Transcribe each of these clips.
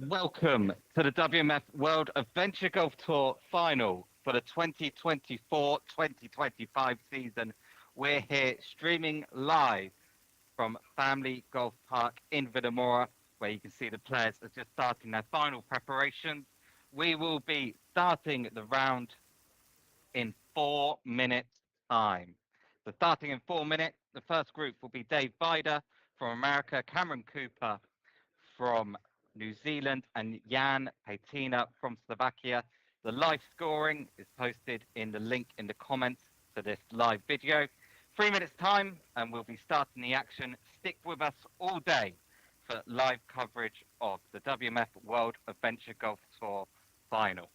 Welcome to the WMF World Adventure Golf Tour final for the 2024-2025 season. We're here streaming live from Family Golf Park in Villamoura, where you can see the players are just starting their final preparations. We will be starting the round in 4 minutes time. So starting in 4 minutes, the first group will be Dave Bider from America, Cameron Cooper from New Zealand, and Jan Petina from Slovakia. The live scoring is posted in the link in the comments to this live video. 3 minutes time and we'll be starting the action. Stick with us all day for live coverage of the WMF World Adventure Golf Tour final.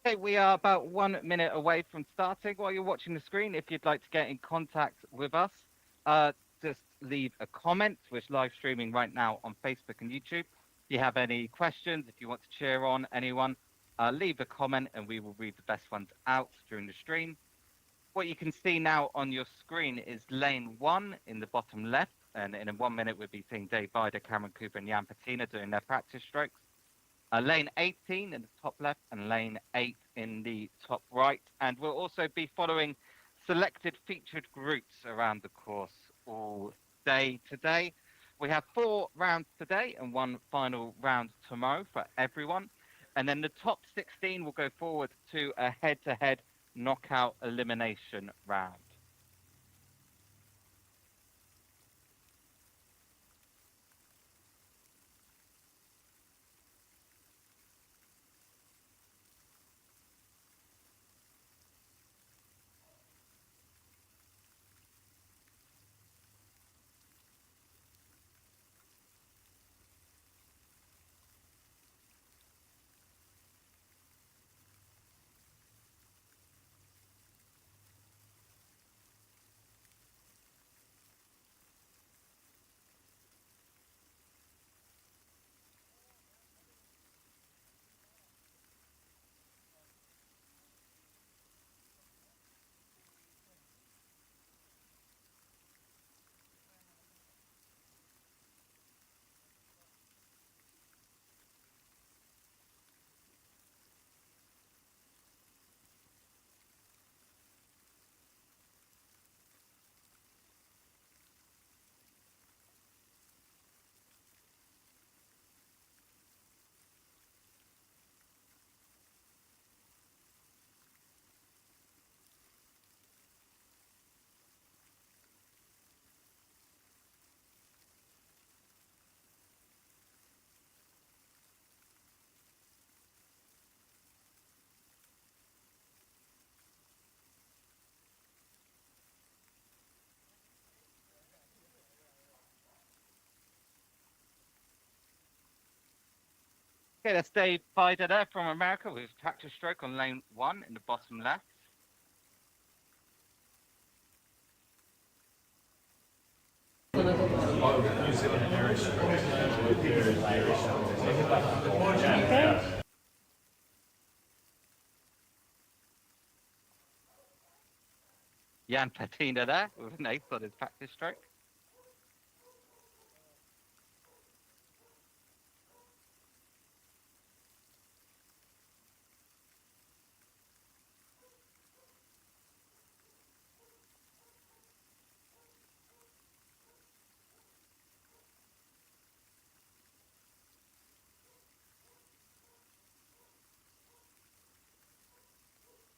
Okay, we are about 1 minute away from starting. While you're watching the screen, if you'd like to get in contact with us, just leave a comment. We're live streaming right now on Facebook and YouTube. If you have any questions, if you want to cheer on anyone, leave a comment and we will read the best ones out during the stream. What you can see now on your screen is lane 1 in the bottom left, and in 1 minute we'll be seeing Dave Bider, Cameron Cooper and Jan Patina doing their practice strokes. Lane 18 in the top left and lane 8 in the top right. And we'll also be following selected featured groups around the course all day today. We have 4 rounds today and 1 final round tomorrow for everyone. And then the top 16 will go forward to a head-to-head knockout elimination round. Okay, that's Dave Bider there from America with tractor stroke on lane 1 in the bottom left. New Zealand Irish. Jan Patina there with an ace on his practice stroke.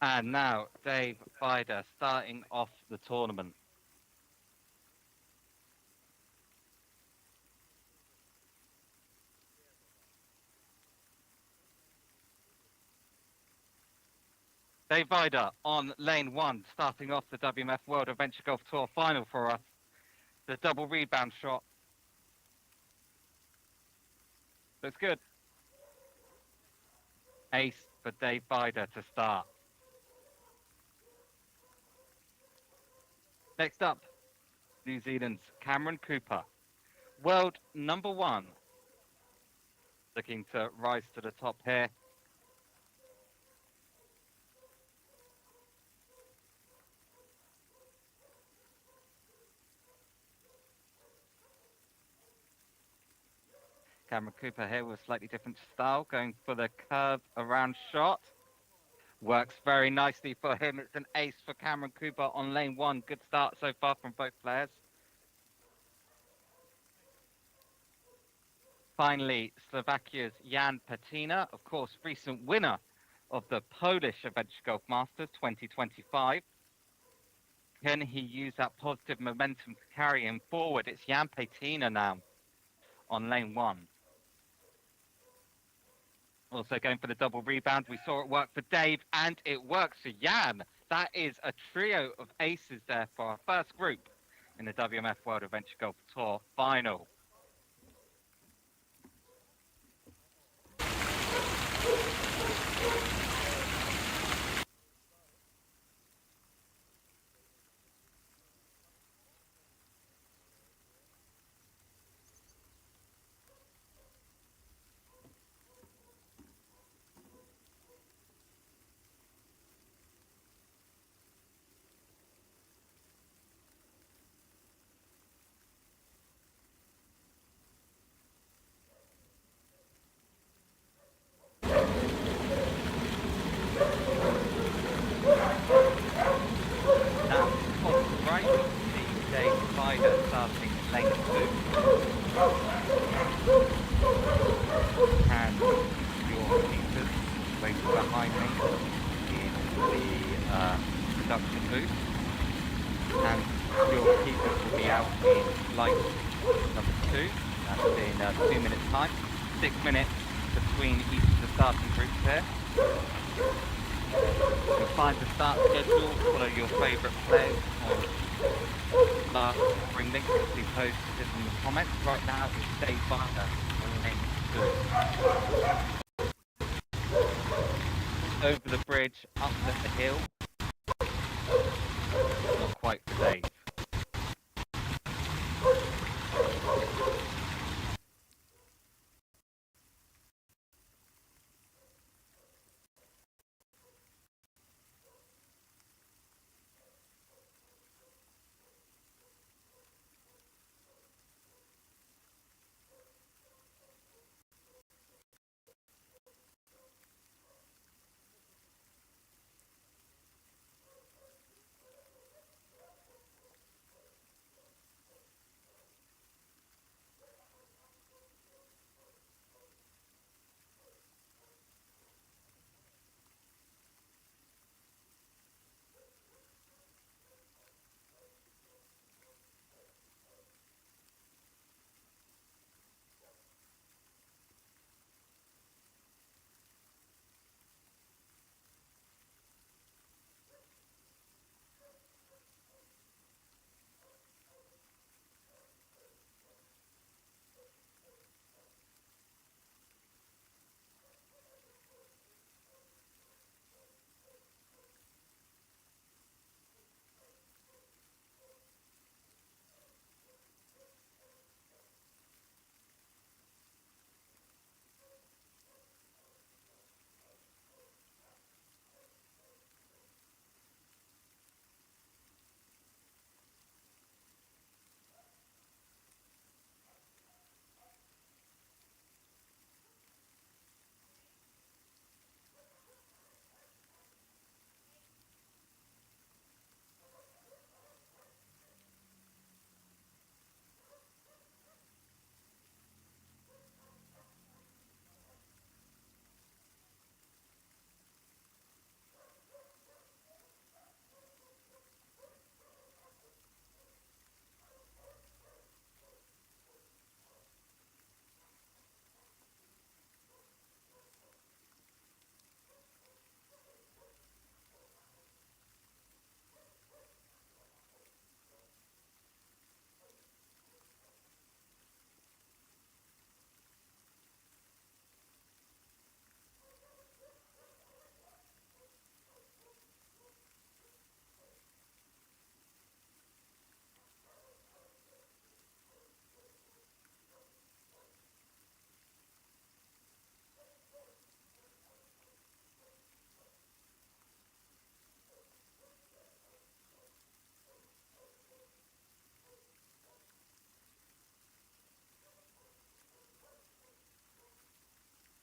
And now Dave Bider starting off the tournament. Dave Bider on lane 1, starting off the WMF World Adventure Golf Tour final for us. The double rebound shot. Looks good. Ace for Dave Bider to start. Next up, New Zealand's Cameron Cooper, world number 1. Looking to rise to the top here. Cameron Cooper here with a slightly different style, going for the curve around shot. Works very nicely for him. It's an ace for Cameron Cooper on lane 1. Good start so far from both players. Finally, Slovakia's Jan Patina, of course, recent winner of the Polish Adventure Golf Masters 2025. Can he use that positive momentum to carry him forward? It's Jan Patina now on lane 1. Also going for the double rebound. We saw it work for Dave, and it works for Jan. That is a trio of aces there for our first group in the WMF World Adventure Golf Tour final. Starting lane 2, and your keepers waiting behind me in the production booth, and your keepers will be out in light number 2. That's in 2 minutes time. 6 minutes between each of the starting groups here. You'll find the start schedule, follow your favourite players on last spring link to be posted in the comments. Right now it's Dave Bider on lane 2. Over the bridge, up the hill. Not quite for Dave.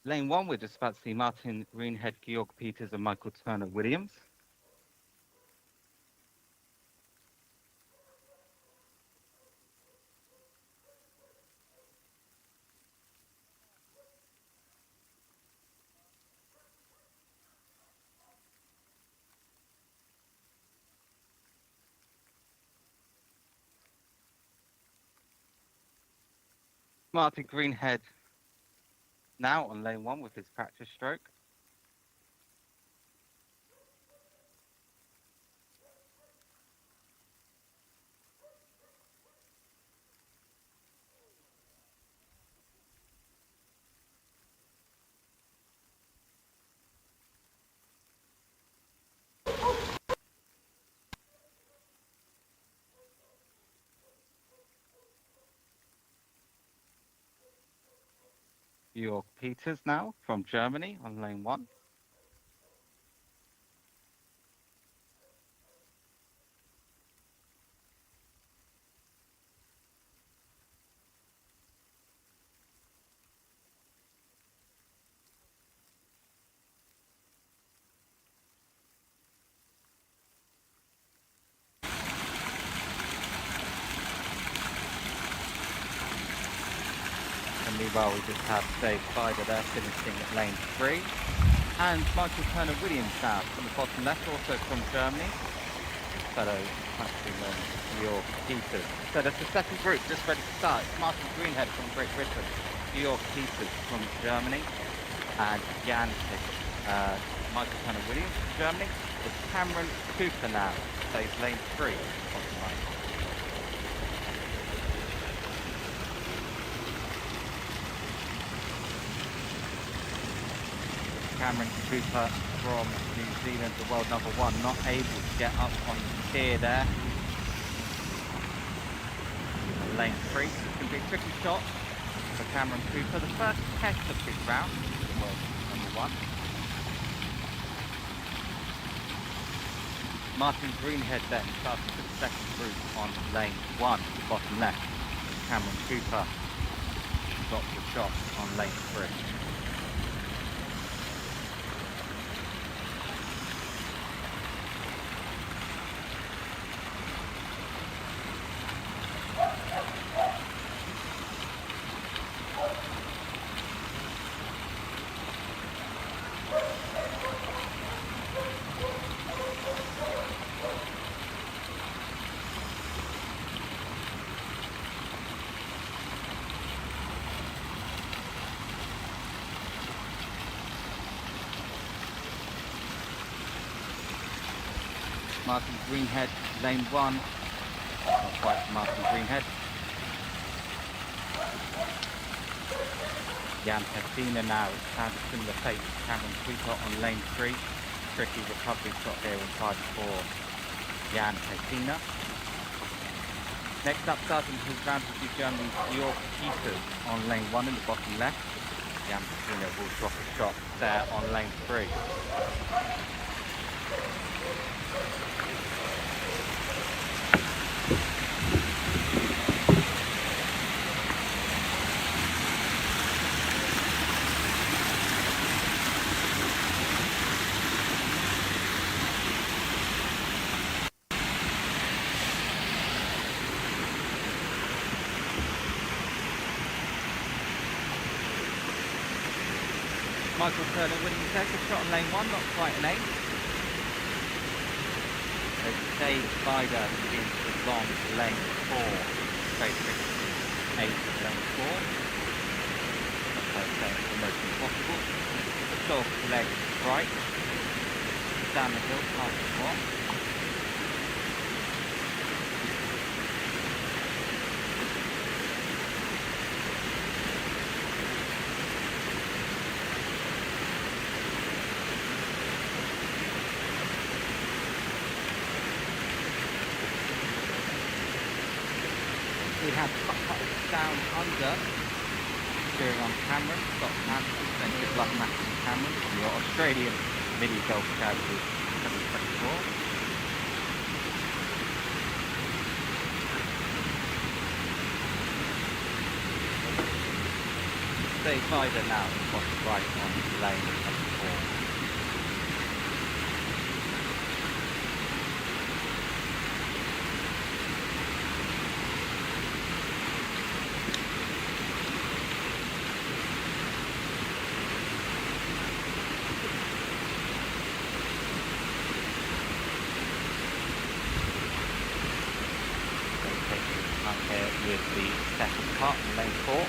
Lane 1, we're just about to see Martin Greenhead, Georg Peters, and Michael Turner Williams. Martin Greenhead now on lane 1 with his practice stroke. Georg Peters now from Germany on lane 1. And meanwhile, we just have Dave Spider there finishing at lane 3. And Michael Turner Williams now from the bottom left, also from Germany. Fellow countryman Georg Peters. So that's the second group just ready to start. It's Martin Greenhead from Great Britain, Georg Peters from Germany, and Michael Turner Williams from Germany. It's Cameron Cooper now, plays lane 3 on the right. Cameron Cooper from New Zealand, the world number 1, not able to get up on the tier there. Lane 3, it's going to be a tricky shot for Cameron Cooper. The first test of this round, the world number 1. Martin Greenhead then starting for the second group on lane 1, the bottom left. Cameron Cooper got the shot on lane 3. Martin Greenhead, lane 1. Not quite Martin Greenhead. Jan Pestina now found a similar fate to Cameron Cooper on lane 3. Tricky recovery shot here in time for Jan Pestina. Next up, starting his round will be Germany's Georg Peters on lane 1 in the bottom left. Jan Pestina will drop a shot there on lane 3. Michael Turner winning the second shot on lane 1, not quite an 8. As Dave Spider begins the long lane 4, straight 8 lane 4. That's the most impossible. The soft leg right, down the hill past the wall. We have down under, steering on Cameron, Scott Hansen, then good luck Matthew Cameron from your Australian mini golf category 724. the divider now, across right on lane number 4. Here with the second car in lane 4.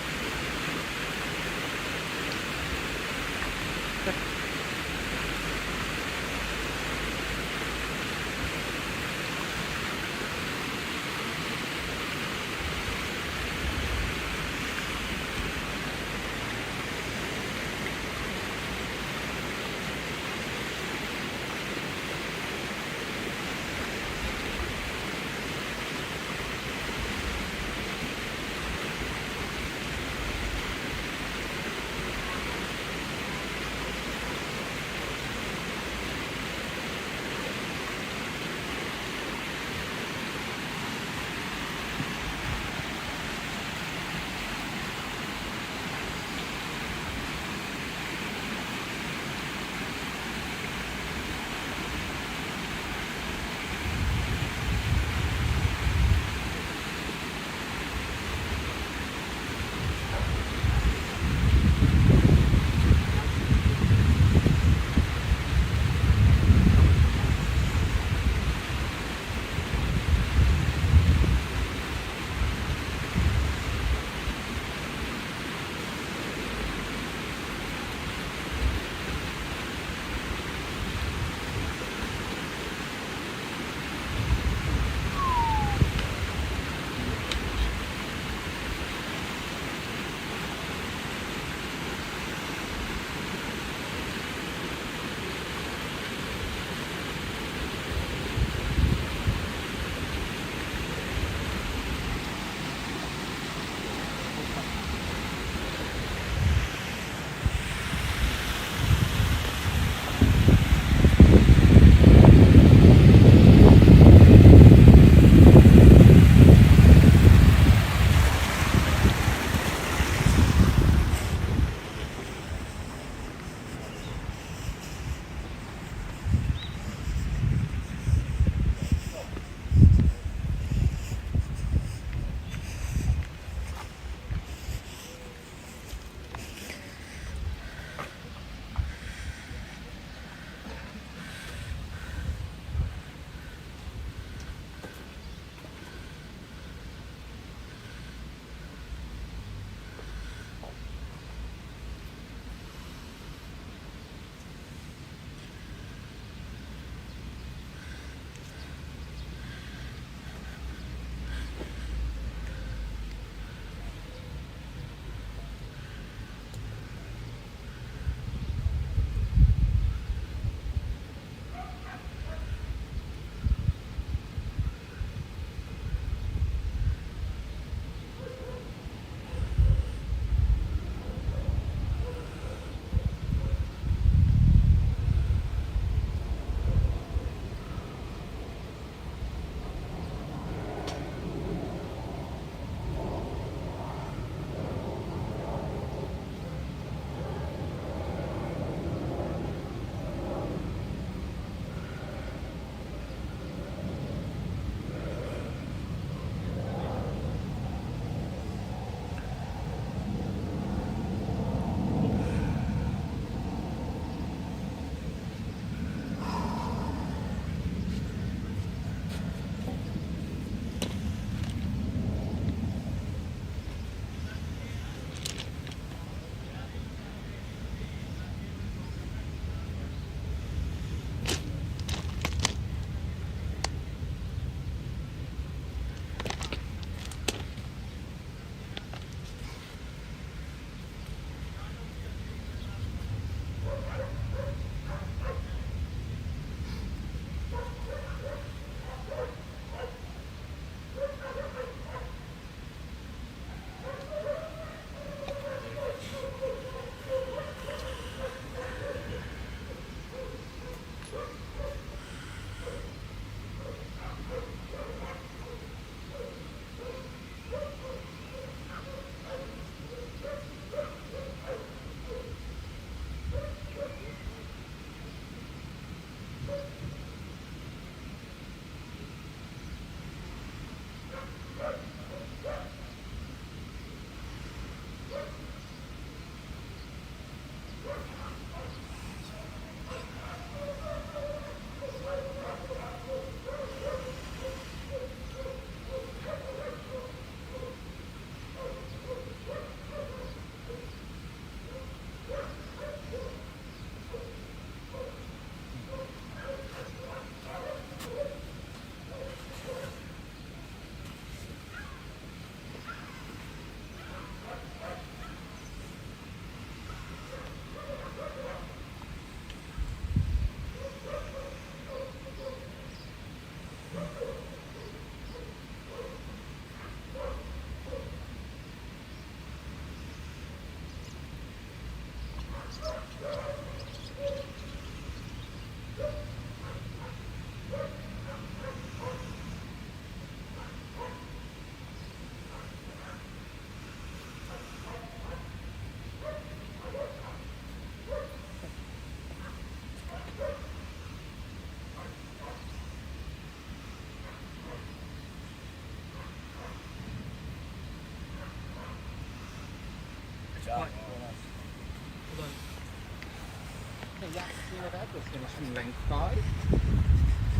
finishing lane 5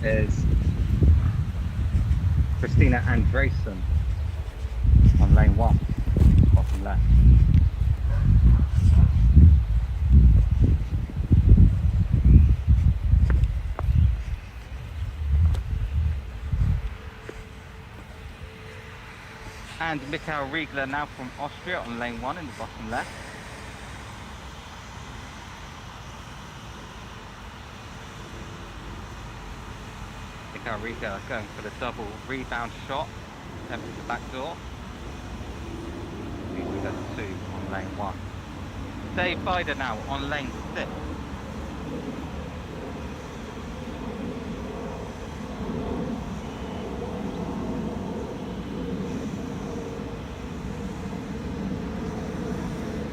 is Christina Andresen on lane 1, bottom left. And Michael Riegler now from Austria on lane 1 in the bottom left. Michael Riegler going for the double rebound shot, attempting the back door. Riegler 2 on lane 1. Dave Bider now on lane 6.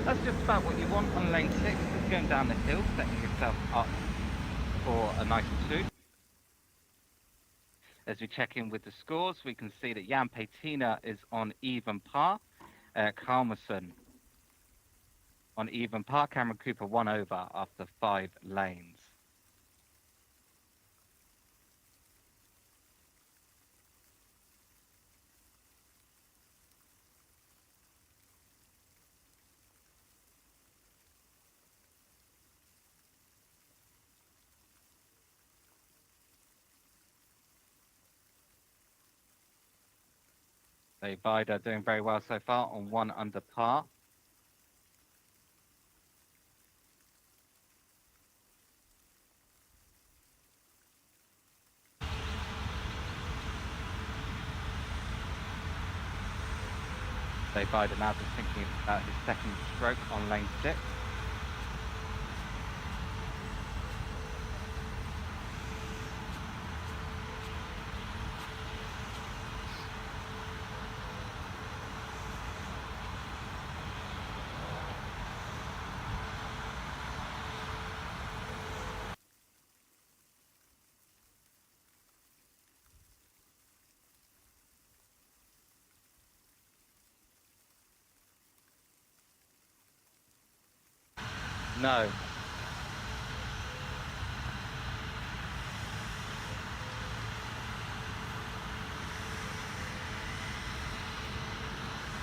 That's just about what you want on lane 6, just going down the hill, setting yourself up for a nice 2. As we check in with the scores, we can see that Jan Petina is on even par, Kalmerson on even par, Cameron Cooper 1 over after 5 lanes. Dave Bider doing very well so far on 1 under par. Dave Bider now just thinking about his second stroke on lane 6. No.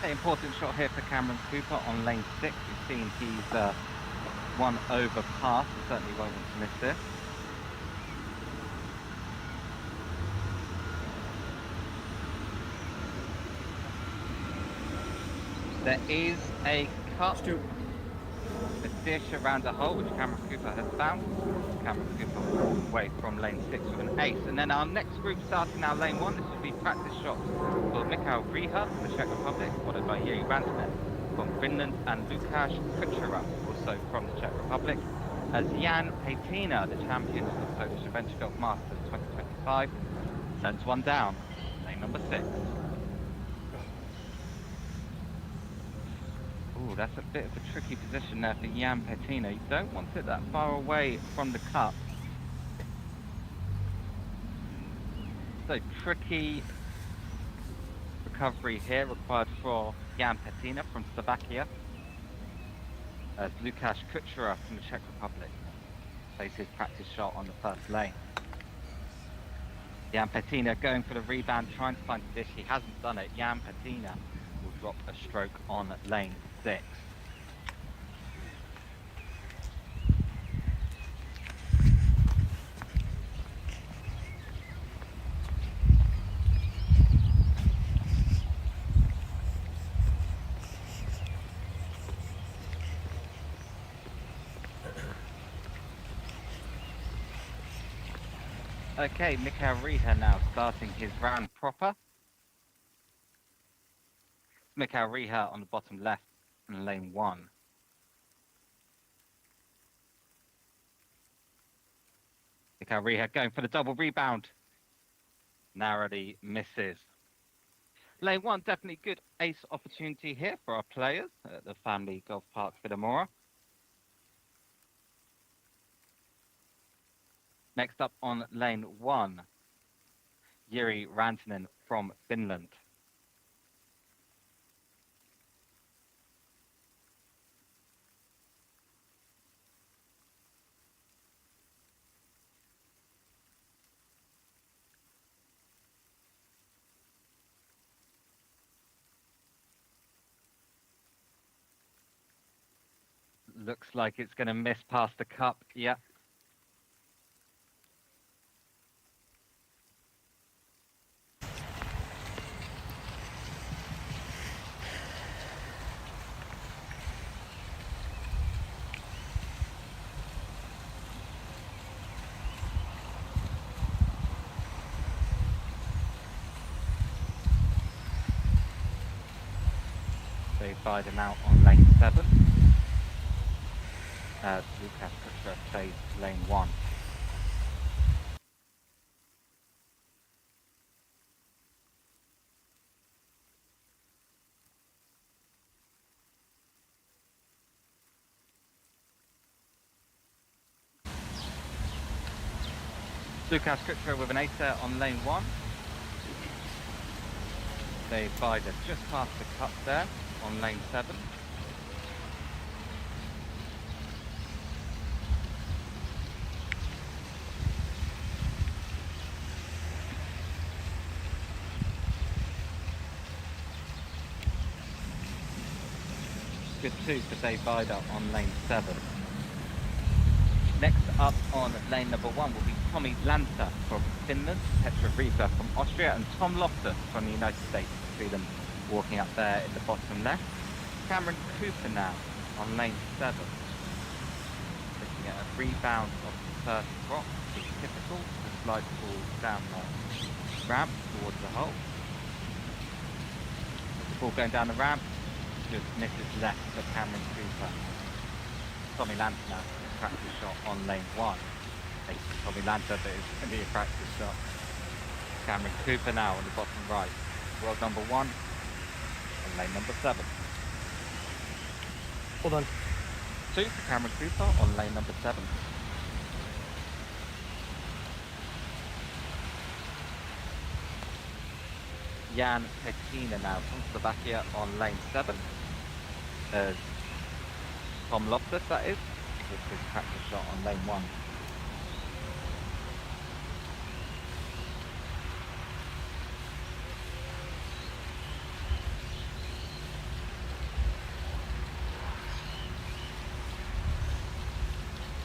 An important shot here for Cameron Cooper on lane 6. We've seen he's 1 over par, so certainly won't want to miss this. There is a cut, a dish around the hole, which Cameron Cooper has found. Cameron Cooper walks away from lane 6 with an ace. And then our next group starting now lane 1. This will be practice shots for Michael Riha from the Czech Republic, followed by Jiri Rantanen from Finland and Lukáš Kučera, also from the Czech Republic, as Jan Petina, the champion of the Polish Adventure Golf Masters 2025, sends one down, lane number 6. Ooh, that's a bit of a tricky position there for Jan Petina. You don't want it that far away from the cup. So tricky recovery here required for Jan Petina from Slovakia, as Lukáš Kučera from the Czech Republic plays his practice shot on the first lane. Jan Petina going for the rebound, trying to find the dish. He hasn't done it. Jan Petina will drop a stroke on lane 6. Okay, Michael Riha now starting his round proper. Michael Riha on the bottom left in lane 1. Michael Riha going for the double rebound. Narrowly misses. Lane 1, definitely good ace opportunity here for our players at the Family Golf Park Vidamoura. Next up on lane 1, Jiri Rantanen from Finland. Looks like it's going to miss past the cup. Yeah. They fired him out on lane 7. Lucas Kutra plays lane 1. Lucas Kutra with an ace there on lane 1. They fired it just past the cup there on lane 7. Good 2 for Dave Bider on lane 7. Next up on lane number 1 will be Tommy Lanta from Finland, Petra Riga from Austria, and Tom Loftus from the United States. See them walking up there in the bottom left. Cameron Cooper now on lane 7. Looking at a rebound of the first drop. It's typical to slide the ball down the ramp towards the hole. The ball going down the ramp, just misses left for Cameron Cooper. Tommy Lanta now, practice shot on lane 1. Tommy Lanta, but it's going to be a practice shot. Cameron Cooper now on the bottom right. World number 1 on lane number 7. Hold on. 2 for Cameron Cooper on lane number 7. Jan Petina now from Slovakia on lane 7. Tom Loftus, that is, with his practice shot on lane 1.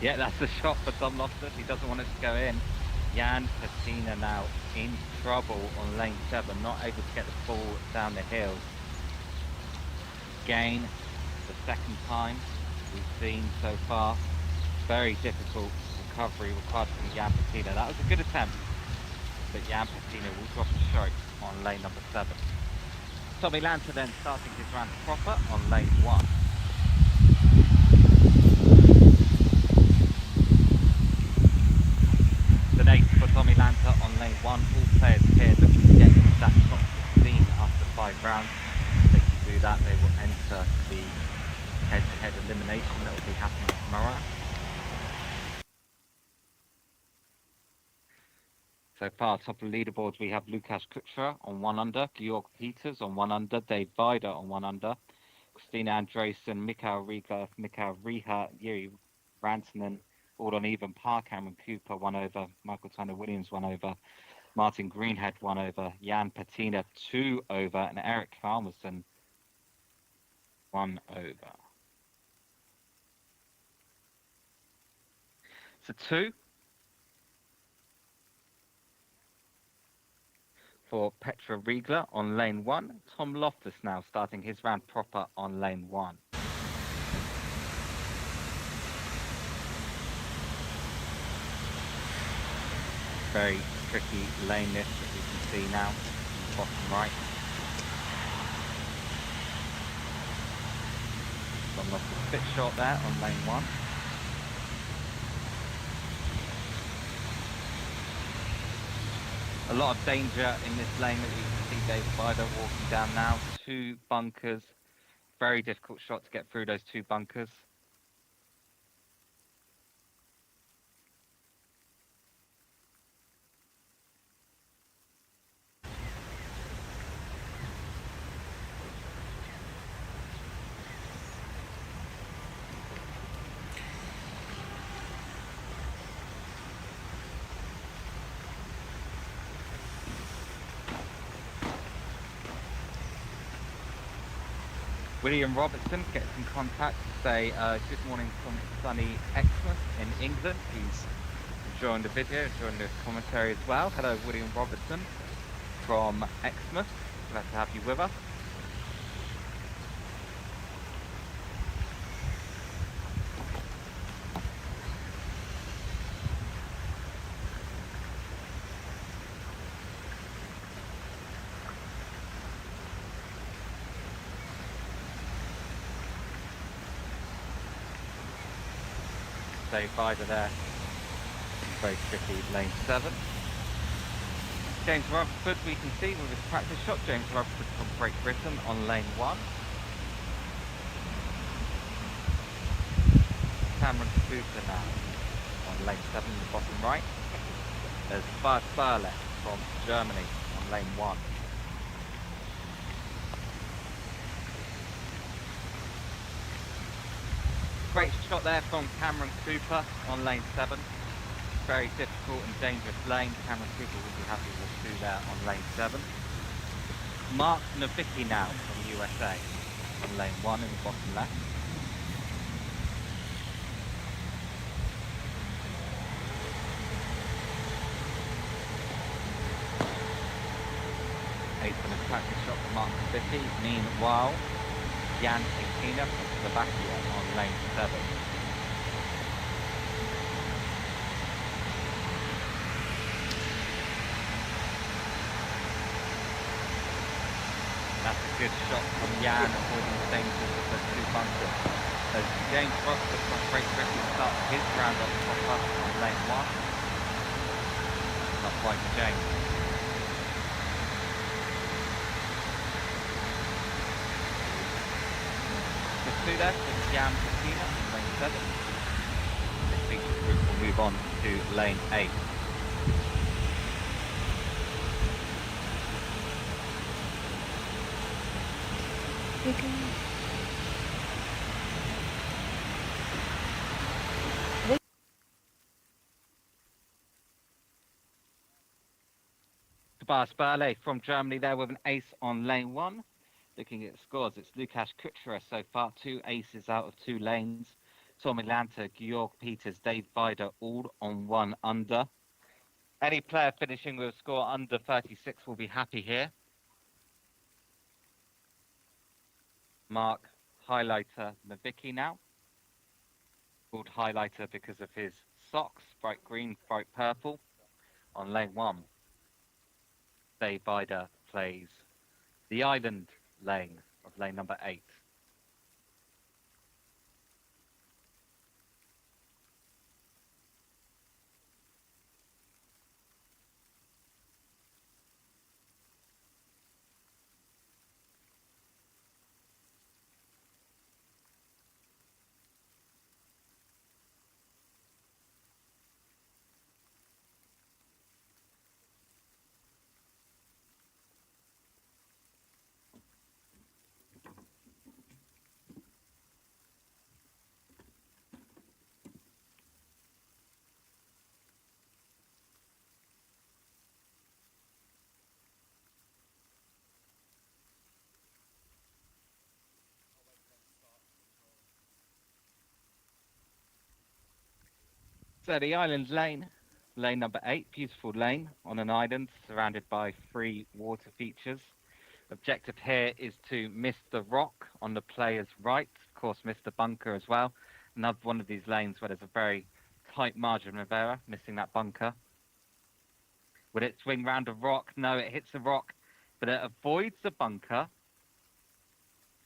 Yeah, that's the shot for Tom Loftus. He doesn't want it to go in. Jan Petina now in trouble on lane 7, not able to get the ball down the hill. Again, the second time we've seen so far. Very difficult recovery required from Jan Petina. That was a good attempt, but Jan Petina will drop a stroke on lane number 7. Tommy Lanta then starting his round proper on lane 1. An ace for Tommy Lanta on lane 1. All players here looking to get that top 15 after 5 rounds. If they can do that, they will enter the head-to-head elimination that will be happening tomorrow. So far, top of the leaderboards, we have Lukas Kuchera on 1 under, Georg Peters on 1 under, Dave Bider on 1 under, Christina Andresen, Mikael Riga, Mikael Riha, Yuri Rantanen, all on even par. Cameron Cooper 1 over, Michael Tyner Williams 1 over, Martin Greenhead 1 over, Jan Petina 2 over, and Eric Kalmerson 1 over. So 2 for Petra Riegler on lane 1. Tom Loftus now starting his round proper on lane 1. Very tricky lane this that we can see now, bottom right. Tom Loftus bit short there on lane 1. A lot of danger in this lane that we can see David Bider walking down now. 2 bunkers. Very difficult shot to get through those 2 bunkers. William Robertson gets in contact to say good morning from sunny Exmouth in England. He's enjoying the video, enjoying the commentary as well. Hello, William Robertson from Exmouth. Glad to have you with us. Dave Bider there. Very tricky lane 7. James Rutherford, we can see with his practice shot. James Rutherford from Great Britain on lane 1. Cameron Scooter now on lane 7 in the bottom right. There's Tobias Burle from Germany on lane 1. Great shot there from Cameron Cooper on lane 7. Very difficult and dangerous lane. Cameron Cooper will be happy with 2 there on lane 7. Mark Nowicki now from USA on lane 1 in the bottom left. Ace on his practice shot for Mark Nowicki. Meanwhile, Jan Ikina from Slovakia on lane 7. That's a good shot from Jan, avoiding the dangers of the 2 bunkers. As James Rutherford from Great Britain starts his round off proper on lane 1. Not quite for James. There with Jan Ikina on lane 7. This feature group will move on to lane 8. Tobias Burle from Germany there with an ace on lane 1. Looking at scores, it's Lukasz Kuchera so far, 2 aces out of 2 lanes. Tommy Lanta, Georg Peters, Dave Bider, all on 1 under. Any player finishing with a score under 36 will be happy here. Mark Highlighter Nowicki now. Called Highlighter because of his socks, bright green, bright purple. On lane 1, Dave Bider plays the island lane of lane number 8. So the island lane, lane number 8, beautiful lane on an island surrounded by 3 water features. Objective here is to miss the rock on the player's right, of course miss the bunker as well. Another one of these lanes where there's a very tight margin of error, missing that bunker. Will it swing round a rock? No, it hits the rock, but it avoids the bunker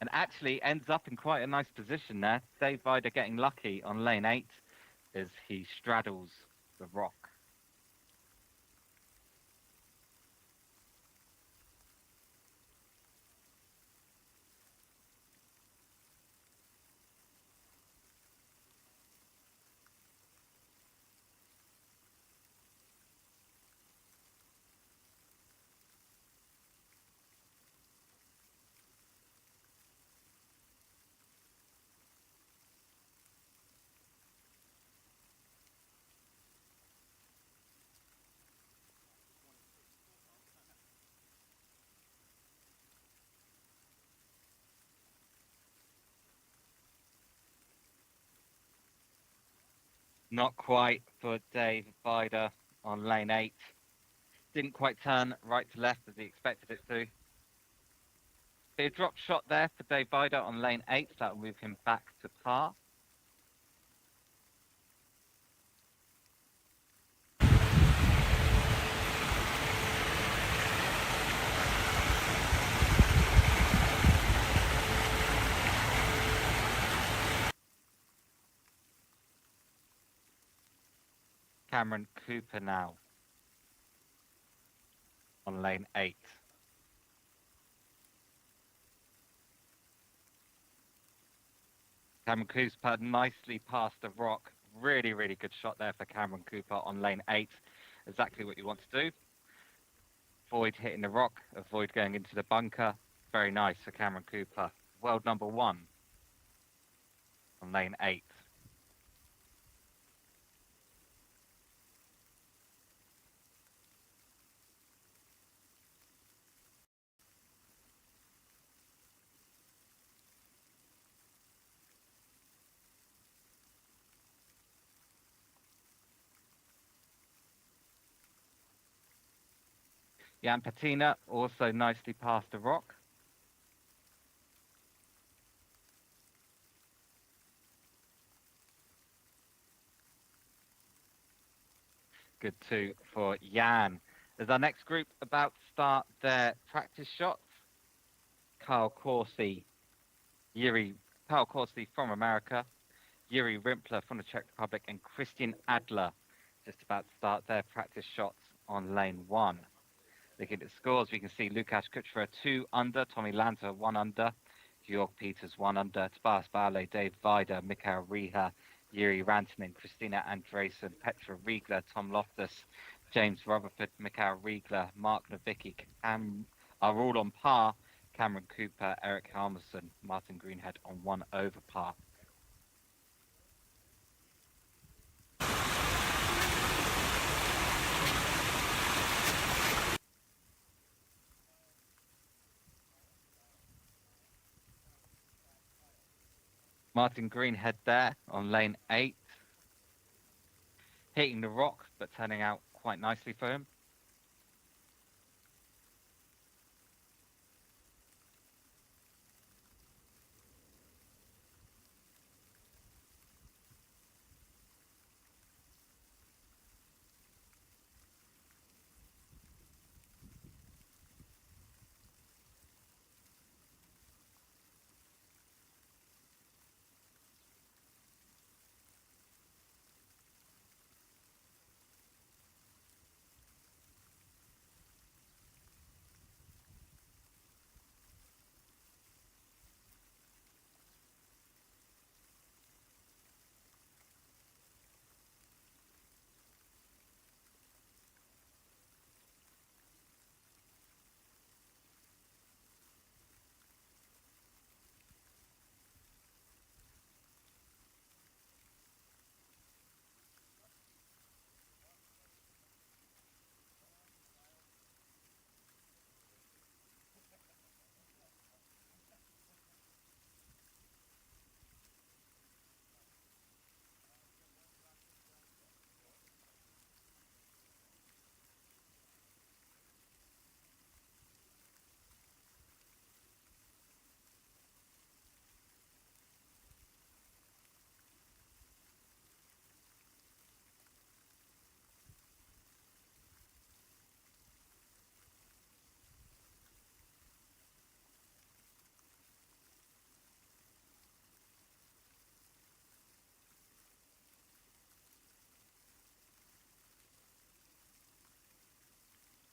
and actually ends up in quite a nice position there. Dave Bider getting lucky on lane 8 as he straddles the rock. Not quite for Dave Bider on lane 8. Didn't quite turn right to left as he expected it to. A drop shot there for Dave Bider on lane 8. That will move him back to par. Cameron Cooper now on lane 8. Cameron Cooper nicely past the rock. Really, really good shot there for Cameron Cooper on lane 8. Exactly what you want to do. Avoid hitting the rock, avoid going into the bunker. Very nice for Cameron Cooper. World number 1 on lane 8. Jan Patina also nicely past the rock. Good too for Jan. As our next group about to start their practice shots, Kyle Corsi from America, Yuri Rimpler from the Czech Republic, and Christian Adler just about to start their practice shots on lane 1. Looking at the scores, we can see Lukasz Kuchera 2 under, Tommy Lanza 1 under, Georg Peters 1 under, Tobias Barley, Dave Vider, Mikael Riha, Yuri Rantanen, Christina Andresen, Petra Riegler, Tom Loftus, James Rutherford, Mikael Riegler, Mark Nowicki are all on par. Cameron Cooper, Eric Halmerson, Martin Greenhead on 1 over par. Martin Greenhead there on lane 8. Hitting the rock, but turning out quite nicely for him.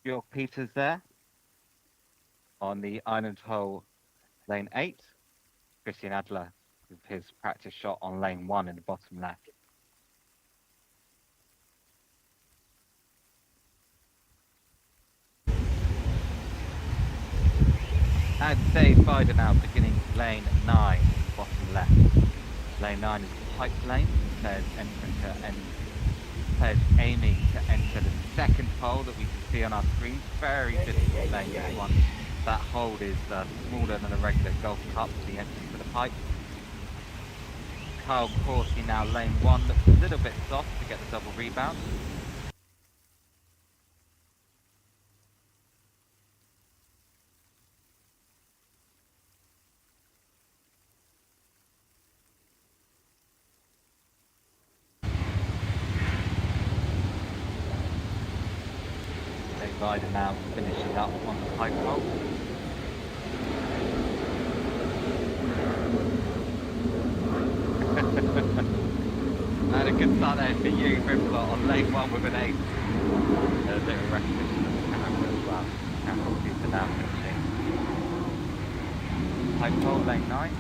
Georg Peters there on the island hole, lane 8. Christian Adler with his practice shot on lane 1 in the bottom left. And Dave Bider now beginning lane 9, bottom left. Lane 9 is the pipe lane. Players aiming to enter the second hole that we can see on our screen. Very difficult lane, this one. That hole is smaller than a regular golf cup, the entrance to the pipe. Kyle Corsi now, lane 1, looks a little bit soft to get the double rebound. Dave Ryder now finishing up on the high pole. And a good start there for you, Rippler, on lane 1 with an 8. A bit of recognition of the camera as well. Camera Cooper now finishing. High pole, lane 9.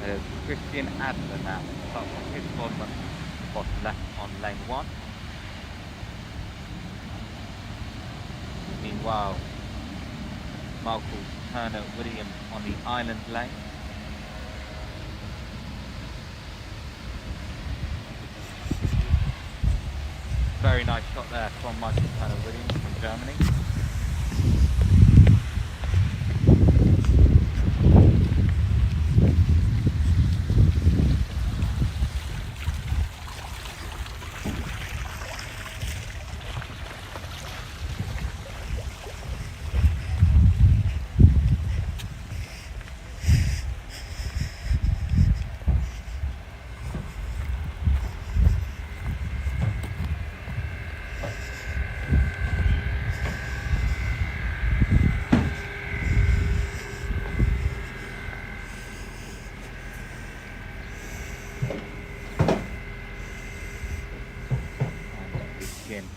There's Christian Adler now. Starts on his bottom left on lane 1. Meanwhile, Michael Turner Williams on the island lane. Very nice shot there from Michael Turner Williams from Germany.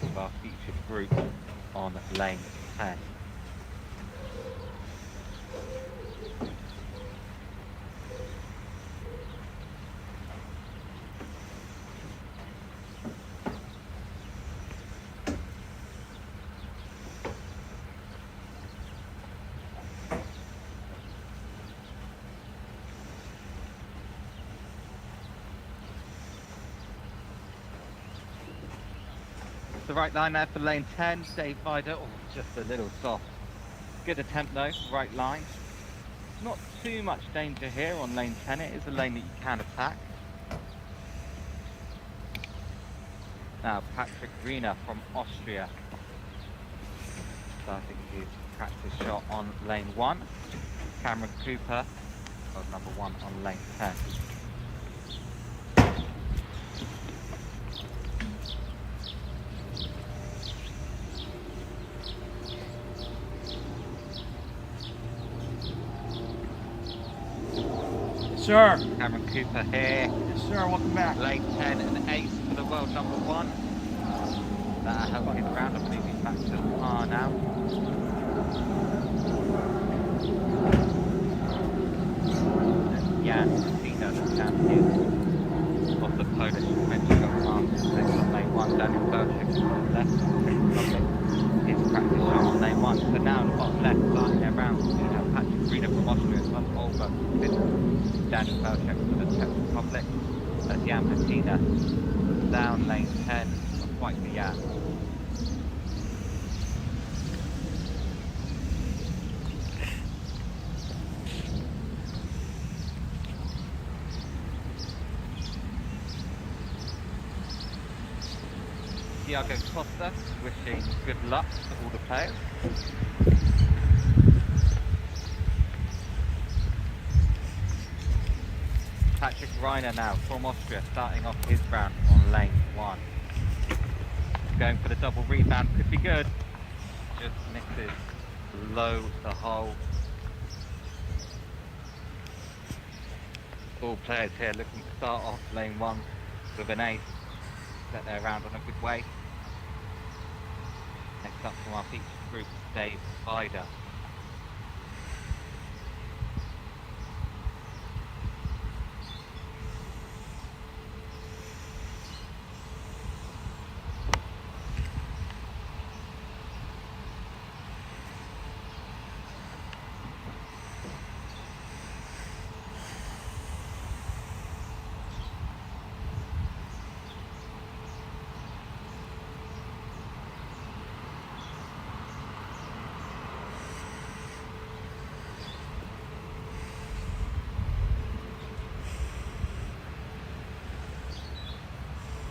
Of our featured group on lane 10. The right line there for lane 10, Dave Ryder, just a little soft. Good attempt though, right line. Not too much danger here on lane 10, it is a lane that you can attack. Now Patrick Riener from Austria, starting his practice shot on lane 1. Cameron Cooper, number 1 on lane 10. Sir. Cameron Cooper here. Yes, sir. Welcome back. Lane 10 and ace for the world number 1. That'll help his round. I believe he's back to the car now. And Jan Cena, the champion of the Polish Men's Cup Masters, on lane 1. Daniel Belchik on the left. His practice shot on lane 1. So now on the bottom left, starting their round, we have Patrick Riener from Austria, Tom Olber from Finland, Daniel Belchik for the Czech Republic, and Jan Patina down lane 10, not quite the Jan. Thiago Costa wishing good luck to all the players. Patrick Riener now from Austria, starting off his round on lane 1. Going for the double rebound, could be good. Just misses low the hole. All players here looking to start off lane 1 with an ace. Set their round on a good way. Next up from our featured group, Dave Ryder.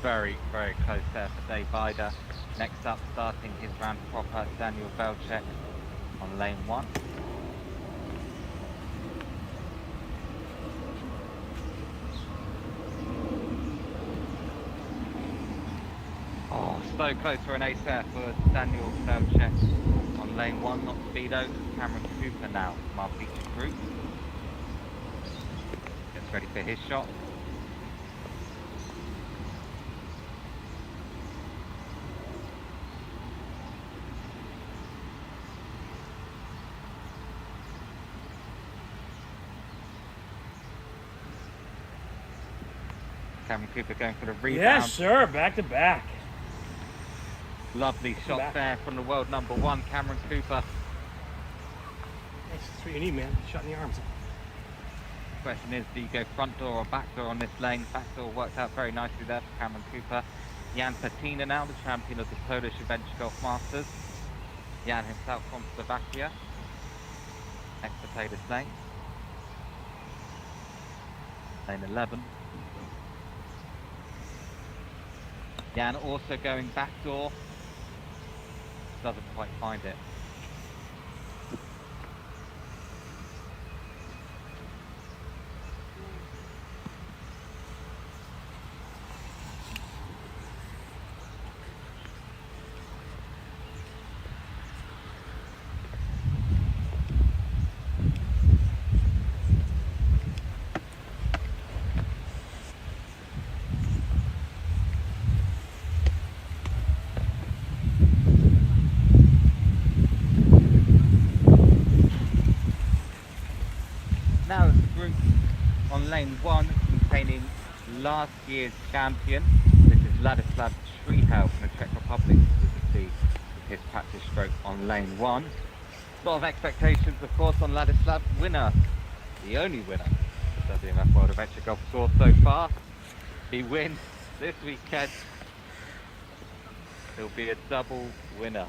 Very, very close there for Dave Bider. Next up, starting his round proper, Daniel Belchek on lane 1. Oh, so close for an ace there for Daniel Belchek on lane 1, not Speedo. Cameron Cooper now from our featured group. Gets ready for his shot. Cameron Cooper going for the rebound. Yes, sir. Back to back. Lovely shot there from the world number 1, Cameron Cooper. That's what you need, man. Shot in the arms. Question is, do you go front door or back door on this lane? Back door worked out very nicely there for Cameron Cooper. Jan Patina now, the champion of the Polish Adventure Golf Masters. Jan himself from Slovakia. Next to play this lane. Lane 11. Jan also going back door. Doesn't quite find it. Now it's a group on lane 1 containing last year's champion. This is Ladislav Shrihel from the Czech Republic. You can see his practice stroke on lane 1. A lot of expectations, of course, on Ladislav. Winner, the only winner of the WMF World Adventure Golf Tour so far. He wins this weekend. He'll be a double winner.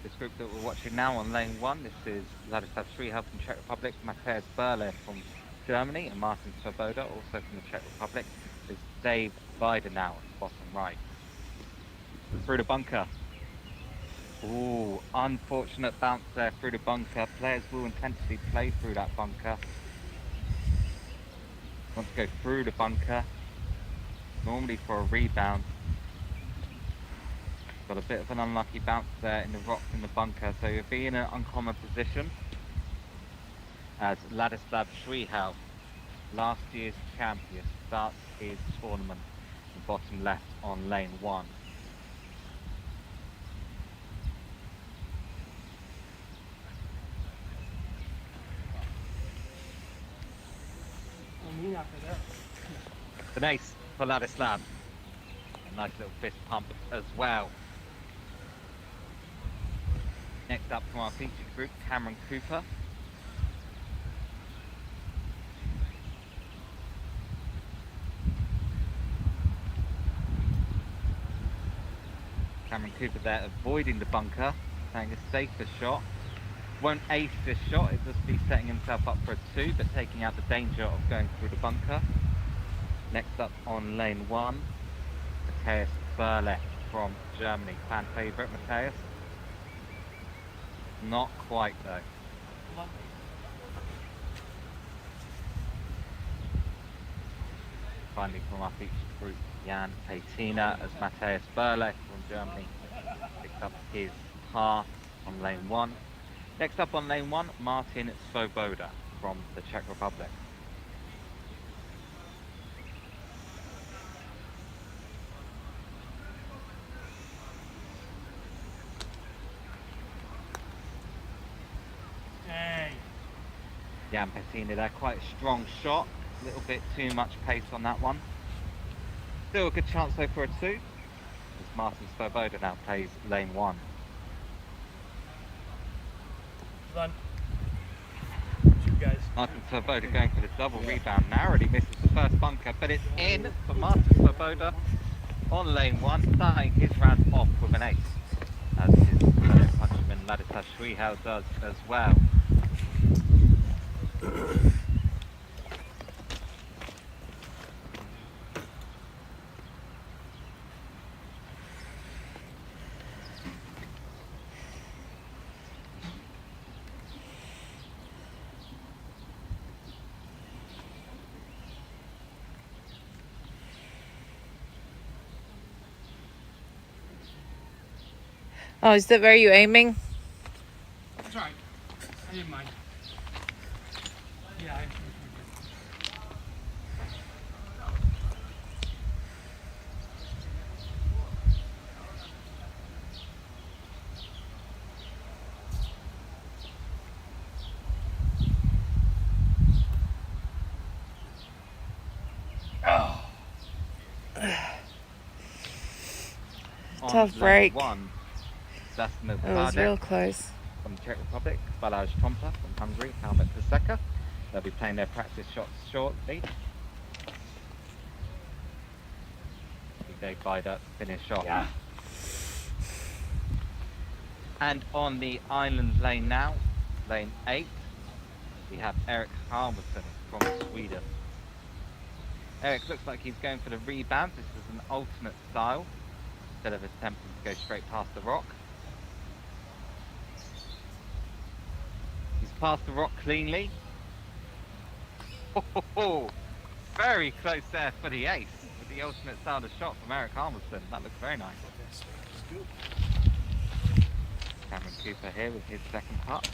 This group that we're watching now on lane 1, this is Ladislav Shrihel from Czech Republic, Mateusz Berle from Germany, and Martin Svoboda, also from the Czech Republic. There's Dave Bider now at the bottom right. Through the bunker. Ooh, unfortunate bounce there through the bunker. Players will intensely play through that bunker. Want to go through the bunker, normally for a rebound. Got a bit of an unlucky bounce there in the rocks in the bunker, so you'll be in an uncommon position as Ladislav Shrihel, last year's champion, starts his tournament in bottom left on lane 1. An ace for Ladislav. A nice little fist pump as well. Next up from our featured group, Cameron Cooper. Cameron Cooper there avoiding the bunker, playing a safer shot. Won't ace this shot, it'll just be setting himself up for a 2, but taking out the danger of going through the bunker. Next up on lane 1, Mateusz Berle from Germany. Fan favourite, Mateusz? Not quite though. Finally from our featured group, Jan Patina as Mateusz Berle from Germany picks up his par on lane 1. Next up on lane 1, Martin Svoboda from the Czech Republic. Jan Patina there, quite a strong shot, a little bit too much pace on that one. Still a good chance though for a 2, as Martin Svoboda now plays lane 1. Done. Martin Svoboda going for the double rebound. Narrowly misses the first bunker, but it's in for Martin Svoboda on lane 1, starting his round off with an ace, as his fellow countryman Ladislav Shrihal does as well. Oh, is that where you're aiming? That's right. I didn't mind. Yeah, I Tough break. 1, Dasmil It was real Kladek close. from the Czech Republic, Balázs Tompa from Hungary, Helmut Paseka. They'll be playing their practice shots shortly. They buy that finish off. Yeah. And on the island lane now, lane 8, we have Erik Halverson from Sweden. Erik looks like he's going for the rebound. This is an alternate style, instead of attempting to go straight past the rock. He's passed the rock cleanly. Oh, very close there for the ace, with the alternate style of shot from Erik Halverson. That looks very nice. Cameron Cooper here with his second putt.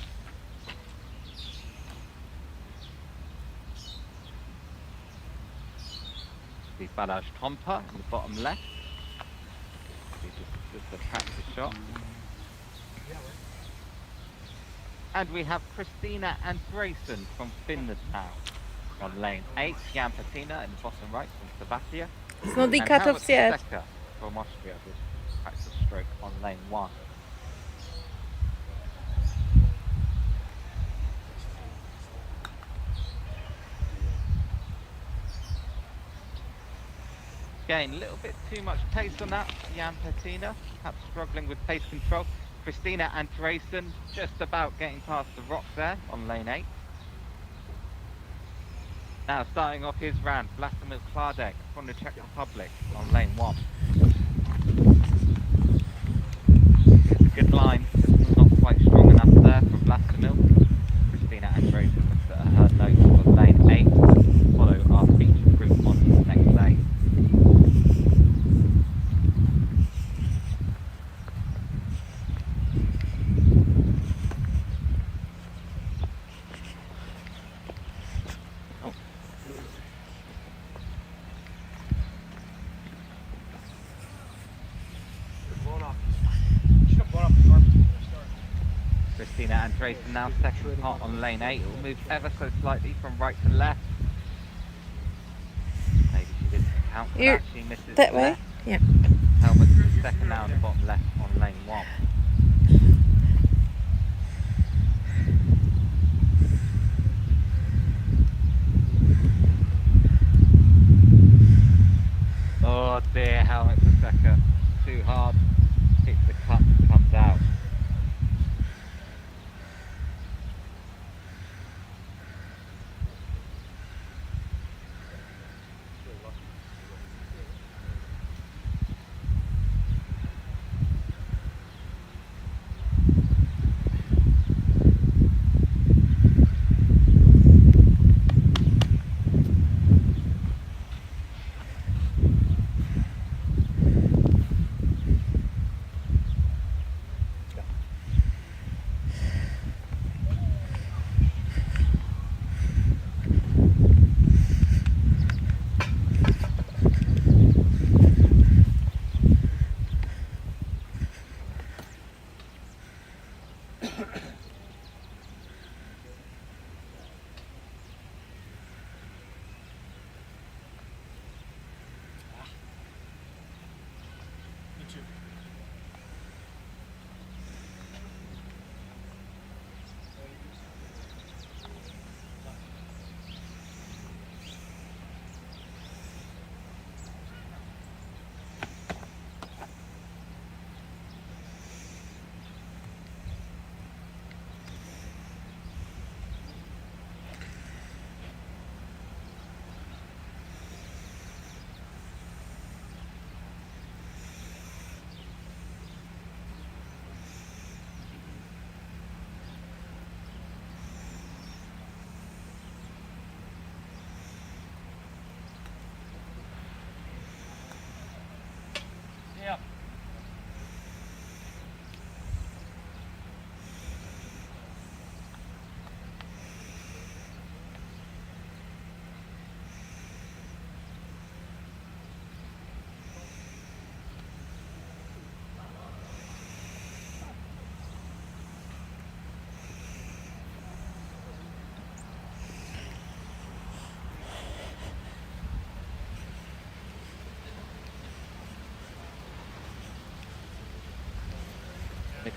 The Balázs Tompa in the bottom left. This is the practice shot. And we have Christina Andresen from Finland now. On lane 8, Jan Patina in the bottom right from Slovakia. It's not the And cut-offs Helmut yet. Paseka from Austria with practice stroke on lane 1. Again, a little bit too much pace on that, Jan Patina, perhaps struggling with pace control. Christina Andresen just about getting past the rock there on lane 8. Now starting off his round, Vlastimil Kladek from the Czech Republic on lane 1. Good line, just not quite strong enough there from Vlastimil. Christina Andresen looks at her notes for lane 8, follow our featured group on to the next lane. Christina Andresen now second pot on lane 8. It will move ever so slightly from right to left. Maybe she didn't count for that. She misses That way? left. Yeah. Helmut second now in the bottom left on lane 1. Oh dear, Helmut Paseka. Too hard. Hits the cut and comes out.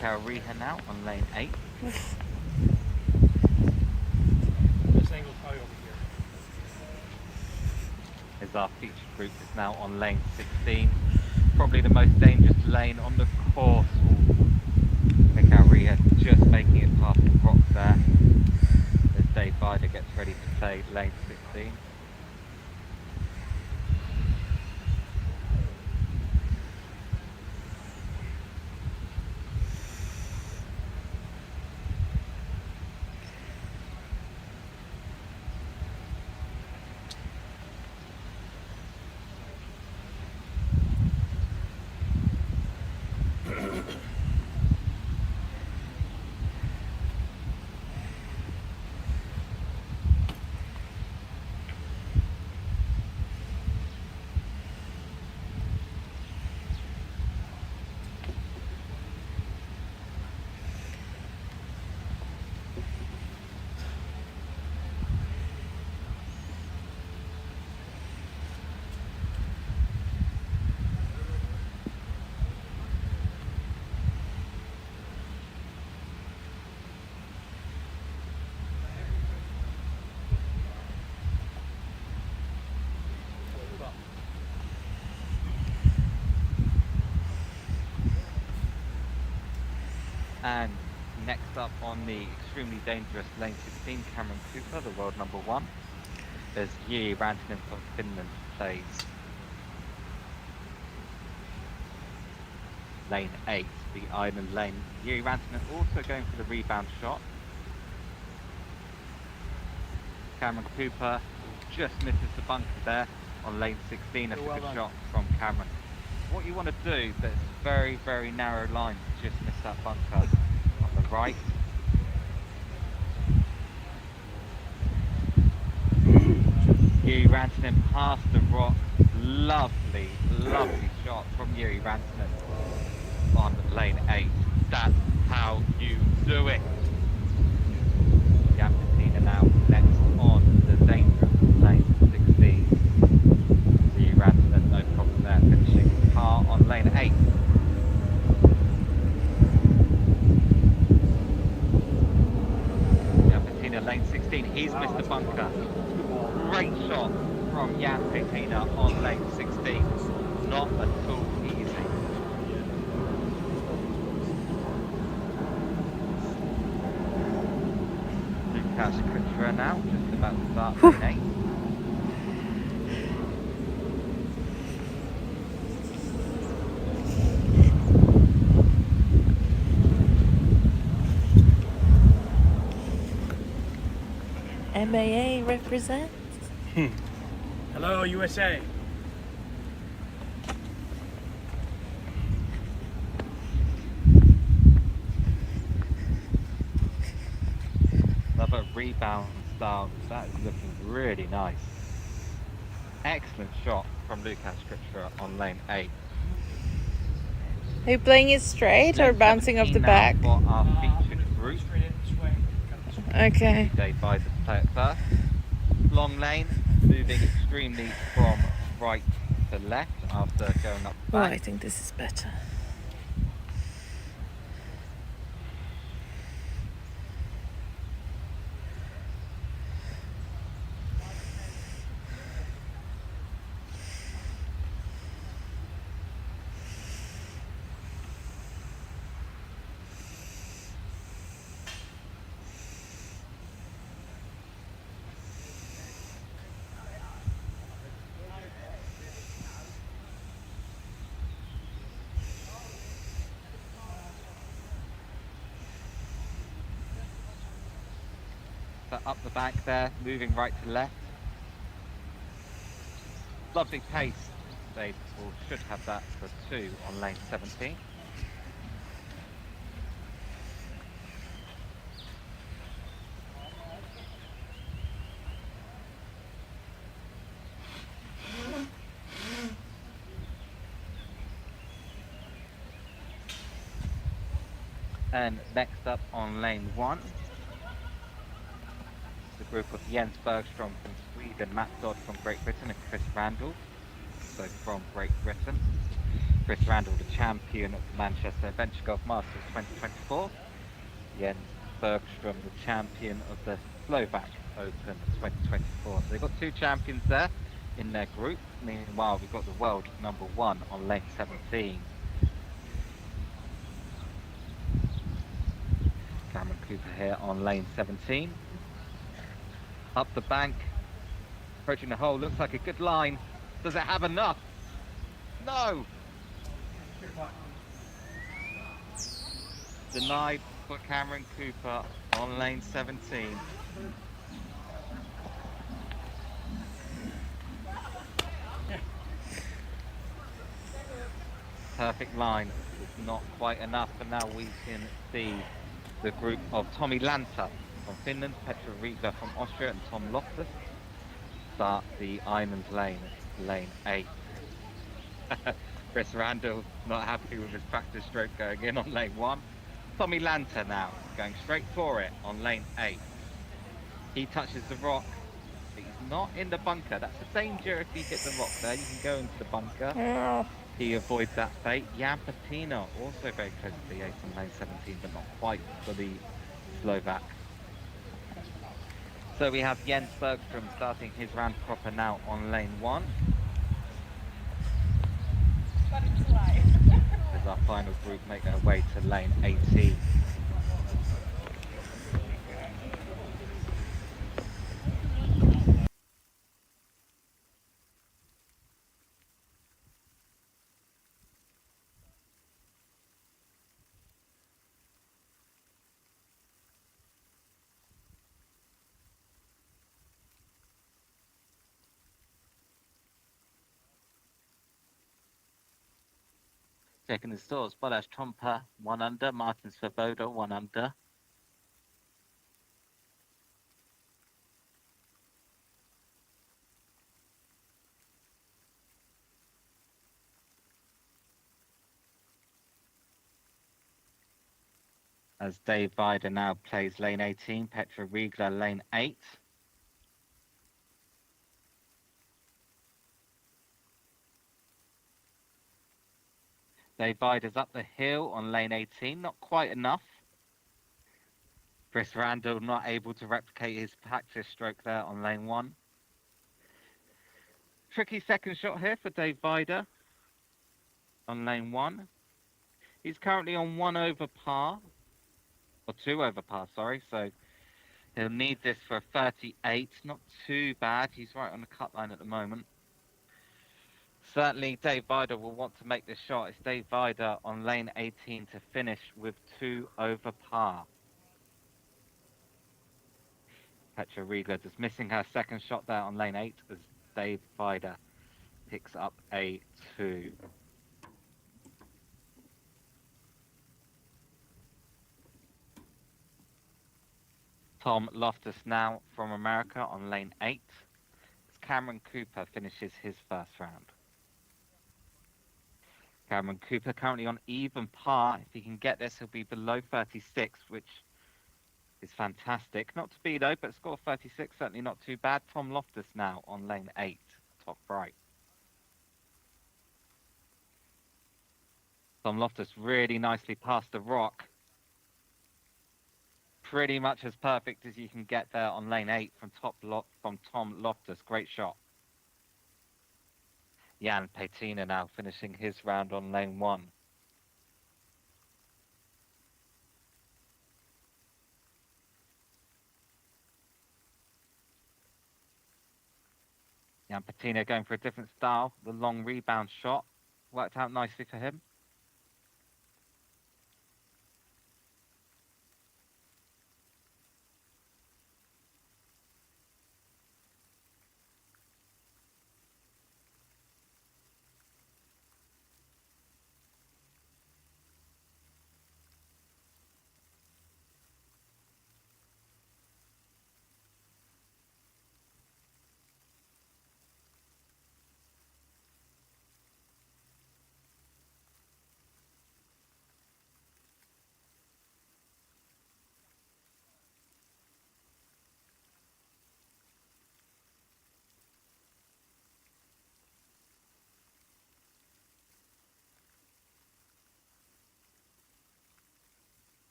Mikhail Reha now on lane 8. This angle's probably over here. As our featured group is now on lane 16. Probably the most dangerous lane on the course. Mikhail Reha just making it past the rock there. As Dave Bider gets ready to play lane 16. And next up on the extremely dangerous lane 16, Cameron Cooper, the world number 1. There's Jiri Rantanen from Finland plays lane 8, the island lane. Jiri Rantanen also going for the rebound shot. Cameron Cooper just misses the bunker there on lane 16. That's a good shot from Cameron. What you want to do, but it's a very, very narrow line, just miss that bunker on the right. Jiri Rantanen past the rock. Lovely, lovely shot from Jiri Rantanen on lane 8. That's how you do it. Jan Patina now next on the dangerous lane 16. Jiri Rantanen, no problem there, finishing par on lane 8. Jan Patina, lane 16, he's missed the bunker. Great shot from Jan Patina on lane 16. Not at all easy. Lukas Kuchera now, just about to start lane 8. MAA represent. Hello, USA. Another rebound start. That is looking really nice. Excellent shot from Lukas Kuchera on lane 8. Are you playing it straight or Lane bouncing off 17 the now back? for our featured group. Straight in, swing. Okay. Dave Bider to play it first. Long lane, moving extremely from right to left after going up the Oh, back. I think this is better. So up the back there, moving right to left. Lovely pace. They should have that for 2 on lane 17. And next up on lane 1, the group of Jens Bergstrom from Sweden, Matt Dodd from Great Britain, and Chris Randall, so from Great Britain. Chris Randall, the champion of the Manchester Adventure Golf Masters 2024. Jens Bergstrom, the champion of the Slovak Open 2024. So they've got two champions there in their group. Meanwhile, we've got the world number one on lane 17. Cameron Cooper here on lane 17. Up the bank, approaching the hole. Looks like a good line. Does it have enough? No! Denied for Cameron Cooper on lane 17. Perfect line was not quite enough, and now we can see the group of Tommy Lanta from Finland, Petra Riegler from Austria, and Tom Loftus start the Islands lane, lane 8. Chris Randall not happy with his practice stroke going in on lane 1. Tommy Lanta now going straight for it on lane 8. He touches the rock, but he's not in the bunker. That's the danger if he hit the rock there. You can go into the bunker. Oh. He avoids that fate. Jan Patina also very close to the 8 on lane 17, but not quite for the Slovak. So we have Jens Bergstrom starting his round proper now on lane 1. As our final group make their way to lane 18. Checking the scores, Balázs Trompa 1 under, Martin Svoboda 1 under. As Dave Vida now plays lane 18, Petra Riegler lane 8. Dave Vida's up the hill on lane 18, not quite enough. Chris Randall not able to replicate his practice stroke there on lane 1. Tricky second shot here for Dave Vida on lane 1. He's currently on 1 over par, or 2 over par, sorry, so he'll need this for a 38. Not too bad, he's right on the cut line at the moment. Certainly Dave Vida will want to make this shot. It's Dave Vida on lane 18 to finish with 2 over par. Petra Riegler just missing her second shot there on lane 8 as Dave Vida picks up a 2. Tom Loftus now from America on lane 8 as Cameron Cooper finishes his first round. Cameron Cooper currently on even par. If he can get this, he'll be below 36, which is fantastic. Not to be though, but score 36, certainly not too bad. Tom Loftus now on lane 8, top right. Tom Loftus really nicely past the rock. Pretty much as perfect as you can get there on lane 8 from Tom Loftus. Great shot. Jan Patina now finishing his round on lane 1. Jan Patina going for a different style. The long rebound shot worked out nicely for him.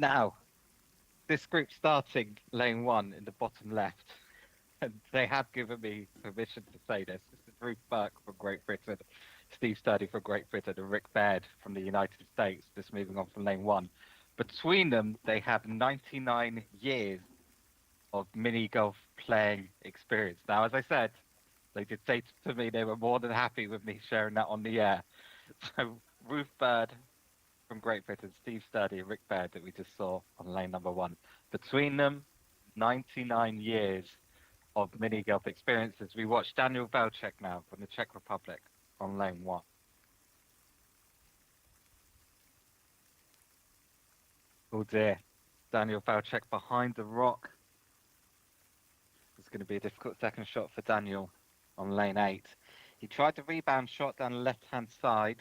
Now, this group starting lane 1 in the bottom left, and they have given me permission to say this. This is Ruth Burke from Great Britain, Steve Sturdy from Great Britain, and Rick Baird from the United States, just moving on from lane 1. Between them, they have 99 years of mini golf playing experience. Now, as I said, they did say to me they were more than happy with me sharing that on the air. So Ruth Bird from Great Britain, Steve Sturdy, and Rick Baird that we just saw on lane number 1. Between them, 99 years of mini golf experiences. We watch Daniel Velček now from the Czech Republic on lane 1. Oh dear, Daniel Velček behind the rock. It's going to be a difficult second shot for Daniel on lane 8. He tried the rebound shot down the left-hand side.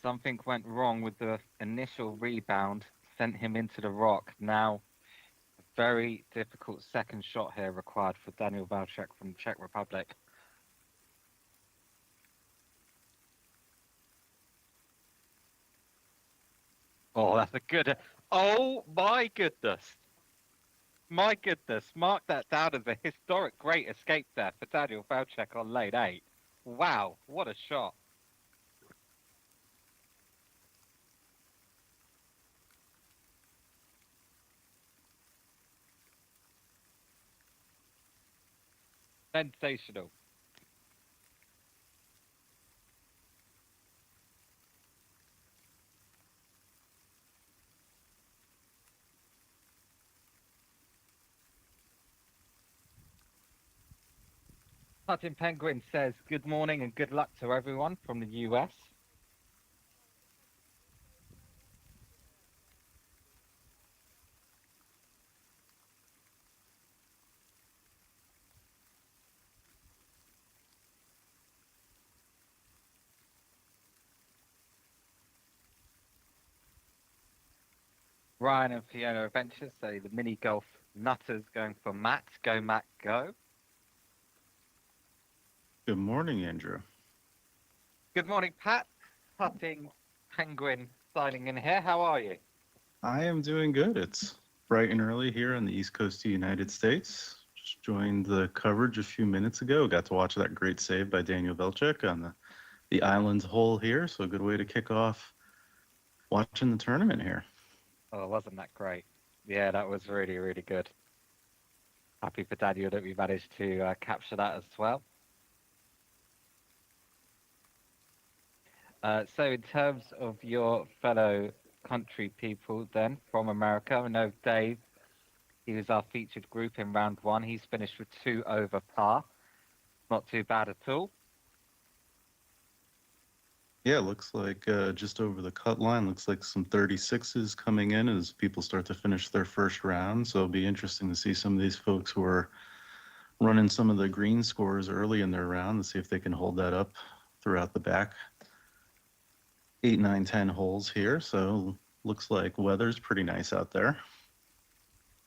Something went wrong with the initial rebound, sent him into the rock. Now, a very difficult second shot here required for Daniel Velček from the Czech Republic. Oh, that's a good... Oh, my goodness. My goodness. Mark that down as a historic great escape there for Daniel Velček on lane 8. Wow, what a shot. Sensational. Martin Penguin says, good morning and good luck to everyone from the US. Ryan and Fiona Adventures say the mini golf nutters going for Matt. Go, Matt, go. Good morning, Andrew. Good morning, Pat. Putting Penguin signing in here. How are you? I am doing good. It's bright and early here on the East Coast of the United States. Just joined the coverage a few minutes ago. Got to watch that great save by Daniel Velček on the Islands hole here. So a good way to kick off watching the tournament here. Oh, wasn't that great? Yeah, that was really, really good. Happy for Daniel that we managed to capture that as well. So in terms of your fellow country people then from America, I know Dave, he was our featured group in round 1. He's finished with 2 over par. Not too bad at all. Yeah, looks like just over the cut line. Looks like some 36s coming in as people start to finish their first round. So it'll be interesting to see some of these folks who are running some of the green scores early in their round and see if they can hold that up throughout the back 8, 9, 10 holes here. So looks like weather's pretty nice out there.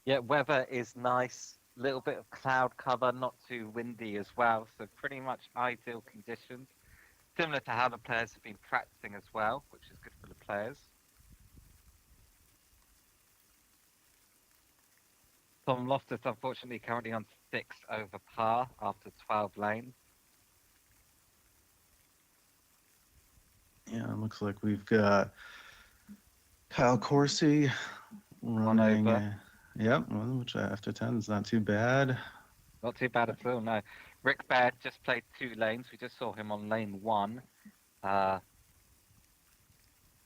Yeah, weather is nice. Little bit of cloud cover, not too windy as well. So pretty much ideal conditions. Similar to how the players have been practicing as well, which is good for the players. Tom Loftus, unfortunately, currently on 6 over par after 12 lanes. Yeah, it looks like we've got Kyle Corsi running. Yep, which after 10 is not too bad. Not too bad at all, no. Rick Baird just played 2 lanes. We just saw him on lane 1.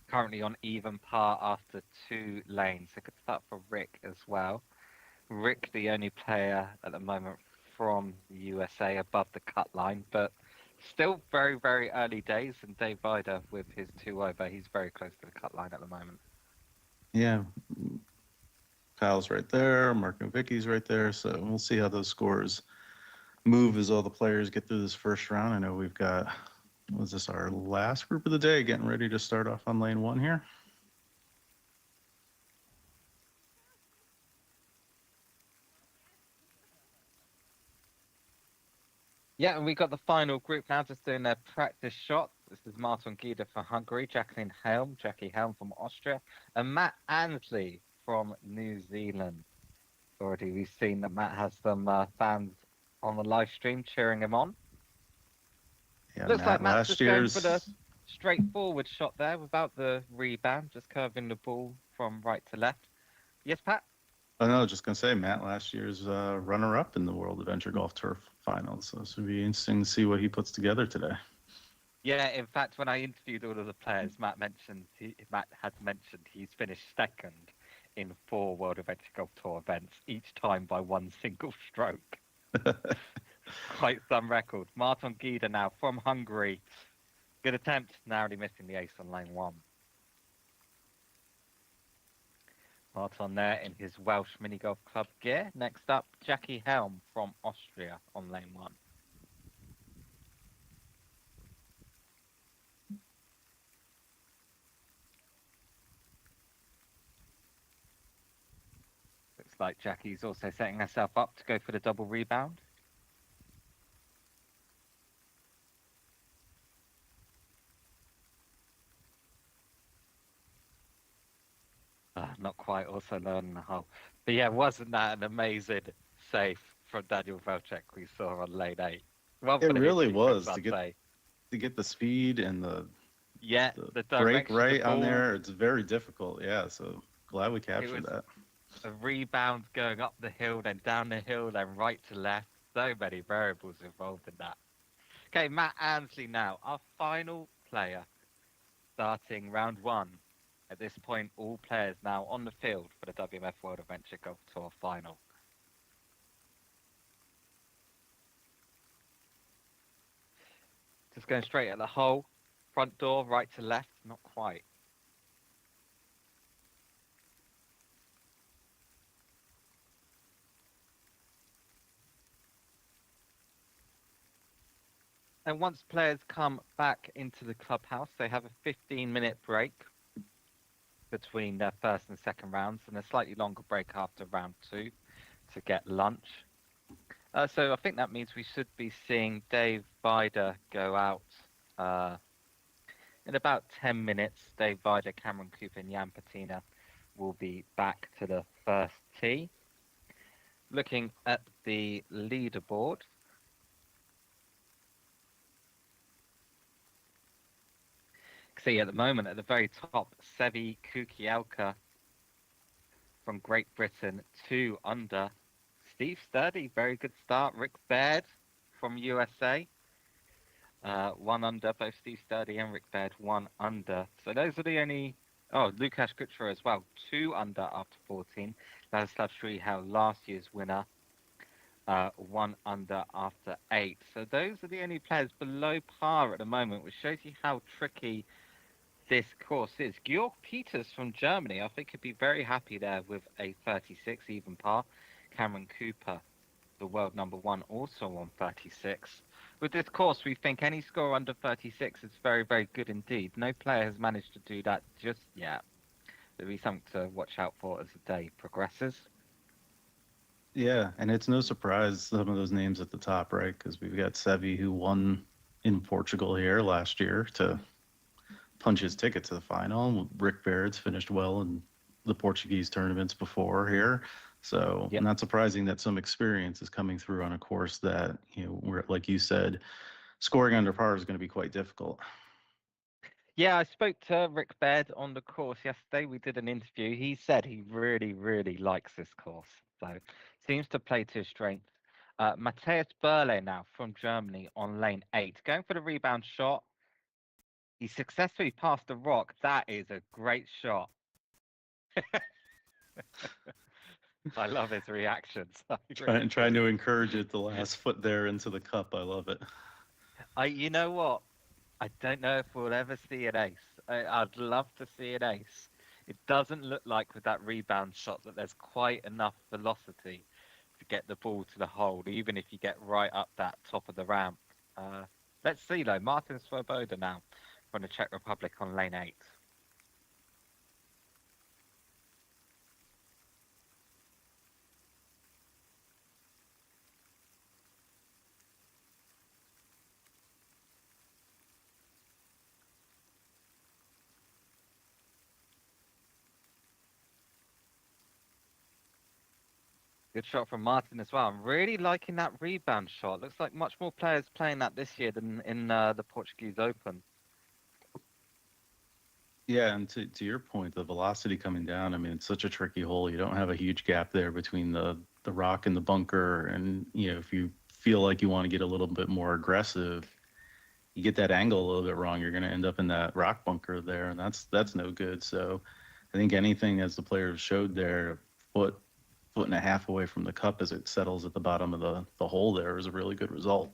Currently on even par after 2 lanes. A good start for Rick as well. Rick, the only player at the moment from the USA above the cut line, but still very, very early days. And Dave Vida with his 2 over, he's very close to the cut line at the moment. Yeah, Kyle's right there. Mark Novicki's right there. So we'll see how those scores move as all the players get through this first round. I know we've got, was this our last group of the day, getting ready to start off on lane 1 here? Yeah, and we got the final group now just doing their practice shots. This is Martin Gieder from Hungary, Jackie Helm from Austria, and Matt Ansley from New Zealand. Already we've seen that Matt has some fans on the live stream cheering him on. Yeah, Looks like Matt, Matt's last just going for the year's. straightforward shot there without the rebound, just curving the ball from right to left. Yes, Pat? Oh no, just gonna say Matt last year's runner-up in the World Adventure Golf Turf Finals. So this would be interesting to see what he puts together today. Yeah, in fact, when I interviewed all of the players, Matt had mentioned he's finished second in 4 World Adventure Golf Tour events, each time by 1 single stroke. Quite some record. Martin Gieder now from Hungary. Good attempt, narrowly missing the ace on lane 1. Martin there in his Welsh mini golf club gear. Next up, Jackie Helm from Austria on lane 1. Looks like Jackie's also setting herself up to go for the double rebound. Not quite, also learning the hole. But yeah, wasn't that an amazing save from Daniel Velchek we saw on lane 8? One It for the really history was books, I'd say. to get the speed and the The break direction right of the on ball. there. It's very difficult. Yeah, so glad we captured that. A rebound going up the hill, then down the hill, then right to left. So many variables involved in that. Okay, Matt Ansley now, our final player, starting round 1. At this point, all players now on the field for the WMF World Adventure Golf Tour final. Just going straight at the hole. Front door, right to left, not quite. And once players come back into the clubhouse, they have a 15-minute break between their first and second rounds, and a slightly longer break after round 2 to get lunch. So I think that means we should be seeing Dave Bider go out in about 10 minutes. Dave Bider, Cameron Cooper, and Jan Patina will be back to the first tee. Looking at the leaderboard, see at the moment at the very top, Sevi Kukielka from Great Britain, 2 under. Steve Sturdy, very good start. Rick Baird from USA, 1 under. Both Steve Sturdy and Rick Baird, 1 under. So those are the only. Oh, Lukasz Kuchera as well, 2 under after 14. Ladislav Strihal, last year's winner, 1 under after 8. So those are the only players below par at the moment, which shows you how tricky this course is. Georg Peters from Germany, I think, could be very happy there with a 36 even par. Cameron Cooper, the world number 1, also on 36. With this course, we think any score under 36 is very, very good indeed. No player has managed to do that just yet. There'll be something to watch out for as the day progresses. Yeah, and it's no surprise some of those names at the top, right? Because we've got Sevi who won in Portugal here last year to punch his ticket to the final. Rick Baird's finished well in the Portuguese tournaments before here. So Yep. not surprising that some experience is coming through on a course that, where, like you said, scoring under par is going to be quite difficult. Yeah, I spoke to Rick Baird on the course yesterday. We did an interview. He said he really, really likes this course. So seems to play to his strength. Matthias Berle now from Germany on lane 8. Going for the rebound shot. He successfully passed the rock. That is a great shot. I love his reactions. Trying to encourage it the last foot there into the cup. I love it. You know what? I don't know if we'll ever see an ace. I'd love to see an ace. It doesn't look like with that rebound shot that there's quite enough velocity to get the ball to the hole, even if you get right up that top of the ramp. Let's see though. Martin Swoboda now from the Czech Republic on lane 8. Good shot from Martin as well. I'm really liking that rebound shot. Looks like much more players playing that this year than in the Portuguese Open. Yeah, and to your point, the velocity coming down, I mean, it's such a tricky hole. You don't have a huge gap there between the rock and the bunker. And, if you feel like you want to get a little bit more aggressive, you get that angle a little bit wrong, you're going to end up in that rock bunker there, and that's no good. So I think anything, as the players showed there, foot and a half away from the cup as it settles at the bottom of the hole there is a really good result.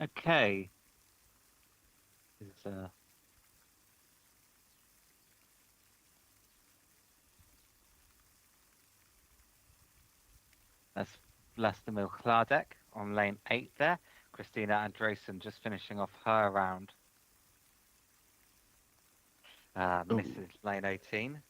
Okay. Is that's Vlastimil Hladek on lane 8 there. Christina Andresen just finishing off her round. Oh, Misses lane 18.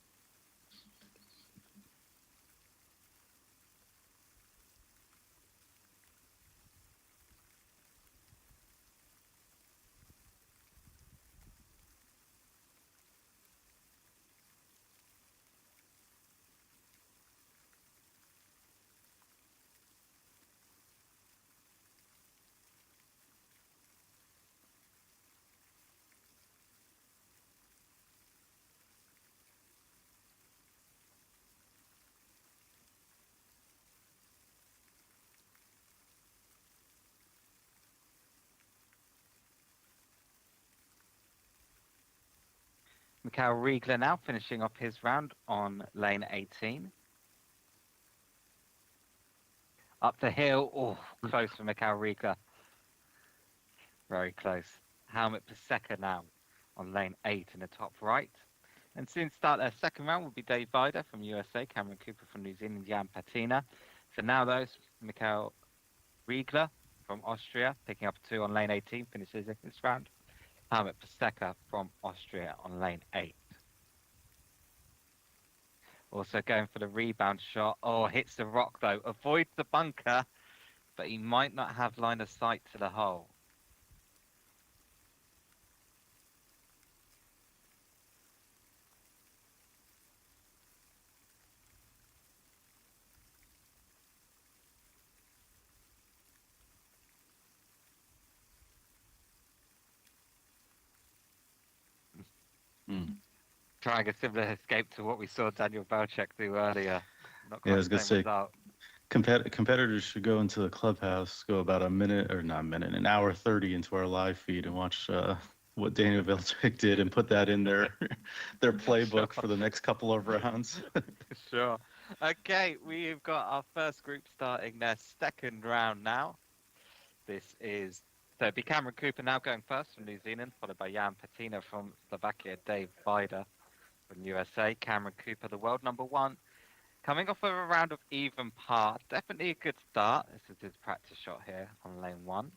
Mikhail Riegler now finishing off his round on lane 18. Up the hill. Oh, close for Mikhail Riegler. Very close. Helmet Paseka now on lane 8 in the top right. And soon start their second round will be Dave Vida from USA, Cameron Cooper from New Zealand, Jan Patina. For now, though, Mikhail Riegler from Austria, picking up 2 on lane 18, finishes this round. Helmet Paseka from Austria on lane 8. Also going for the rebound shot. Oh, hits the rock though. Avoids the bunker, but he might not have line of sight to the hole. trying a similar escape to what we saw Daniel Belchek do earlier. Not Yeah, I quite was the gonna same say result. competitors should go into the clubhouse, go about a minute or not a minute, an hour 30 into our live feed and watch what Daniel Belchik did and put that in their their Sure. playbook for the next couple of rounds. Sure. Okay, we've got our first group starting their second round now. This is so it'll be Cameron Cooper now going first from New Zealand, followed by Jan Patina from Slovakia, Dave Bider from USA, Cameron Cooper, the world number one, coming off of a round of even par. Definitely a good start. This is his practice shot here on lane one.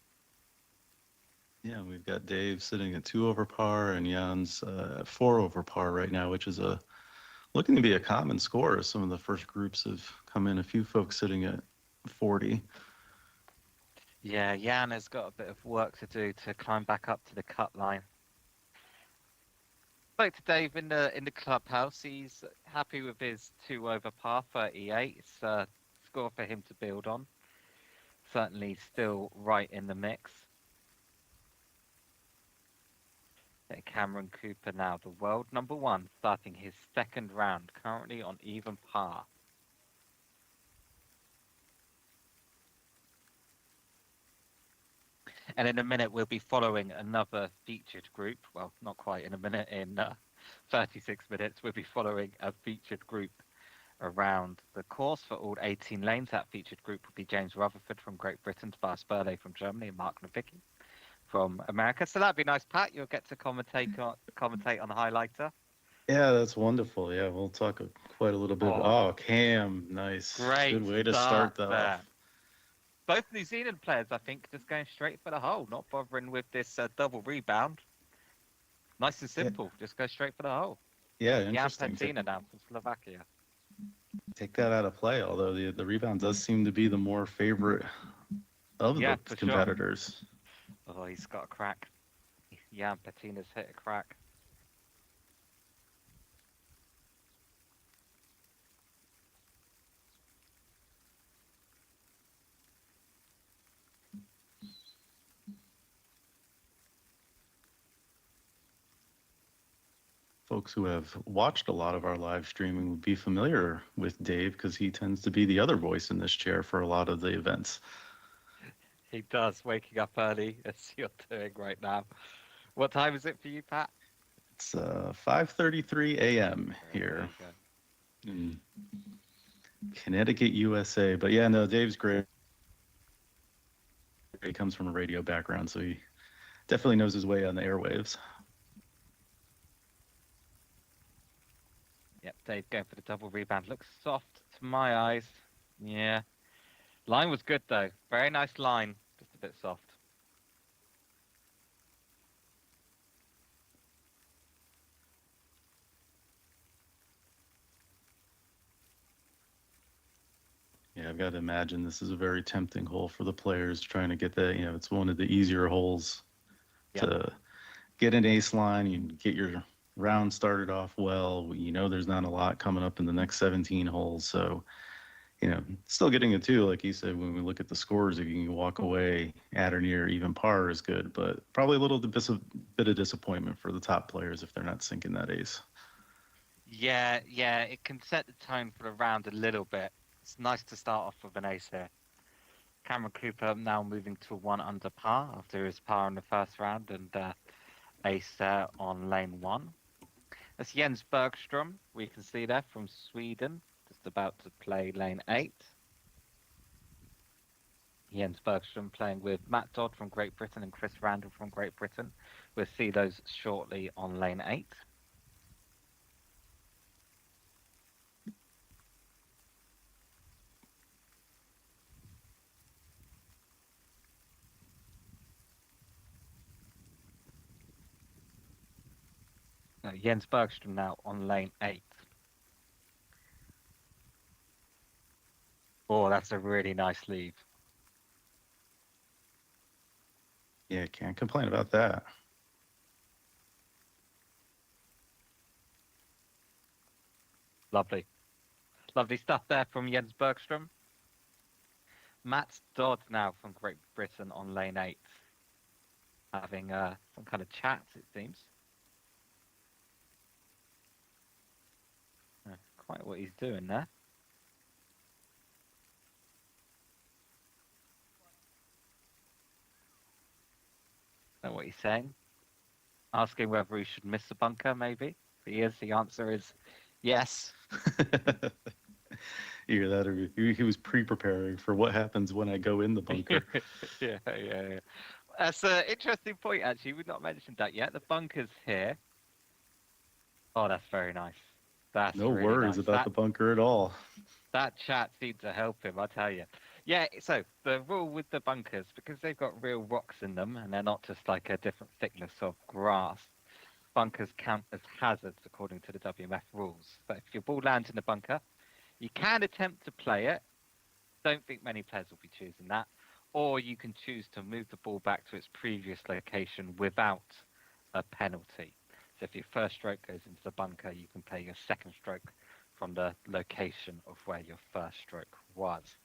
Yeah, we've got Dave sitting at 2 over par and Jan's 4 over par right now, which is looking to be a common score as some of the first groups have come in. A few folks sitting at 40. Yeah, Jan has got a bit of work to do to climb back up to the cut line. Spoke to Dave in the clubhouse. He's happy with his 2 over par 38. It's a score for him to build on. Certainly still right in the mix. Cameron Cooper now, the world number one, starting his second round, currently on even par. And in a minute, we'll be following another featured group. Well, not quite in a minute. In 36 minutes, we'll be following a featured group around the course for all 18 lanes. That featured group will be James Rutherford from Great Britain, Tobias Burley from Germany, and Mark Nowicki from America. So that'd be nice, Pat. You'll get to commentate on the highlighter. Yeah, that's wonderful. Yeah, we'll talk quite a little bit. Oh, Cam, nice. great Good way to start start that there. off. Both New Zealand players, I think, just going straight for the hole, not bothering with this double rebound. Nice and simple. Just go straight for the hole. Yeah, Jan interesting. Patina now from Slovakia. Take that out of play, although the rebound does seem to be the more favorite of Yeah, the for sure. competitors. Oh, he's got a crack. Jan Patina's hit a crack. Folks who have watched a lot of our live streaming would be familiar with Dave because he tends to be the other voice in this chair for a lot of the events. He does, waking up early as you're doing right now. What time is it for you, Pat? It's 5:33 a.m. here in Connecticut, USA. But yeah, no, Dave's great. He comes from a radio background, so he definitely knows his way on the airwaves. Yep, Dave going for the double rebound. Looks soft to my eyes. Yeah. Line was good, though. Very nice line. Just a bit soft. Yeah, I've got to imagine this is a very tempting hole for the players trying to get that. It's one of the easier holes to get an ace line. You get your round started off well. There's not a lot coming up in the next 17 holes. So, still getting a 2, like you said, when we look at the scores, if you can walk away at or near even par is good, but probably a little bit of disappointment for the top players if they're not sinking that ace. Yeah, it can set the tone for the round a little bit. It's nice to start off with an ace here. Cameron Cooper now moving to 1 under par after his par in the first round and ace there on lane 1. That's Jens Bergstrom, we can see there from Sweden, just about to play lane 8. Jens Bergstrom playing with Matt Dodd from Great Britain and Chris Randall from Great Britain. We'll see those shortly on lane 8. Jens Bergstrom now on lane 8. Oh, that's a really nice leave. Yeah, can't complain about that. Lovely. Lovely stuff there from Jens Bergstrom. Matt Dodd now from Great Britain on lane 8. Having some kind of chat, it seems. quite what he's doing there. Know what he's saying? Asking whether he should miss the bunker, maybe. If he is, the answer is yes. Either that, or he was pre-preparing for what happens when I go in the bunker. Yeah. That's an interesting point, actually. We've not mentioned that yet. The bunker's here. Oh, that's very nice. That's No really worries nice. about the bunker at all. That chat seemed to help him, I tell you. Yeah, so the rule with the bunkers, because they've got real rocks in them and they're not just like a different thickness of grass, bunkers count as hazards according to the WMF rules. So if your ball lands in the bunker, you can attempt to play it. Don't think many players will be choosing that. Or you can choose to move the ball back to its previous location without a penalty. So if your first stroke goes into the bunker, you can play your second stroke from the location of where your first stroke was.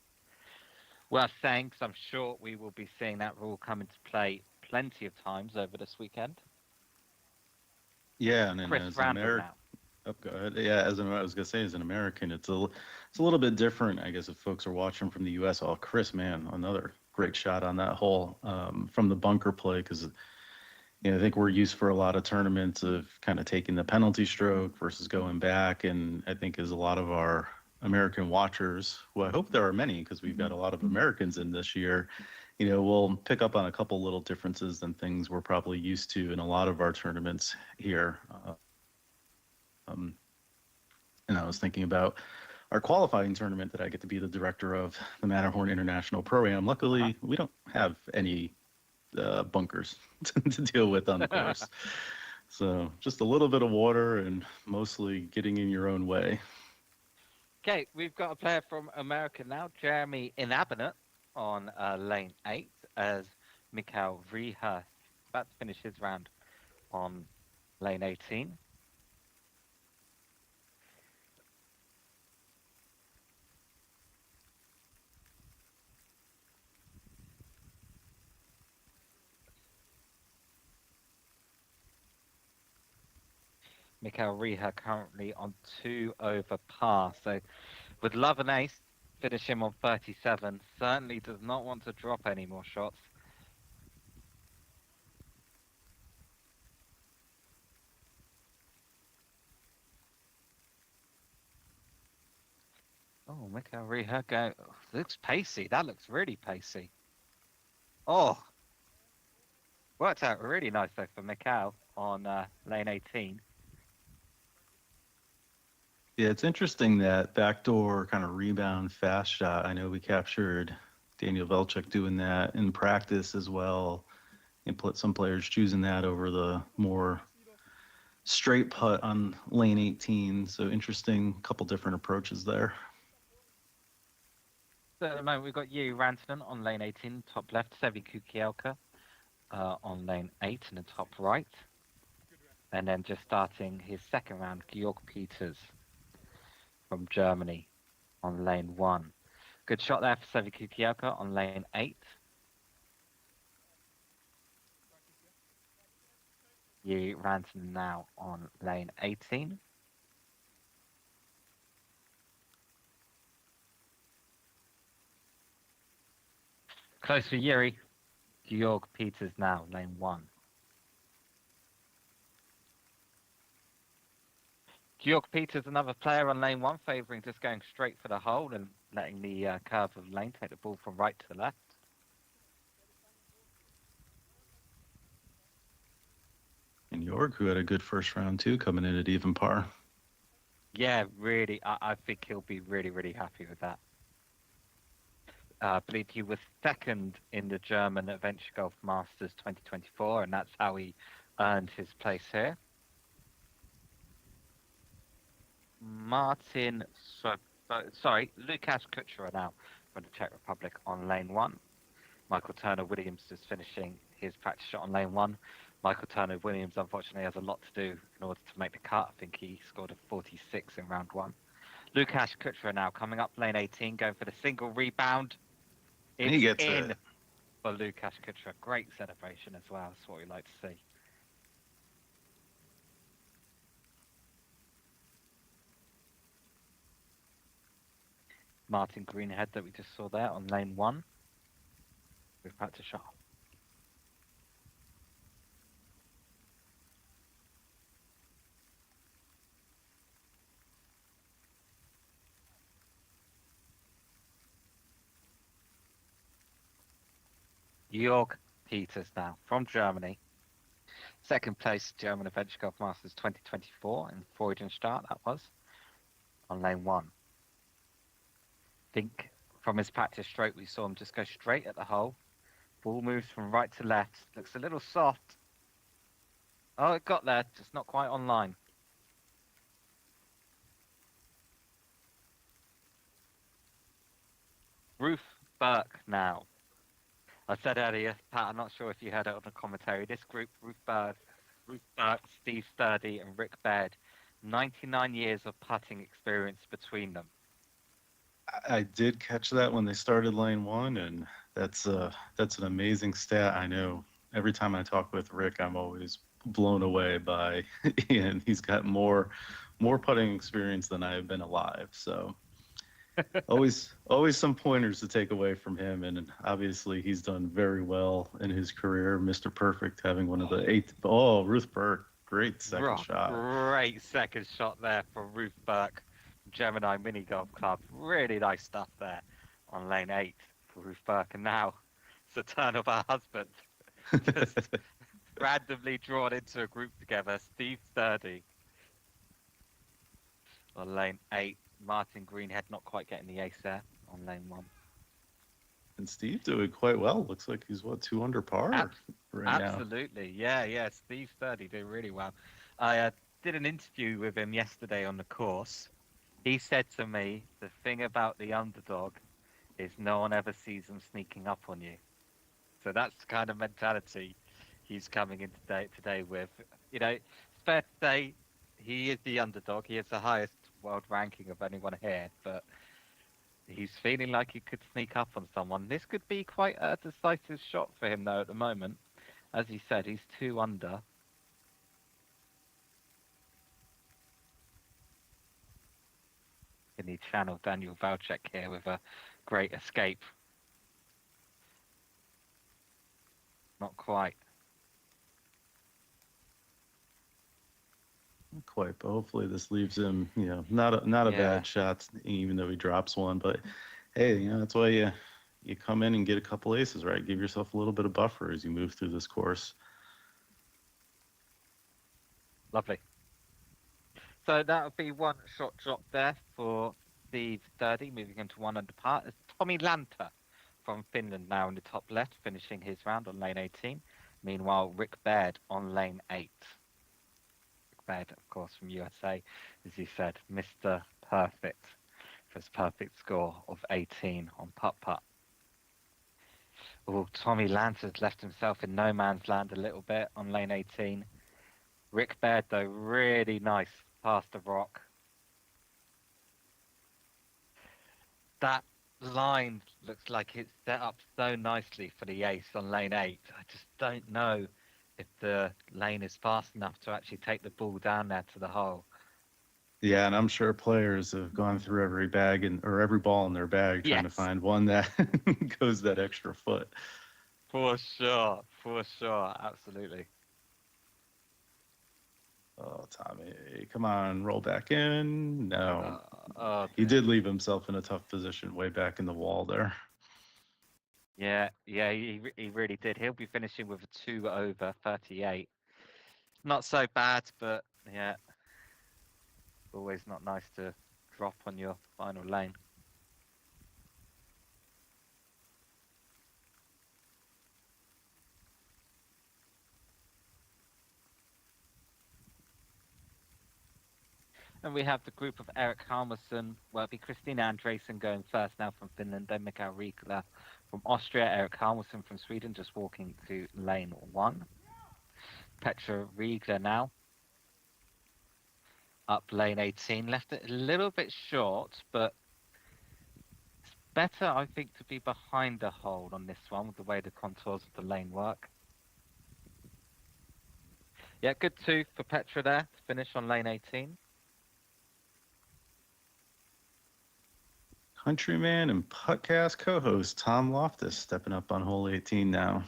Worth saying, because I'm sure we will be seeing that rule come into play plenty of times over this weekend. Yeah, and then Chris as an Randall American, now. oh, go ahead. Yeah, I was gonna say, as an American, it's a little bit different, I guess, if folks are watching from the U.S. Oh, Chris, man, another great shot on that hole from the bunker play, because I think we're used for a lot of tournaments of kind of taking the penalty stroke versus going back, and I think as a lot of our American watchers, who I hope there are many, because we've got a lot of Americans in this year, we'll pick up on a couple little differences than things we're probably used to in a lot of our tournaments here. And I was thinking about our qualifying tournament that I get to be the director of, the Matterhorn International Pro-Am. Luckily, we don't have any bunkers to deal with on the course. So just a little bit of water and mostly getting in your own way. Okay, we've got a player from America now, Jeremy Inabinate, on lane 8, as Mikhail Vrihas about to finish his round on lane 18. Mikhail Riha currently on 2 over par. So with love and ace, finish him on 37. Certainly does not want to drop any more shots. Oh, Mikhail Riha go. Looks pacey. That looks really pacey. Oh, worked out really nice though for Mikhail on lane 18. Yeah, it's interesting that backdoor kind of rebound fast shot. I know we captured Daniel Velchuk doing that in practice as well, and put some players choosing that over the more straight putt on lane 18. So interesting, couple different approaches there. So at the moment we've got you, Rantanen, on lane 18, top left, Sevi Kukielka on lane 8 in the top right. And then just starting his second round, Georg Peters from Germany on lane 1. Good shot there for Sevi Kukielka on lane 8. You Rantanen now on lane 18. Close for Yuri. Georg Peters now, lane 1. Georg Peters, another player on lane 1, favouring just going straight for the hole and letting the curve of the lane take the ball from right to left. And York, who had a good first round too, coming in at even par. Yeah, really, I think he'll be really, really happy with that. I believe he was second in the German Adventure Golf Masters 2024, and that's how he earned his place here. Lukasz Kuchera now from the Czech Republic on lane 1. Michael Turner-Williams just finishing his practice shot on lane 1. Michael Turner-Williams, unfortunately, has a lot to do in order to make the cut. I think he scored a 46 in round 1. Lukasz Kuchera now coming up lane 18, going for the single rebound. It's He gets in it. for Lukasz Kuchera. Great celebration as well. That's what we like to see. Martin Greenhead that we just saw there on lane 1 with practice shot. Georg Peters now from Germany. Second place German Adventure Golf Masters 2024 in Freudenstadt, that was, on lane 1. Think from his practice stroke, we saw him just go straight at the hole. Ball moves from right to left. Looks a little soft. Oh, it got there, just not quite on line. Ruth Burke now. I said earlier, Pat, I'm not sure if you heard it on the commentary. This group, Ruth Burke, Steve Sturdy, and Rick Baird, 99 years of putting experience between them. I did catch that when they started lane 1, and that's an amazing stat. I know every time I talk with Rick, I'm always blown away by Ian. He's got more putting experience than I have been alive. So always some pointers to take away from him, and obviously he's done very well in his career. Mr. Perfect, having one of the 8. Oh, Ruth Burke, great second shot. Great second shot there from Ruth Burke, Gemini Mini Golf Club. Really nice stuff there on lane 8 for Ruth Burke. And now it's the turn of her husband, just randomly drawn into a group together. Steve Sturdy on lane 8. Martin Greenhead not quite getting the ace there on lane 1. And Steve doing quite well. Looks like he's 2 under par right now. Absolutely, yeah. Steve Sturdy doing really well. I did an interview with him yesterday on the course. He said to me, the thing about the underdog is no one ever sees them sneaking up on you. So that's the kind of mentality he's coming in today with. You know, it's fair to say he is the underdog. He has the highest world ranking of anyone here, but he's feeling like he could sneak up on someone. This could be quite a decisive shot for him, though, at the moment. As he said, he's 2 under. Can he channel Daniel Valchek here with a great escape? Not quite. Not quite, but hopefully this leaves him, not a bad shot, even though he drops one. But hey, that's why you come in and get a couple aces, right? Give yourself a little bit of buffer as you move through this course. Lovely. So that would be one shot drop there for Steve Sturdy, moving into 1 under par. It's Tommy Lanta from Finland now in the top left, finishing his round on lane 18. Meanwhile, Rick Baird on lane 8. Rick Baird, of course, from USA, as he said, Mr. Perfect, for his perfect score of 18 on putt-putt. Oh, Tommy Lanta's left himself in no man's land a little bit on lane 18. Rick Baird, though, really nice past the rock. That line looks like it's set up so nicely for the ace on lane 8. I just don't know if the lane is fast enough to actually take the ball down there to the hole. Yeah, and I'm sure players have gone through every bag or every ball in their bag trying to find one that goes that extra foot. For sure, absolutely. Oh, Tommy, come on, roll back in. No, he did leave himself in a tough position way back in the wall there. Yeah, he really did. He'll be finishing with a 2 over 38. Not so bad, but yeah, always not nice to drop on your final lane. And we have the group of Eric Halmerson. Well, it'll be Christina Andresen going first now from Finland, then Mikael Riikola from Austria, Eric Halmerson from Sweden just walking to lane 1. Petra Riegler now up lane 18. Left it a little bit short, but it's better, I think, to be behind the hole on this one with the way the contours of the lane work. Yeah, good 2 for Petra there to finish on lane 18. Countryman and podcast co-host Tom Loftus stepping up on hole 18 now.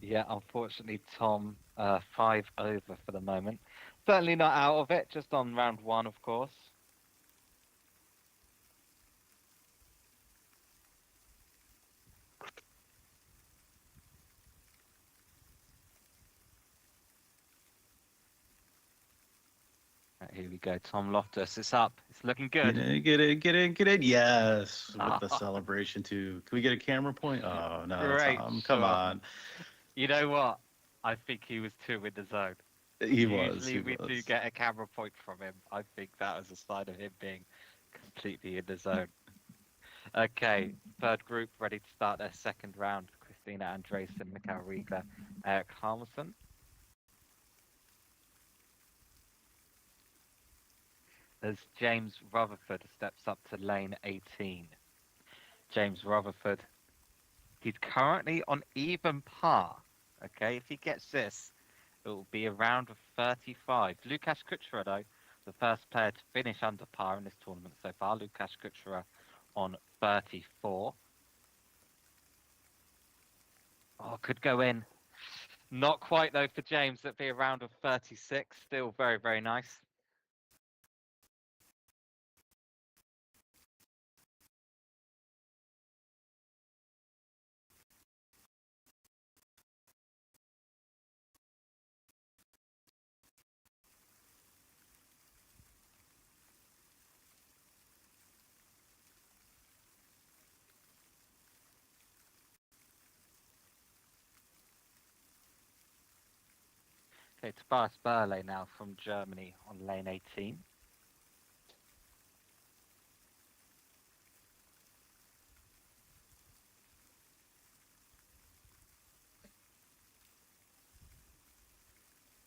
Yeah, unfortunately, Tom, 5 over for the moment. Certainly not out of it, just on round 1, of course. Right, here we go, Tom Loftus. It's up. It's looking good. Get it. Yes, with the celebration too. Can we get a camera point? Oh no, Great Tom, come shot. on. You know what? I think he was too in the zone. Usually we do get a camera point from him. I think that was a sign of him being completely in the zone. Okay, third group ready to start their second round. Christina Andresen, Mikael Riegler, Eric Harmelson. As James Rutherford steps up to lane 18. James Rutherford, he's currently on even par. Okay, if he gets this, it will be a round of 35. Lukasz Kuchera, though, the first player to finish under par in this tournament so far. Lukasz Kuchera on 34. Oh, could go in. Not quite, though, for James. That'd be a round of 36. Still very, very nice. Okay, Tobias Burley now from Germany on lane 18.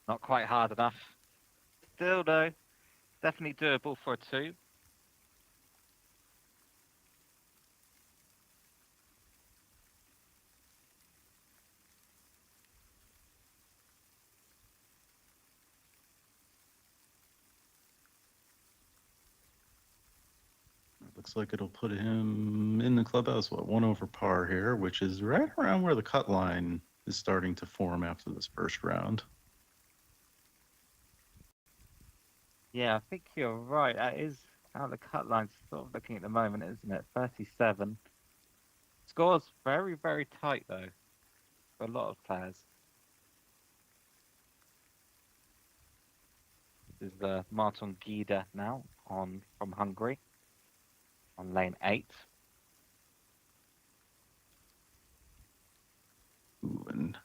Not quite hard enough. Still, though, definitely doable for a 2. Looks like it'll put him in the clubhouse, what, 1 over par here, which is right around where the cut line is starting to form after this first round. Yeah, I think you're right. That is how the cut line's sort of looking at the moment, isn't it? 37. Score's very, very tight, though, for a lot of players. This is Martin Gida now from Hungary on lane 8. Ooh, and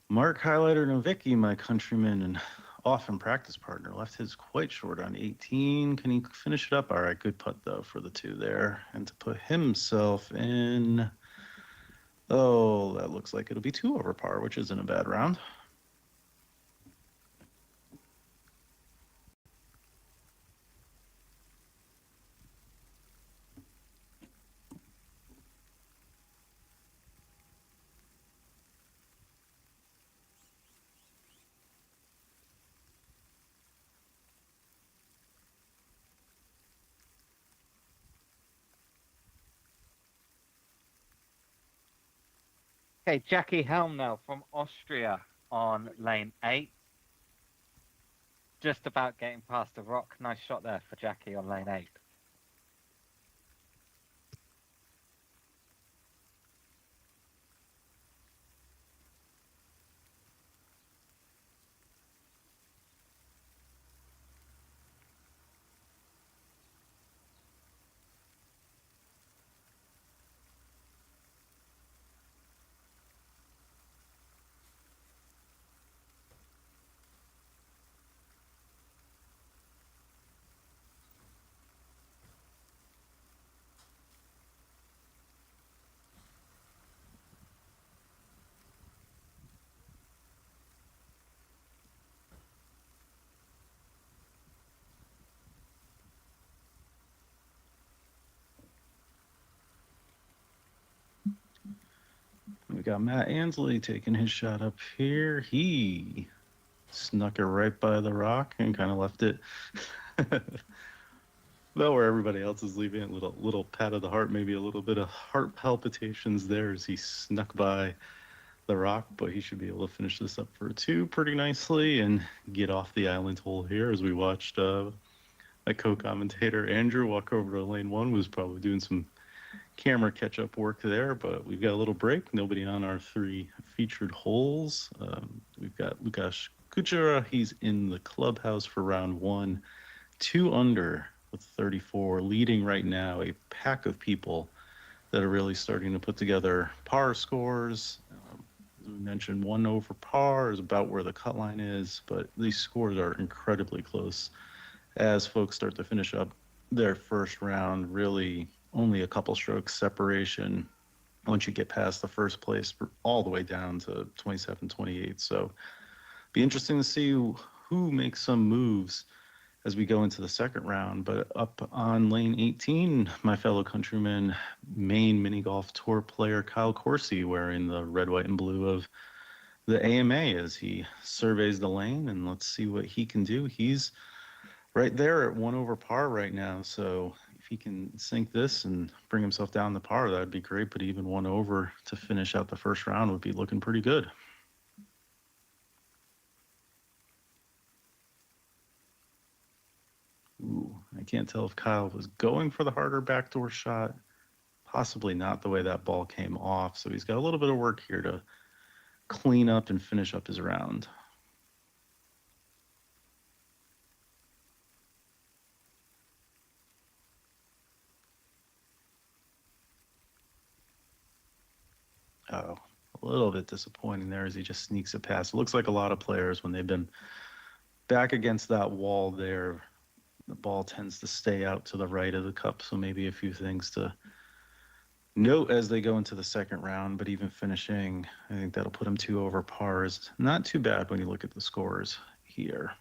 Mark Highlighter Novicki, my countryman and often practice partner, left his quite short on 18. Can he finish it up? All right, good putt, though, for the 2 there. And to put himself in, oh, that looks like it'll be 2 over par, which isn't a bad round. Okay, Jackie Helm now from Austria on lane 8. Just about getting past the rock. Nice shot there for Jackie on lane 8. We got Matt Ansley taking his shot up here. He snuck it right by the rock and kind of left it About where everybody else is leaving it, little pat of the heart, maybe a little bit of heart palpitations there as he snuck by the rock, but he should be able to finish this up for a two pretty nicely and get off the island hole here as we watched my co-commentator Andrew walk over to lane one, was probably doing some camera catch-up work there, but we've got a little break. Nobody on our three featured holes. We've got Lukasz Kuchera. He's in the clubhouse for round one, 2 under with 34, leading right now a pack of people that are really starting to put together par scores. As we mentioned, 1 over par is about where the cut line is, but these scores are incredibly close as folks start to finish up their first round. Really only a couple strokes separation once you get past the first place all the way down to 27, 28. So be interesting to see who makes some moves as we go into the second round. But up on lane 18, my fellow countryman, Maine Mini Golf Tour player Kyle Corsi, wearing the red, white, and blue of the AMA as he surveys the lane, and let's see what he can do. He's right there at 1 over par right now, so if he can sink this and bring himself down the par, that'd be great. But even 1 over to finish out the first round would be looking pretty good. Ooh, I can't tell if Kyle was going for the harder backdoor shot. Possibly not the way that ball came off. So he's got a little bit of work here to clean up and finish up his round. Oh, a little bit disappointing there as he just sneaks it past. It looks like a lot of players, when they've been back against that wall there, the ball tends to stay out to the right of the cup. So maybe a few things to note as they go into the second round. But even finishing, I think that'll put him 2 over par is not too bad when you look at the scores here.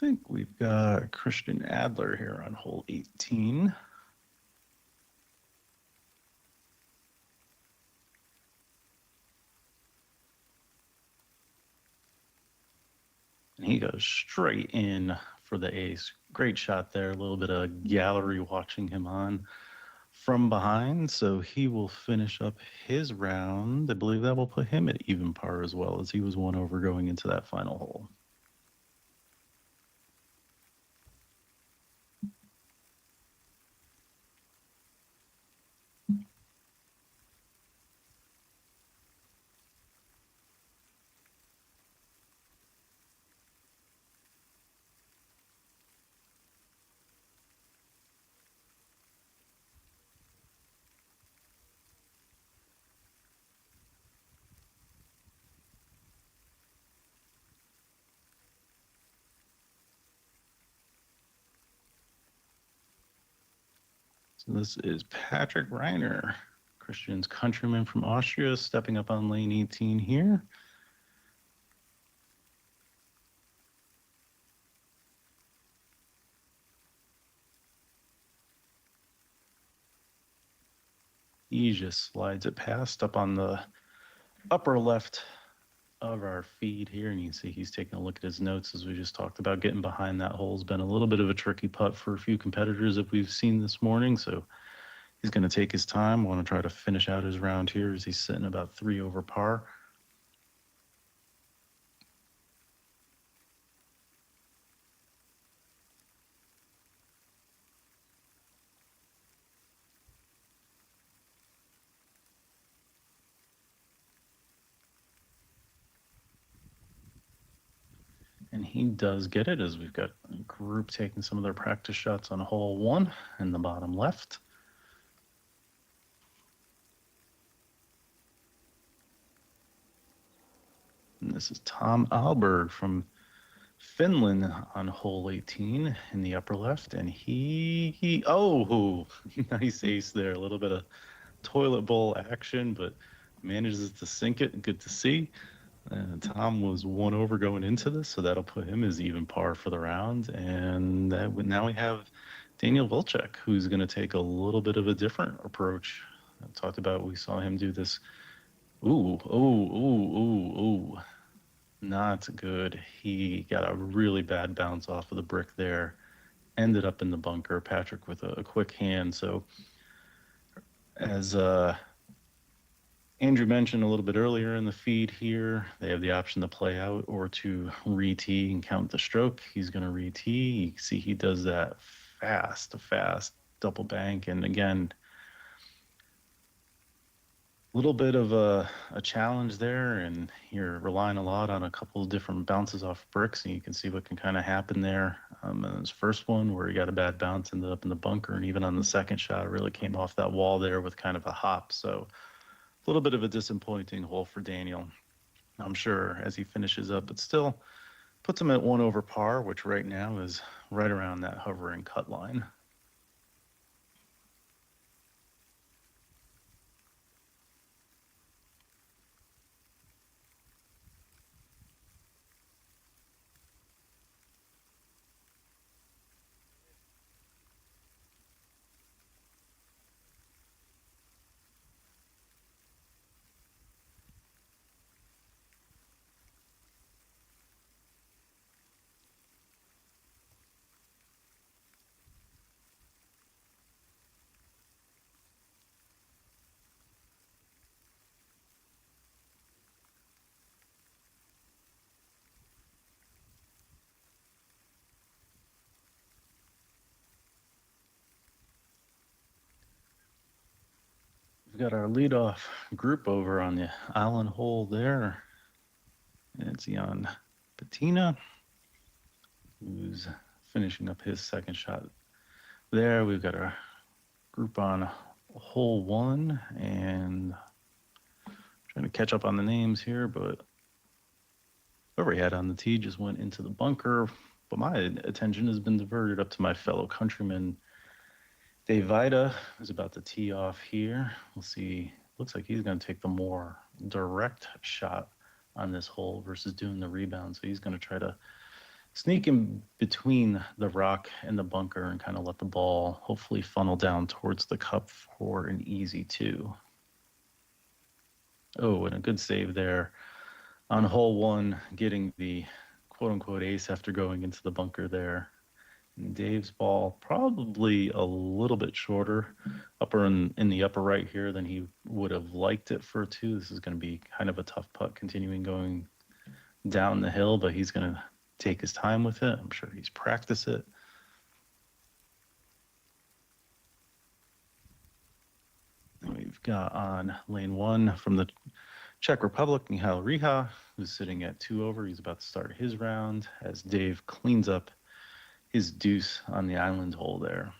I think we've got Christian Adler here on hole 18. And he goes straight in for the ace. Great shot there. A little bit of gallery watching him on from behind. So he will finish up his round. I believe that will put him at even par as well, as he was 1 over going into that final hole. So this is Patrick Reiner, Christian's countryman from Austria, stepping up on lane 18 here. He just slides it past up on the upper left of our feed here, and you can see he's taking a look at his notes as we just talked about. Getting behind that hole has been a little bit of a tricky putt for a few competitors that we've seen this morning, so he's going to take his time, want to try to finish out his round here as he's sitting about 3 over par. And he does get it, as we've got a group taking some of their practice shots on hole 1 in the bottom left. And this is Tom Alberg from Finland on hole 18 in the upper left. And oh, nice ace there. A little bit of toilet bowl action, but manages to sink it. Good to see. Tom was 1 over going into this, so that'll put him as even par for the round. And now we have Daniel Volchek, who's going to take a little bit of a different approach. I talked about, we saw him do this. Ooh. Not good. He got a really bad bounce off of the brick there. Ended up in the bunker. Patrick with a quick hand. So as Andrew mentioned a little bit earlier in the feed here, they have the option to play out or to re-tee and count the stroke. He's going to re-tee. You see he does that fast double bank. And again, a little bit of a challenge there, and you're relying a lot on a couple of different bounces off bricks, and you can see what can kind of happen there. And his first one where he got a bad bounce, ended up in the bunker, and even on the second shot, it really came off that wall there with kind of a hop. So a little bit of a disappointing hole for Daniel, I'm sure, as he finishes up, but still puts him at 1 over par, which right now is right around that hovering cut line. We've got our leadoff group over on the island hole there. And it's Jan Patina, who's finishing up his second shot there. We've got our group on hole 1, and trying to catch up on the names here, but whoever he had on the tee just went into the bunker. But my attention has been diverted up to my fellow countryman Dave Vida, who's about to tee off here. We'll see. Looks like he's going to take the more direct shot on this hole versus doing the rebound. So he's going to try to sneak in between the rock and the bunker and kind of let the ball hopefully funnel down towards the cup for an easy 2. Oh, and a good save there on hole 1, getting the quote-unquote ace after going into the bunker there. And Dave's ball probably a little bit shorter upper in the upper right here than he would have liked it for a 2. This is going to be kind of a tough putt continuing going down the hill, but he's going to take his time with it. I'm sure he's practiced it. And we've got on lane 1 from the Czech Republic, Michal Riha, who's sitting at 2 over. He's about to start his round as Dave cleans up his deuce on the island hole there.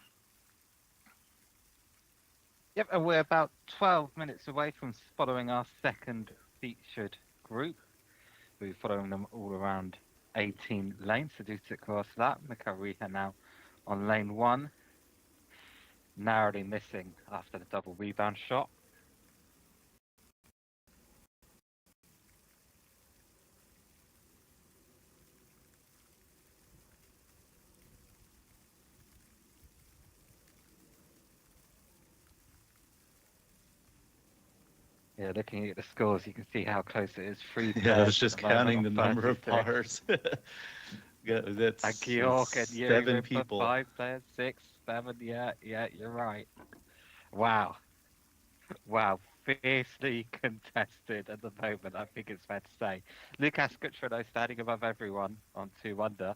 Yep, and we're about 12 minutes away from spotting our second featured group. We're following them all around 18 lanes, so do stick across that. Michal Riha now on lane 1, narrowly missing after the double rebound shot. Yeah, looking at the scores, you can see how close it is. 3 Yeah, I was pairs just at the moment counting on the number of 36. pars. That's And Georg and you 7 for people. 5 players, 6, 7. Yeah, you're right. Wow, fiercely contested at the moment. I think it's fair to say. Lukas Gutschrodo standing above everyone on 2 under.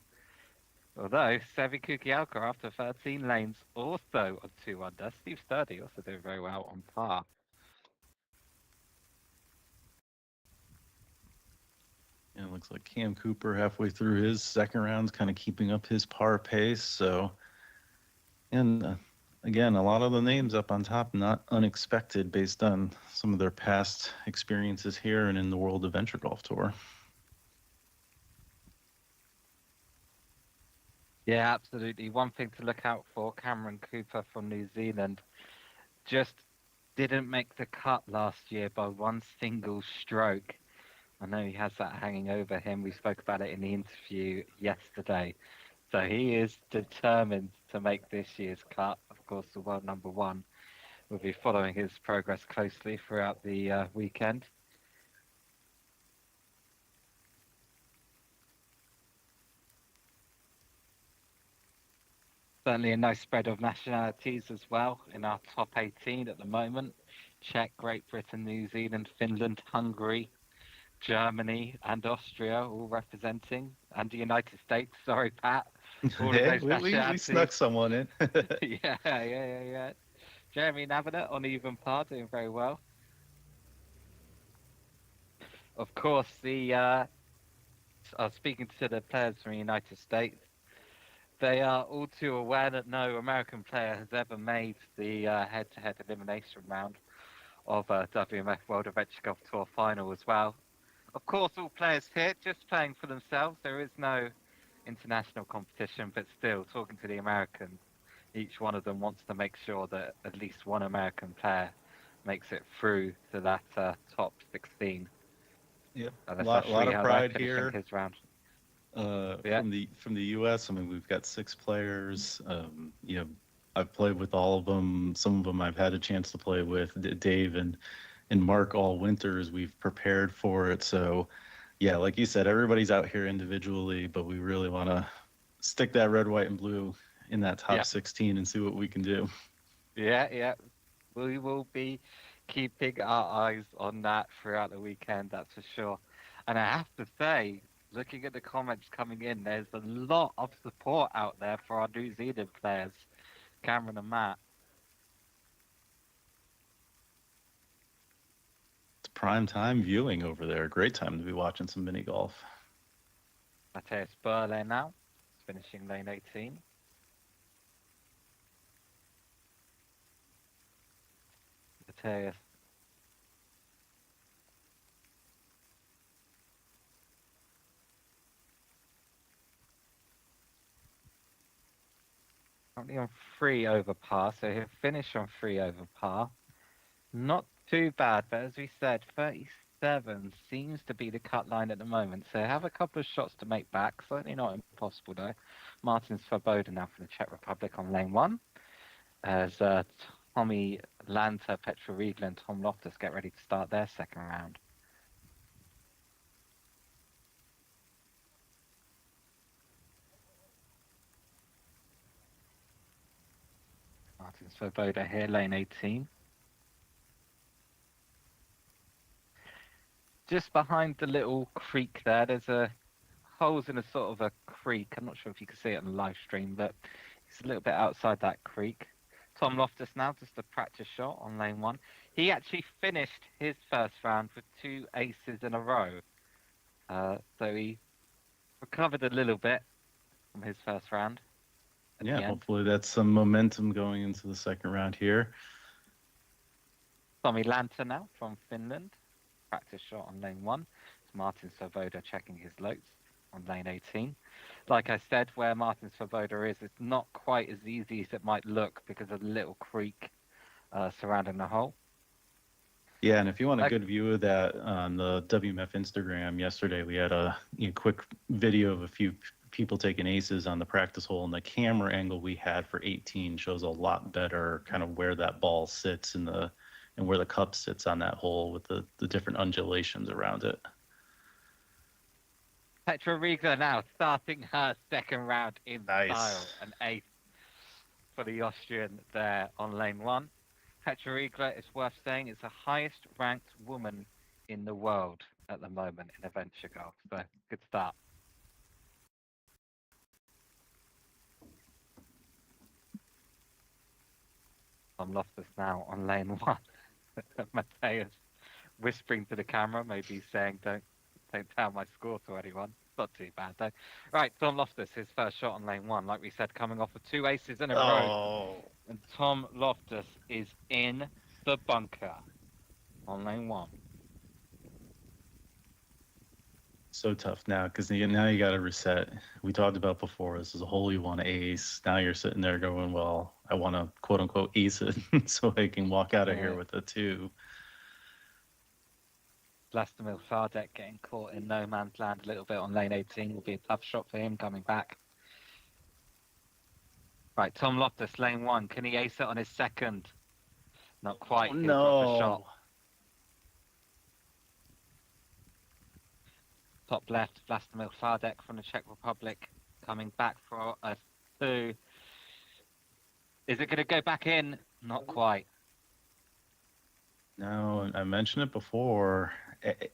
Although Sevi Kukielka after 13 lanes also on 2 under. Steve Sturdy also doing very well on par. And it looks like Cam Cooper halfway through his second round's kind of keeping up his par pace. So, and again, a lot of the names up on top, not unexpected based on some of their past experiences here and in the World Adventure Golf Tour. Yeah, absolutely. One thing to look out for, Cameron Cooper from New Zealand just didn't make the cut last year by one single stroke. I know he has that hanging over him. We spoke about it in the interview yesterday. So he is determined to make this year's cut. Of course, the world number one will be following his progress closely throughout the weekend. Certainly a nice spread of nationalities as well in our top 18 at the moment. Czech, Great Britain, New Zealand, Finland, Hungary, Germany, and Austria all representing, and the United States. Sorry, Pat. All of Hey, those we snuck nationalities. someone in. Yeah. Jeremy Navinet on even par, doing very well. Of course, speaking to the players from the United States, they are all too aware that no American player has ever made the head-to-head elimination round of WMF World Adventure Golf Tour final as well. Of course, all players here just playing for themselves. There is no international competition, but still, talking to the Americans, each one of them wants to make sure that at least one American player makes it through to that top 16. Yep, Let's lot see of how they're pride finishing here. his round. Yeah, From the U.S. I mean, we've got 6 players. I've played with all of them. Some of them I've had a chance to play with Dave and Mark all winter as we've prepared for it. So, yeah, like you said, everybody's out here individually, but we really want to stick that red, white, and blue in that top yeah, 16 and see what we can do. yeah. We will be keeping our eyes on that throughout the weekend, that's for sure. And I have to say, looking at the comments coming in, there's a lot of support out there for our New Zealand players, Cameron and Matt. It's prime time viewing over there. Great time to be watching some mini golf. Matthias Burle now, finishing lane 18. Matthias. Currently on 3 over par, so he'll finish on 3 over par. Not too bad, but as we said, 37 seems to be the cut line at the moment. So have a couple of shots to make back. Certainly not impossible though. Martin Svoboda now from the Czech Republic on lane 1. As Tommy Lanta, Petra Riegel, and Tom Loftus get ready to start their second round. Martin Svoboda here, lane 18. Just behind the little creek there's a holes in a sort of a creek. I'm not sure if you can see it on the live stream, but it's a little bit outside that creek. Tom Loftus now, just a practice shot on lane 1. He actually finished his first round with 2 aces in a row. So he recovered a little bit from his first round. Yeah, hopefully that's some momentum going into the second round here. Tommy Lanta now from Finland. Practice shot on lane 1. It's Martin Svoboda checking his loads on lane 18. Like I said, where Martin Svoboda is, it's not quite as easy as it might look because of the little creek surrounding the hole. Yeah, and if you want a good view of that on the WMF Instagram, yesterday we had a quick video of a few people taking aces on the practice hole, and the camera angle we had for 18 shows a lot better kind of where that ball sits and where the cup sits on that hole with the different undulations around it. Petra Riegler now starting her second round in style, an ace for the Austrian there on lane 1. Petra Riegler, it's worth saying, is the highest ranked woman in the world at the moment in adventure golf. So good start. Tom Loftus now on lane 1. Matthias whispering to the camera, maybe saying don't Don't tell my score to anyone. Not too bad though. Right, Tom Loftus, his first shot on lane 1. Like we said, coming off of 2 aces in a row. Oh, And Tom Loftus is in the bunker on lane 1. so tough now because now you got to reset. We talked about before, this is a hole you want to ace. Now you're sitting there going, well, I want to quote unquote ace it so I can walk out of here with a 2. Vlastimil Fardek getting caught in no man's land a little bit on lane 18 will be a tough shot for him coming back. Right, Tom Loftus, lane 1. Can he ace it on his second? Not quite. Oh, He'll drop a shot. no. Top left, Vlastimil Fardek from the Czech Republic coming back for a 2. Is it going to go back in? Not quite. No, I mentioned it before.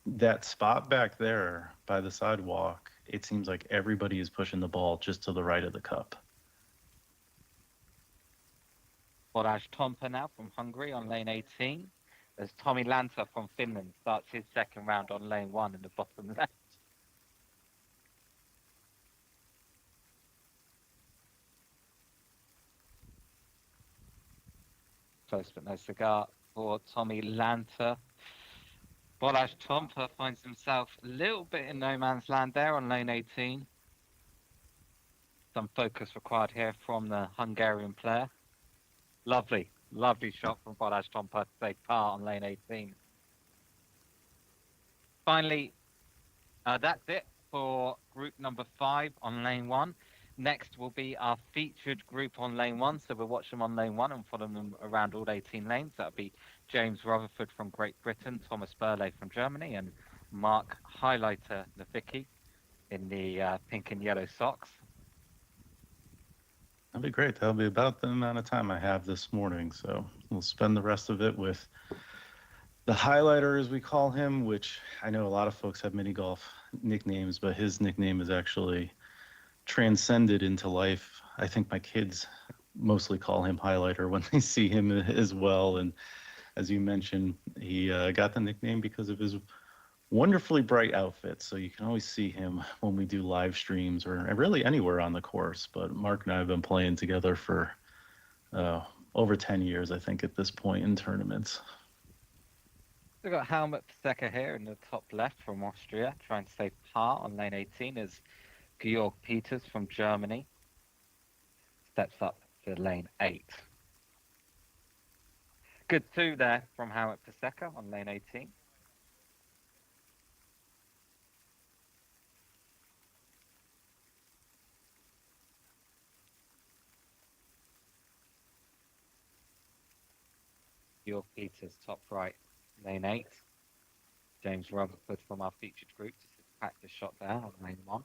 That spot back there by the sidewalk, it seems like everybody is pushing the ball just to the right of the cup. Balázs Tompa now from Hungary on lane 18. As Tommy Lanta from Finland starts his second round on lane 1 in the bottom left. Close but no cigar for Tommy Lanta. Balázs Tompa finds himself a little bit in no man's land there on lane 18. Some focus required here from the Hungarian player. Lovely, lovely shot from Balázs Tompa to take par on lane 18. Finally, that's it for group number 5 on lane 1. Next will be our featured group on lane 1. So we'll watch them on lane 1 and follow them around all 18 lanes. That'll be James Rutherford from Great Britain, Thomas Burley from Germany, and Mark Highlighter Navicki in the pink and yellow socks. That'd be great. That'll be about the amount of time I have this morning. So we'll spend the rest of it with the highlighter, as we call him, which I know a lot of folks have mini golf nicknames, but his nickname is actually transcended into life. I think my kids mostly call him highlighter when they see him as well. And as you mentioned, he got the nickname because of his wonderfully bright outfit. So you can always see him when we do live streams or really anywhere on the course. But Mark and I have been playing together for over 10 years, I think, at this point in tournaments. We've got Helmut Secker here in the top left from Austria, trying to stay par on lane 18 as Georg Peters from Germany steps up to lane 8. Good 2 there from Helmut Secker on lane 18. Georg Peters, top right, lane 8. James Rutherford from our featured group, just a practice shot there on lane 1.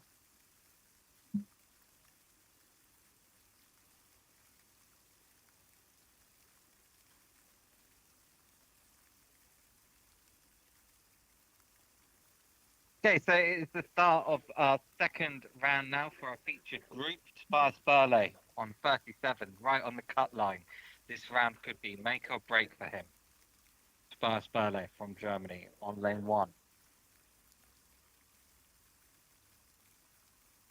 Okay, so it's the start of our second round now for our featured group. Tobias Burley on 37, right on the cut line. This round could be make or break for him. Tobias Burley from Germany on lane 1.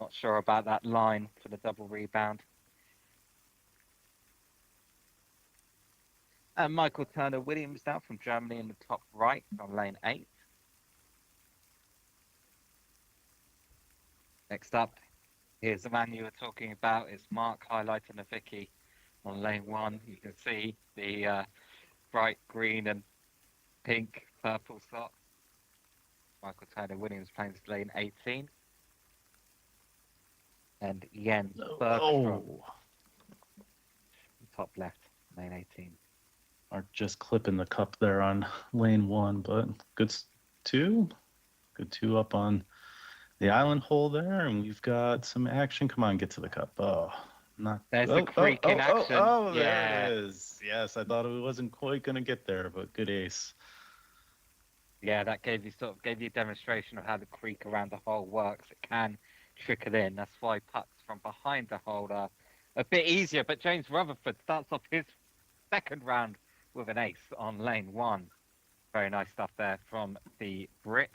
Not sure about that line for the double rebound. And Michael Turner Williams now from Germany in the top right on lane 8. Next up, here's the man you were talking about. It's Mark Highlighter Navicki on lane 1. You can see the bright green and pink purple socks. Michael Turner Williams playing lane 18. And Jens Bergstrom, top left, lane 18. Are just clipping the cup there on lane 1, but good 2. Good 2 up on the island hole there, and we've got some action. Come on, get to the cup. Oh, not there's the creek in action. There it is. Yes, I thought it wasn't quite going to get there, but good ace. Yeah, that gave you a demonstration of how the creek around the hole works. It can trickle in. That's why putts from behind the hole are a bit easier. But James Rutherford starts off his second round with an ace on lane 1. Very nice stuff there from the Brit.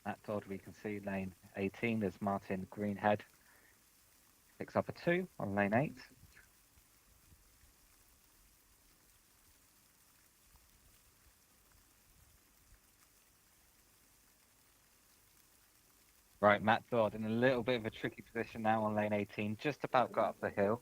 At Dodd, we can see lane 18. There's Martin Greenhead. Picks up a 2 on lane 8. Right, Matt Dodd in a little bit of a tricky position now on lane 18. Just about got up the hill.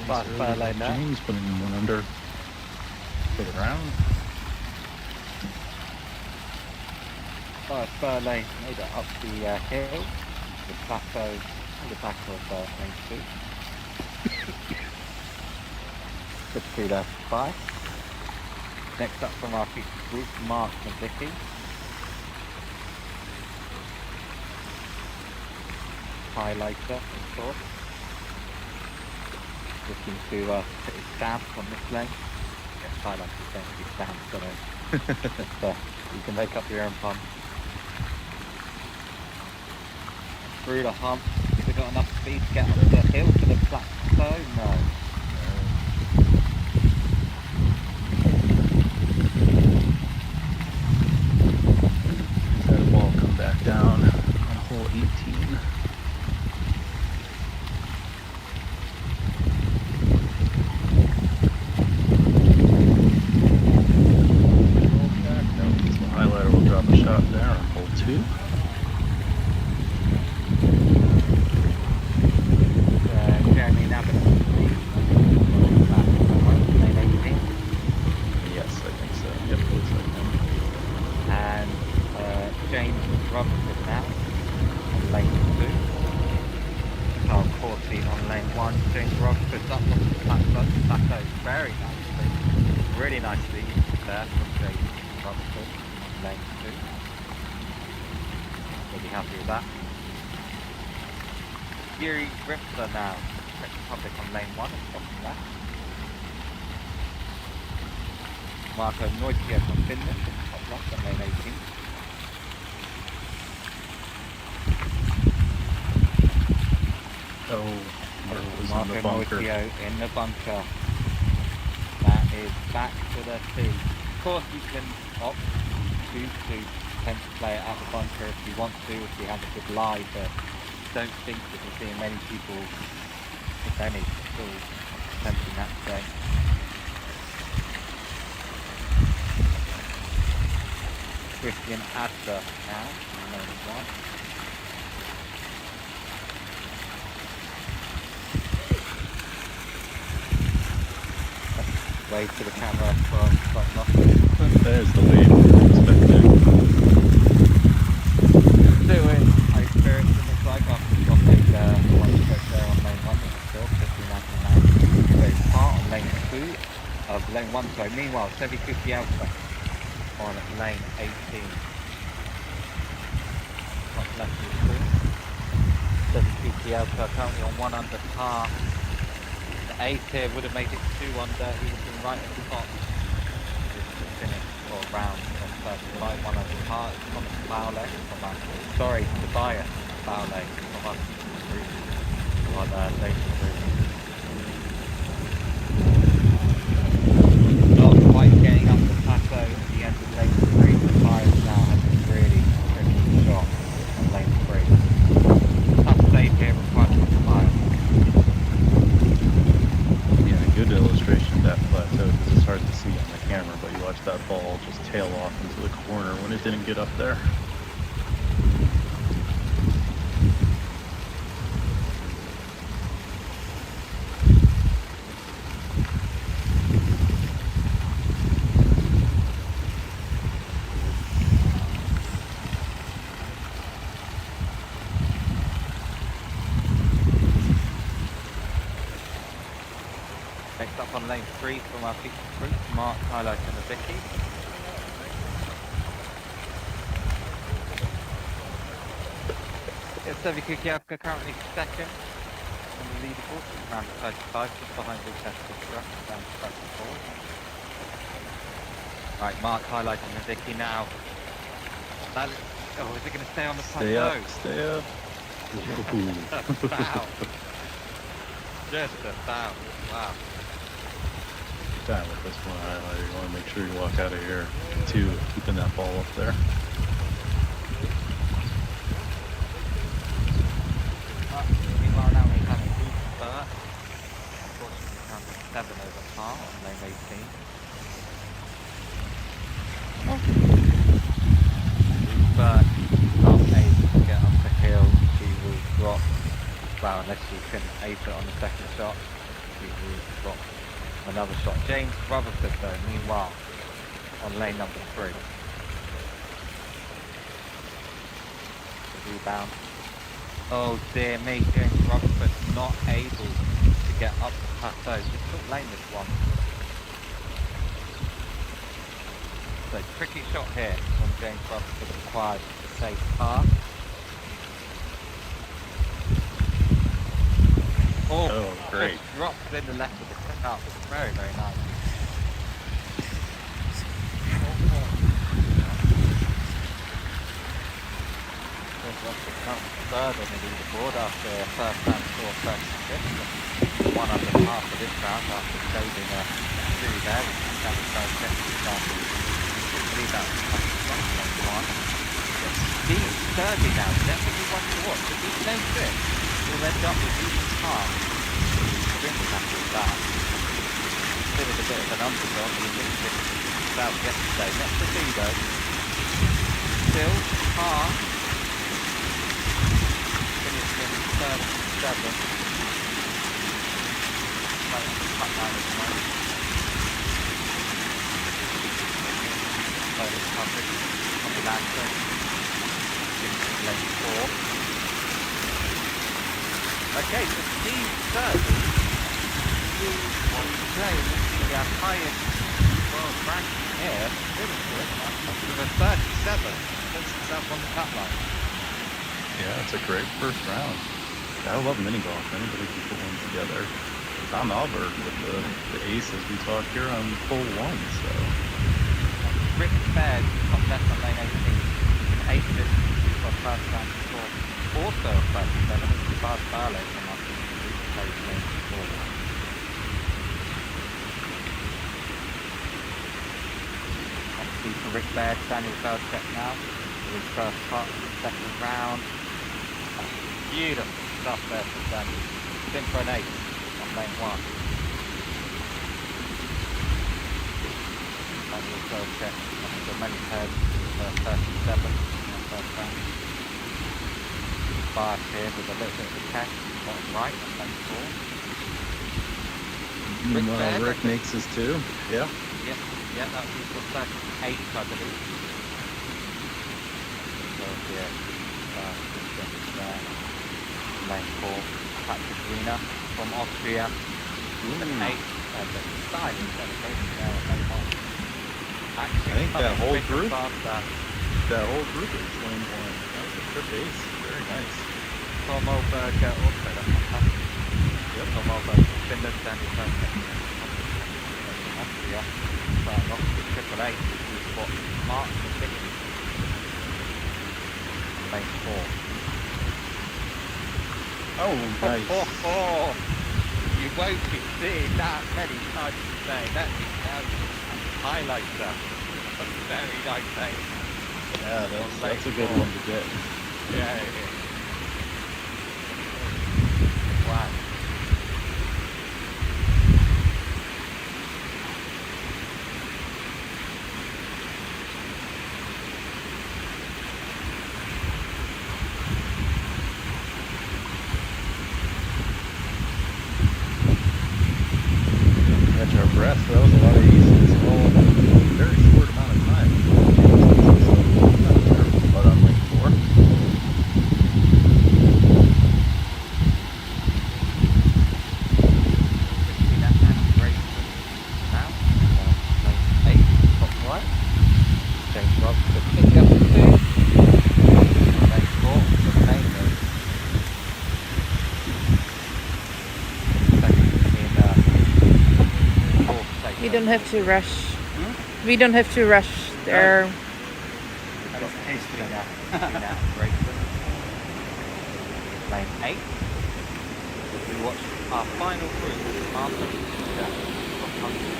Fast fire lane there. James putting one under for the round. Fast fire lane made it up the hill. The plateau on the back of lane 2. Good to see that 5. Next up from our feature group, Mark and Vicky. Highlighter in short. Looking to put his stamp on this lane. Yes, highlighter don't be stamps on it. But you can make up your own pun. Through the hump. Has he got enough speed to get up the hill to the plateau? No. That ball come back down on hole 18. So highlighter will drop a shot there on hole 2. Jeremy Nabin. Lane 18. Yes, I think so. Yep, looks like him. And James Robinson now on lane 2. Carl Corty on lane 1. James Robinson up on the plateau very nicely. Really nicely there from James Robinson on lane 2. Really happy with that. Yuri Rimpler now. Czech Republic on lane 1 and top left. Marco Neutje from Finland top left on lane 18. Marco Neutje in the bunker. That is back to the tee. Of course you can opt to attempt to play it out the bunker if you want to, if you have a good lie, but don't think that you're seeing many people, if any, still attempting that today. Christian Adler now, on lane 1. Wave to the camera from Scott. There's the lead we're expecting. Doing high spirits, it looks like, after dropping one stroke there on lane 1. Still 59 very far on lane 2 of lane 1. So meanwhile, 750 Alpha on lane 18. Top left of the screen. 750 Alpha currently on 1 under par. The 8 here would have made it 2 under. He would have been right at the top. Finish or round on first right, 1 under par. It's Thomas Fowler from us. Sorry, Tobias Fowler from us group on Nation Group. Not quite getting up the plateau at the end of lane 3. Tobias now has a really tricky shot on lane 3. Tough save here required from Tobias. Yeah, good illustration of that plateau because it's hard to see on the camera, but you watch that ball just tail off into the corner when it didn't get up there. up on lane 3 from our feature group, Mark highlighting the Vicky. Yeah, Sevi Kukiavka currently second on the leaderboard, around 35, just behind Lucas Kukiavka, down to 34. Right, Mark highlighting the Vicky now. That, oh, is it going to stay on the plateau? Stay up. Just about. Just about. Wow. Time with this one highlighter. You want to make sure you walk out of here too, keeping that ball up there. Meanwhile, now we have a good spurt. Unfortunately, counting 7 over par on lane 18. But not able to get up the hill, she will drop. Well, unless she can ace it on the second shot, she will drop another shot. James Rutherford, though, meanwhile, on lane number 3. The rebound. Oh dear me, James Rutherford not able to get up the plateau. Just short lane this one. So tricky shot here from James Rutherford required to save par. Oh, great. Just drops in the left of the cup. Very, very nice. James Rutherford comes third on the leaderboard after a first round score 36th. One under par for this round after saving a 2 there, which is Danny Bell rebound. He's thirdly now, definitely one to watch. If he takes it, he'll end up with even par. Really happy with that. Considered a bit of an underdog, he missed it about yesterday. Let's see though. Still par. Finished in 37. Right on the cut line at the moment. Bonus coverage on the lantern. Lane 4. Okay, so Steve Thurby, who on today is our highest world ranking here, with a 37, puts himself on the cut line. Yeah, it's a great first round. I love mini golf. Anybody can put one together. Tom Albert with the aces we talk here on hole 1, so. Rick Baird, top left on lane 18, 8 for first round score. Also a 37, it's Bart Barlow from our team who plays lane 4. Obviously for Rick Baird, Daniel Feldcheck now for his first putt in the second round. Beautiful stuff there for Daniel. In for an 8 on lane 1. Daniel Feldcheck having got many pairs for 37 in the first round. Bias here with a little bit of a catch, bottom right on lane 4. Meanwhile, Rick makes his 2. Yeah. Yeah, that was his first 8, I believe. So yeah, distance there. Lane 4, Patrick Wiener from Austria. An 8, but styling celebration there on lane 1. Actually, I think that whole group, faster. that whole group is lane 1. That was a trip ace. Very nice. Tom Olberg also, that's fantastic. Yep. Tom Olberg from Finland, Daniel Feldcheck from Austria. Starting off with triple 8, who's what Mark the Vicky. Lane 4. Oh, nice. You won't be seeing that many times today. Let me tell you. Highlighter. A very nice aim. Yeah, that's a good one to get. Yeah, it is. Wow. Catch our breath. That was a lot of aces all in a very short amount of time. But on lane 4. James Robinson picking up the 2. Lane 4 for the main road. Second in fourth place. We don't have to rush. We don't have to rush there. That is hastily now. Grayson. Lane 8. We watch our final group, Martin Jack from Hungary.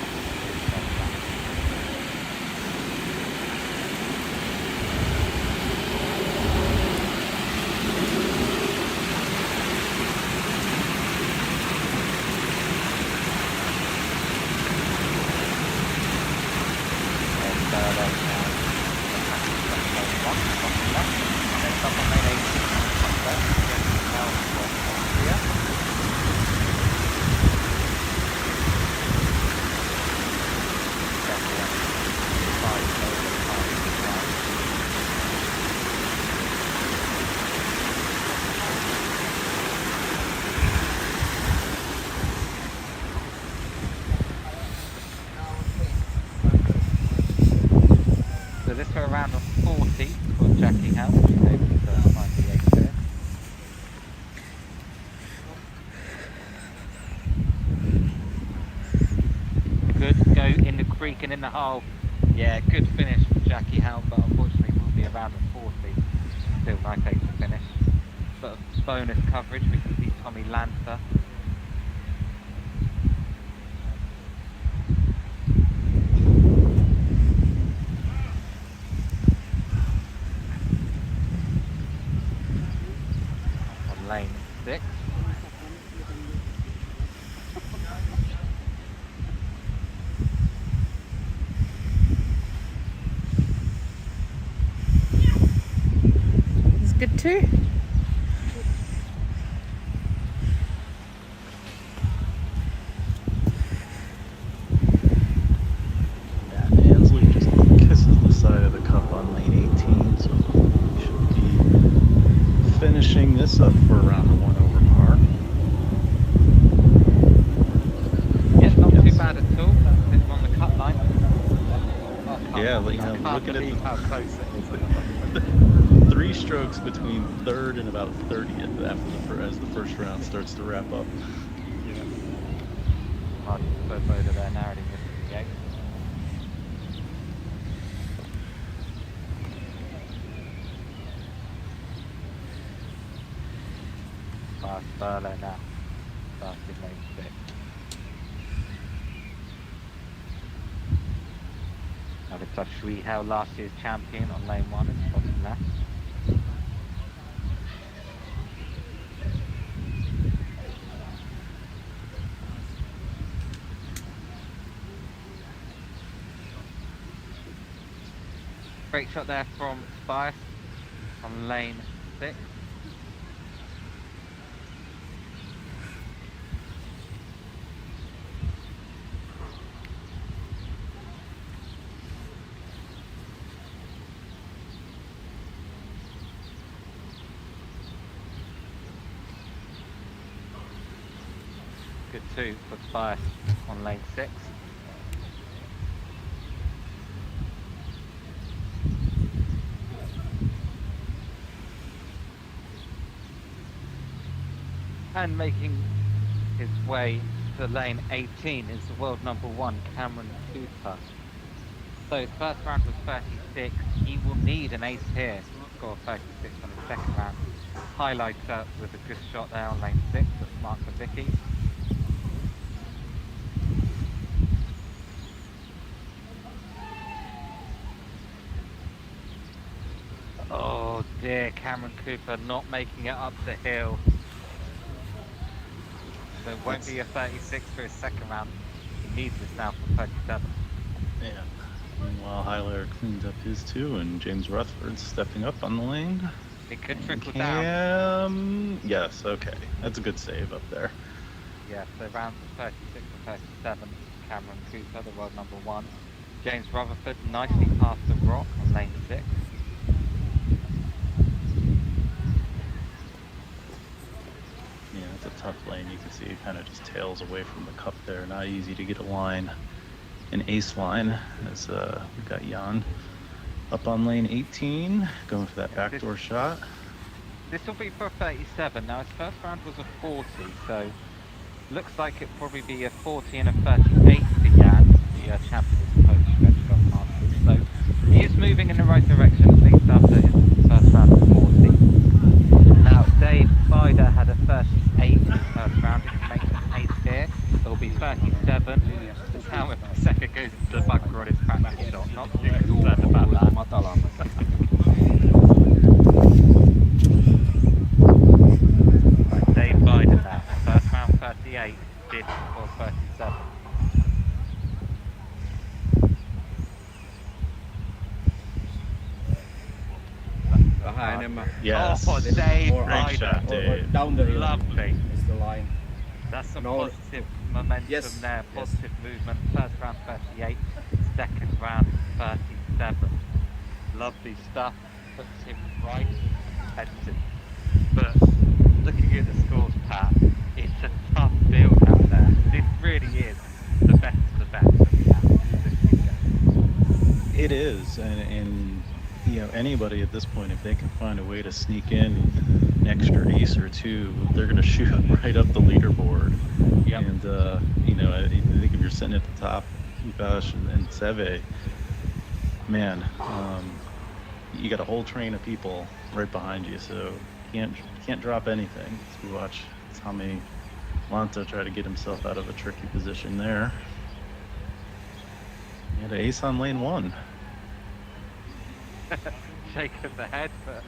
So this for around 40 for Jackie House, which is able to find the 8 there. Good go in the creek and in the hole. Yeah, good finish for Jackie House, but unfortunately will be around 40. Still nice 8 to finish. But bonus coverage, we can see Tommy Lancer. Lane 6. It's good too. Yeah, Ansley just kisses the side of the cup on lane 18, so we should be finishing this up for around a 1 over par. Yeah, not too bad at all. That's it on the cut line. Yeah, but, I looking at believe the how close it is. 3 strokes between third and about 30th as the first round starts to wrap up. Hard to both over there, narrowly missing the 8. Fast Furlow now. Starting lane 6. Now looks like Shui Hao, last year's champion on lane 1 and bottom left. Great shot there from Spice on lane 6. Good 2 for Spice on lane 6. And making his way to lane 18 is the world number 1, Cameron Cooper. So his first round was 36. He will need an ace here to score 36 on the second round. Highlights with a good shot there on lane 6. That's Mark for Vicky. Oh dear, Cameron Cooper not making it up the hill. So it won't be a 36 for his second round. He needs this now for 37. Yeah. Meanwhile, Highlier cleans up his 2, and James Rutherford's stepping up on the lane. It could And trickle down. Yes, okay. That's a good save up there. Yeah, so rounds of 36 and 37. Cameron Cooper, the world number 1. James Rutherford nicely past the rock on lane 6. Yeah, it's a tough lane. You can see it kind of just tails away from the cup there. Not easy to get a line, an ace line, as we've got Jan Up on lane 18, going for that Yeah, backdoor shot. this will be for a 37. Now, his first round was a 40, so looks like it'll probably be a 40 and a 38 for Jan, the champion of the Polish Stretch Golf Masters. So he is moving in the right direction, at least after his first round of 40. Now, Dave Bider had a 38 in his first round. If he makes an ace here, it'll be 37. That's how if Seka goes to the bunker on his practice shot. Not too concerned about that. Right, Dave Bider now. First round 38, did for 37. Behind him. Yes. Oh, Dave Great shot, Bider. Dave. Down the hill. Lovely. It's the line. That's some No. positive momentum Yes, there, yes. positive movement. First round 38, second round 37. Lovely stuff. Puts him right competitive. But looking at the scores, Pat, it's a tough field out there. This really is the best of the best that we have this weekend. It is, and you know, anybody at this point, if they can find a way to sneak in an extra ace or two, they're going to shoot right up the leaderboard. Yep. And you know, I think if you're sitting at the top, Ukash and Seve, man, you got a whole train of people right behind you, so you can't drop anything. As we watch Tommy Lanto try to get himself out of a tricky position there. He had an ace on lane 1. Shake of the head, but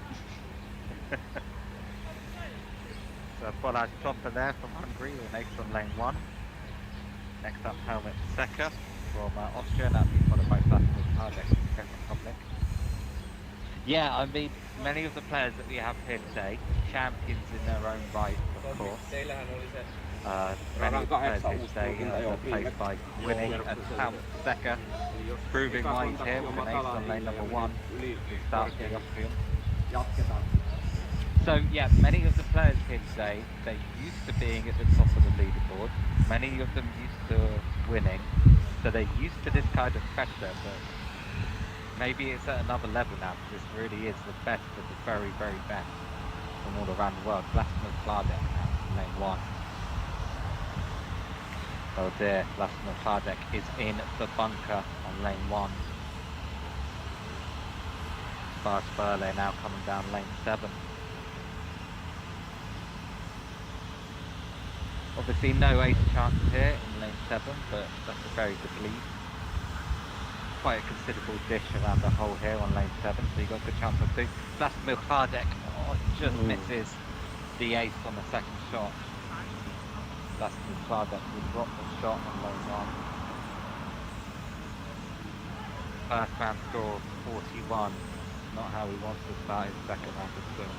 so Pollard Chopper there from Hungary with an ace on lane 1. Next up, Helmut Seka from Austria, and that'll be followed by Vladimir Kardec from the Czech Republic. Yeah, I mean, many of the players that we have here today, champions in their own right, of course. Many of the players here today are placed by winning, and Helmut Seka proving why he's here with an ace on lane number 1 to start the Austrian. So yeah, many of the players here today, they're used to being at the top of the leaderboard. Many of them used to winning, so they're used to this kind of pressure, but maybe it's at another level now, because this really is the best of the very, very best from all around the world. Vladimir Kardec now from lane 1. Oh dear, Vladimir Kardec is in the bunker on lane 1. Lars Burley now coming down lane 7. Obviously no ace chances here in lane 7, but that's a very good lead. Quite a considerable dish around the hole here on lane 7, so you got a good chance of 2. Vladimir Kardec just misses the ace on the second shot. Vladimir Kardec will drop the shot on lane 1. First round score of 41. Not how he wants to start his second round of still.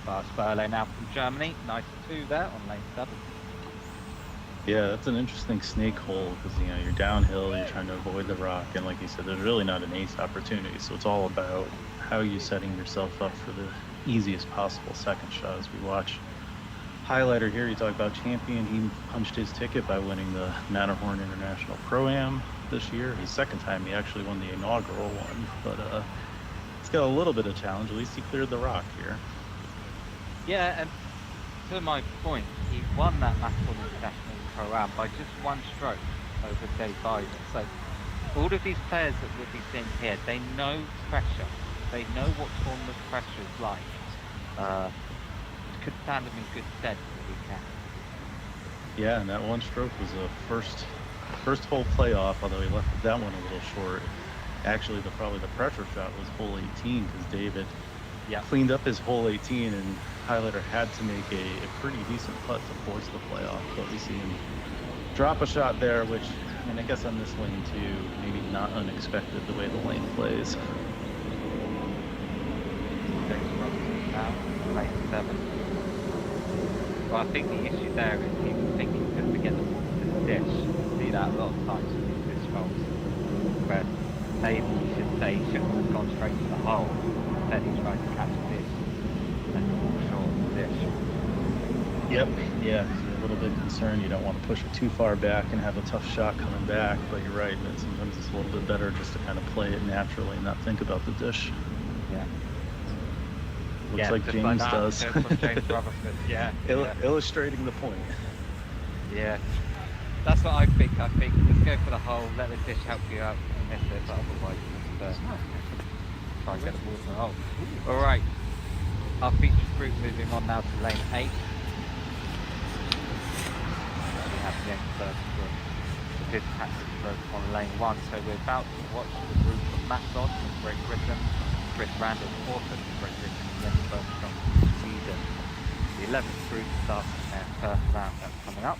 Lars Burley now from Germany. Nice 2 there on lane 7. Yeah, that's an interesting snake hole because, you know, you're downhill, you're trying to avoid the rock, and like you said, there's really not an ace opportunity. So it's all about how you're setting yourself up for the easiest possible second shot. As we watch highlighter here, you talk about champion. He punched his ticket by winning the Matterhorn International Pro-Am this year. His second time, he actually won the inaugural one, but it's got a little bit of challenge. At least he cleared the rock here. Yeah, and to my point, he won that Matterhorn International Pro-Am by just 1 stroke over Dave Bider. So all of these players that we'll be seeing here, they know pressure. They know what tournament pressure is like. Could stand them in good stead for the weekend. Yeah, and that 1 stroke was a first hole playoff, although he left that one a little short. Actually, probably the pressure shot was hole 18 because David cleaned up his hole 18, and highlighter had to make a pretty decent putt to force the playoff. But we see him drop a shot there, which, I mean, I guess on this lane too, maybe not unexpected the way the lane plays. Now, lane 7. Well, I think the issue there is he was thinking just to get the ball to the dish. You see that a lot of times with these disc holes. Where maybe you should say he shouldn't have gone straight to the hole. Instead he tried to catch a dish and fall short of the dish. Yep, yeah, little bit concerned. You don't want to push it too far back and have a tough shot coming back, but you're right, that sometimes it's a little bit better just to kind of play it naturally and not think about the dish. Yeah. Looks like James that. does. Just like James Rutherford. Yeah. Illustrating the point. Yeah. That's what I think. I think just go for the hole, let the dish help you out and miss it, but otherwise just try and get the ball to the hole. Alright. Our featured group moving on now to lane 8. We have the first group. The good tactics group on lane 1. So we're about to watch the group of Matt Dodd from Great Britain, Chris Randall Porter from Great Britain, and Jens Bergstrom from Sweden. The 11th group starts their first round. That's coming up.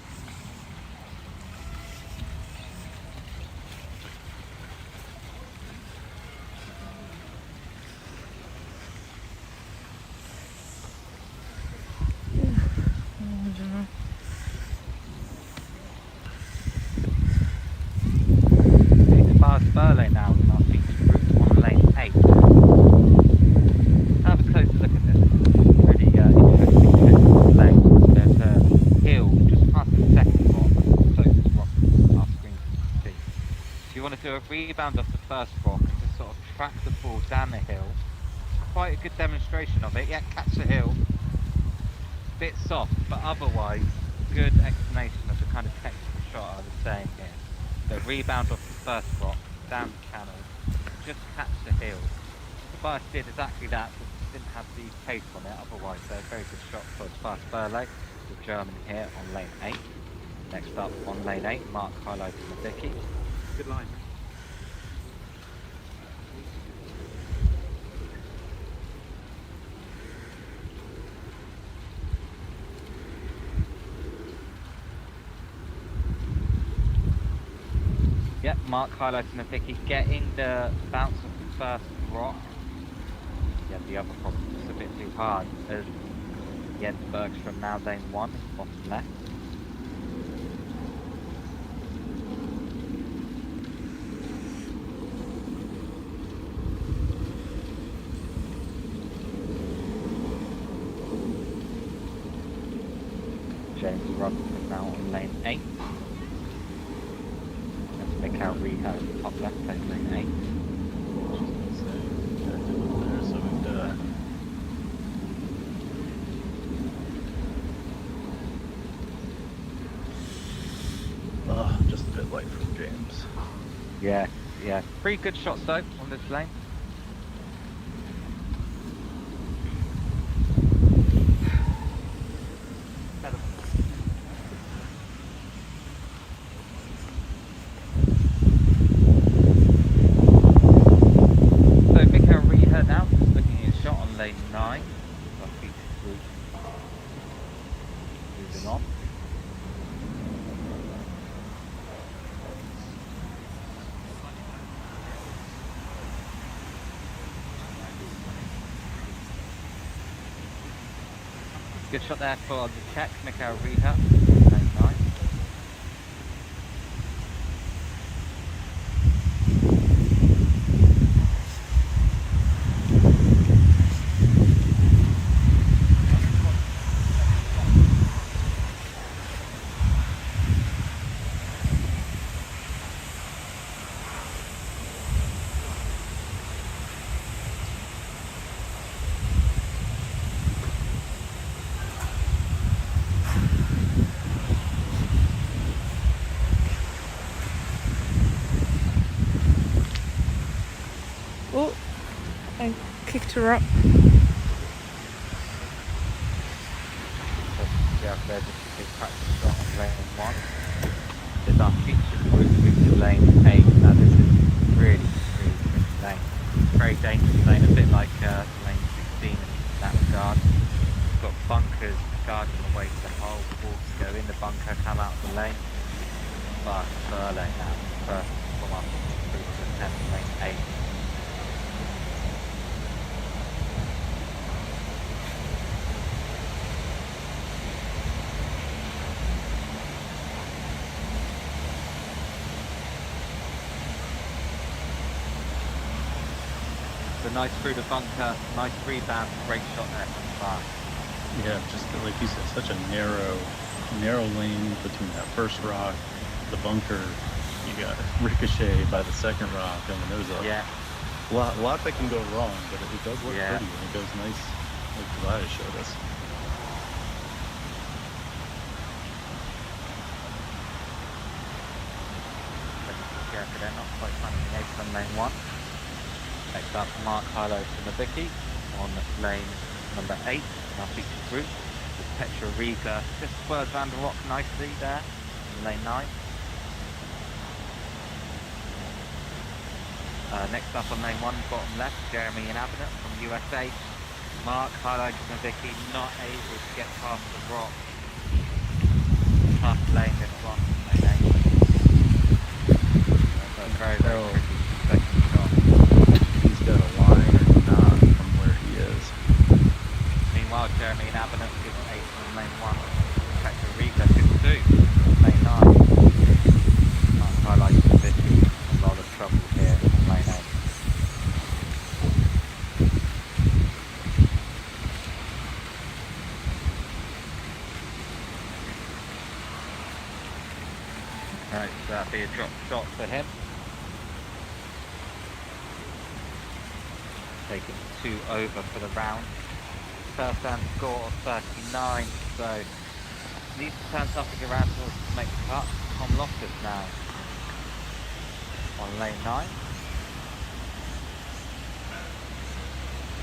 Burley now in our featured group on lane 8. Have a closer look at this really interesting lane. There's a hill just past the second rock, the closest rock our screen can see. If you want to do a rebound off the first rock and just sort of track the ball down the hill, quite a good demonstration of it. Yeah, catch the hill, bit soft, but otherwise good explanation of the kind of technical shot I was saying here. The rebound off the first rock, down the channel, just catch the hill. Tobias did exactly that, but didn't have the pace on it, otherwise a very good shot for Tobias Burley, the German here on lane 8. Next up on lane 8, Mark highlighting the Vicky. Good line. Yep, Mark highlighting the Vicky, getting the bounce of the first rock. Yeah, the other problem was a bit too hard as Jens Bergstrom now lane 1, bottom left. James Rutherford now on lane 8. Mikhail Rehab, top left, playing lane 8. Just a bit light from James. Yeah. Pretty good shots though on this lane. So Mikhail Rehab now, just looking at his shot on lane 9. Our featured group moving on. Good shot there for the Czech, Mikhail Rehab, lane 9. Oh, I kicked her up. Yeah, there's just a big practice shot on lane 1. There's our featured group moving to lane 8. Now this is really tricky lane. Very dangerous lane, a bit like lane 16 in that regard. It's got bunkers guarding the way to the hole. Balls go in the bunker, come out of the lane. But Burley now, first from our group to attempt lane 8. A nice through the bunker, nice rebound, great shot there from the bar. Yeah, just like you said, such a narrow narrow lane between that first rock, the bunker. You got ricochet by the second rock. I mean, there's a Yeah. lot that can go wrong, but it does look Yeah. pretty, and it goes nice, like Tobias showed us. They're not quite finding the ace on lane 1. Next up, Mark Harlow to Nabicki on lane number 8 in our featured group. With Petra Riga just spurs around the rock nicely there in lane 9. Next up on lane 1, bottom left, Jeremy and Avenant from USA. Mark Harlow to Nabicki, not able to get past the rock. Tough lane this one, lane 8. Very, very tricky second shot. He's got a line or not from where he is. Meanwhile, Jeremy and Avenant is 8 on lane 1. Petra Riga is 2 on lane 9. Mark highlights the Vicky. A lot of trouble here on lane 8. Alright, so that'll be a drop shot for him. Taking 2 over for the round. First round score of 39, so needs to turn something around to make the cut. Tom Loftus now on lane 9.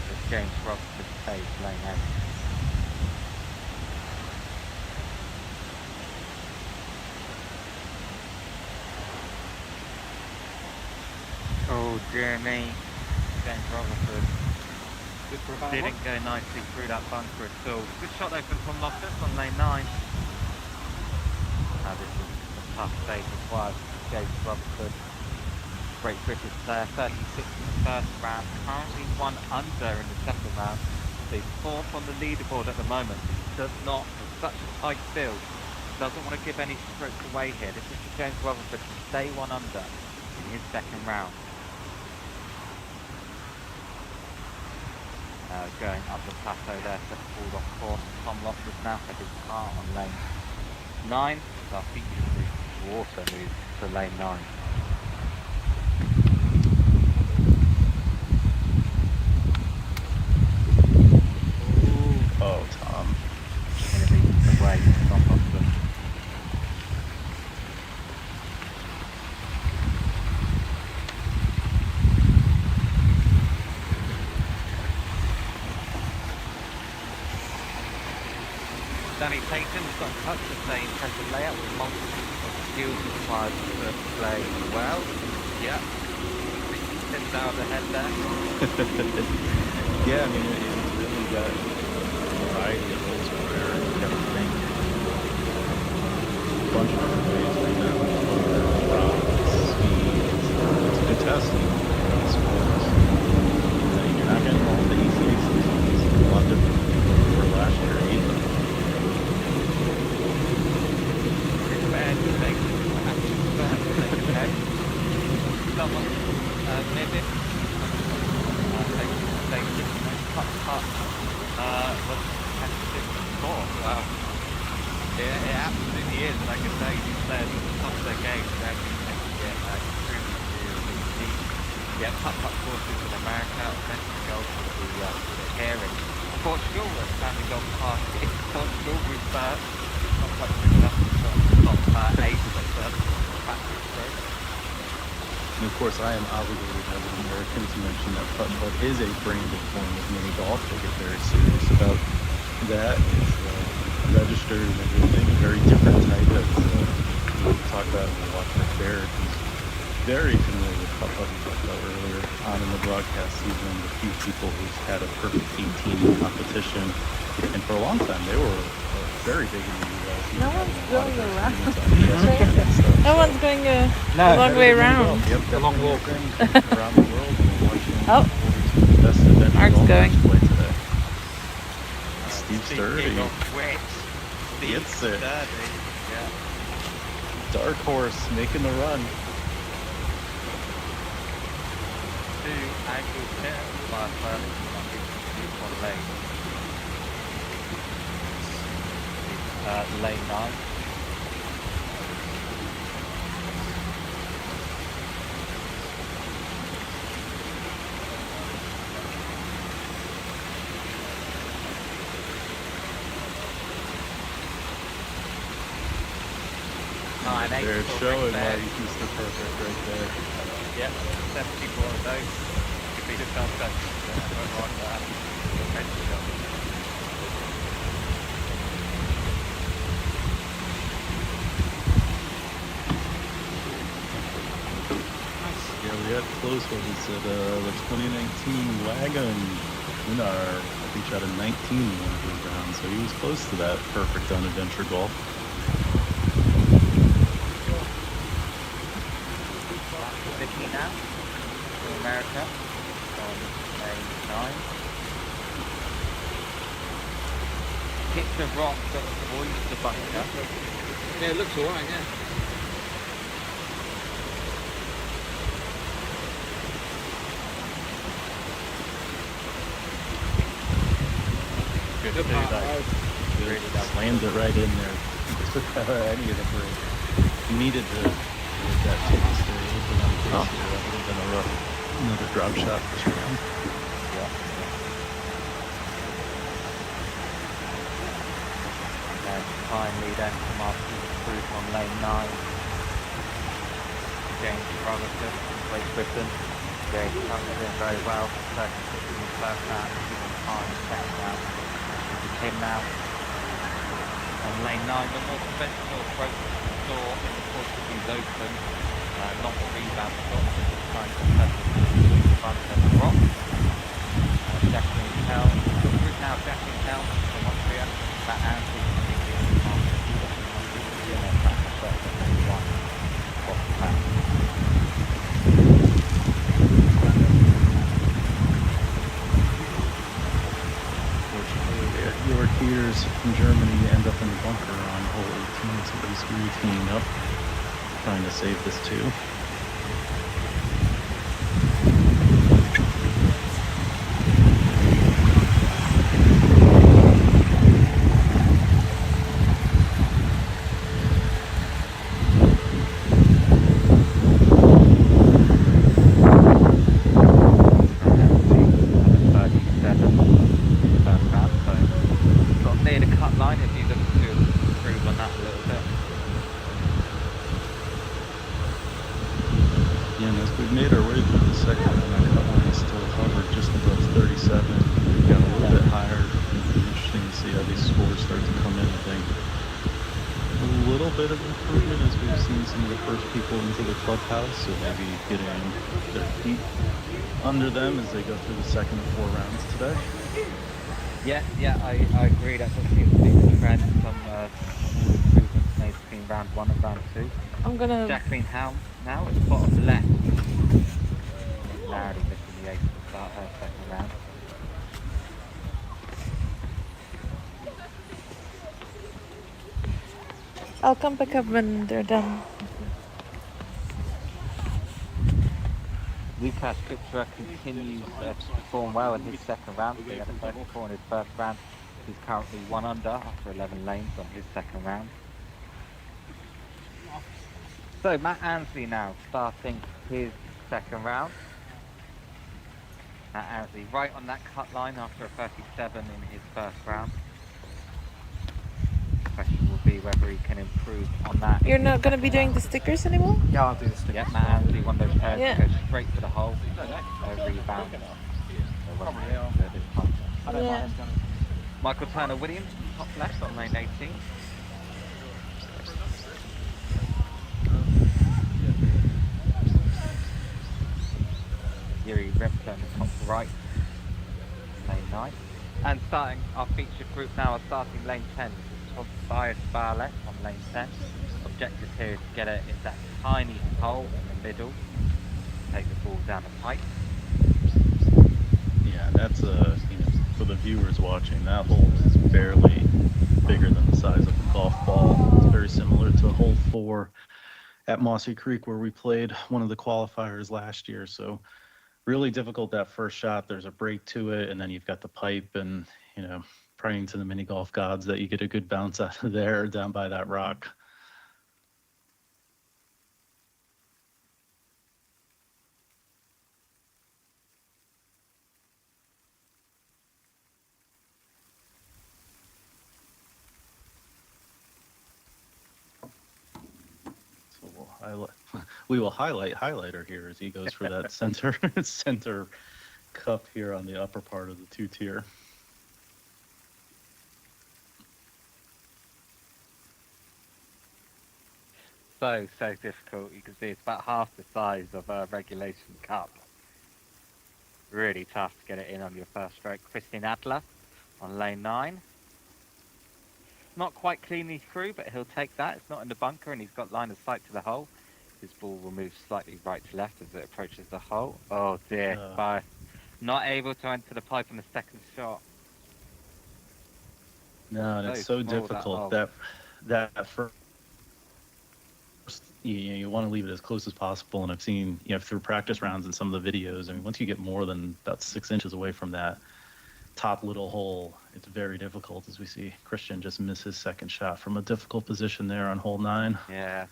As James Robinson takes lane 8. Oh dear me. James Robinson didn't go nicely through that bunker at all. Good shot though from Tom Loftus on lane 9. Now this is a tough save required from James Robinson. Great British player, 36 in the first round, currently 1 under in the second round. So he's 4th on the leaderboard at the moment. He does not, with such a tight field, doesn't want to give any strokes away here. This is for James Robinson to stay 1 under in his second round. Going up the plateau there, set pulled off course. Tom Loftus now for his car on lane 9. So our feature group will also move to lane 9. Oh, Tom. Going to be away from Tom Loftus. Danny Payton's got touch the same impressive layout with multiple skills required to play well. Yeah. Pins out ahead there. Yeah, I mean, it's really got a variety of those where you got to think a bunch of different ways right now. Speed, it's a good test of the sports. You're not getting all the easy aces. It's a lot different for last year either. Bad mistake. Bad mistake ahead. Someone maybe cut was fantastic score. It absolutely is, and like I say, these players at the top of their game, they're taking it extremely seriously. Yeah, putt courses in America, plenty of goals for the here in Portugal, where the family golf park in Portugal with not quite good enough to top 8, but practice stroke. And of course, I am obligated as an American to mention that putt-putt is a branded form of mini golf. They get very serious about that. It's registered and everything. A very different type of, we talked about in the Watch McBaird, who's very familiar with putt-putt. We talked about earlier on in the broadcast season, the few people who's had a perfect 18 in competition. And for a long time, they were very big in the U.S. No one's going around. No one's going a long way around. Yep, a long walk around the world and watching Oh. the best event Mark's all going. play today. Steve Sturdy Gets it. Yeah. Dark horse making the run. 2 angles here by first one lane. lane 9. There it's showing why you keep the perfect right there. Yeah, 74 of those. Could be the contact. Yeah, we had close what we said, the 2019 wagon Unar, I think shot a 19 in one of his rounds, so he was close to that perfect on adventure golf. 50 now to America on lane 9. Hit the rock that avoids the bunker. Yeah, it looks alright, yeah. Good to really slammed it right in there. Took any of the break. He needed to get that to the stage and on pace here. That would have been a rough, another drop shot this round. And finally then from our group on lane 9. James Robertson from Great Britain. James comes in very well. Second in the first round, even time second round. Him now on lane 9, the more conventional approach to the door in the course of these open, not the rebound shot, but just trying to touch the front of the rock. Jacqueline Hell, the group now Jacqueline Hell from Austria, that Ansley from England, Martin Stewart from Austria, DNF practice shot from lane 1, box back. York Peters from Germany end up in the bunker on hole 18, so he's re-teeing up, trying to save this too. So maybe getting their feet under them as they go through the second of 4 rounds today. Yeah, I agree. That seems to be the trend. Some improvements made between round 1 and round 2. I'm gonna. Jacqueline Helm now at the bottom left. Narrowly missing the ace to start her second round. I'll come back up when they're done. Lukas Fitcherer continues to perform well in his second round. He had a 34 in his first round. He's currently 1 under after 11 lanes on his second round. So Matt Ansley now starting his second round. Matt Ansley right on that cut line after a 37 in his first round. The question will be whether he can improve on that. You're not gonna be doing the stickers anymore? Yeah, I'll do the stickers. Yeah, Matt Ansley, one of those pairs Yeah. that goes straight to the hole. Rebound. Yeah. Michael Turner Williams, top left on lane 18. Yuri Repton, top right, lane 9. And starting our featured group now, starting lane 10. Tobias Barlett on lane 10. Objective here is to get it in that tiny hole in the middle. Take the ball down the pipe. Yeah, that's for the viewers watching, that hole is barely bigger than the size of a golf ball. It's very similar to hole 4 at Mossy Creek where we played one of the qualifiers last year. So really difficult that first shot. There's a break to it, and then you've got the pipe, and praying to the mini golf gods that you get a good bounce out of there down by that rock. So we will highlight highlighter here as he goes for that center cup here on the upper part of the 2-tier. So difficult. You can see it's about half the size of a regulation cup. Really tough to get it in on your first stroke. Christian Adler on lane 9. Not quite cleanly through, but he'll take that. It's not in the bunker, and he's got line of sight to the hole. His ball will move slightly right to left as it approaches the hole. Oh dear, but not able to enter the pipe on the second shot. No, and it's so difficult that first, you want to leave it as close as possible. And I've seen, through practice rounds and some of the videos, I mean, once you get more than about 6 inches away from that top little hole, it's very difficult, as we see Christian just miss his second shot from a difficult position there on hole 9. Yeah.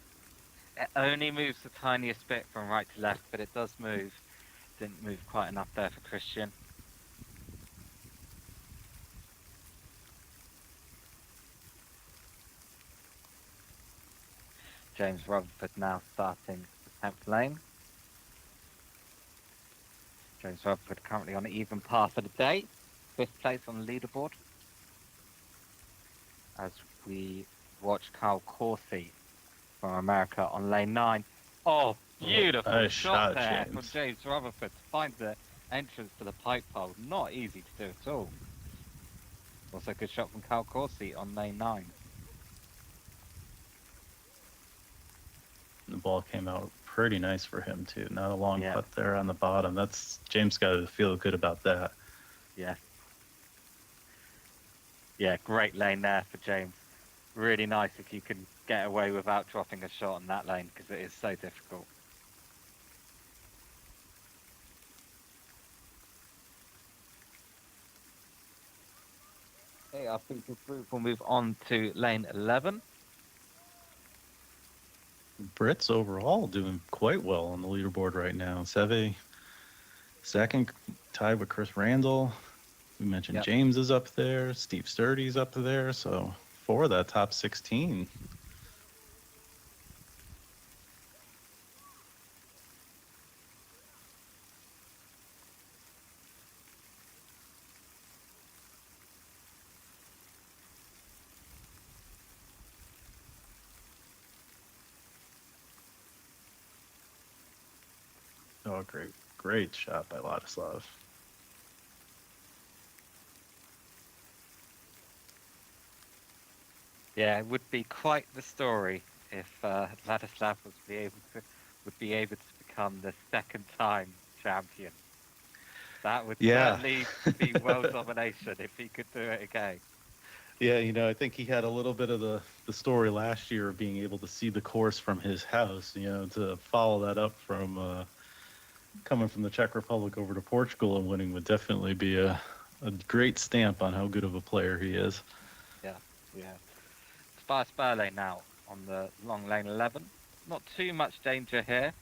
It only moves the tiniest bit from right to left, but it does move. Didn't move quite enough there for Christian. James Rutherford now starting the 10th lane. James Rutherford currently on an even par for the day. 5th place on the leaderboard. As we watch Kyle Coursey from America on lane 9. Oh, beautiful nice shot there James. from James Rutherford to find the entrance to the pipe hole. Not easy to do at all. Also a good shot from Kyle Coursey on lane 9. The ball came out pretty nice for him too. Not a long putt there on the bottom. James got to feel good about that. Yeah. Yeah, great lane there for James. Really nice if you can get away without dropping a shot in that lane, because it is so difficult. Okay, I think this group will move on to lane 11. Brits overall doing quite well on the leaderboard right now. Seve second, tied with Chris Randall. We mentioned James is up there. Steve Sturdy's up there. So 4 of that top 16. Oh, great shot by Ladislav. Yeah, it would be quite the story if Ladislav would be able to become the second-time champion. That would certainly be world domination if he could do it again. Yeah, I think he had a little bit of the story last year of being able to see the course from his house, to follow that up from coming from the Czech Republic over to Portugal and winning would definitely be a great stamp on how good of a player he is. Yeah. Spur lane now on the long lane 11. Not too much danger here.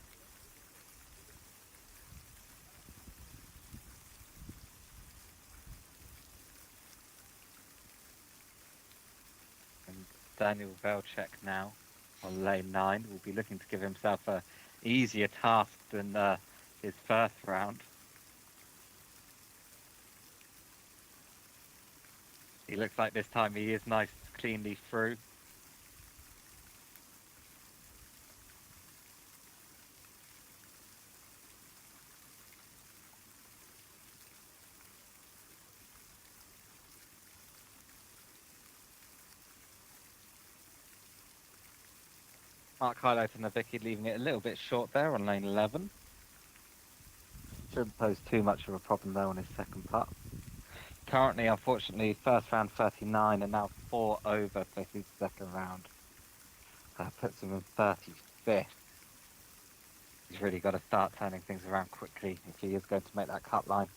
And Daniel Velchek now on lane 9 will be looking to give himself a easier task than his first round. He looks like this time he is nice cleanly through. Mark highlighting the Vicky, leaving it a little bit short there on lane 11. Shouldn't pose too much of a problem though on his second putt. Currently, unfortunately, first round 39 and now 4 over for his second round. That puts him in 35th. He's really got to start turning things around quickly if he is going to make that cut line.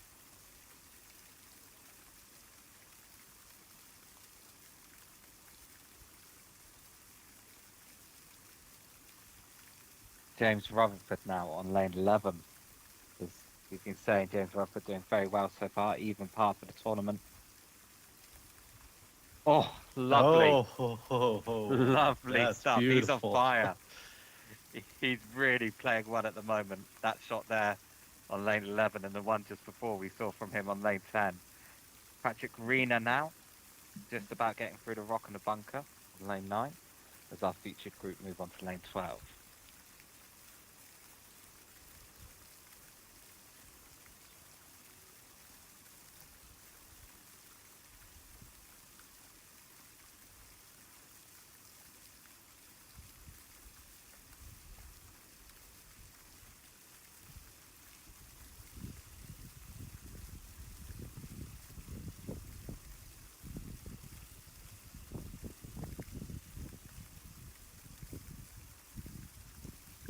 James Rutherford now on lane 11. As you've been saying, James Rutherford doing very well so far, even par for the tournament. Oh, lovely. Oh, ho, ho, ho. Lovely That's stuff. He's on beautiful. fire. He's really playing well at the moment. That shot there on lane 11 and the one just before we saw from him on lane 10. Patrick Reina now, just about getting through the rock and the bunker on lane 9 as our featured group move on to lane 12.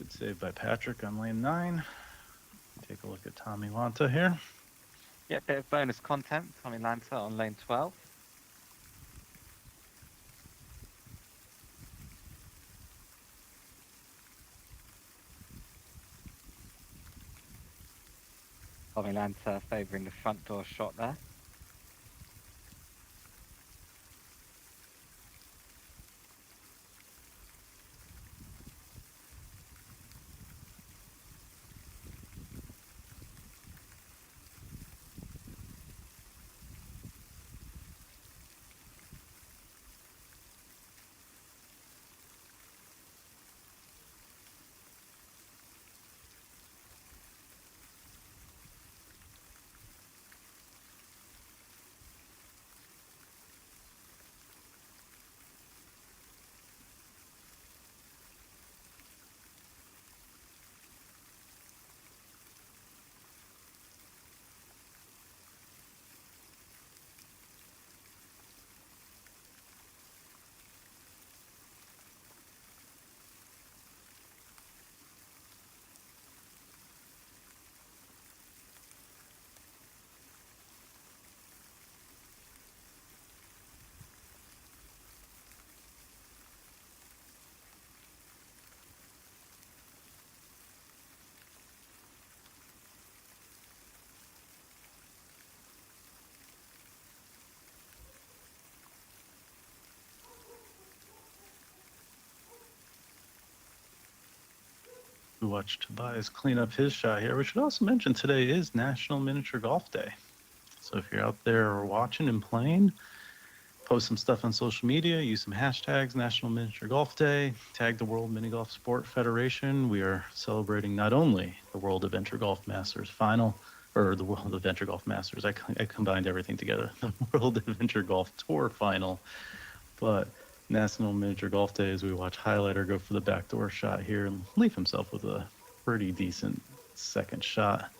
Good save by Patrick on lane 9. Take a look at Tommy Lanta here. Yeah, bit of bonus content. Tommy Lanta on lane 12. Tommy Lanta favouring the front door shot there. We watched Tobias clean up his shot here. We should also mention today is National Miniature Golf Day. So if you're out there watching and playing, post some stuff on social media, use some hashtags, National Miniature Golf Day, tag the World Mini Golf Sport Federation. We are celebrating not only the World Adventure Golf Masters final, or the World Adventure Golf Masters, I combined everything together, the World Adventure Golf Tour final, but National Miniature Golf Day as we watch Highlighter go for the backdoor shot here and leave himself with a pretty decent second shot.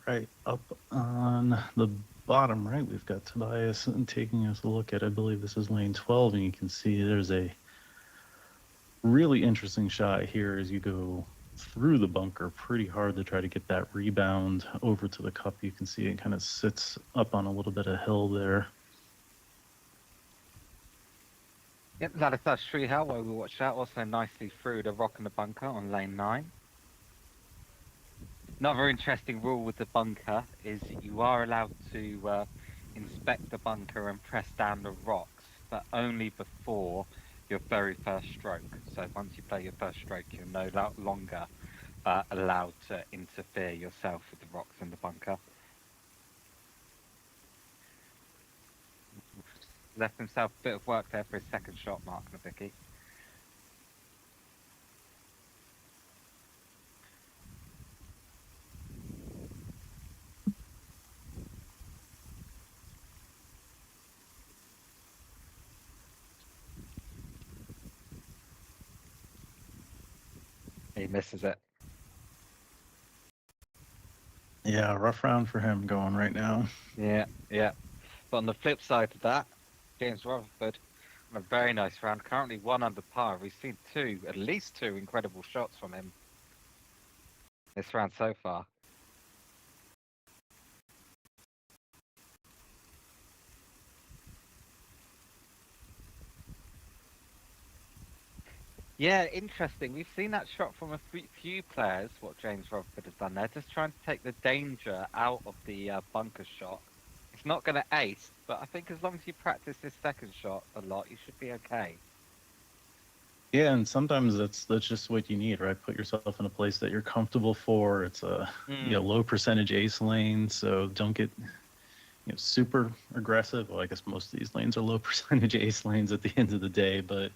right, up on the bottom right, we've got Tobias taking us a look at, I believe this is lane 12, and you can see there's a really interesting shot here as you go through the bunker pretty hard to try to get that rebound over to the cup. You can see it kind of sits up on a little bit of hill there. Yep, that is that tree hill where we watched that. Also nicely through the rock in the bunker on lane 9. Another interesting rule with the bunker is you are allowed to inspect the bunker and press down the rocks, but only before your very first stroke. So once you play your first stroke, you're no longer allowed to interfere yourself with the rocks in the bunker. Left himself a bit of work there for his second shot, Mark Nowicki. He misses it. Yeah, rough round for him going right now. Yeah. But on the flip side of that, James Rutherford, a very nice round. Currently 1 under par. We've seen at least two incredible shots from him this round so far. Yeah, interesting. We've seen that shot from a few players, what James Rutherford has done there, just trying to take the danger out of the bunker shot. It's not going to ace, but I think as long as you practice this second shot a lot, you should be okay. Yeah, and sometimes that's just what you need, right? Put yourself in a place that you're comfortable for. It's a low percentage ace lane, so don't get super aggressive. Well, I guess most of these lanes are low percentage ace lanes at the end of the day, but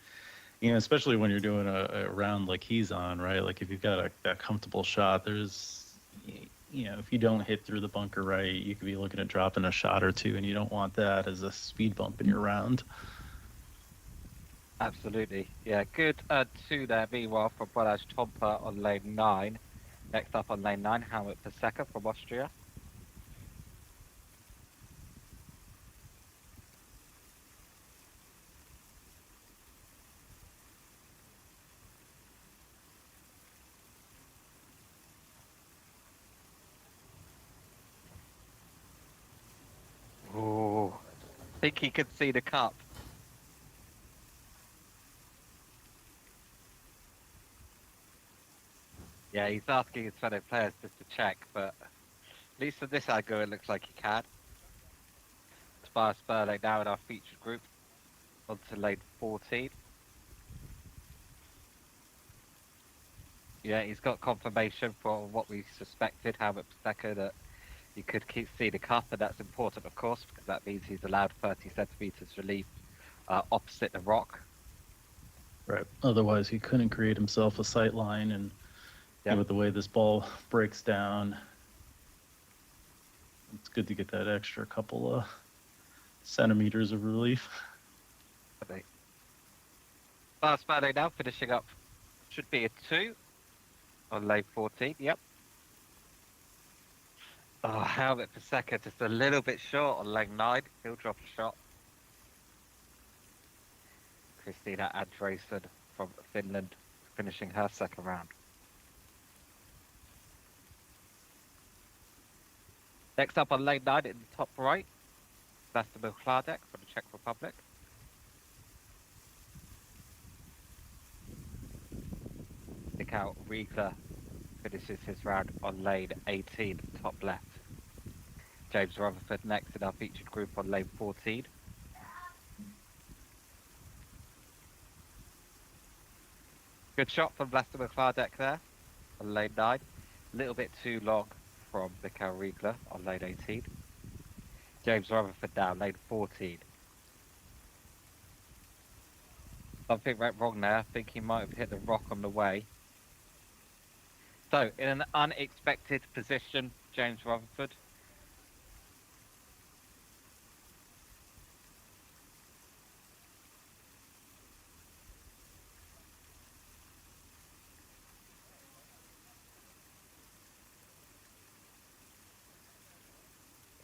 especially when you're doing a round like he's on, right? Like if you've got that comfortable shot, there's if you don't hit through the bunker right, you could be looking at dropping a shot or two, and you don't want that as a speed bump in your round. Absolutely. Yeah, good 2 there, meanwhile, from Balazs Tompa on lane 9. Next up on lane 9, Helmut Paseka from Austria. Oh, I think he could see the cup. Yeah, he's asking his fellow players just to check, but at least for this angle, it looks like he can. Tobias Burley now in our featured group, on to lane 14. Yeah, he's got confirmation for what we suspected, Helmut Paseka, that he could see the cup, and that's important, of course, because that means he's allowed 30 centimeters relief opposite the rock. Right. Otherwise, he couldn't create himself a sight line, and with the way this ball breaks down, it's good to get that extra couple of centimeters of relief. Last Burley now finishing up, should be a 2 on lane 14. Yep. Oh, Helmut Paseka just a little bit short on lane 9. He'll drop a shot. Christina Andresen from Finland finishing her second round. Next up on lane 9 in the top right, Vladimir Hladek from the Czech Republic. Mikhail Riegler finishes his round on lane 18, top left. James Rutherford next in our featured group on lane 14. Good shot from Vladimir Hladek there on lane 9. A little bit too long from Mikhail Riegler on lane 18. James Rutherford down lane 14. Something went wrong there. I think he might have hit the rock on the way. So, in an unexpected position, James Rutherford.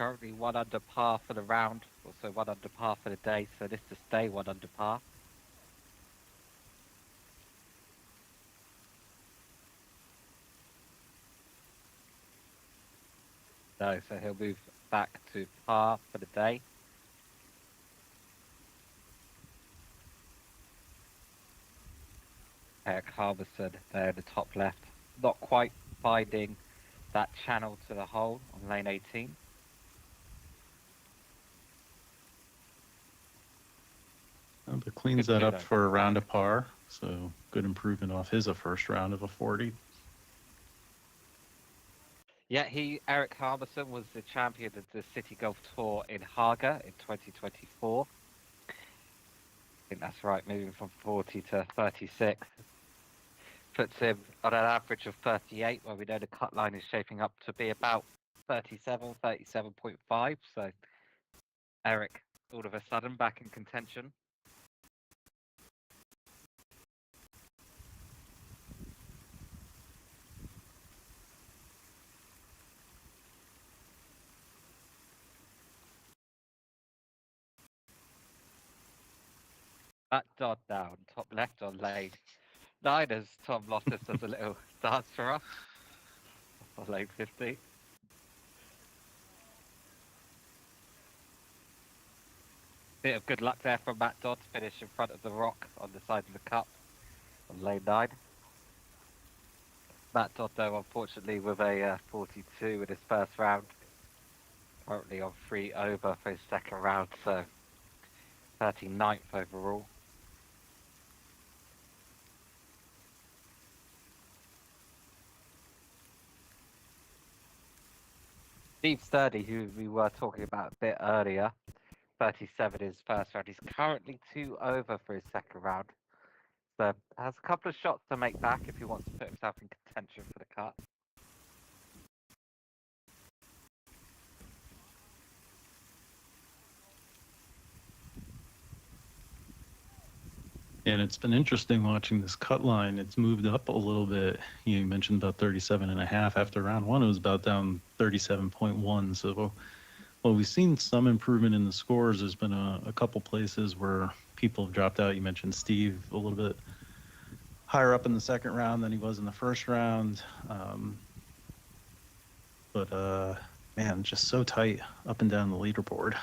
currently 1 under par for the round, also 1 under par for the day, so this to stay 1 under par. No, so he'll move back to par for the day. Eric Harbison there in the top left, not quite finding that channel to the hole on lane 18. But cleans Good that two, up though. for a round of par, so good improvement off his first round of a 40. Yeah, Eric Harbison was the champion of the City Golf Tour in Haga in 2024. I think that's right, moving from 40 to 36. Puts him on an average of 38, where we know the cut line is shaping up to be about 37, 37.5. So Eric, all of a sudden, back in contention. That Dodd down, top left on lane 9 as Tom Loftus does a little dance for us on lane 50. Bit of good luck there from Matt Dodd to finish in front of the rock on the side of the cup on lane 9. Matt Dodd, though, unfortunately, with a 42 in his first round. Currently on 3 over for his second round, so 39th overall. Steve Sturdy, who we were talking about a bit earlier, 37 his first round. He's currently 2 over for his second round. So has a couple of shots to make back if he wants to put himself in contention for the cut. And it's been interesting watching this cut line. It's moved up a little bit. You mentioned about 37.5 after round one. It was about down 37.1. So, well, we've seen some improvement in the scores. There's been a couple places where people have dropped out. You mentioned Steve a little bit higher up in the second round than he was in the first round. But man, just so tight up and down the leaderboard.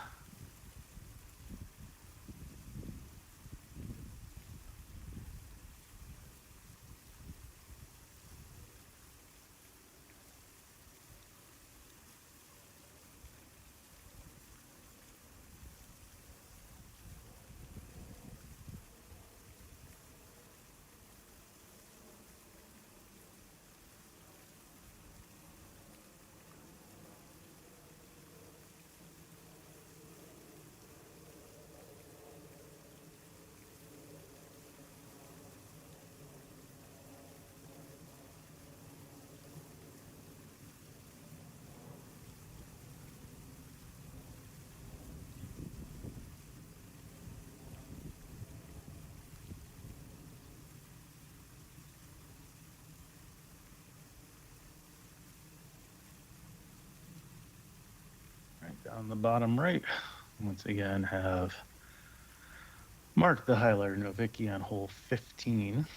Right down the bottom right, once again have Mark the highlighter Novicki on hole 15.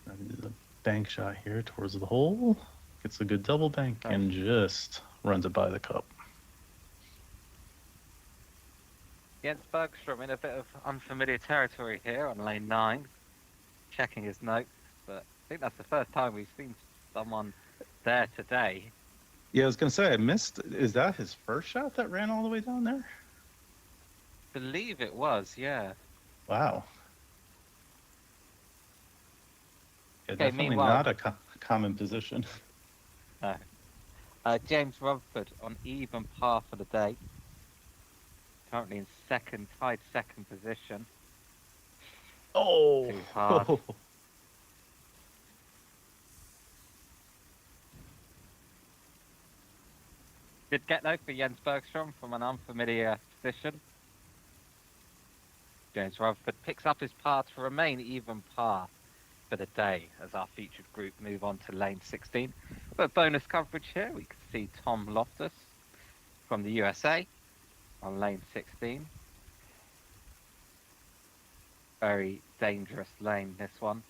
The bank shot here towards the hole. Gets a good double bank and just runs it by the cup. Jens Bergstrom in a bit of unfamiliar territory here on lane 9. Checking his notes, but I think that's the first time we've seen someone there today. Yeah, I was going to say, I missed. Is that his first shot that ran all the way down there? Believe it was, yeah. Wow. Yeah, Okay, definitely meanwhile, not a common position. No. James Rumford on even par for the day. Currently in tied second position. Oh! Too hard. Good get though for Jens Bergstrom from an unfamiliar position. James Rumford picks up his par to remain even par for the day as our featured group move on to lane 16. But bonus coverage here, we can see Tom Loftus from the USA on lane 16. Very dangerous lane, this one.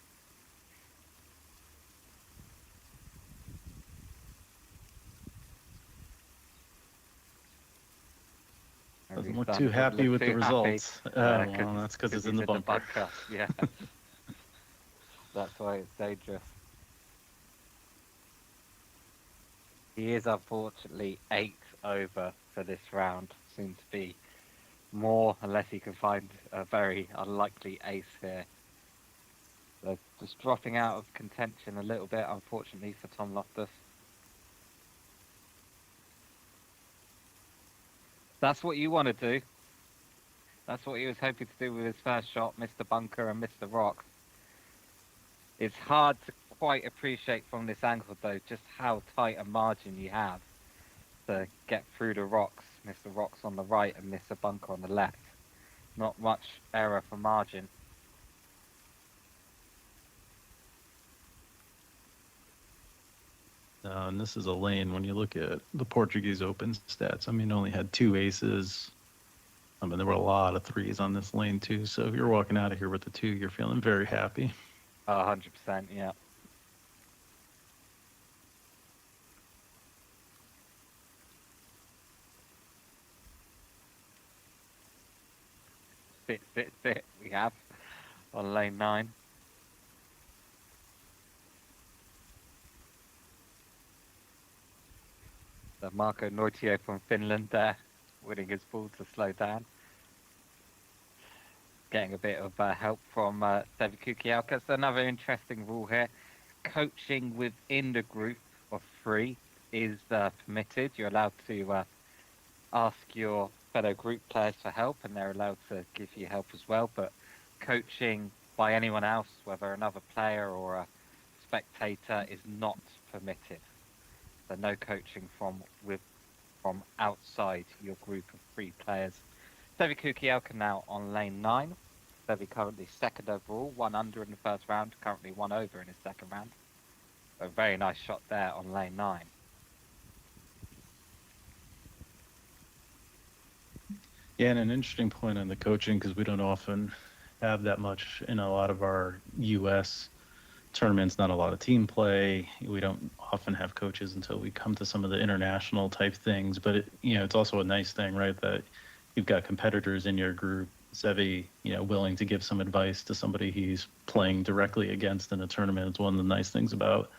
Doesn't look too happy with the results. Well, that's because it's in the bunker. Yeah, that's why it's dangerous. He is unfortunately 8 over for this round. Seems to be more unless he can find a very unlikely ace here. So just dropping out of contention a little bit, unfortunately, for Tom Loftus. That's what you want to do. That's what he was hoping to do with his first shot, Mr. Bunker and Mr. Rock. It's hard to quite appreciate from this angle, though, just how tight a margin you have to get through the rocks. Mr. Rock's on the right and Mr. Bunker on the left. Not much error for margin. And this is a lane, when you look at the Portuguese Open stats, I mean, only had 2 aces. I mean, there were a lot of 3s on this lane, too. So if you're walking out of here with the 2, you're feeling very happy. 100%, yeah. Sit, we have on lane 9. So Marco Noitio from Finland there, winning his ball to slow down. Getting a bit of help from Sevi Kukielka. So another interesting rule here. Coaching within the group of 3 is permitted. You're allowed to ask your fellow group players for help, and they're allowed to give you help as well. But coaching by anyone else, whether another player or a spectator, is not permitted. So no coaching from outside your group of 3 players. Sevi Kukielka now on lane 9. Sevi currently 2nd overall, 1 under in the first round, currently 1 over in his second round. A very nice shot there on lane 9. Yeah, and an interesting point on the coaching, because we don't often have that much in a lot of our U.S. tournaments, not a lot of team play. We don't often have coaches until we come to some of the international type things. But it's also a nice thing, right, that you've got competitors in your group. Sevi, willing to give some advice to somebody he's playing directly against in a tournament. It's one of the nice things about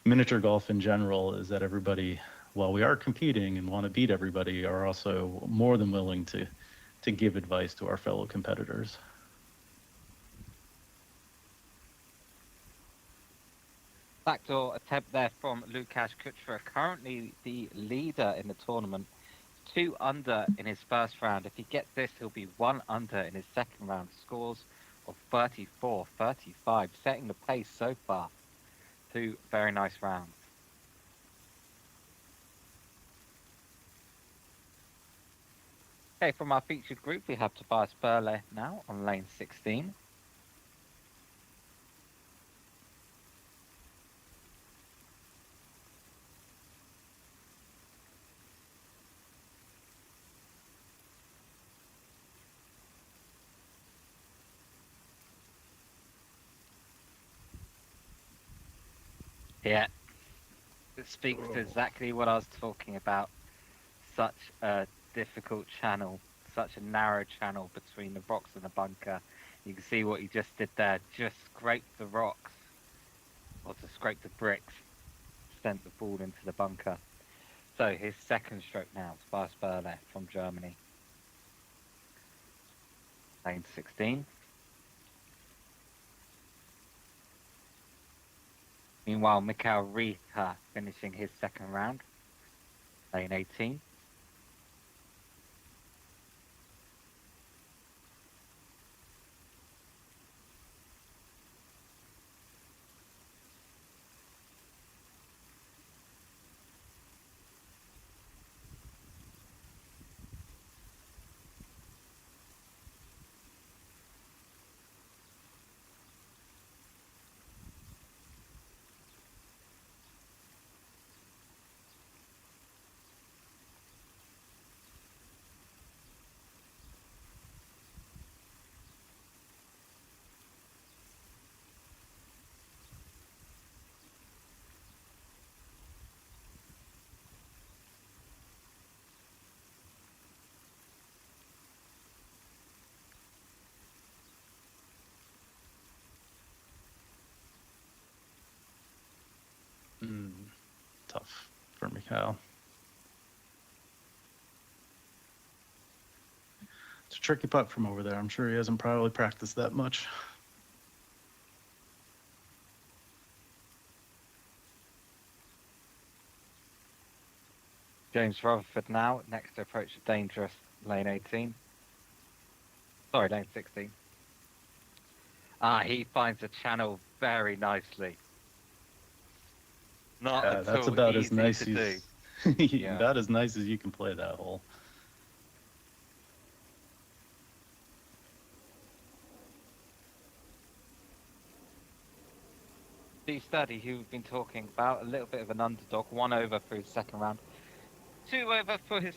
miniature golf in general, is that everybody, while we are competing and want to beat everybody, are also more than willing to give advice to our fellow competitors. Backdoor attempt there from Lukasz Kuchera, currently the leader in the tournament. 2 under in his first round. If he gets this, he'll be 1 under in his second round. Scores of 34, 35, setting the pace so far. 2 very nice rounds. Okay, from our featured group, we have Tobias Burley now on lane 16. Yeah, it speaks to exactly what I was talking about. Such a difficult channel, such a narrow channel between the rocks and the bunker. You can see what he just did there, just scraped the rocks, or to scrape the bricks, sent the ball into the bunker. So his second stroke now, Tobias Burley from Germany. Lane 16. Meanwhile, Mikael Rieter finishing his second round. Lane 18. Tough for Mikhail. It's a tricky putt from over there. I'm sure he hasn't probably practiced that much. James Rutherford now, next to approach the dangerous lane 18. Sorry, lane 16. He finds the channel very nicely. Not at That's all about as easy nice to do. as Yeah. about as nice as you can play that hole. Steve Sturdy, who we've been talking about, a little bit of an underdog, 1 over for his second round, 2 over for his,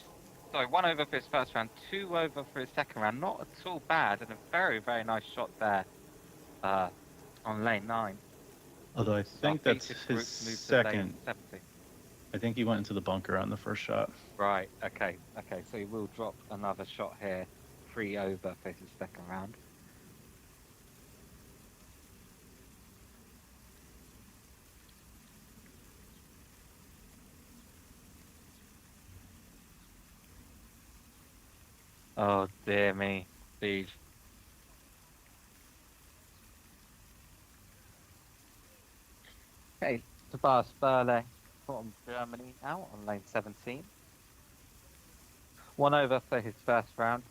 1 over for his first round, 2 over for his second round. Not at all bad, and a very, very nice shot there on lane 9. Although I Our think that's featured his group moved to lane second. 70. I think he went into the bunker on the first shot. Right, okay, so he will drop another shot here, 3 over for his second round. Oh dear me, Steve. Okay, Tobias Burley from Germany out on lane 17. 1 over for his first round,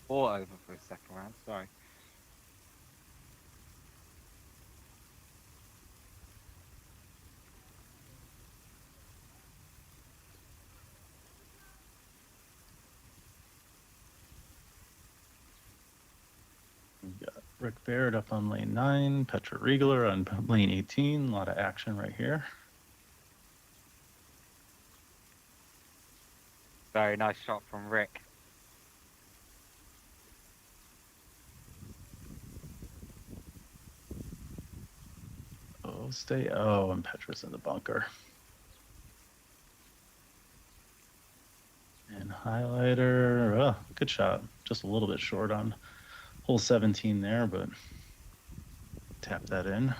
4 over for his second round, sorry. We got Rick Baird up on lane 9, Petra Riegler on lane 18. A lot of action right here. Very nice shot from Rick. And Petra's in the bunker. And highlighter, good shot. Just a little bit short on hole 17 there, but tap that in.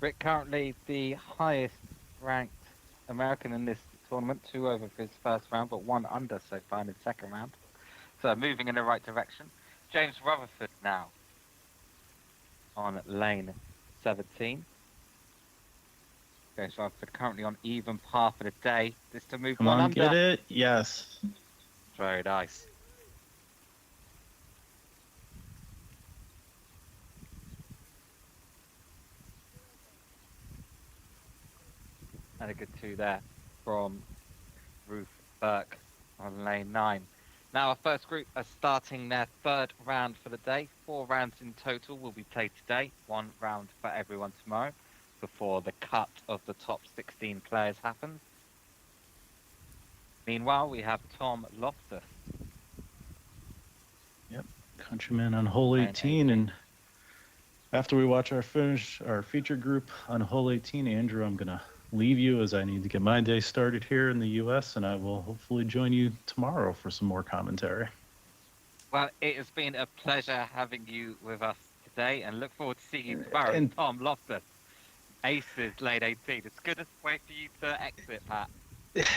Rick currently the highest ranked American in this tournament, 2 over for his first round, but 1 under so far in his second round. So moving in the right direction. James Rutherford now on lane 17. James Rutherford currently on even par for the day. This to move Come 1 on, under. get it. Yes. Very nice. And a good 2 there from Ruth Burke on lane 9. Now our first group are starting their third round for the day. 4 rounds in total will be played today. 1 round for everyone tomorrow before the cut of the top 16 players happens. Meanwhile, we have Tom Loftus. Yep, countryman on hole 18. And after we watch our feature group on hole 18, Andrew, I'm going to leave you as I need to get my day started here in the U.S., and I will hopefully join you tomorrow for some more commentary. Well, it has been a pleasure having you with us today, and look forward to seeing you tomorrow. And Tom Loftus, Aces lane 18. It's good to wait for you to exit, Pat.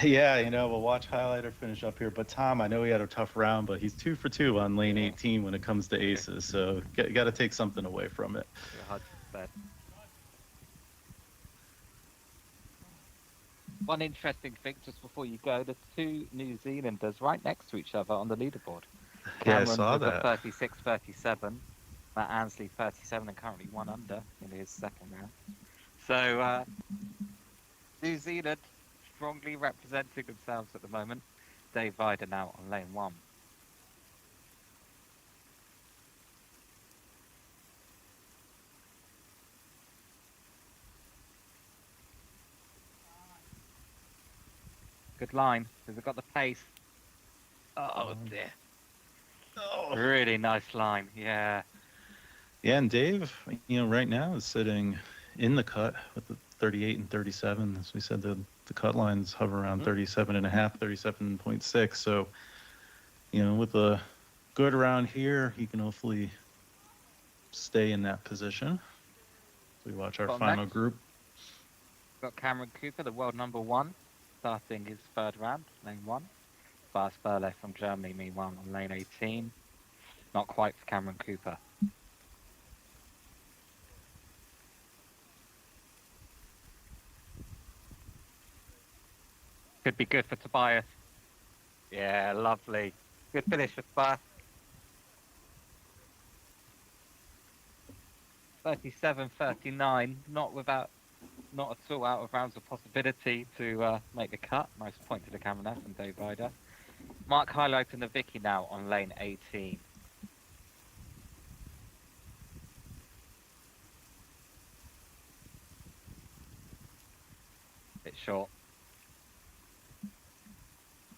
yeah, we'll watch highlighter finish up here. But Tom, I know he had a tough round, but he's 2 for 2 on lane 18 when it comes to aces. So got to take something away from it. 100%. One interesting thing just before you go, the 2 New Zealanders right next to each other on the leaderboard. Yeah, I Cameron saw with that. a 36-37, Matt Ansley 37 and currently 1 under in his second round. So New Zealand strongly representing themselves at the moment. Dave Vida now on lane 1. Good line. Has it got the pace? Oh dear. Oh. Really nice line. Yeah. Yeah, and Dave, right now is sitting in the cut with the 38 and 37. As we said, the cut lines hover around 37.5, 37.6. So, with a good around here, he can hopefully stay in that position. So we watch our Got final next. group. Got Cameron Cooper, the world number 1, starting his third round, lane 1. Bas Burle from Germany, meanwhile, on lane 18. Not quite for Cameron Cooper. Could be good for Tobias. Yeah, lovely. Good finish for Tobias. 37-39, not at all out of rounds of possibility to make the cut. Nice point to the Cameron F and Dave Ryder. Mark highlighting the Vicky now on lane 18. Bit short.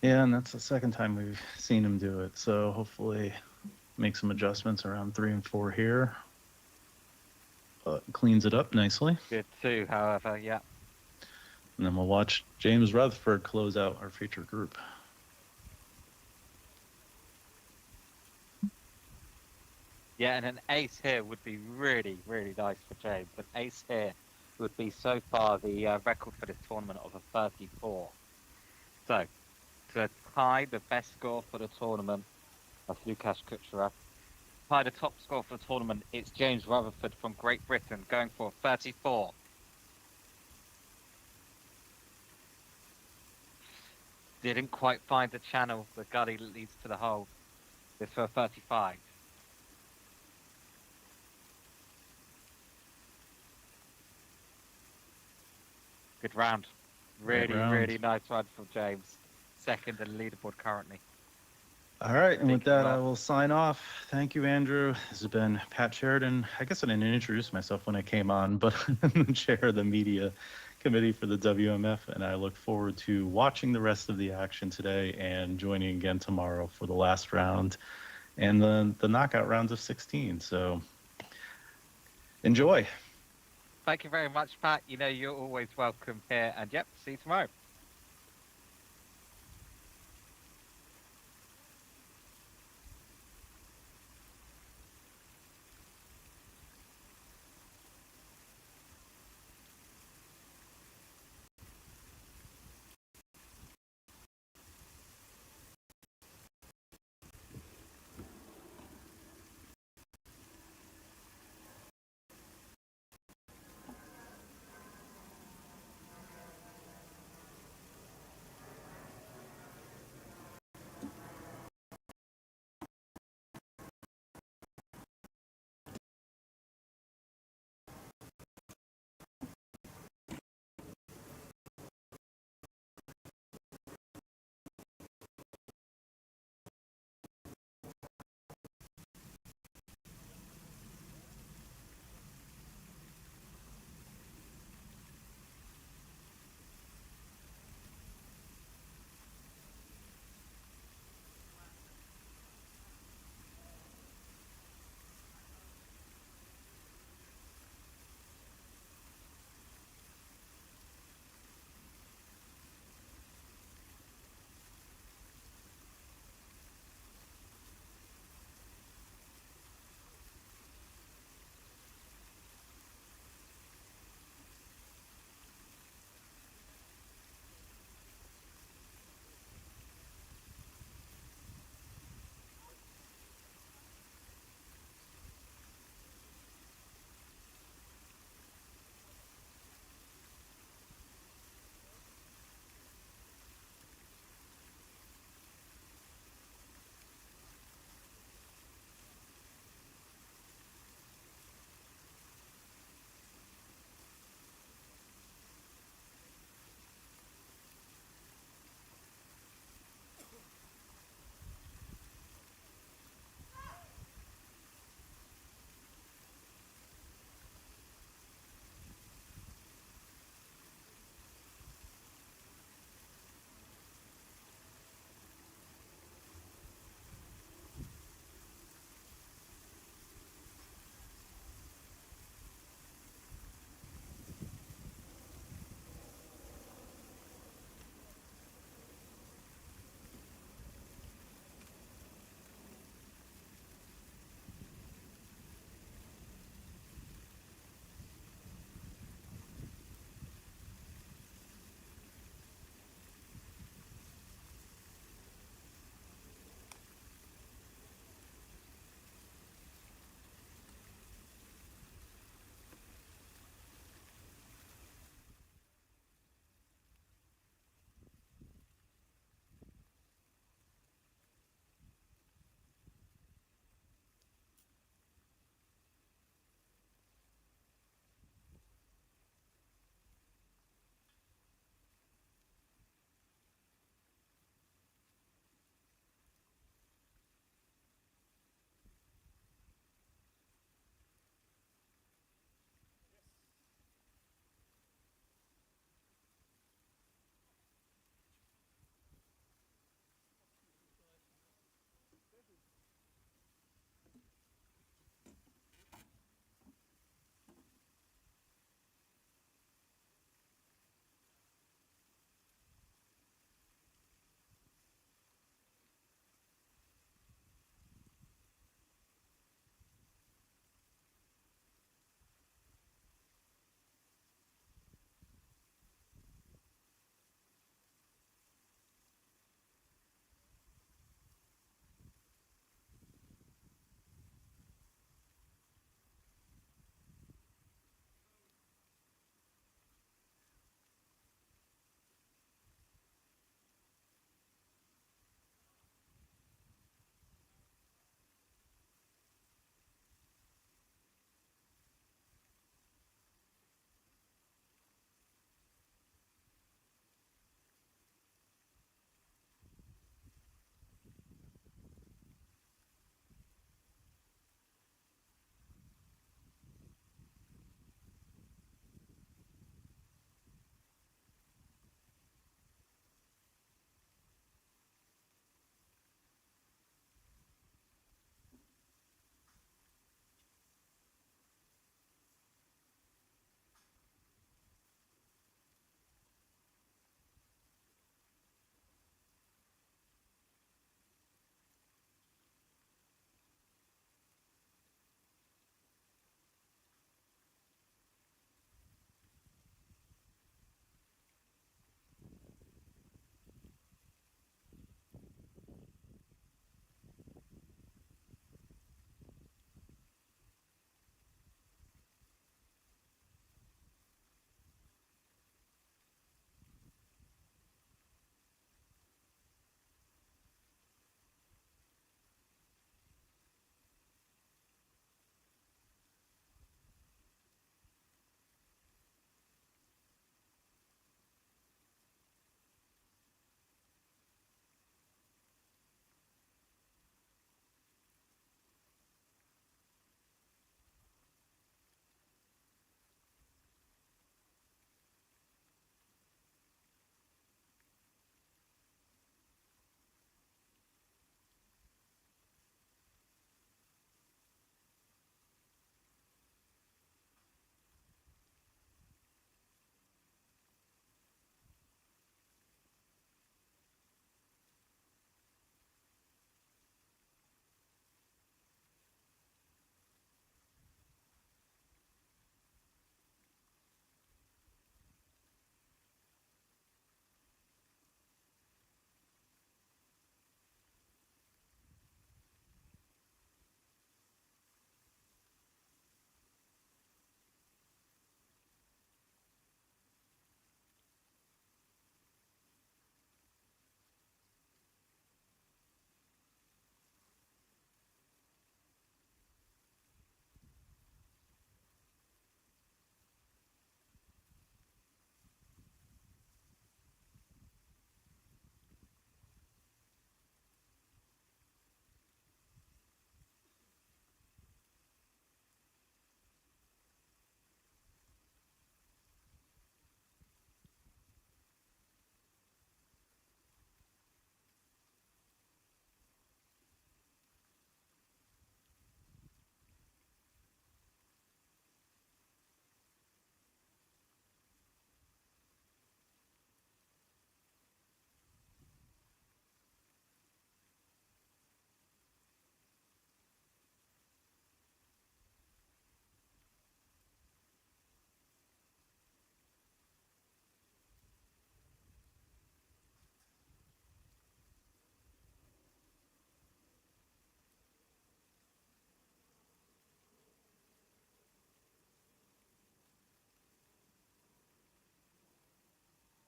Yeah, and that's the second time we've seen him do it. So hopefully make some adjustments around 3 and 4 here. But cleans it up nicely. Good too, however, yeah. And then we'll watch James Rutherford close out our feature group. Yeah, and an ace here would be really, really nice for James. An ace here would be so far the record for this tournament of a 34. So, to tie the best score for the tournament, that's Lukasz Kuchera. Tie the top score for the tournament, it's James Rutherford from Great Britain going for 34. Didn't quite find the channel, the gully that leads to the hole. It's for 35. Good round. Really, round. really nice run from James. Second in the leaderboard currently. All right, and with Thank you, that, I Rob. will sign off. Thank you, Andrew. This has been Pat Sheridan. I guess I didn't introduce myself when I came on, but I'm the chair of the media committee for the WMF, and I look forward to watching the rest of the action today and joining again tomorrow for the last round and the knockout rounds of 16. So enjoy. Thank you very much, Pat. You know, you're always welcome here. And yep, see you tomorrow.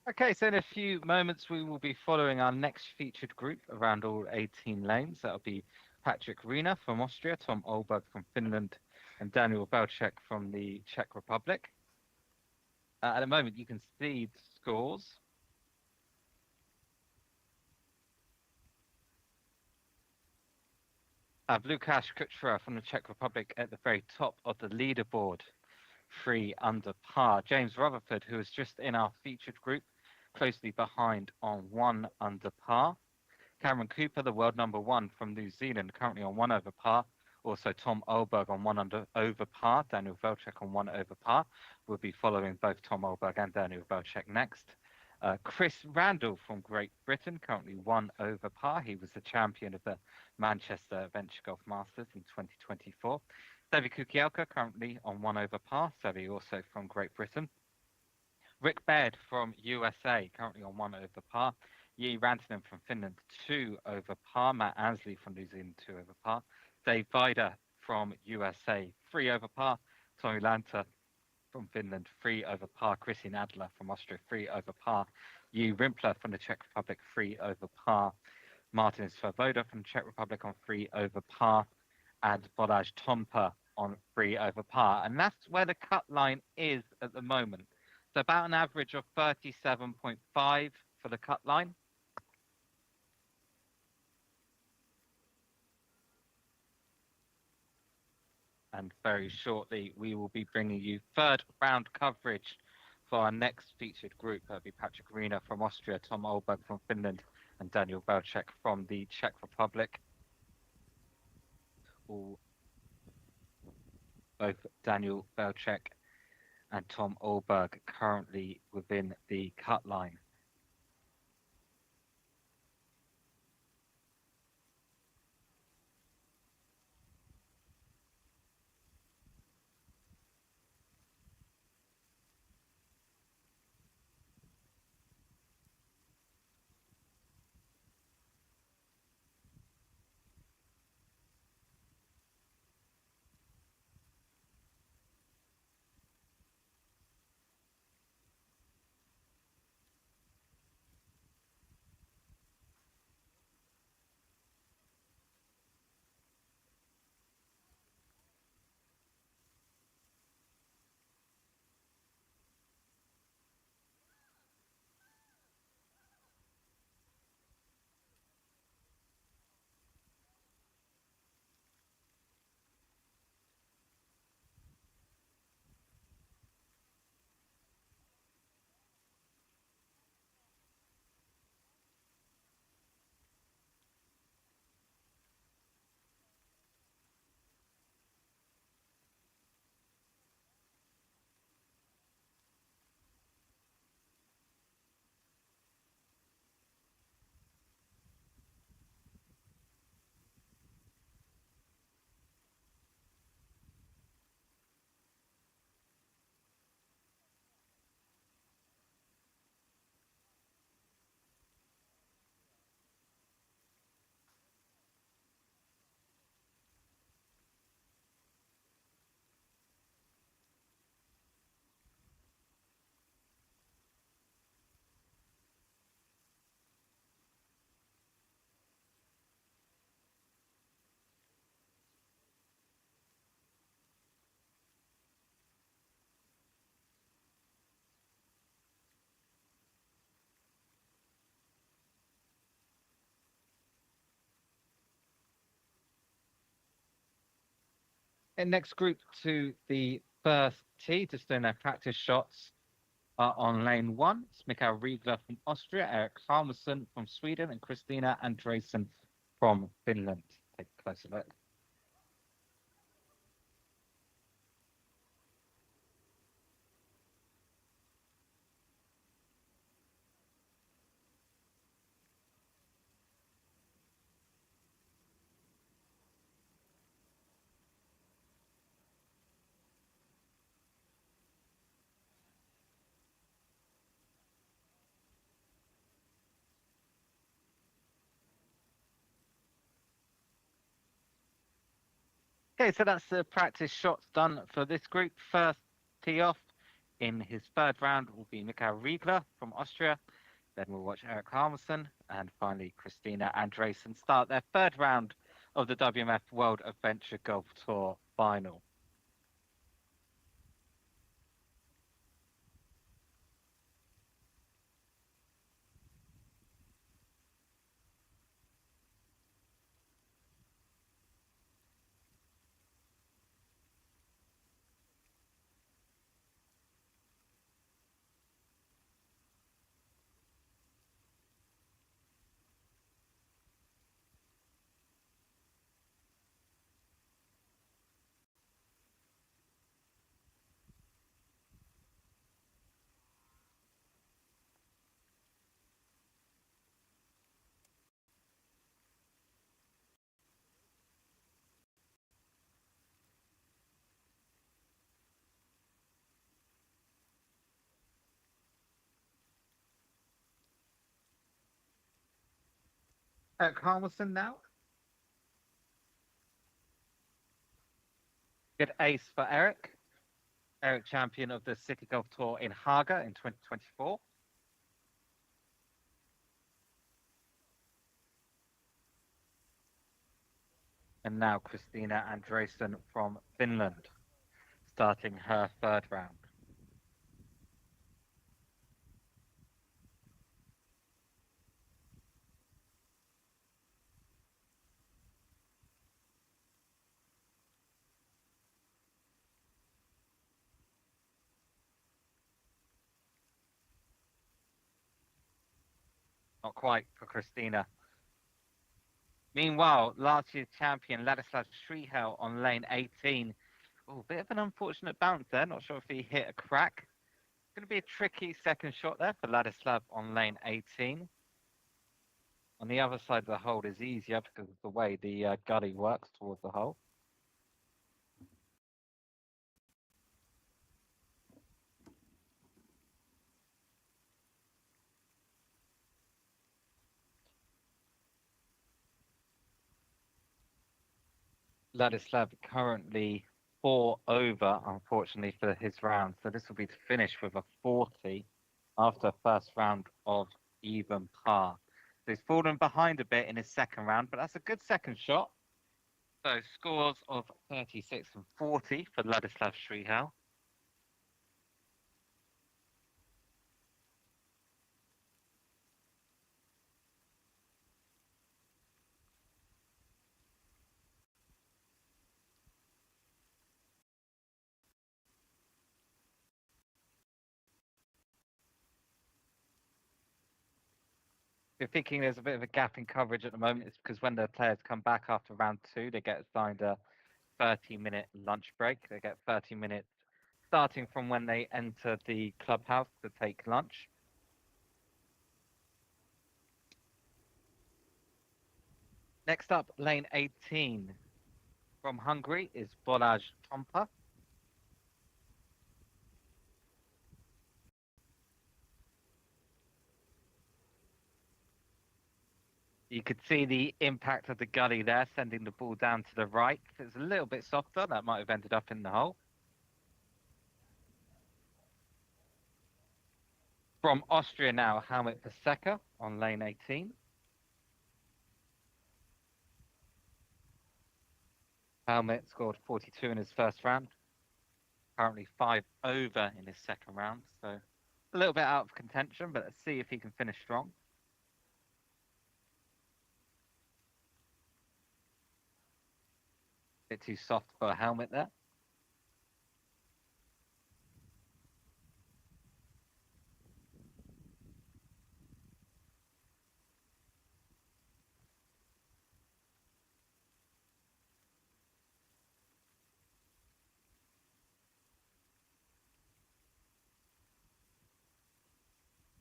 Okay, so in a few moments, we will be following our next featured group around all 18 lanes. That'll be Patrick Rina from Austria, Tom Olberg from Finland, and Daniel Belchek from the Czech Republic. At the moment, you can see the scores. Lukáš Kučera from the Czech Republic at the very top of the leaderboard, 3 under par. James Rutherford, who is just in our featured group, closely behind on 1 under par. Cameron Cooper, the world number 1 from New Zealand, currently on 1 over par. Also Tom Olberg on 1 over par. Daniel Belchek on 1 over par. We'll be following both Tom Olberg and Daniel Belchek next. Chris Randall from Great Britain, currently 1 over par. He was the champion of the Manchester Venture Golf Masters in 2024. Sevi Kukielka, currently on 1 over par. Sevi also from Great Britain. Rick Baird from USA, currently on 1 over par. Yi Rantanen from Finland, 2 over par. Matt Ansley from New Zealand, 2 over par. Dave Vida from USA, 3 over par. Tommy Lanta from Finland, 3 over par. Christian Adler from Austria, 3 over par. Yu Rimpler from the Czech Republic, 3 over par. Martin Svoboda from the Czech Republic on 3 over par. And Balázs Tompa on 3 over par. And that's where the cut line is at the moment. So about an average of 37.5 for the cut line. And very shortly, we will be bringing you third round coverage for our next featured group. That'll be Patrick Rina from Austria, Tom Olberg from Finland, and Daniel Belchek from the Czech Republic. Both Daniel Belchek and Tom Olberg currently within the cut line. And next group to the first tee, just doing their practice shots, are on lane 1. It's Mikael Riegler from Austria, Eric Halmerson from Sweden, and Christina Andresen from Finland. Take a closer look. Okay, so that's the practice shots done for this group. First tee off in his third round will be Mikael Riegler from Austria. Then we'll watch Eric Harmelson and finally Christina Andresen start their third round of the WMF World Adventure Golf Tour final. Eric Harmelson now. Good ace for Eric. Eric, champion of the City Golf Tour in Haga in 2024. And now Christina Andresen from Finland, starting her third round. Not quite for Christina. Meanwhile, last year's champion Ladislav Strihel on lane 18. Oh, bit of an unfortunate bounce there. Not sure if he hit a crack. Going to be a tricky second shot there for Ladislav on lane 18. On the other side of the hole is easier because of the way the gully works towards the hole. Ladislav currently 4 over, unfortunately, for his round. So this will be to finish with a 40 after first round of even par. So he's fallen behind a bit in his second round, but that's a good second shot. So scores of 36 and 40 for Ladislav Strihel. You're thinking there's a bit of a gap in coverage at the moment, it's because when the players come back after round 2, they get assigned a 30-minute lunch break. They get 30 minutes starting from when they enter the clubhouse to take lunch. Next up, lane 18 from Hungary is Balázs Tompa. You could see the impact of the gully there, sending the ball down to the right. If it was a little bit softer, that might have ended up in the hole. From Austria now, Helmut Paseka on lane 18. Helmut scored 42 in his first round. Currently 5 over in his second round. So a little bit out of contention, but let's see if he can finish strong. Bit too soft for a Helmut there.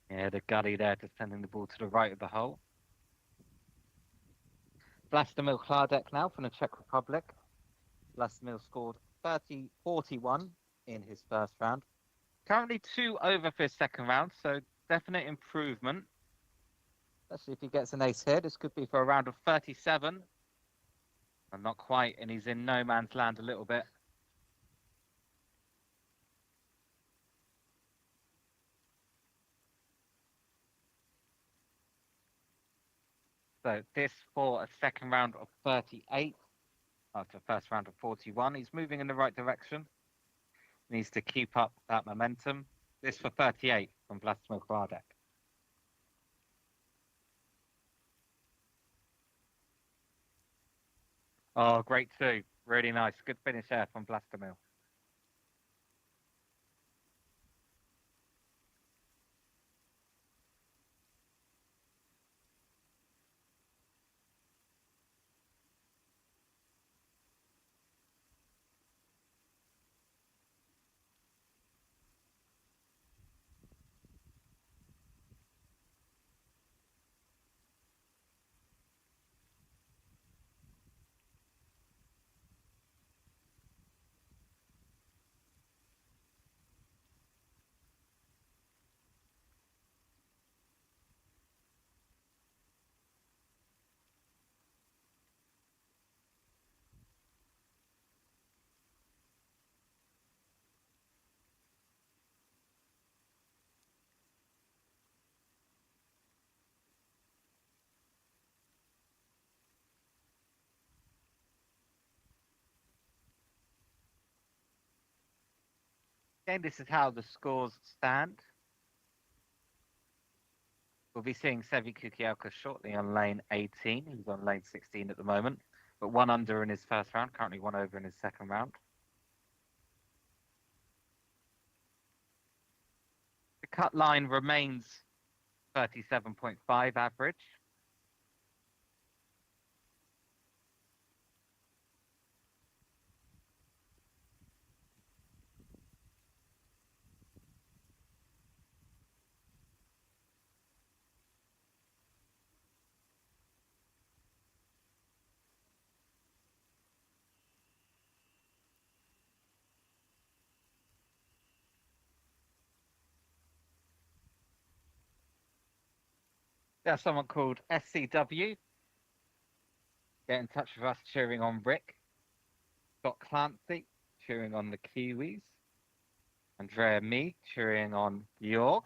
Yeah, the gully there just sending the ball to the right of the hole. Vlastimil Hladek now from the Czech Republic. Vlastimil scored 41 in his first round. Currently 2 over for his second round, so definite improvement. Especially if he gets an ace here, this could be for a round of 37. And not quite, and he's in no man's land a little bit. So this for a second round of 38 after first round of 41. He's moving in the right direction. Needs to keep up that momentum. This for 38 from Vladimir Bardek. Oh, great two. Really nice. Good finish there from Vladimir. Again, this is how the scores stand. We'll be seeing Sevi Kukielka shortly on lane 18. He's on lane 16 at the moment, but one under in his first round, currently one over in his second round. The cut line remains 37.5 average. There's someone called SCW. Get in touch with us cheering on Rick. Scott Clancy cheering on the Kiwis. Andrea Me cheering on Georg.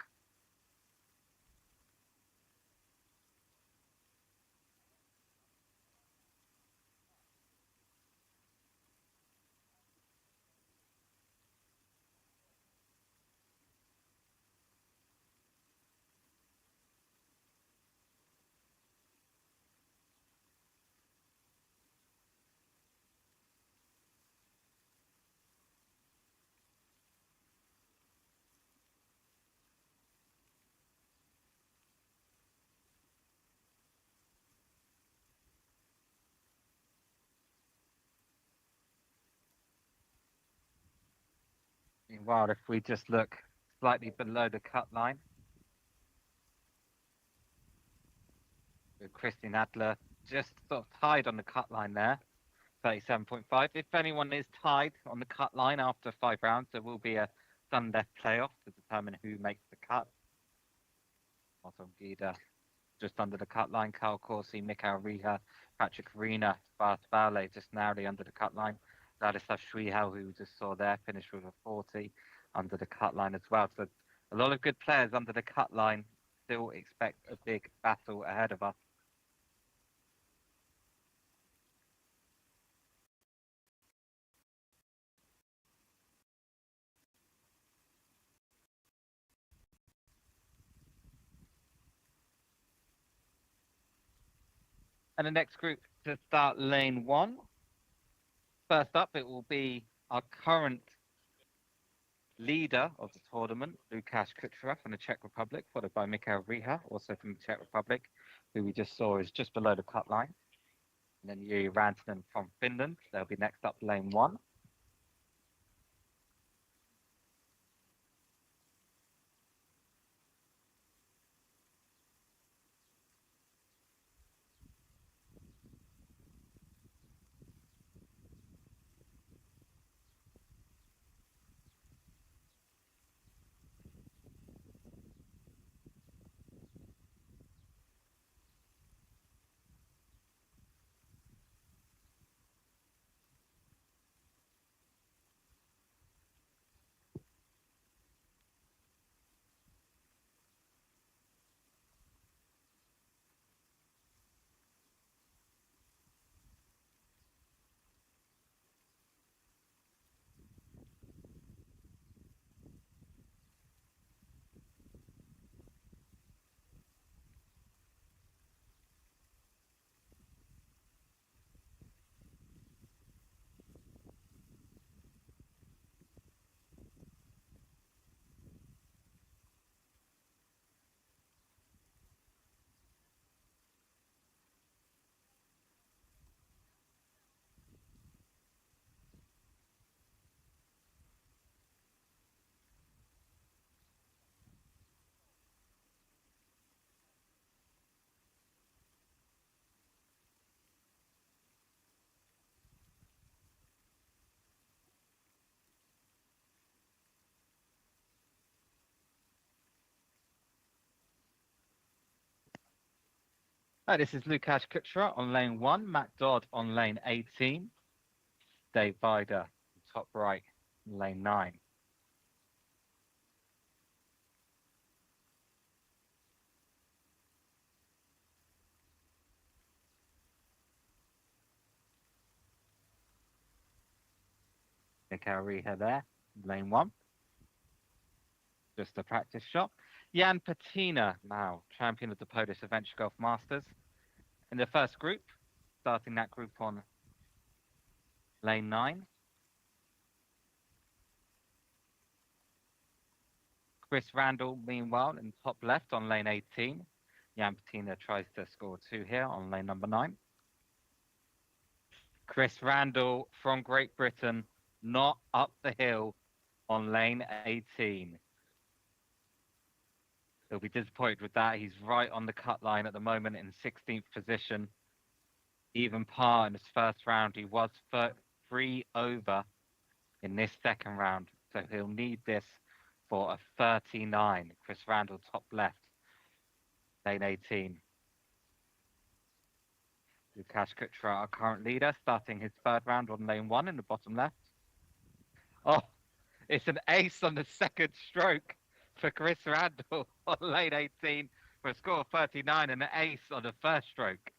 Meanwhile, if we just look slightly below the cut line, with Christian Adler just sort of tied on the cut line there, 37.5. If anyone is tied on the cut line after 5 rounds, there will be a sudden death playoff to determine who makes the cut. Otto Gida just under the cut line, Carl Corsi, Mikhail Riha, Patrick Arena, Bart Bale just narrowly under the cut line. Ladislav Schwihal, who we just saw there, finished with a 40 under the cut line as well. So a lot of good players under the cut line. Still expect a big battle ahead of us. And the next group to start lane 1. First up, it will be our current leader of the tournament, Lukáš Kucherov from the Czech Republic, followed by Mikhail Riha, also from the Czech Republic, who we just saw is just below the cut line. And then Jiri Rantanen from Finland. They'll be next up lane 1. This is Lukasz Kuchera on lane 1, Matt Dodd on lane 18, Dave Vida, top right, lane 9. Mikael Riha there, lane 1. Just a practice shot. Jan Patina now, champion of the Polish Adventure Golf Masters. In the first group, starting that group on lane 9. Chris Randall, meanwhile, in top left on lane 18. Jan Patina tries to score 2 here on lane number 9. Chris Randall from Great Britain, not up the hill on lane 18. He'll be disappointed with that. He's right on the cut line at the moment in 16th position. Even par in his first round. He was 3 over in this second round. So he'll need this for a 39. Chris Randall, top left, lane 18. Lukasz Kuchera, our current leader, starting his third round on lane 1 in the bottom left. Oh, it's an ace on the second stroke for Chris Randall on lane 18 for a score of 39, and an ace on the first stroke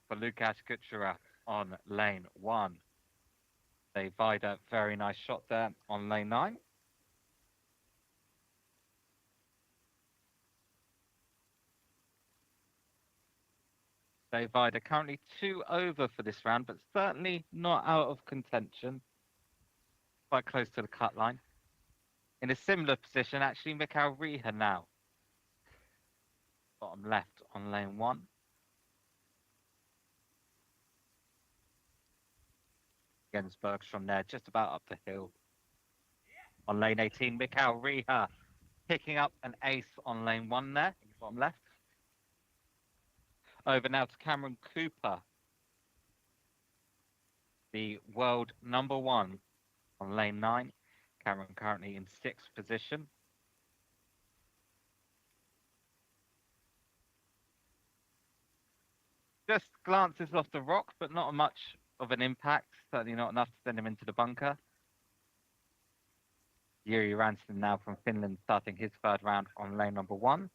for Lukasz Kuchera on lane 1. Dave Vida, very nice shot there on lane 9. Dave Vida currently 2 over for this round, but certainly not out of contention. Quite close to the cut line. In a similar position, actually, Mikael Riha now. Bottom left on lane 1. Jens Bergstrom there, just about up the hill. On lane 18, Mikael Riha picking up an ace on lane 1 there, bottom left. Over now to Cameron Cooper, the world number 1 on lane 9. Cameron currently in 6th position. Just glances off the rock, but not much of an impact. Certainly not enough to send him into the bunker. Jiri Ransson now from Finland starting his third round on lane number 1.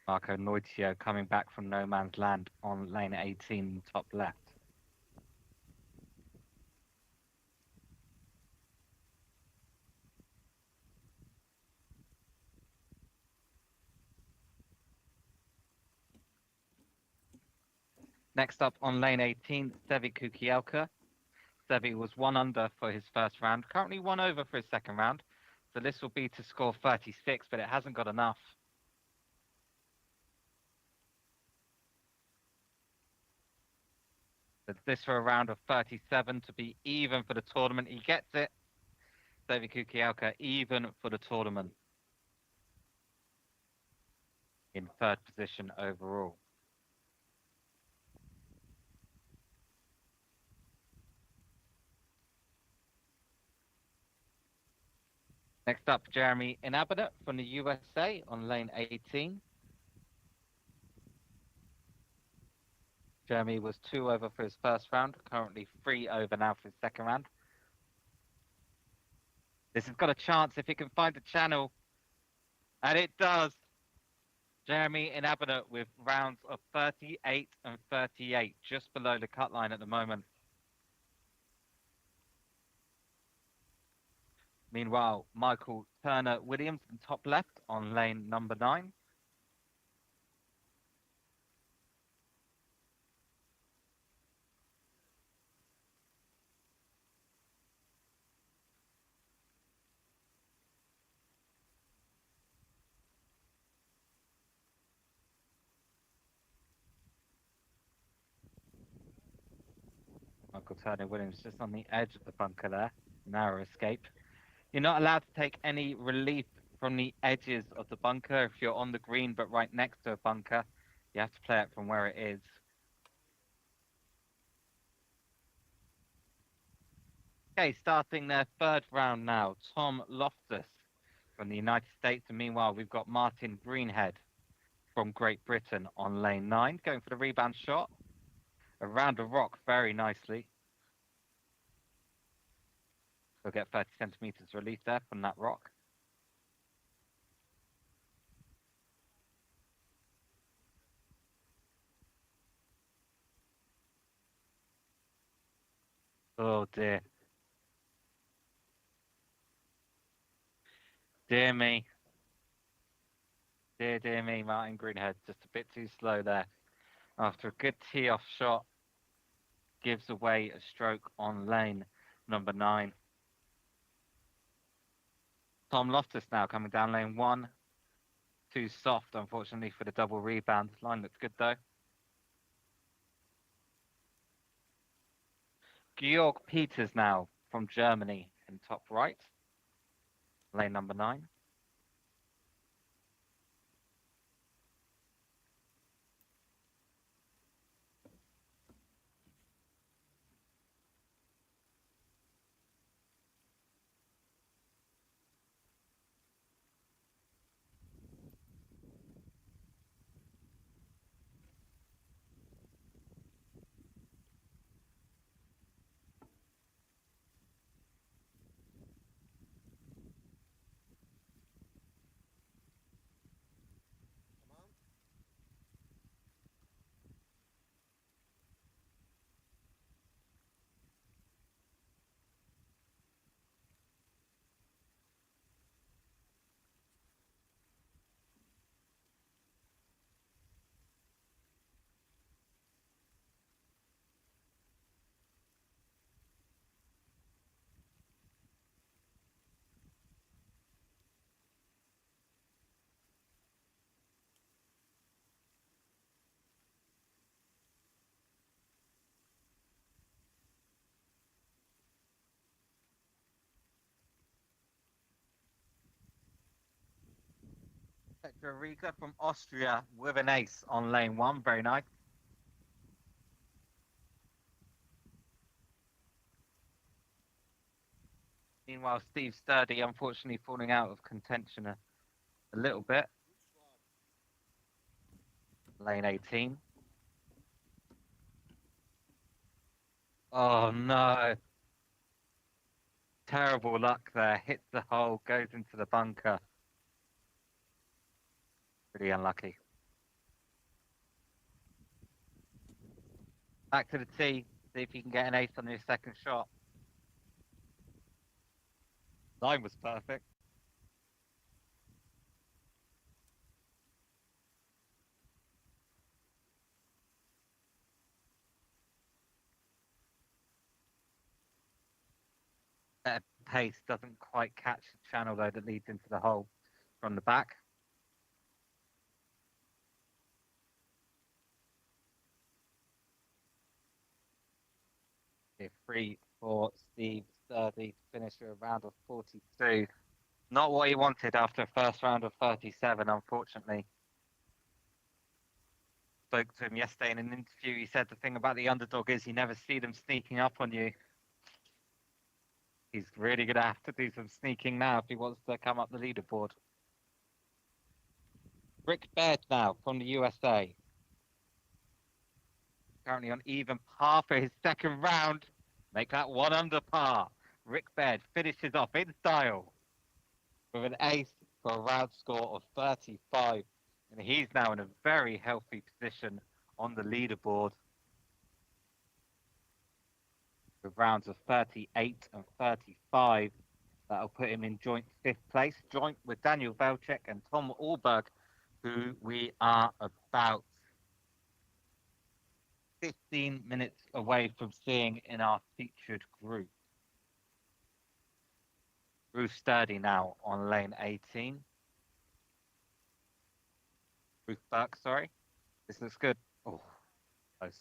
Marco Neutio coming back from no man's land on lane 18, top left. Next up on lane 18, Sevi Kukielka. Sevi was 1 under for his first round, currently 1 over for his second round. So this will be to score 36, but it hasn't got enough. This for a round of 37 to be even for the tournament. He gets it. Sevi Kukielka even for the tournament. In 3rd position overall. Next up, Jeremy Inabinit from the USA on lane 18. Jeremy was 2 over for his first round, currently 3 over now for his second round. This has got a chance if he can find the channel. And it does. Jeremy Inabinit with rounds of 38 and 38, just below the cut line at the moment. Meanwhile, Michael Turner Williams in top left on lane number 9. Michael Turner Williams just on the edge of the bunker there. Narrow escape. You're not allowed to take any relief from the edges of the bunker. If you're on the green but right next to a bunker, you have to play it from where it is. Okay, starting their third round now. Tom Loftus from the United States. And meanwhile, we've got Martin Greenhead from Great Britain on lane 9, going for the rebound shot. Around the rock very nicely. He'll get 30 centimeters relief there from that rock. Oh dear. Dear me. Dear me, Martin Greenhead. Just a bit too slow there. After a good tee-off shot, gives away a stroke on lane number 9. Tom Loftus now coming down lane 1. Too soft, unfortunately, for the double rebound. Line looks good, though. Georg Peters now from Germany in top right. Lane number 9. Hector Riga from Austria with an ace on lane 1. Very nice. Meanwhile, Steve Sturdy, unfortunately, falling out of contention a little bit. Lane 18. Oh, no. Terrible luck there. Hits the hole, goes into the bunker. Pretty unlucky. Back to the tee. See if you can get an ace on your second shot. Line was perfect. Better pace doesn't quite catch the channel though that leads into the hole from the back. Free for Steve Sturdy to finish a round of 42. Not what he wanted after a first round of 37, unfortunately. Spoke to him yesterday in an interview. He said the thing about the underdog is you never see them sneaking up on you. He's really going to have to do some sneaking now if he wants to come up the leaderboard. Rick Baird now from the USA. Currently on even par for his second round. Make that 1 under par. Rick Baird finishes off in style with an ace for a round score of 35. And he's now in a very healthy position on the leaderboard with rounds of 38 and 35. That'll put him in joint 5th place, joint with Daniel Velchek and Tom Alberg, who we are about 15 minutes away from seeing in our featured group. Bruce Sturdy now on lane 18. Bruce Burke, sorry. This looks good. Oh, close.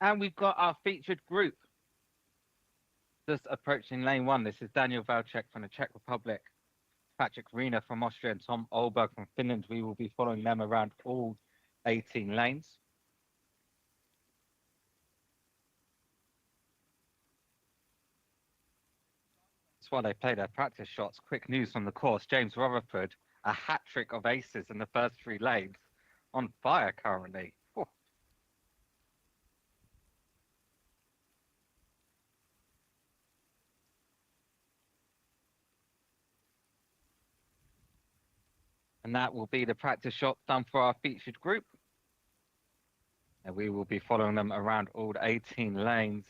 And we've got our featured group just approaching lane 1. This is Daniel Valchek from the Czech Republic, Patrick Rina from Austria, and Tom Olberg from Finland. We will be following them around all 18 lanes. That's why they play their practice shots. Quick news from the course. James Rutherford, a hat-trick of aces in the first 3 lanes. On fire currently. Whew. And that will be the practice shot done for our featured group. And we will be following them around all 18 lanes.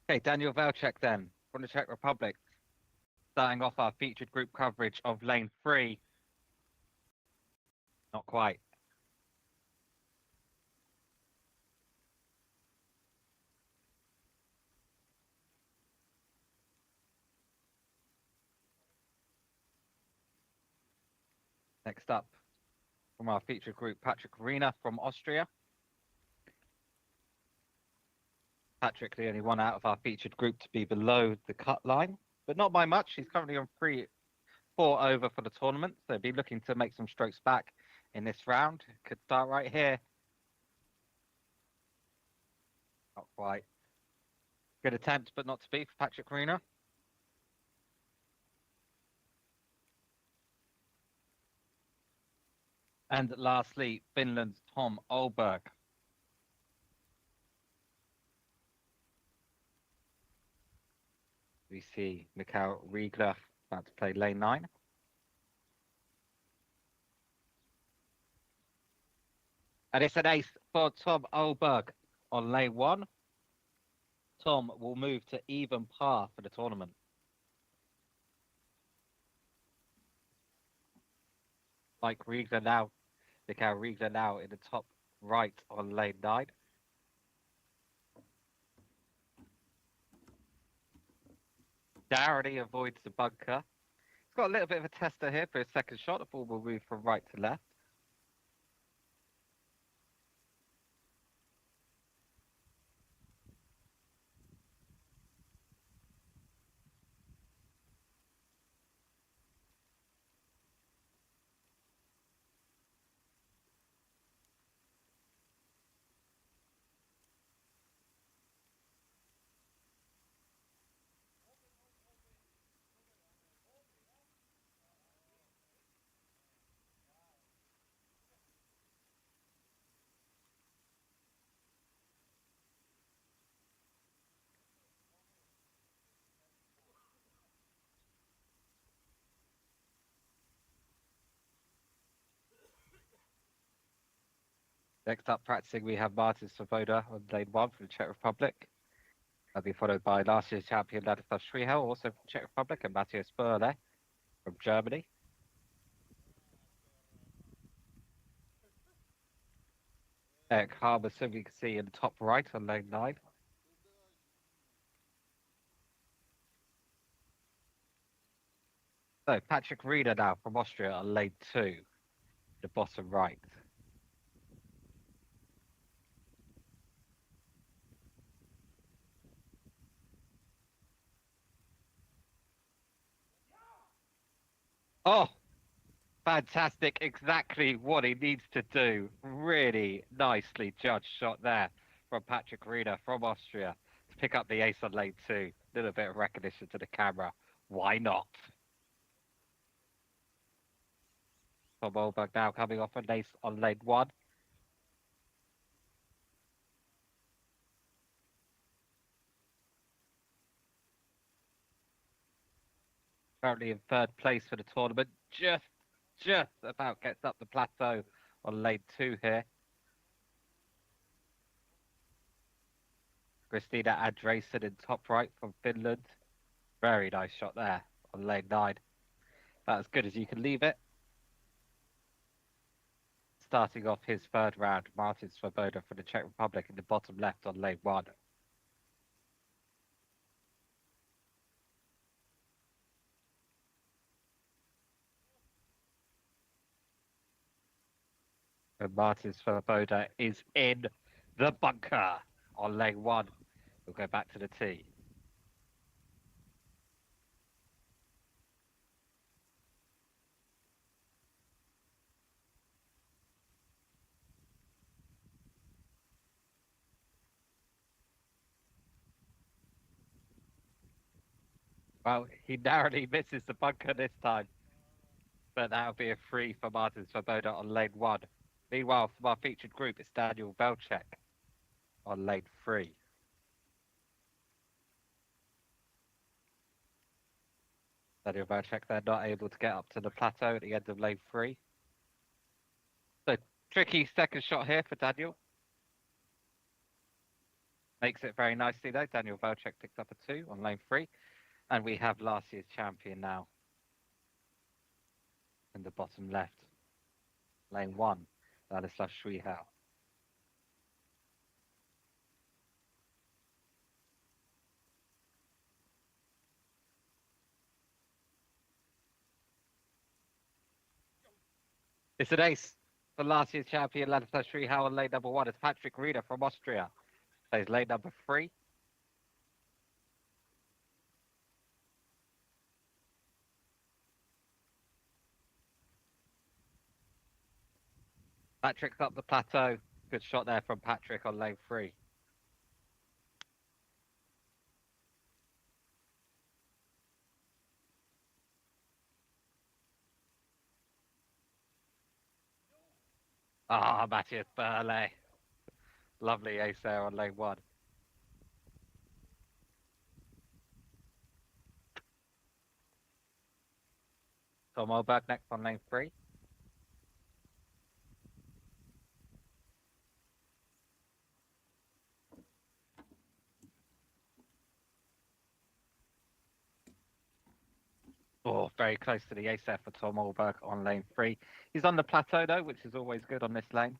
Okay, Daniel Valchek then, from the Czech Republic, starting off our featured group coverage of lane 3. Not quite. Next up, from our featured group, Patrick Rina from Austria. Patrick, the only one out of our featured group to be below the cut line, but not by much. He's currently on 3-4 over for the tournament, so he'll be looking to make some strokes back in this round. Could start right here. Not quite. Good attempt, but not to be for Patrick Rina. And lastly, Finland's Tom Olberg. We see Mikael Riegler about to play lane 9. And it's an ace for Tom Olberg on lane 1. Tom will move to even par for the tournament. Like Riegler now, Mikael Riegler now in the top right on lane 9. Darity avoids the bunker. He's got a little bit of a tester here for his second shot. The ball will move from right to left. Next up, practicing, we have Martin Svoboda on lane 1 from the Czech Republic. That'll be followed by last year's champion Ladislav Strihel, also from the Czech Republic, and Matthias Berle from Germany. Eric Harberson, we can see in the top right on lane 9. So Patrick Rina now from Austria on lane 2, the bottom right. Oh, fantastic. Exactly what he needs to do. Really nicely judged shot there from Patrick Rina from Austria to pick up the ace on lane 2. Little bit of recognition to the camera. Why not? Tom Olberg now coming off an ace on lane 1. Currently in 3rd place for the tournament. Just about gets up the plateau on lane 2 here. Christina Andresen in top right from Finland. Very nice shot there on lane 9. About as good as you can leave it. Starting off his 3rd round, Martin Svoboda from the Czech Republic in the bottom left on lane 1. And Martin Svoboda is in the bunker on lane 1. We'll go back to the tee. Well, he narrowly misses the bunker this time, but that'll be a free for Martin Svoboda on lane 1. Meanwhile, from our featured group, it's Daniel Belchek on lane 3. Daniel Belchek, they're not able to get up to the plateau at the end of lane 3. So, tricky second shot here for Daniel. Makes it very nicely though. Daniel Belchek picked up a 2 on lane 3. And we have last year's champion now in the bottom left. Lane 1, Ladislav Shrihau. It's an ace for last year's champion, Ladislav Shrihau on lane number 1. It's Patrick Rieder from Austria. Plays lane number 3. Patrick's up the plateau. Good shot there from Patrick on lane 3. Ah, Matthias Burley. Lovely ace there on lane 1. Tom Olberg next on lane 3. Oh, very close to the ace there for Tom Olberg on lane 3. He's on the plateau though, which is always good on this lane.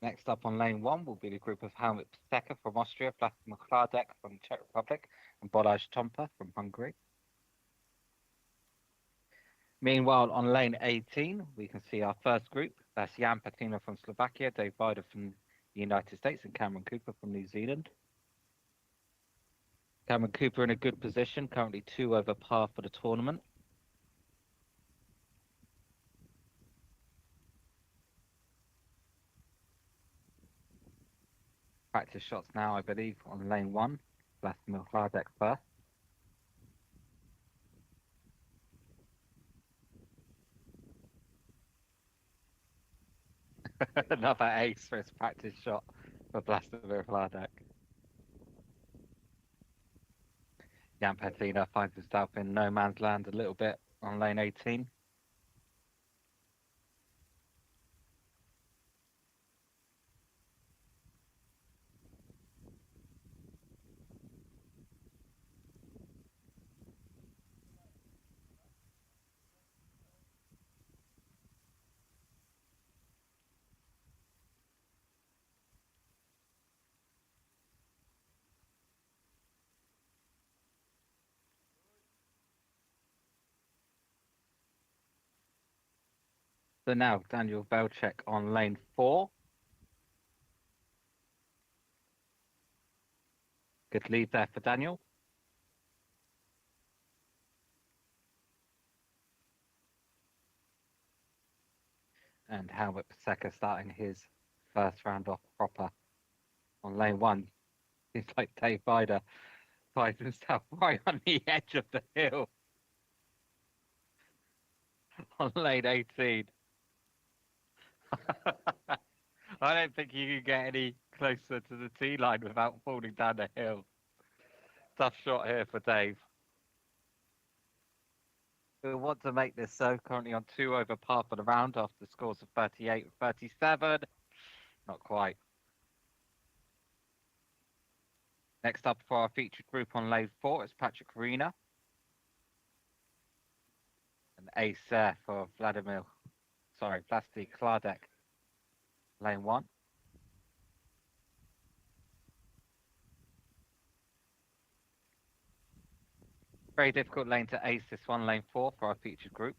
Next up on lane 1 will be the group of Helmut Pseka from Austria, Vladimir Kladek from the Czech Republic, and Balázs Tompa from Hungary. Meanwhile, on lane 18, we can see our first group. That's Jan Patina from Slovakia, Dave Bider from the United States, and Cameron Cooper from New Zealand. Cameron Cooper in a good position, currently 2 over par for the tournament. Practice shots now, I believe, on lane 1. Vladimir Kladek first. Another ace for his practice shot for Vladimir Kladek. Jan Petina finds himself in no man's land a little bit on lane 18. So now Daniel Belchek on lane 4. Good lead there for Daniel. And Helmut Paseka starting his first round off proper on lane 1. It's like Dave Bider finds himself right on the edge of the hill on lane 18. I don't think you can get any closer to the tee line without falling down the hill. Tough shot here for Dave. We want to make this so. Currently on 2 over par for the round after scores of 38 and 37. Not quite. Next up for our featured group on lane 4 is Patrick Arena. An ace there for Vladimir Kladek. Lane 1. Very difficult lane to ace this one, lane 4 for our featured group.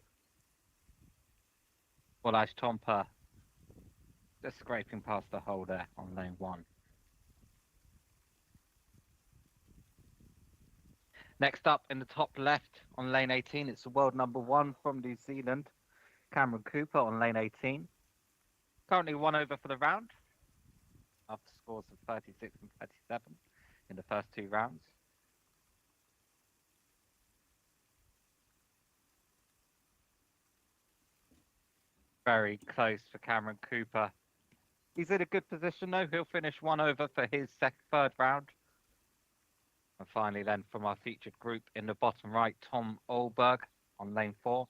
Balazs Tompa just scraping past the hole there on lane 1. Next up in the top left on lane 18, it's the world number 1 from New Zealand, Cameron Cooper on lane 18. Currently 1 over for the round after scores of 36 and 37 in the first 2 rounds. Very close for Cameron Cooper. He's in a good position though. He'll finish 1 over for his third round. And finally then from our featured group in the bottom right, Tom Olberg on lane 4.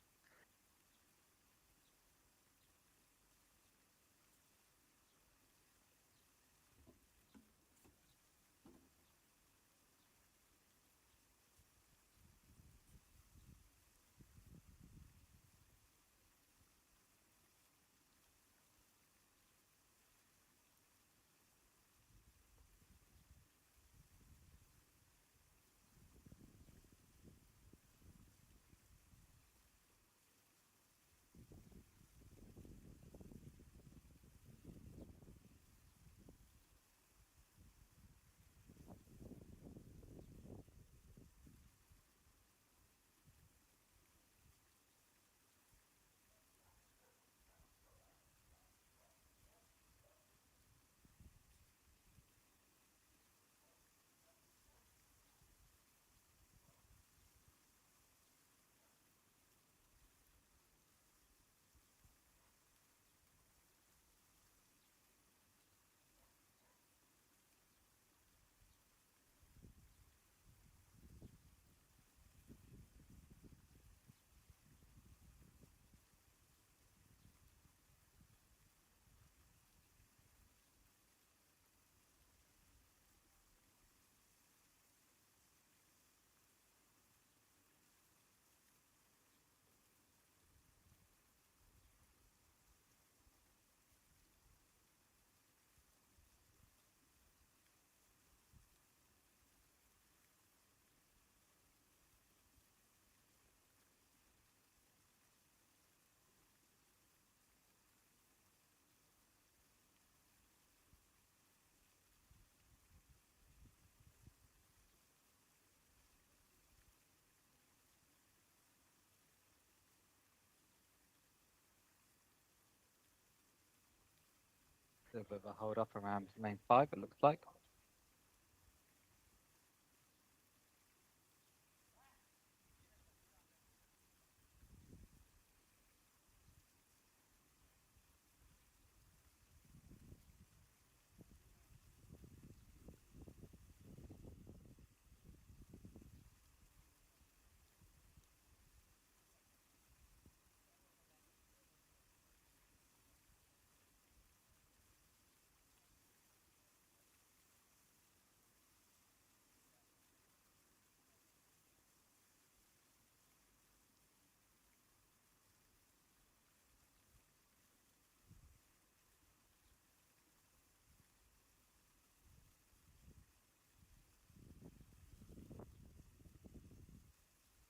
A bit of a hold up around lane 5 it looks like.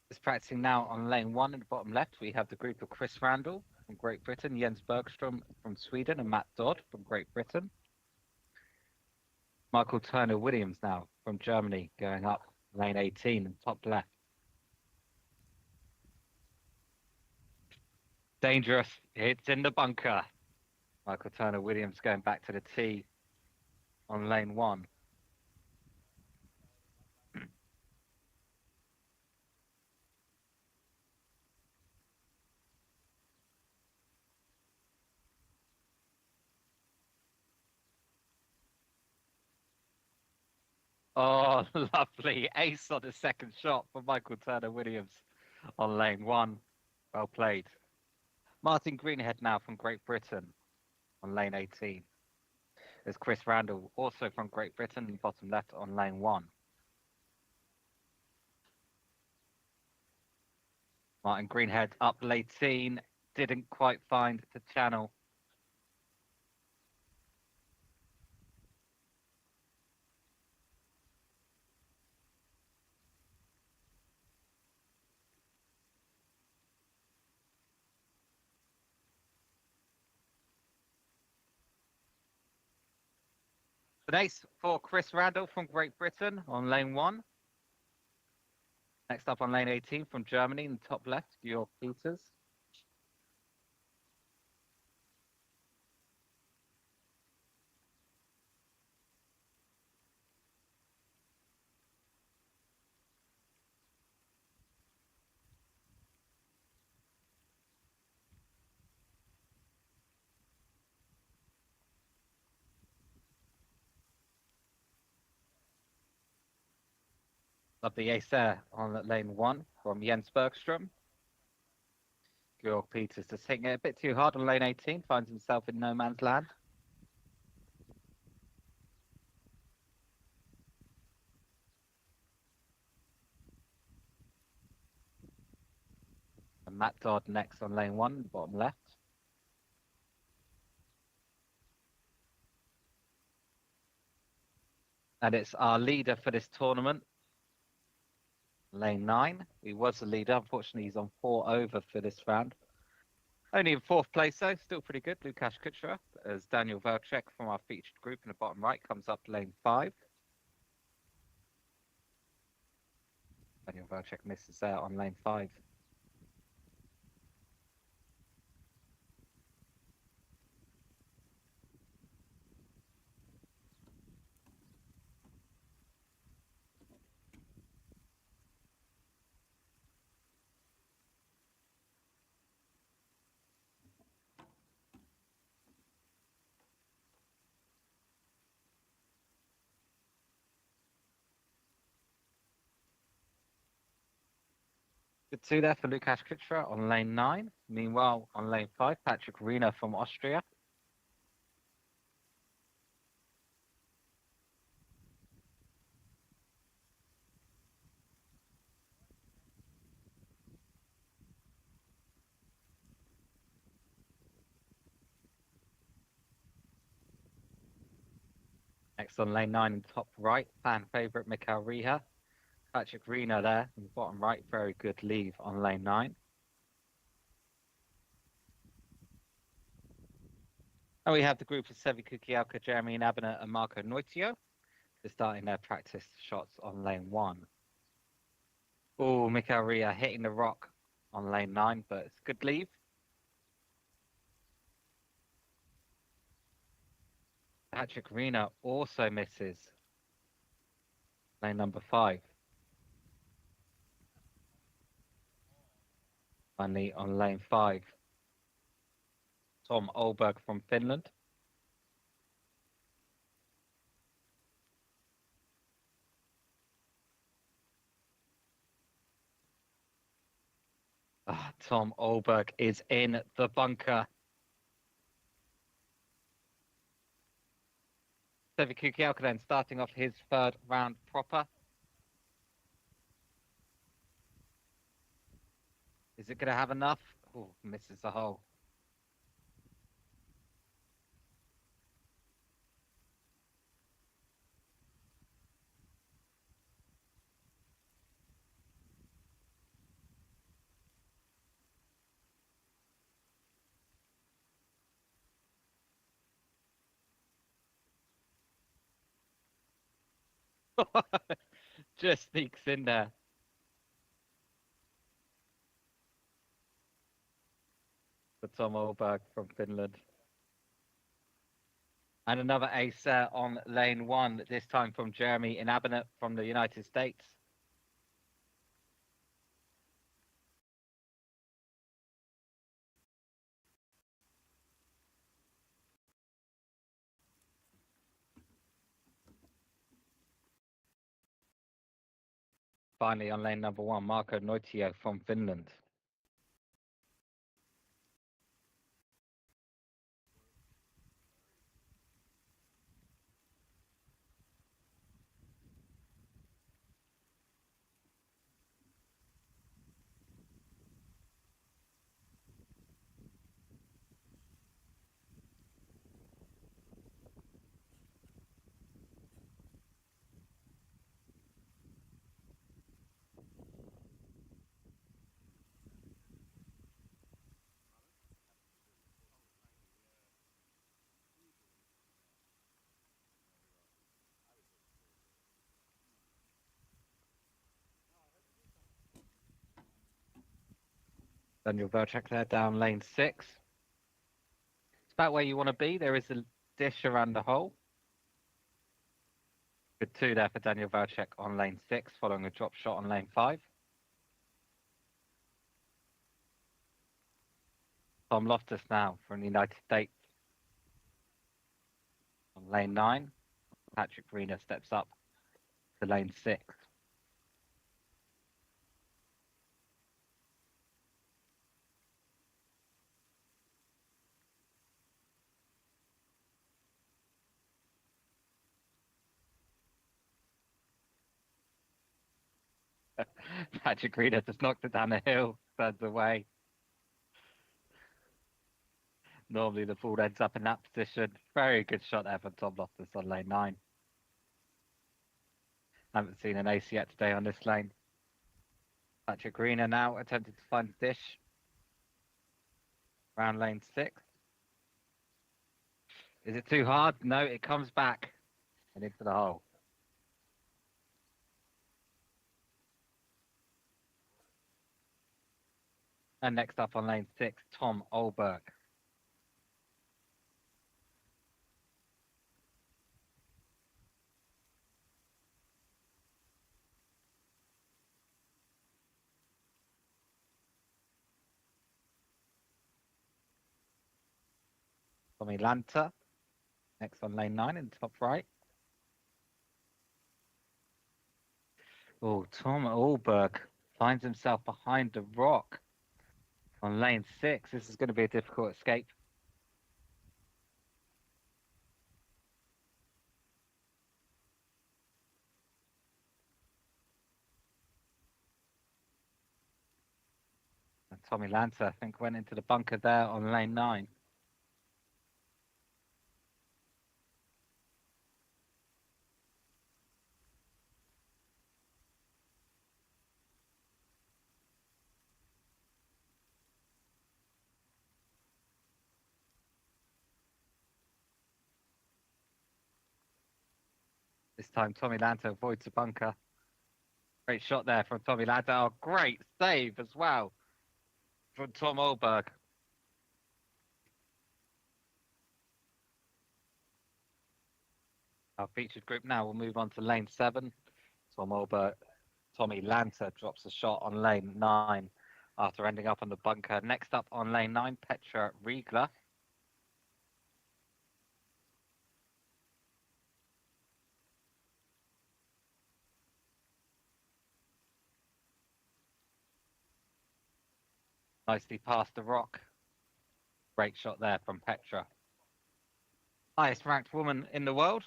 Is practicing now on lane 1 in the bottom left. We have the group of Chris Randall from Great Britain, Jens Bergstrom from Sweden, and Matt Dodd from Great Britain. Michael Turner Williams now from Germany going up lane 18 in top left. Dangerous. It's in the bunker. Michael Turner Williams going back to the tee on lane 1. Oh, lovely. Ace on the second shot for Michael Turner Williams on lane 1. Well played. Martin Greenhead now from Great Britain on lane 18. There's Chris Randall, also from Great Britain, bottom left on lane 1. Martin Greenhead up late 18, didn't quite find the channel. An ace for Chris Randall from Great Britain on lane 1. Next up on lane 18 from Germany in the top left, Georg Peters. Of the ace there on lane 1 from Jens Bergstrom. Georg Peters just hitting it a bit too hard on lane 18, finds himself in no man's land. And Matt Dodd next on lane 1, bottom left. And it's our leader for this tournament, lane 9. He was the leader. Unfortunately, he's on 4 over for this round. Only in 4th place, though. Still pretty good. Lukasz Kuchera, as Daniel Velchek from our featured group in the bottom right comes up lane 5. Daniel Velchek misses there on lane 5. Good 2 there for Lukasz Kuchera on lane 9. Meanwhile, on lane 5, Patrick Riener from Austria. Next on lane 9 in top right, fan favourite Mikael Rieher. Patrick Riener there in the bottom right, very good leave on lane 9. And we have the group of Sevi Kukielka, Jeremy Nabiner and Marco Neutio. They're starting their practice shots on lane 1. Oh, Mikael Rieher hitting the rock on lane 9, but it's a good leave. Patrick Riener also misses lane number 5. Finally, on lane 5, Tom Olberg from Finland. Tom Olberg is in the bunker. Sevi Kukielka then starting off his 3rd round proper. Is it going to have enough? Oh, misses the hole. Just sneaks in there. For Tom Olberg from Finland. And another ace on lane 1, this time from Jeremy Inabinate from the United States. Finally, on lane number 1, Marco Noitio from Finland. Daniel Verchek there down lane 6. It's about where you want to be. There is a dish around the hole. Good 2 there for Daniel Verchek on lane 6, following a drop shot on lane 5. Tom Loftus now from the United States on lane 9. Patrick Greener steps up to lane 6. Patrick Greener just knocked it down the hill, turns away. Normally the ball ends up in that position. Very good shot there from Tom Loftus on lane 9. Haven't seen an ace yet today on this lane. Patrick Greener now attempting to find the dish. Round lane 6. Is it too hard? No, it comes back and into the hole. And next up on lane 6, Tom Olberg. Tommy Lanta, next on lane 9 in the top right. Oh, Tom Olberg finds himself behind the rock on lane 6. This is going to be a difficult escape. And Tommy Lanta, I think, went into the bunker there on lane 9. This time, Tommy Lanta avoids the bunker. Great shot there from Tommy Lanta. Oh, great save as well from Tom Olberg. Our featured group now will move on to lane 7. Tom Olberg, Tommy Lanta drops a shot on lane 9 after ending up on the bunker. Next up on lane 9, Petra Riegler. Nicely past the rock. Great shot there from Petra. Highest ranked woman in the world.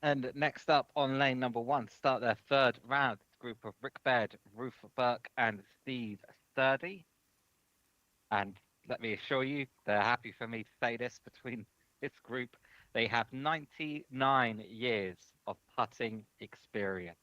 And next up on lane number 1, start their third round, group of Rick Baird, Ruth Burke, and Steve Sturdy. And let me assure you, they're happy for me to say this, between this group, they have 99 years of putting experience.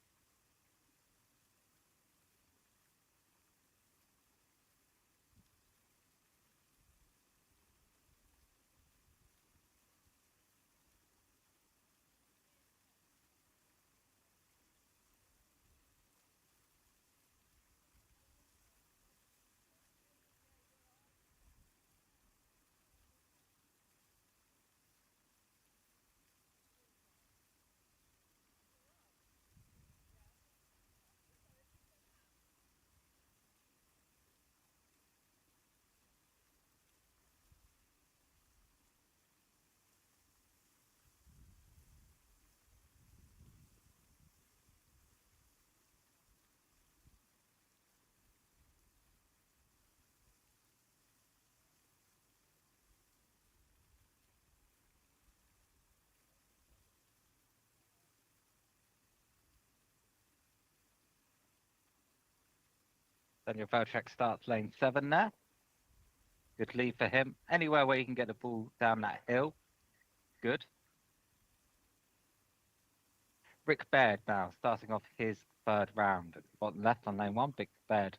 Daniel Valchek starts lane 7 there. Good lead for him. Anywhere where he can get the ball down that hill. Good. Rick Baird now starting off his third round. Bottom left on lane 1, Rick Baird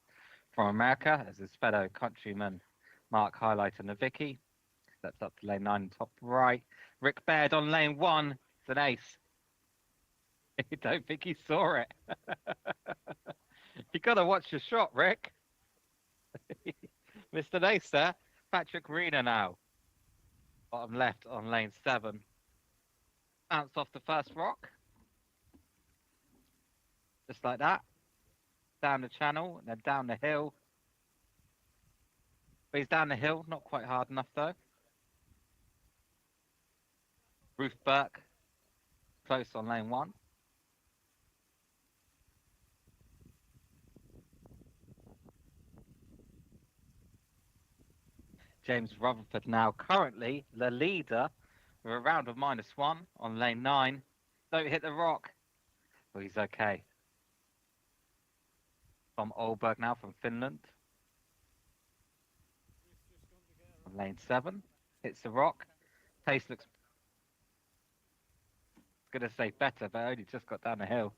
from America as his fellow countryman Mark highlighting Nowicki. Steps up to lane 9 top right. Rick Baird on lane 1. It's an ace. I don't think he saw it. You got to watch your shot, Rick. Missed an ace there. Patrick Reina now. Bottom left on lane 7. Bounce off the first rock. Just like that. Down the channel and then down the hill. But he's down the hill, not quite hard enough though. Ruth Burke, close on lane 1. James Rutherford now currently the leader with a round of -1 on lane 9. Don't hit the rock. But he's okay. Tom Olberg now from Finland. On lane 7. Hits the rock. Pace looks going to say better, but only just got down the hill.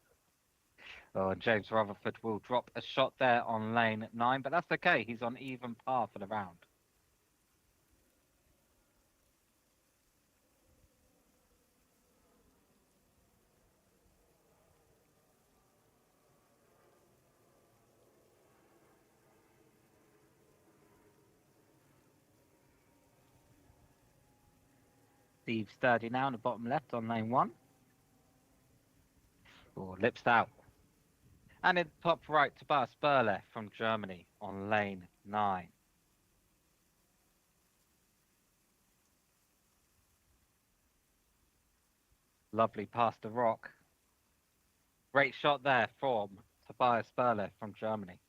Oh, and James Rutherford will drop a shot there on lane 9, but that's okay. He's on even par for the round. Steve Sturdy now in the bottom left on lane 1. Oh, lips out. And in top right, Tobias Berle from Germany on lane 9. Lovely past the rock. Great shot there from Tobias Berle from Germany.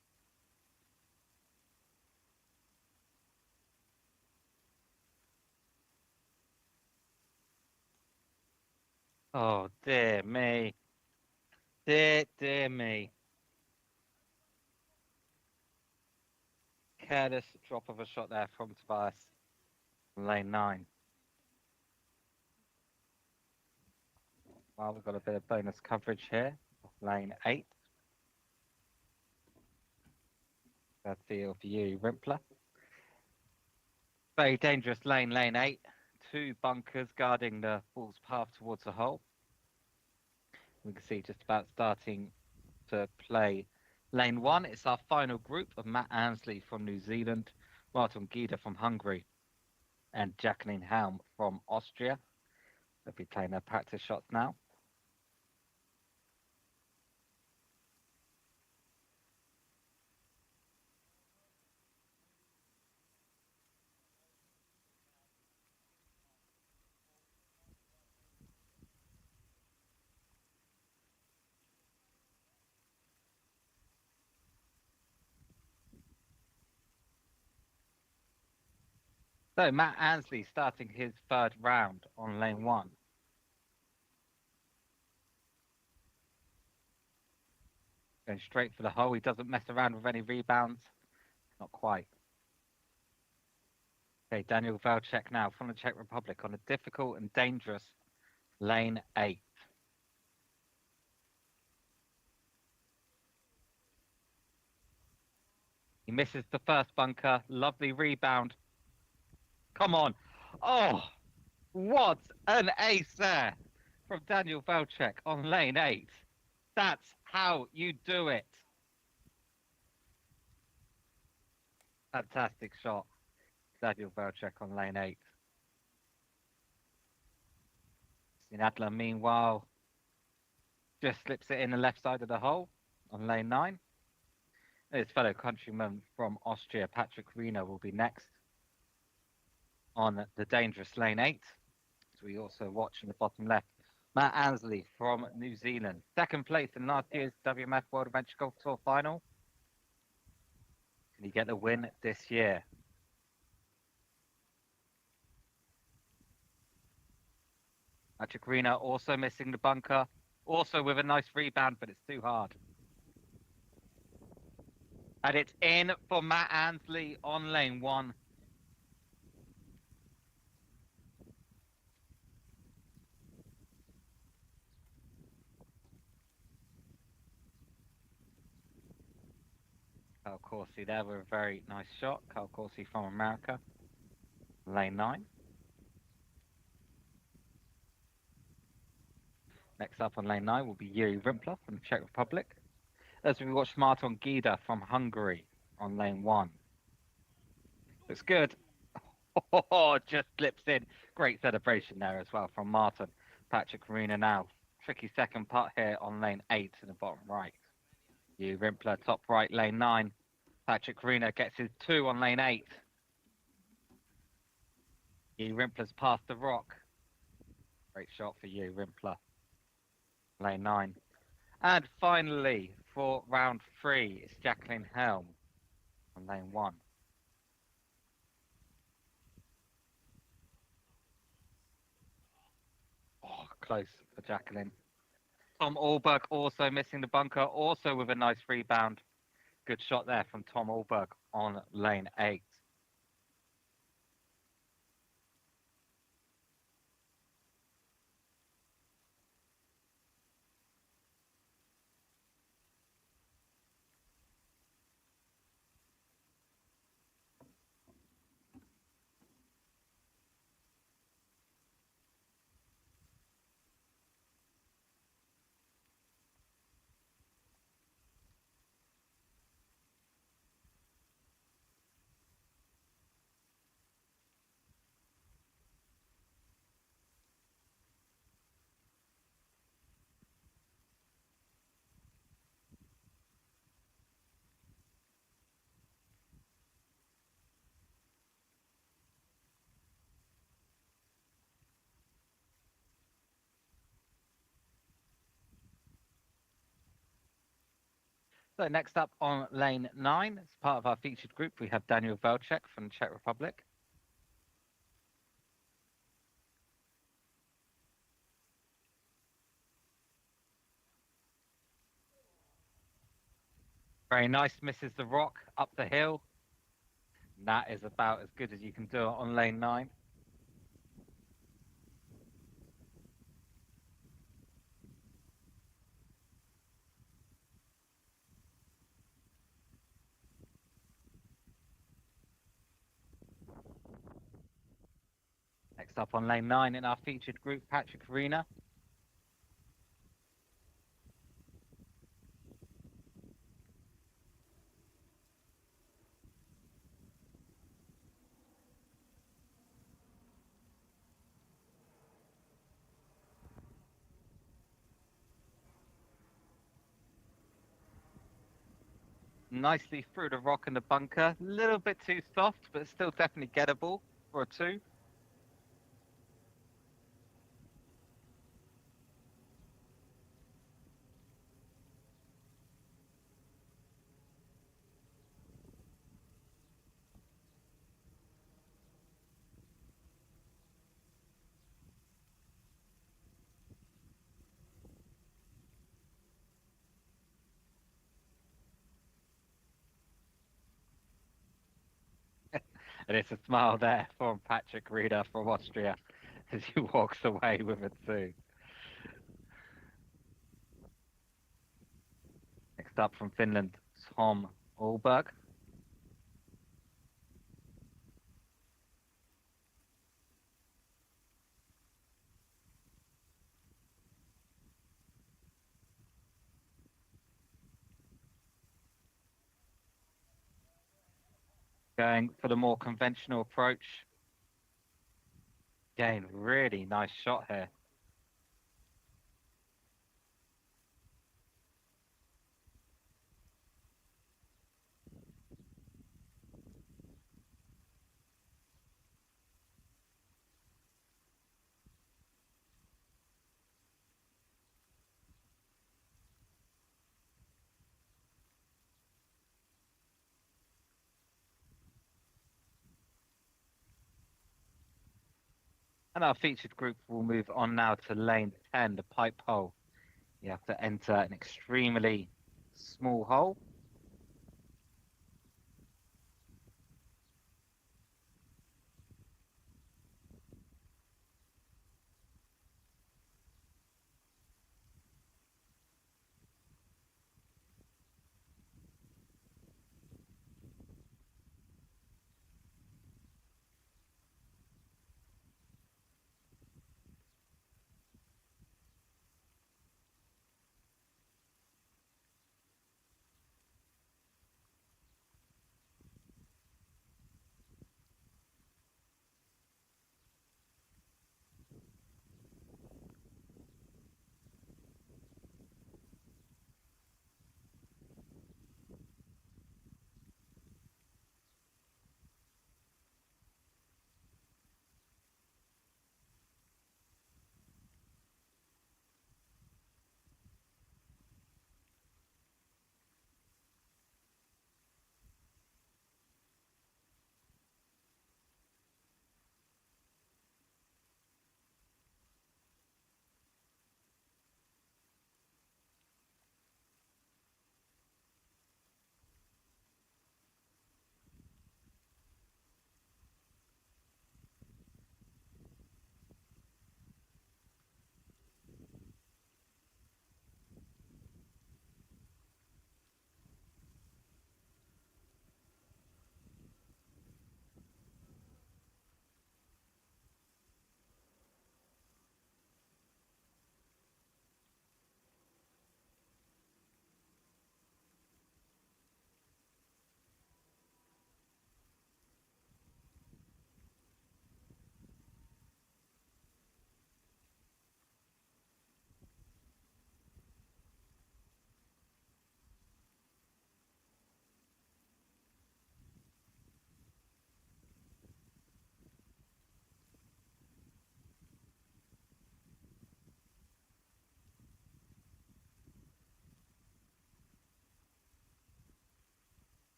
Oh, dear me. Dear me. Careless drop of a shot there from Tobias. Lane 9. Well, we've got a bit of bonus coverage here. Lane 8. Bad deal for you, Rimpler. Very dangerous lane, lane 8. 2 bunkers guarding the ball's path towards the hole. We can see just about starting to play lane 1. It's our final group of Matt Ansley from New Zealand, Martin Gida from Hungary, and Jacqueline Helm from Austria. They'll be playing their practice shots now. So Matt Ansley starting his third round on lane 1. Going straight for the hole. He doesn't mess around with any rebounds. Not quite. Okay, Daniel Valchek now from the Czech Republic on a difficult and dangerous lane 8. He misses the first bunker. Lovely rebound. Come on. Oh, what an ace there from Daniel Valchek on lane 8. That's how you do it. Fantastic shot. Daniel Valchek on lane 8. Adler, meanwhile, just slips it in the left side of the hole on lane 9. His fellow countryman from Austria, Patrick Reina, will be next on the dangerous lane 8. So we also watch in the bottom left, Matt Ansley from New Zealand. Second place in last year's WMF World Adventure Golf Tour final. Can he get the win this year? Patrick Reina also missing the bunker. Also with a nice rebound, but it's too hard. And it's in for Matt Ansley on lane 1. Kyle Corsi there with a very nice shot. Kyle Corsi from America. Lane 9. Next up on lane 9 will be Yuri Rimpler from the Czech Republic. As we watch Martin Gida from Hungary on lane 1. Looks good. Oh, just slips in. Great celebration there as well from Martin. Patrick Arena now. Tricky second putt here on lane 8 in the bottom right. Yuri Rimpler top right, lane 9. Patrick Arena gets his 2 on lane 8. Yuri Rimpler's past the rock. Great shot for you, Rimpler. Lane 9. And finally, for round 3, it's Jacqueline Helm on lane 1. Oh, close for Jacqueline. Tom Allberg also missing the bunker, also with a nice rebound. Good shot there from Tom Allberg on lane 8. So next up on lane 9, as part of our featured group, we have Daniel Velchek from the Czech Republic. Very nice, misses the rock up the hill. And that is about as good as you can do it on lane 9. Next up on lane 9 in our featured group, Patrick Arena. Nicely through the rock in the bunker. A little bit too soft, but still definitely gettable for a 2. And it's a smile there from Patrick Rieder from Austria as he walks away with a 2. Next up from Finland, Tom Allberg. Going for the more conventional approach. Again, really nice shot here. And our featured group will move on now to lane 10, the pipe hole. You have to enter an extremely small hole.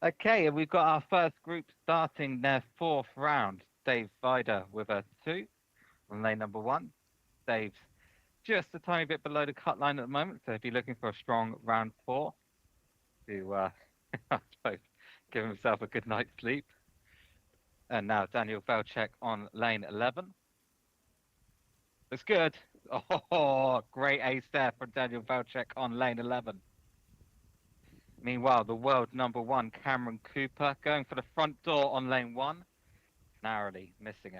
Okay, and we've got our first group starting their fourth round. Dave Vida with a 2 on lane number 1. Dave's just a tiny bit below the cut line at the moment, so if you're looking for a strong round 4 to, I suppose, give himself a good night's sleep. And now Daniel Velchek on lane 11. Looks good. Oh, great ace there from Daniel Velchek on lane 11. Meanwhile, the world number 1, Cameron Cooper, going for the front door on lane 1, narrowly missing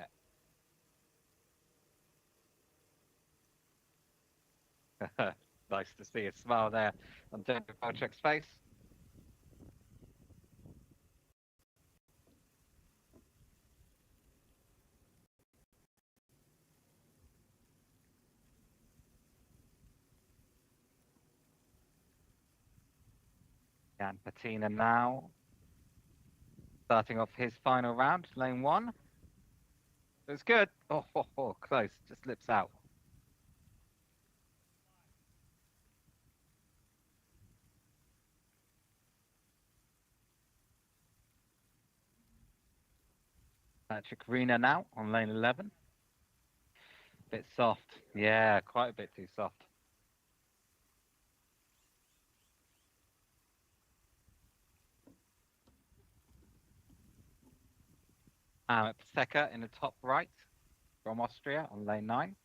it. Nice to see a smile there on Daniel Velchek's face. And Patina now, starting off his final round, lane 1. It's good. Oh, close, just slips out. Patrick Rena now on lane 11. Bit soft. Yeah, quite a bit too soft. Paseka in the top right from Austria on lane 9.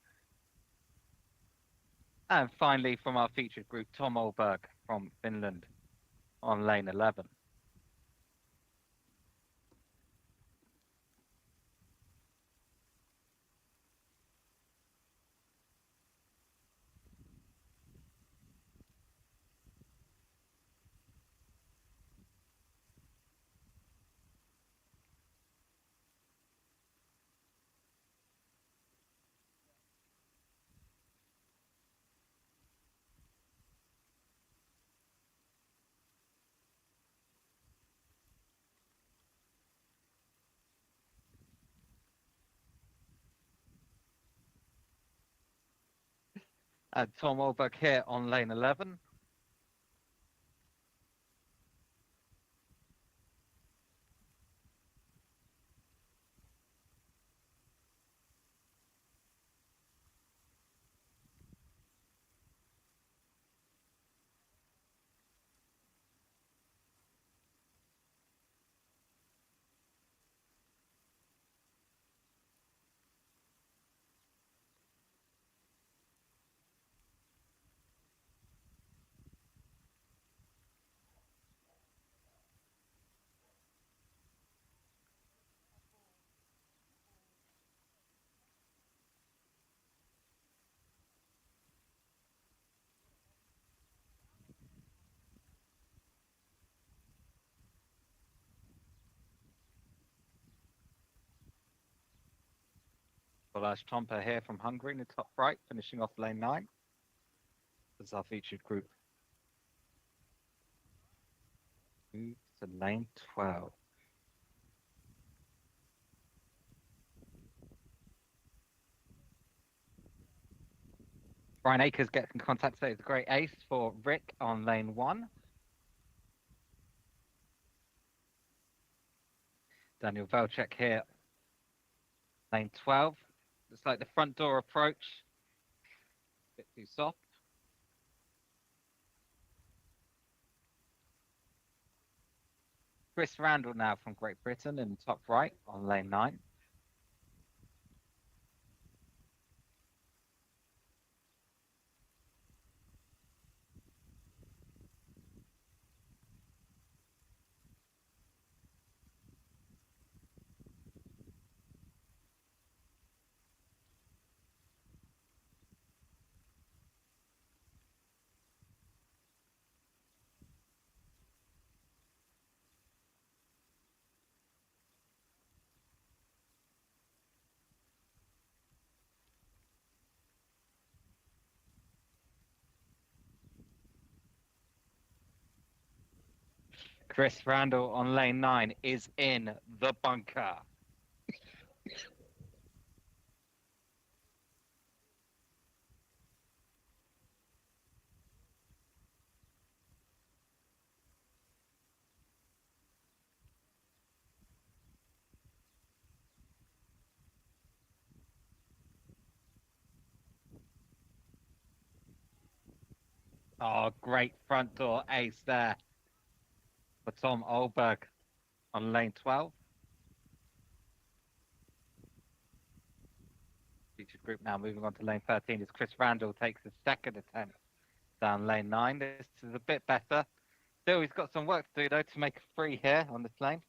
And finally, from our featured group, Tom Olberg from Finland on lane 11. And Tom Olberg here on lane 11. Balázs Tompa here from Hungary in the top right, finishing off lane 9. That's our featured group. Move to lane 12. Brian Akers gets in contact, so it's a great ace for Rick on lane 1. Daniel Velchek here, lane 12. Looks like the front door approach, a bit too soft. Chris Randall now from Great Britain in the top right on lane 9. Chris Randall on lane 9 is in the bunker. Oh, great front door ace there for Tom Olberg on lane 12. Featured group now moving on to lane 13 as Chris Randall takes his second attempt down lane 9. This is a bit better. Still, he's got some work to do, though, to make a free here on this lane.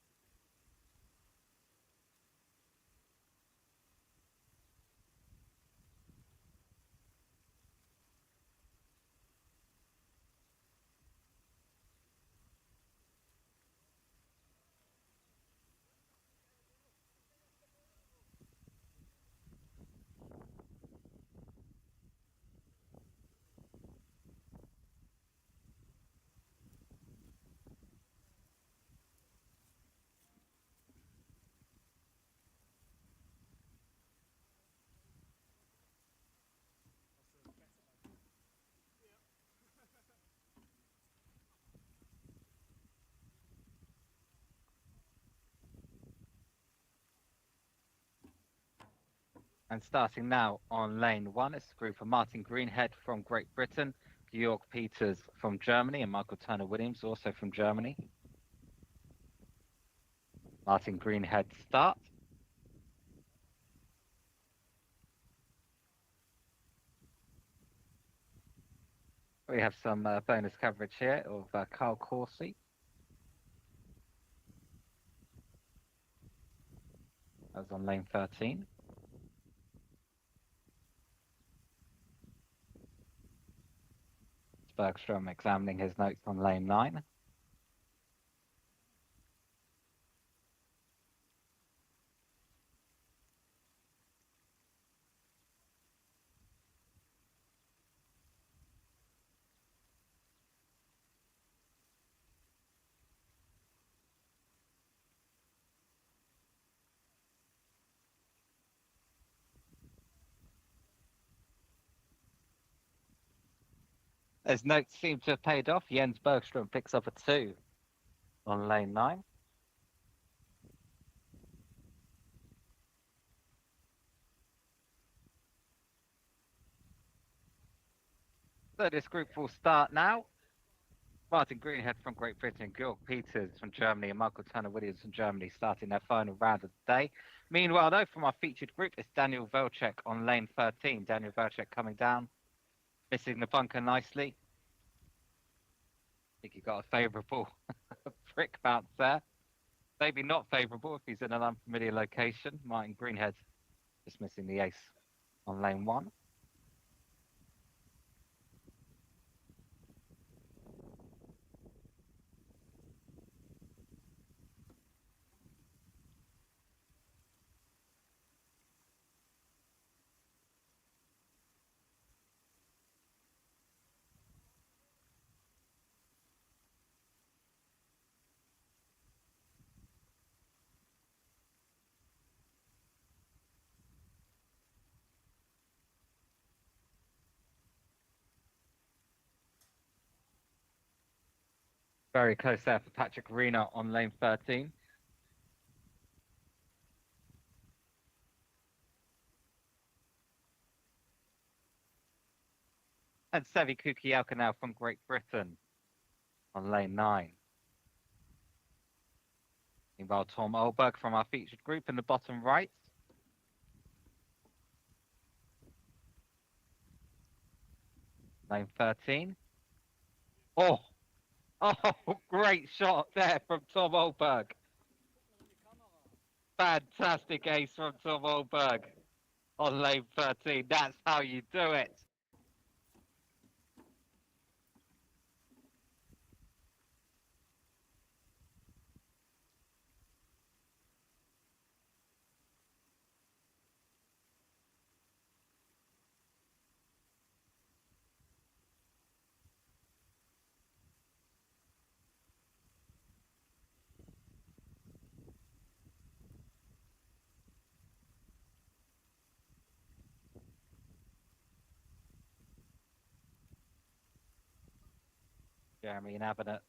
And starting now on lane 1, it's a group of Martin Greenhead from Great Britain, Georg Peters from Germany, and Michael Turner-Williams also from Germany. Martin Greenhead start. We have some bonus coverage here of Carl Corsi. That was on lane 13. Bergstrom examining his notes on lane 9. His notes seem to have paid off. Jens Bergstrom picks up a 2 on lane 9. So this group will start now. Martin Greenhead from Great Britain, Georg Peters from Germany, and Michael Turner-Williams from Germany starting their final round of the day. Meanwhile, though, from our featured group, it's Daniel Velchek on lane 13. Daniel Velchek coming down, missing the bunker nicely. I think he got a favourable prick bounce there. Maybe not favourable if he's in an unfamiliar location. Martin Greenhead just missing the ace on lane 1. Very close there for Patrick Arena on lane 13. And Sevi Kukielka now from Great Britain on lane 9. Meanwhile, Tom Olberg from our featured group in the bottom right. Lane 13. Oh, great shot there from Tom Olberg. Fantastic ace from Tom Olberg on lane 13. That's how you do it. Jeremy and Abbott not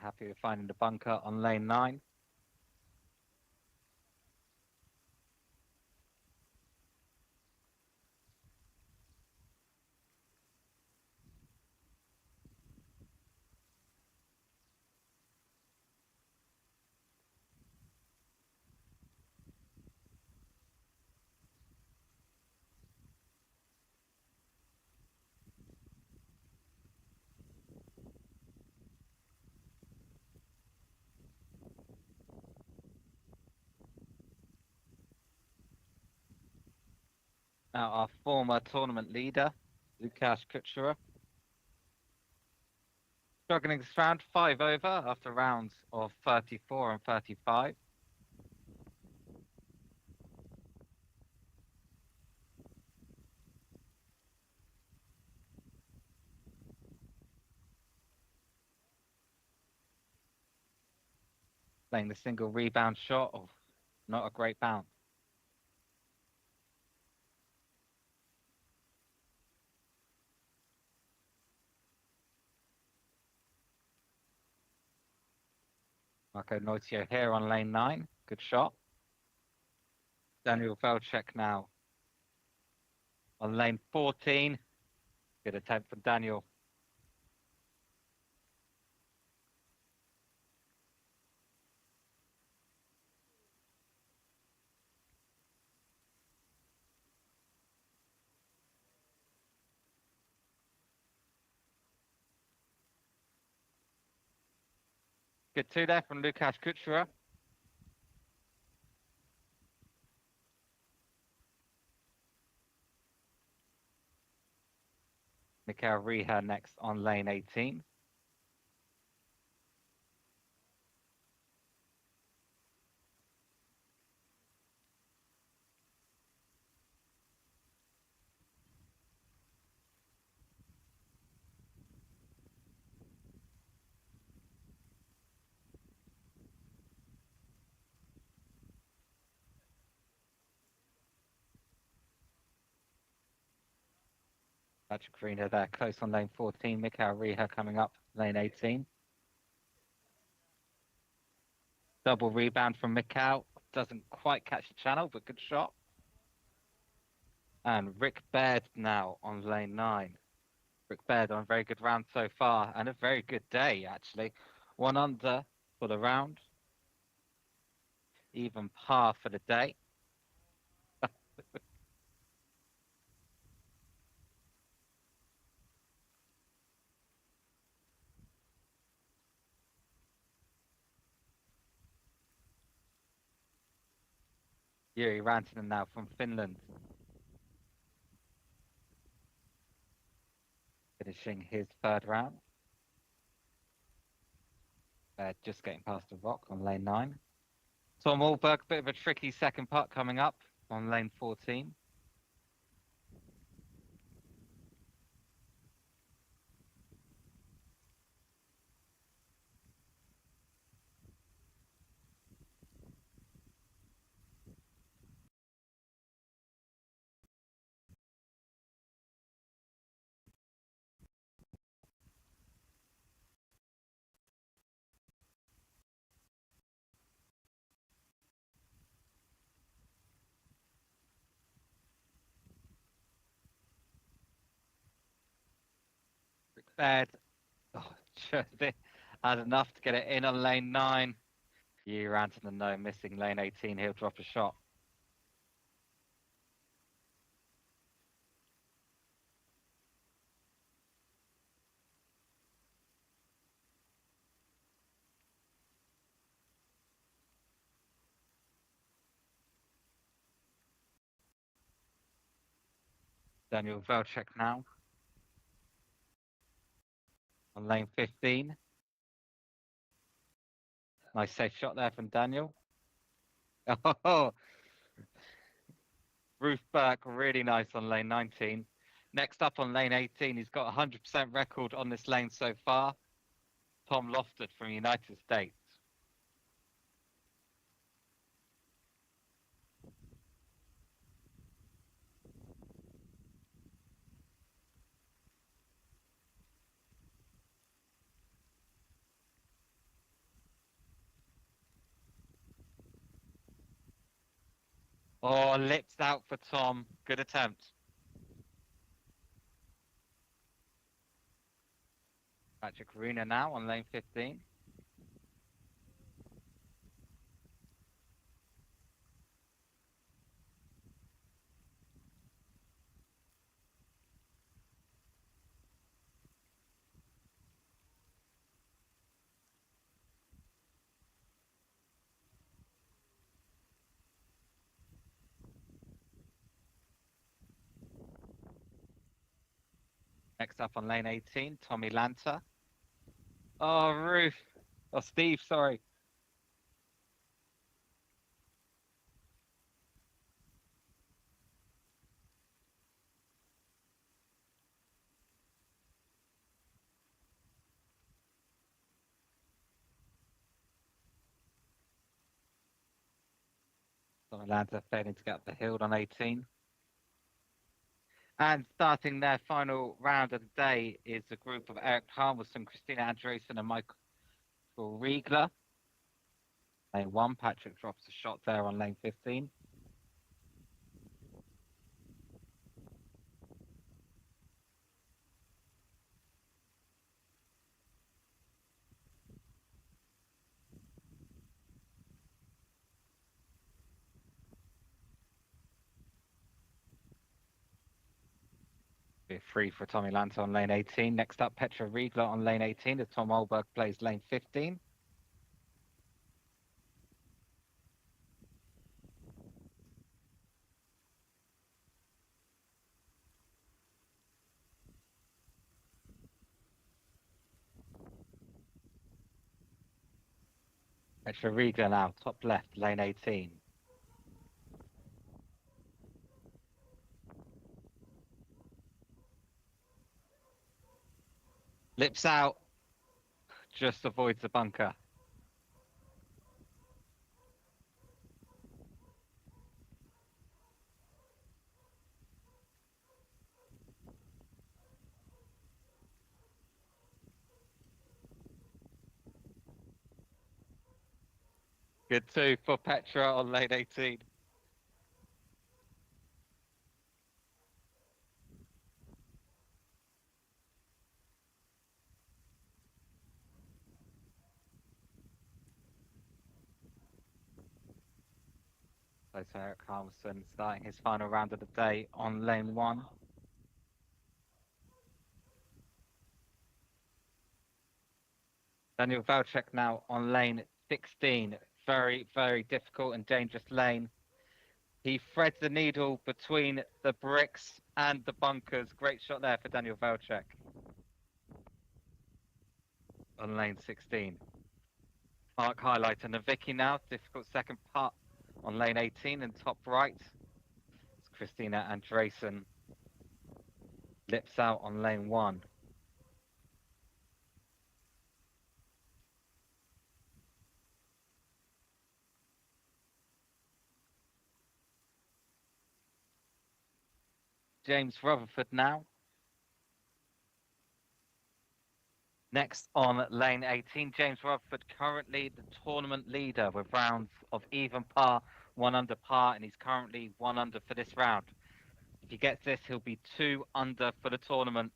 happy with finding the bunker on lane 9. Now our former tournament leader, Lukasz Kuchera. Struggling this round, 5 over after rounds of 34 and 35. Playing the single rebound shot of not a great bounce. Marco Noitio here on lane 9. Good shot. Daniel Velchek now on lane 14. Good attempt from Daniel. Good two there from Lukasz Kuchera. Mikhail Riha next on lane 18. Patrick Rena there, close on lane 14. Mikhail Riha coming up lane 18. Double rebound from Mikhail. Doesn't quite catch the channel, but good shot. And Rick Baird now on lane 9. Rick Baird on a very good round so far, and a very good day, actually. 1 under for the round. Even par for the day. Jiri Rantanen now from Finland. Finishing his 3rd round. Just getting past the rock on lane 9. Tom Alberg, bit of a tricky second putt coming up on lane 14. Rick Baird, just had enough to get it in on lane 9. Jiri Rantanen, no, missing lane 18. He'll drop a shot. Daniel Velchek now on lane 15. Nice safe shot there from Daniel. Oh, Ruth Burke, really nice on lane 19. Next up on lane 18, he's got a 100% record on this lane so far. Tom Lofted from United States. Oh, lips out for Tom. Good attempt. Patrick Arena now on lane 15. Next up on lane 18, Tommy Lanta. Oh, Ruth. Oh, Steve, sorry. Tommy Lanta failing to get up the hill on 18. And starting their final round of the day is a group of Eric Harmelson, Christina Andreessen, and Michael Riegler. Lane 1, Patrick drops a shot there on lane 15. Be free for Tommy Lanta on lane 18. Next up, Petra Riegler on lane 18 as Tom Olberg plays lane 15. Petra Riegler now, top left, lane 18. Lips out, just avoids the bunker. Good two for Petra on lane 18. So Eric Harmelson starting his final round of the day on lane 1. Daniel Valchek now on lane 16. Very, very difficult and dangerous lane. He threads the needle between the bricks and the bunkers. Great shot there for Daniel Valchek on lane 16. Mark highlighting the Vicky now. Difficult second putt on lane 18 and top right. It's Christina Andreessen. Lips out on lane 1. James Rutherford now. Next on lane 18, James Rutherford, currently the tournament leader with rounds of even par, 1 under par, and he's currently 1 under for this round. If he gets this, he'll be 2 under for the tournament.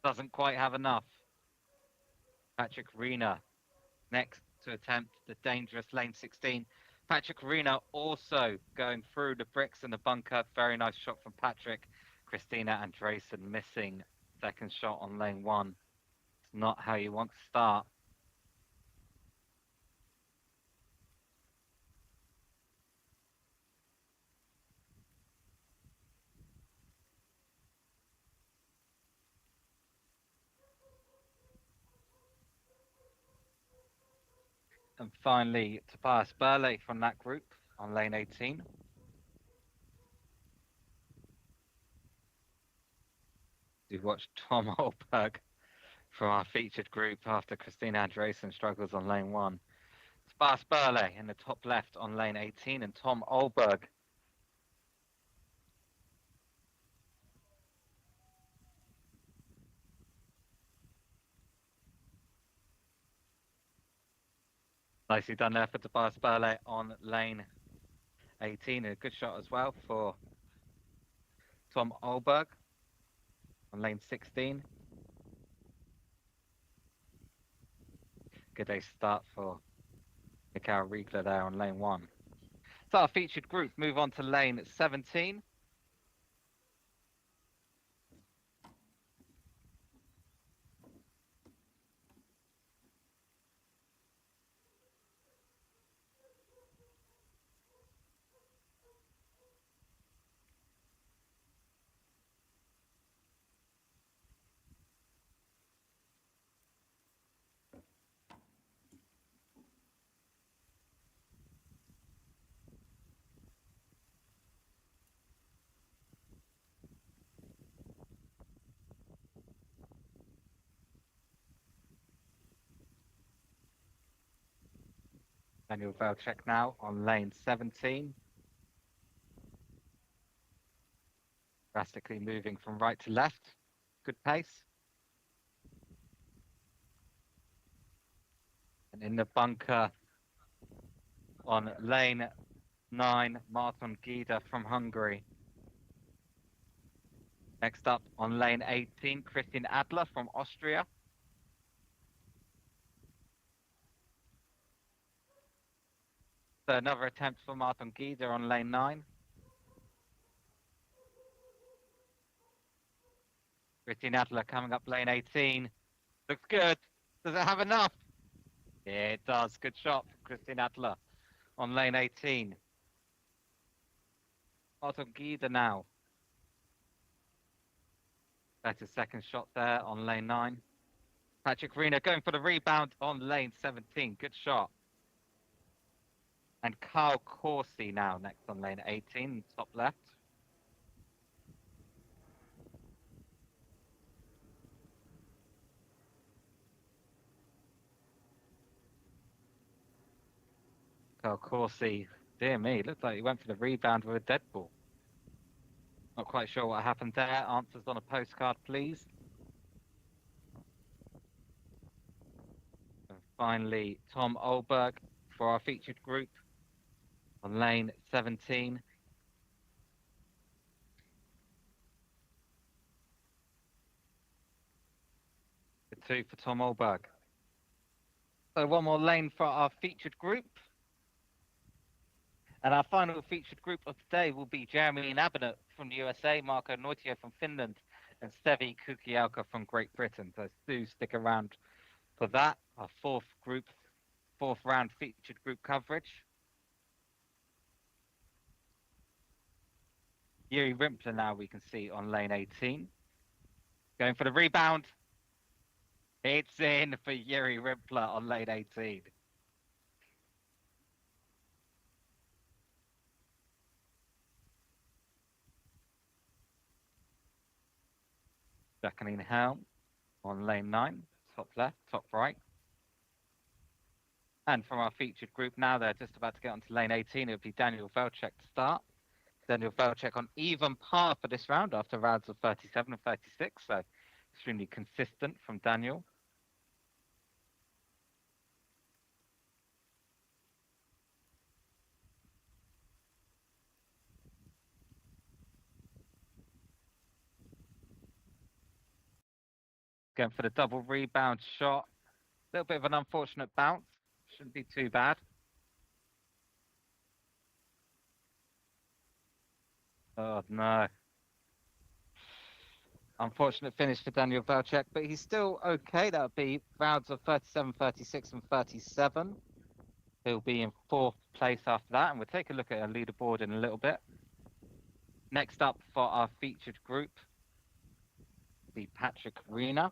Doesn't quite have enough. Patrick Reina next to attempt the dangerous lane 16. Patrick Reina also going through the bricks and the bunker. Very nice shot from Patrick. Christina Andreessen missing second shot on lane 1. It's not how you want to start. And finally, Tobias Burley from that group on lane 18. We've watched Tom Holberg from our featured group after Christina Andreessen struggles on lane 1. Tobias Burley in the top left on lane 18 and Tom Olberg. Nicely done there for Tobias Burley on lane 18. A good shot as well for Tom Olberg on lane 16. Good day start for Mikhail Riegler there on lane 1. So our featured group move on to lane 17. Daniel Velchek now on lane 17. Drastically moving from right to left. Good pace. And in the bunker on lane 9, Martin Gida from Hungary. Next up on lane 18, Christian Adler from Austria. So another attempt for Martin Gida on lane 9. Christian Adler coming up lane 18. Looks good. Does it have enough? Yeah, it does. Good shot from Christian Adler on lane 18. Martin Gida now. Better second shot there on lane 9. Patrick Rena going for the rebound on lane 17. Good shot. And Carl Corsi now next on lane 18, top left. Carl Corsi, dear me, looks like he went for the rebound with a dead ball. Not quite sure what happened there. Answers on a postcard, please. And finally, Tom Olberg for our featured group on lane 17. The 2 for Tom Olberg. So one more lane for our featured group. And our final featured group of the day will be Jeremy Nabinet from the USA, Marco Noitio from Finland, and Stevi Kukielka from Great Britain. So do stick around for that, our fourth round featured group coverage. Yuri Rimpler now we can see on lane 18. Going for the rebound. It's in for Yuri Rimpler on lane 18. Jacqueline Helm on lane 9, top left, top right. And from our featured group now, they're just about to get onto lane 18. It'll be Daniel Velchek to start. Daniel Velchek on even par for this round after rounds of 37 and 36. So extremely consistent from Daniel. Going for the double rebound shot. A little bit of an unfortunate bounce. Shouldn't be too bad. Oh, no. Unfortunate finish for Daniel Velchek, but he's still okay. That would be rounds of 37, 36, and 37. He'll be in fourth place after that, and we'll take a look at our leaderboard in a little bit. Next up for our featured group, the Patrick Rena.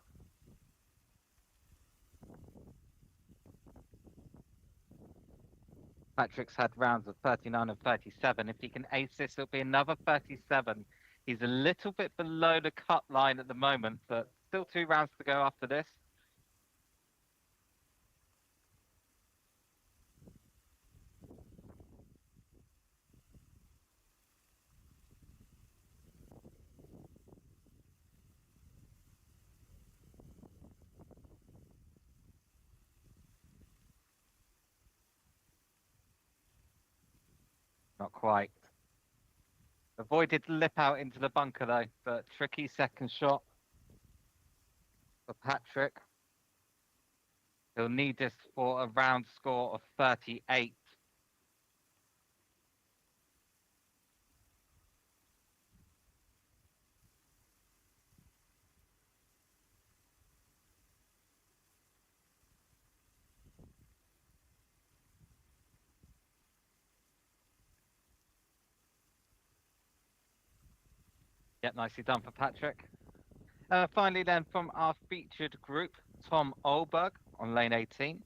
Patrick's had rounds of 39 and 37. If he can ace this, it'll be another 37. He's a little bit below the cut line at the moment, but still 2 rounds to go after this. Not quite. Avoided the lip out into the bunker though, but tricky second shot for Patrick. He'll need this for a round score of 38. Yep, nicely done for Patrick. Finally then from our featured group, Tom Olberg on lane 18.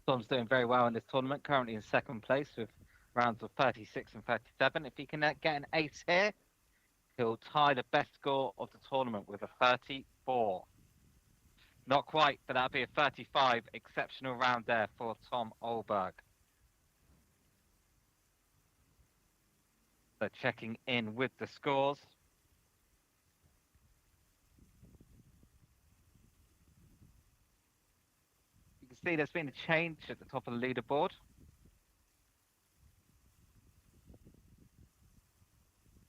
Tom's doing very well in this tournament, currently in second place with rounds of 36 and 37. If he can get an ace here, he'll tie the best score of the tournament with a 34. Not quite, but that'd be a 35. Exceptional round there for Tom Olberg. So checking in with the scores. You can see there's been a change at the top of the leaderboard.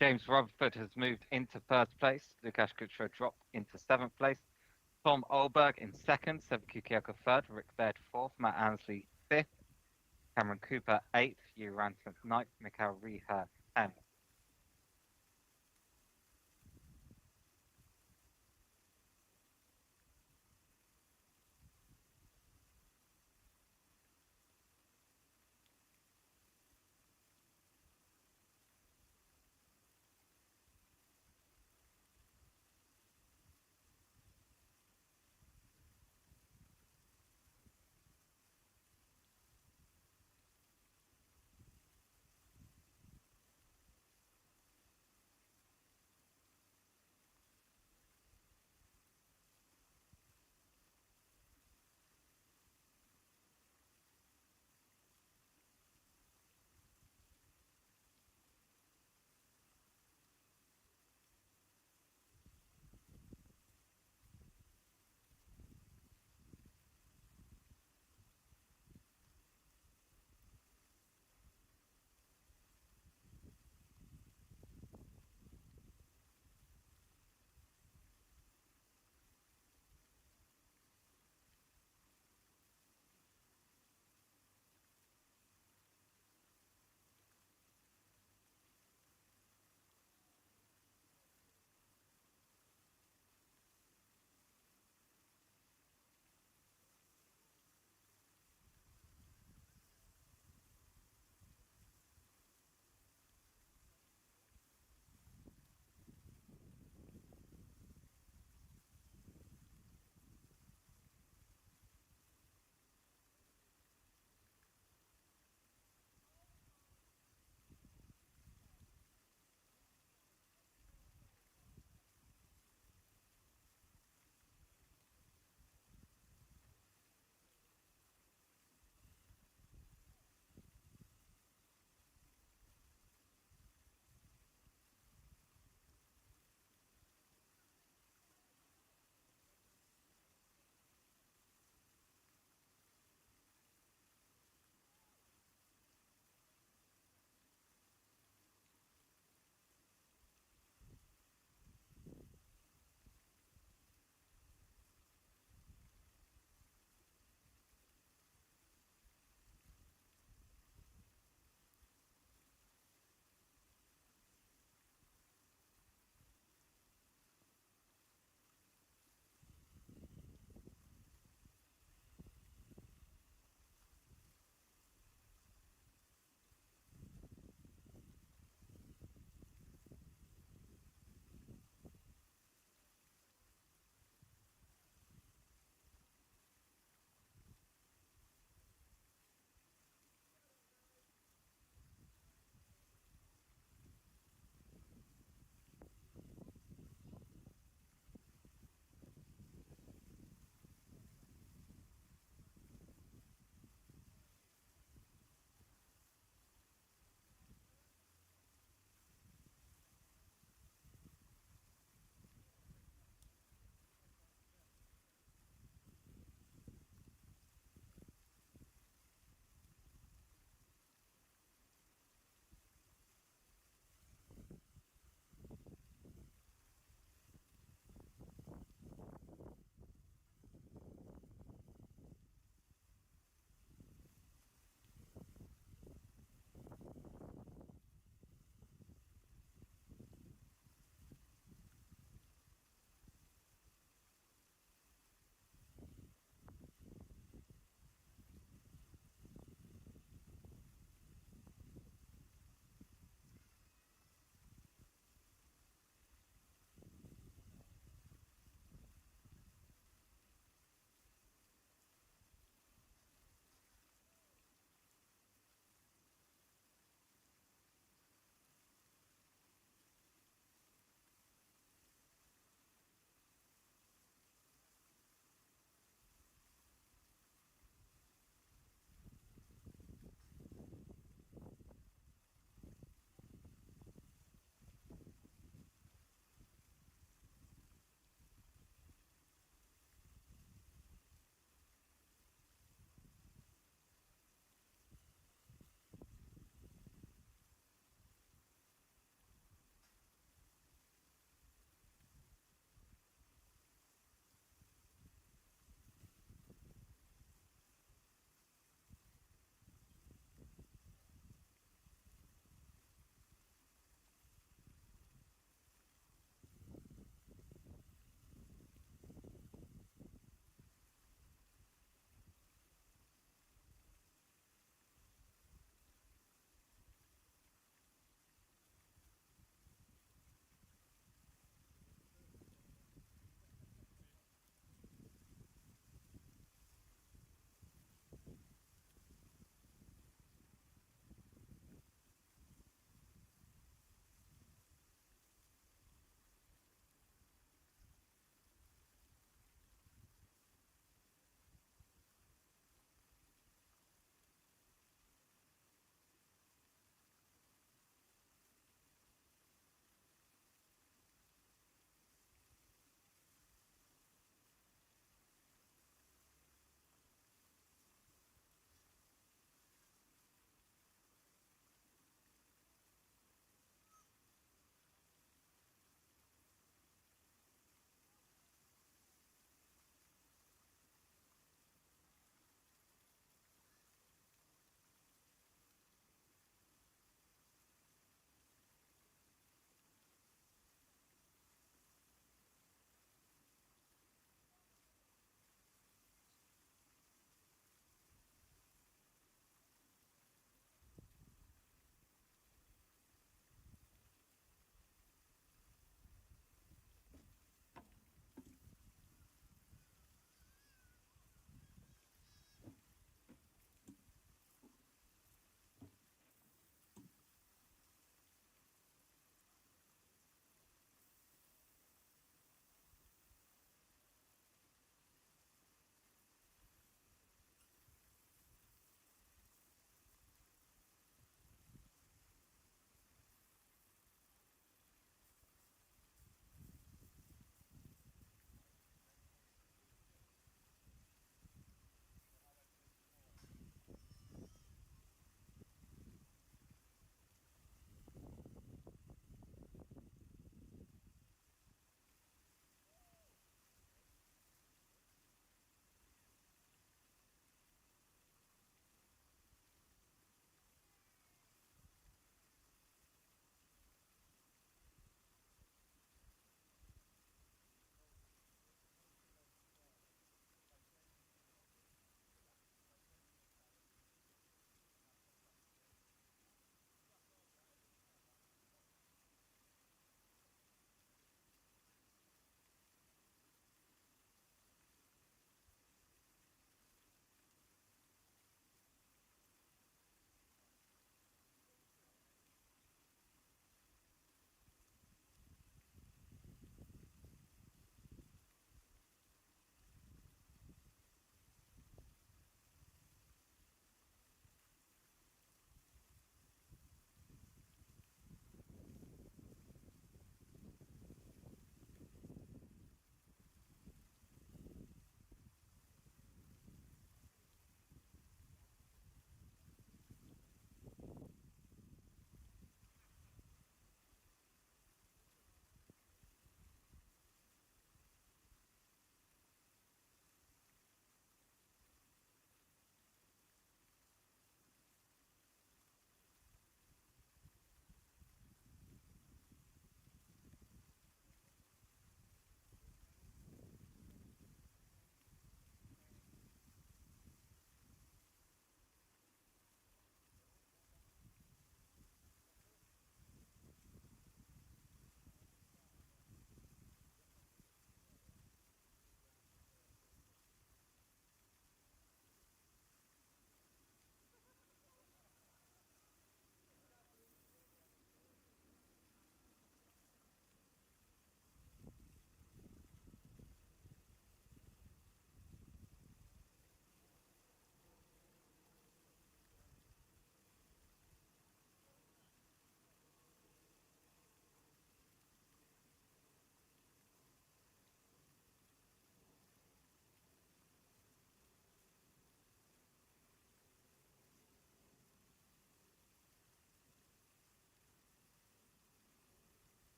James Rutherford has moved into first place. Lukasz Kuchera dropped into seventh place. Tom Olberg in second. Seba Kikioka third. Rick Baird fourth. Matt Ansley fifth. Cameron Cooper eighth. Hugh Ransom ninth. Mikhail Reha 10th.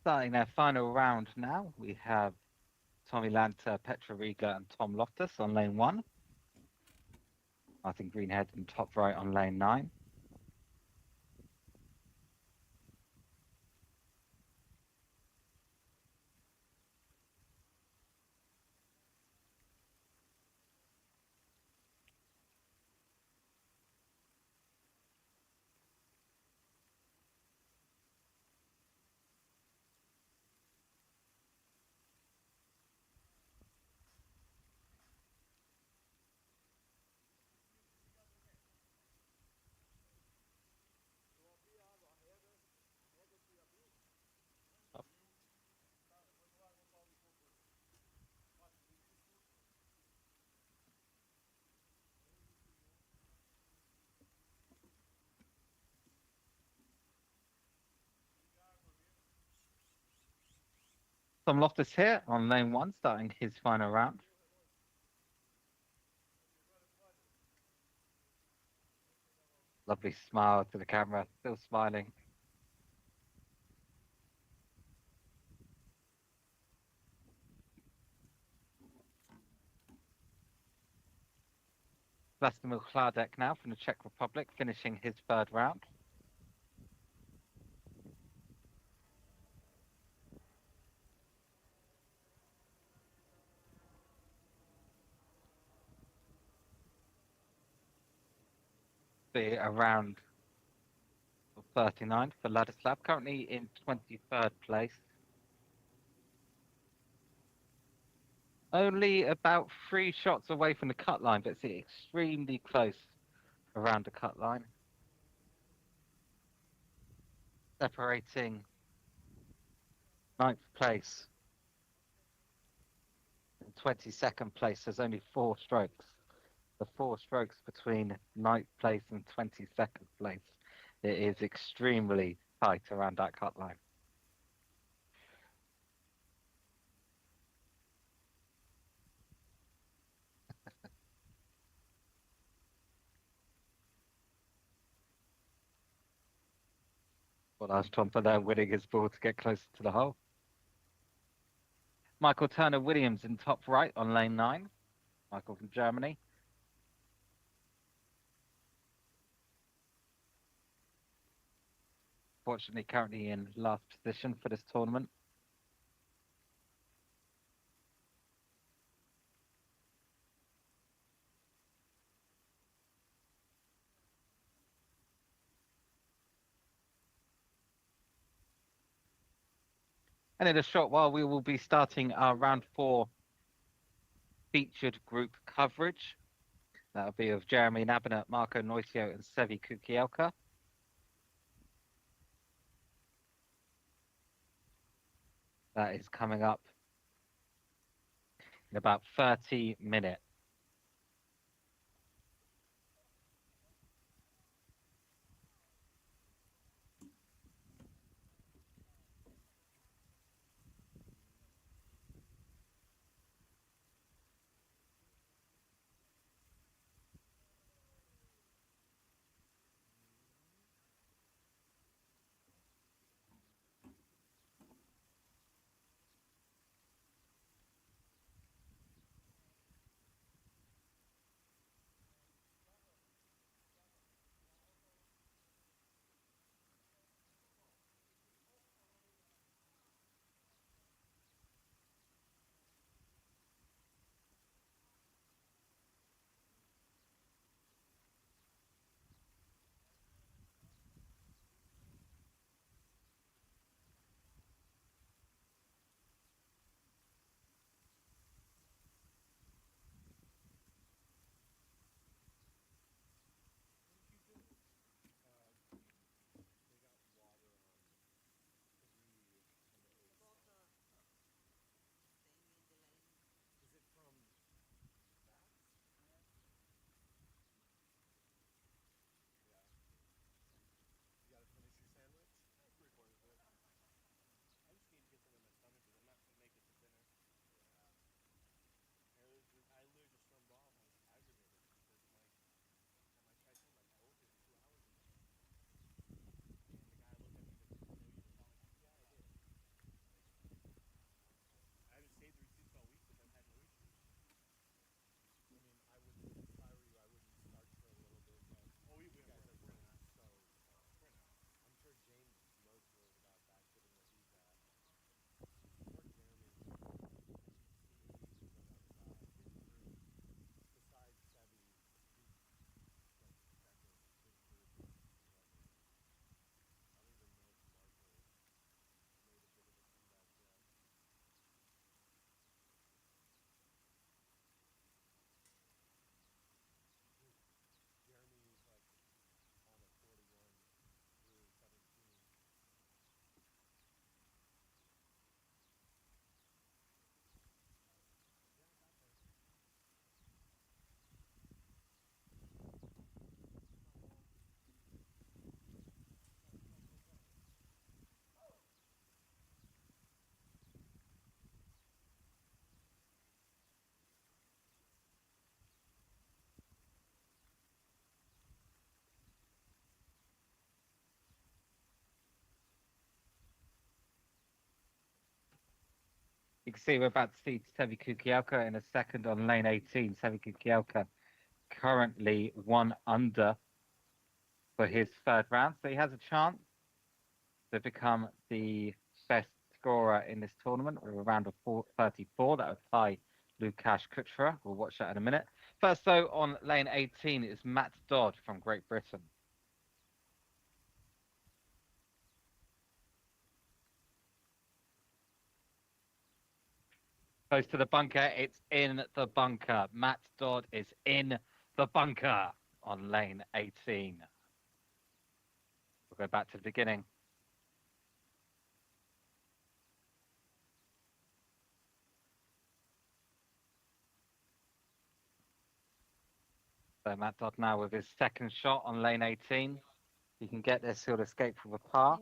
starting their final round now. We have Tommy Lanta, Petra Riga, and Tom Loftus on lane 1. Martin Greenhead in top right on lane 9. Tom Loftus here on lane 1, starting his final round. Lovely smile to the camera, still smiling. Vlastimil Kladek now from the Czech Republic, finishing his 3rd round. Be around 39 for Ladislav, currently in 23rd place. Only about 3 shots away from the cut line, but it's extremely close around the cut line. Separating 9th place and 22nd place. There's only 4 strokes. The 4 strokes between 9th place and 22nd place. It is extremely tight around that cut line. Well, that's Trumper there winning his ball to get closer to the hole. Michael Turner Williams in top right on lane 9. Michael from Germany. Fortunately, currently in last position for this tournament. And in a short while, we will be starting our round 4 featured group coverage. That'll be of Jeremy Nabinet, Marco Neusio, and Sevi Kukielka. That is coming up in about 30 minutes. You can see we're about to see Sevi Kukielka in a second on lane 18. Sevi Kukielka currently 1 under for his third round, so he has a chance to become the best scorer in this tournament with a round of 34. That would tie Lukasz Kuchera. We'll watch that in a minute. First, though, on lane 18 is Matt Dodd from Great Britain. Close to the bunker. It's in the bunker. Matt Dodd is in the bunker on lane 18. We'll go back to the beginning. So Matt Dodd now with his second shot on lane 18. He can get this, he'll escape with a par.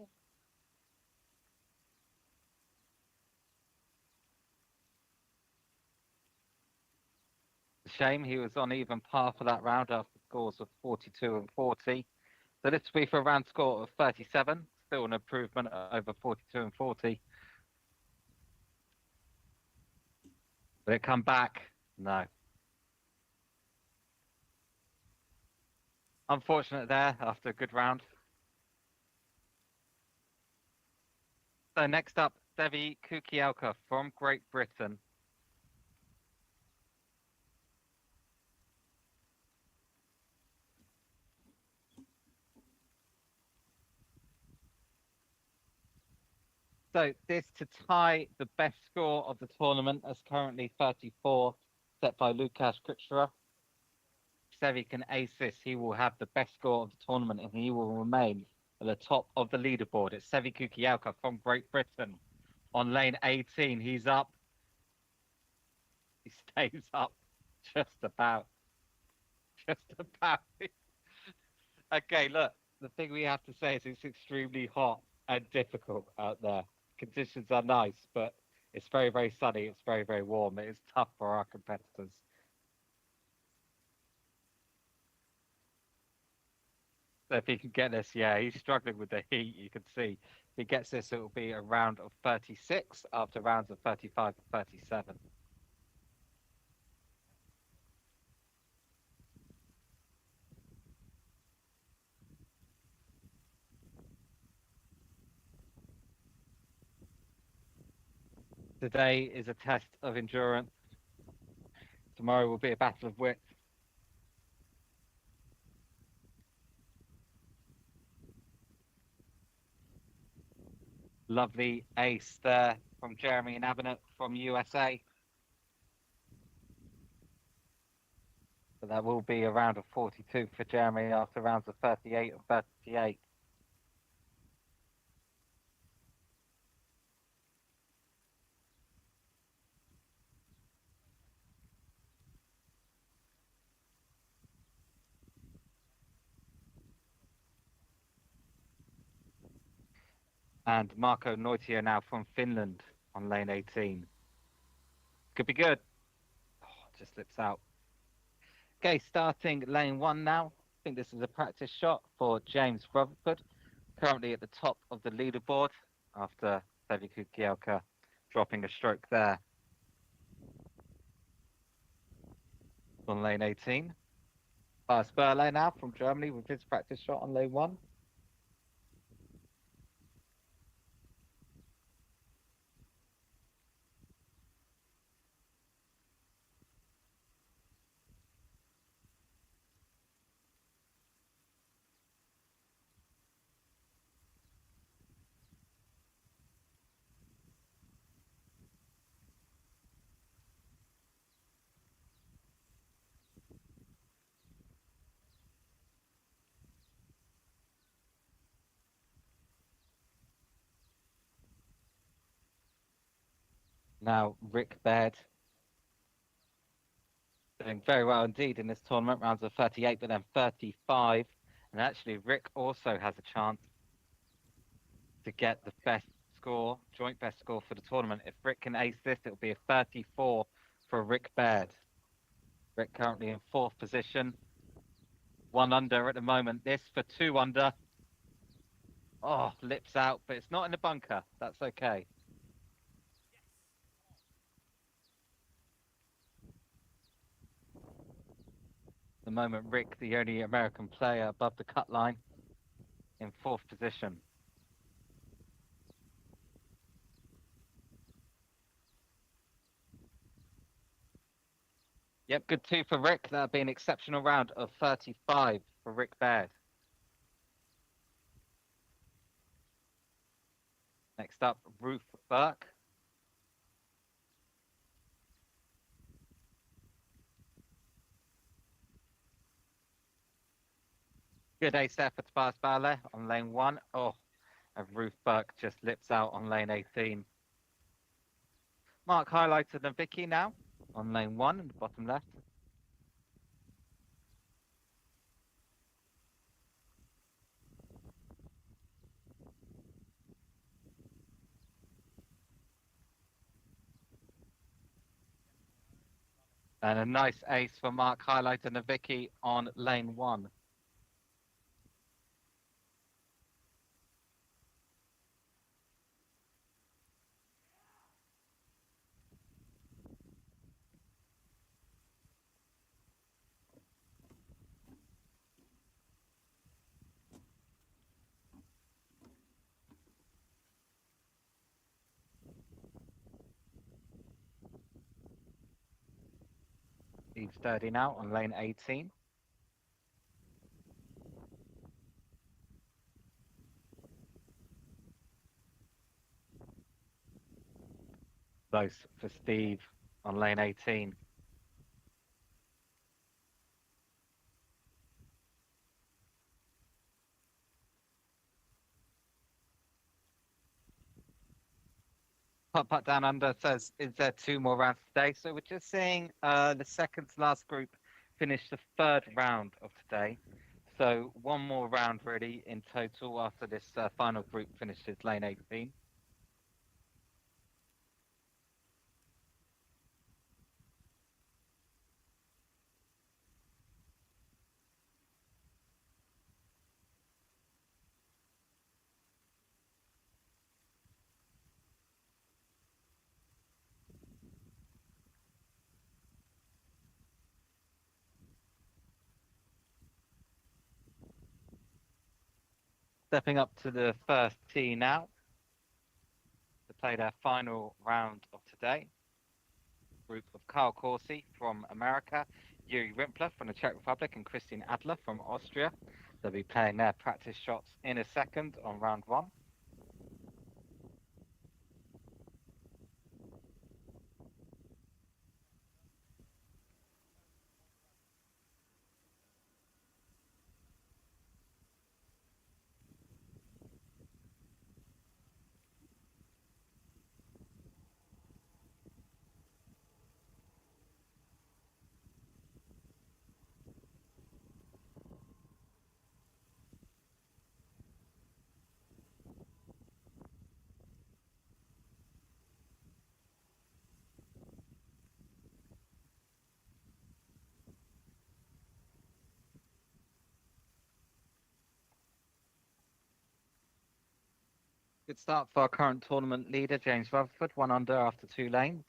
Shame he was on even par for that round after scores of 42 and 40. So this will be for a round score of 37. Still an improvement over 42 and 40. Will it come back? No. Unfortunate there after a good round. So next up, Sevi Kukielka from Great Britain. So this to tie the best score of the tournament as currently 34, set by Lukasz Kuchera. If Sevi can ace this, he will have the best score of the tournament and he will remain at the top of the leaderboard. It's Sevi Kukielka from Great Britain on lane 18. He's up. He stays up just about. Just about. Okay, look, the thing we have to say is it's extremely hot and difficult out there. Conditions are nice, but it's very, very sunny. It's very, very warm. It is tough for our competitors. So if he can get this, yeah, he's struggling with the heat, you can see. If he gets this, it will be a round of 36 after rounds of 35 and 37. Today is a test of endurance. Tomorrow will be a battle of wit. Lovely ace there from Jeremy and Abenett from USA. So that will be a round of 42 for Jeremy after rounds of 38 and 38. And Marco Noitio now from Finland on lane 18. Could be good. Oh, just slips out. Okay, starting lane 1 now. I think this is a practice shot for James Rutherford, currently at the top of the leaderboard after Sevi Kukielka dropping a stroke there on lane 18. Spurley now from Germany with his practice shot on lane 1. Now Rick Baird doing very well indeed in this tournament, rounds of 38, but then 35. And actually, Rick also has a chance to get the best score, joint best score for the tournament. If Rick can ace this, it'll be a 34 for Rick Baird. Rick currently in 4th position. 1 under at the moment. This for 2 under. Oh, lips out, but it's not in the bunker. That's okay. the moment Rick, the only American player above the cut line, in 4th position. Yep, good 2 for Rick. That'll be an exceptional round of 35 for Rick Baird. Next up, Ruth Burke. Good ace effort by Bale on lane 1. Oh, and Ruth Burke just lips out on lane 18. Mark highlighted the Vicky now on lane 1 in the bottom left. And a nice ace for Mark highlighting the Vicky on lane 1. He's sturdy now on lane 18. Close for Steve on lane 18. Putt down under says, is there 2 more rounds today? So we're just seeing the second to last group finish the 3rd round of today. So 1 more round really in total after this final group finishes lane 18. Stepping up to the first tee now to play their final round of today. Group of Kyle Corsi from America, Yuri Rimpler from the Czech Republic, and Christian Adler from Austria. They'll be playing their practice shots in a second on round 1. Good start for our current tournament leader, James Rutherford, 1 under after 2 lanes.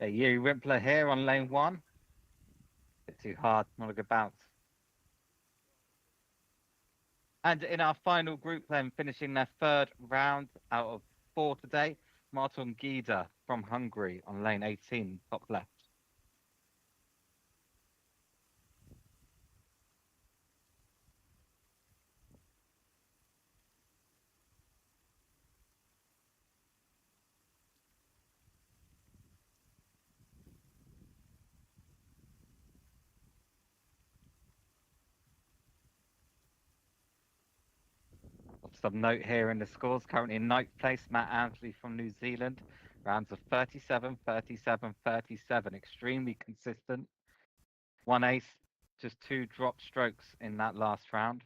Yuri Rimpler here on lane 1. too hard. Not a good bounce. And in our final group, then finishing their third round out of 4 today, Martin Gida from Hungary on lane 18, top left. Some note here in the scores. Currently in ninth place, Matt Ansley from New Zealand. Rounds of 37, 37, 37. Extremely consistent. 1 ace, just 2 drop strokes in that last round.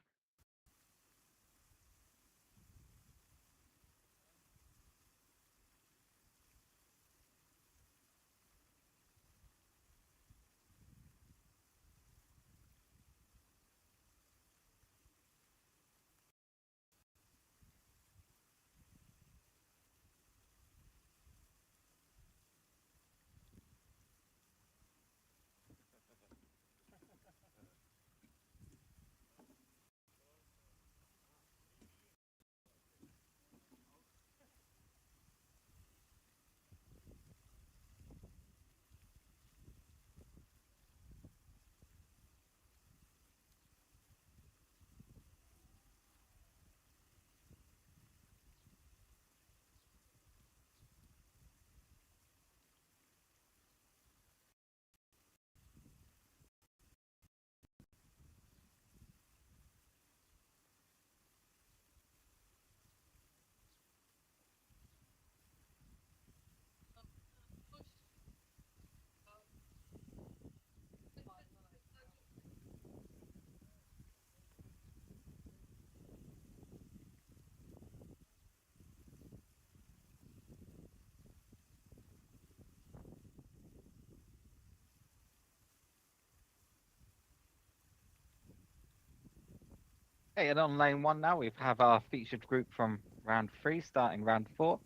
Okay, and on lane 1 now, we have our featured group from round 3, starting round 4.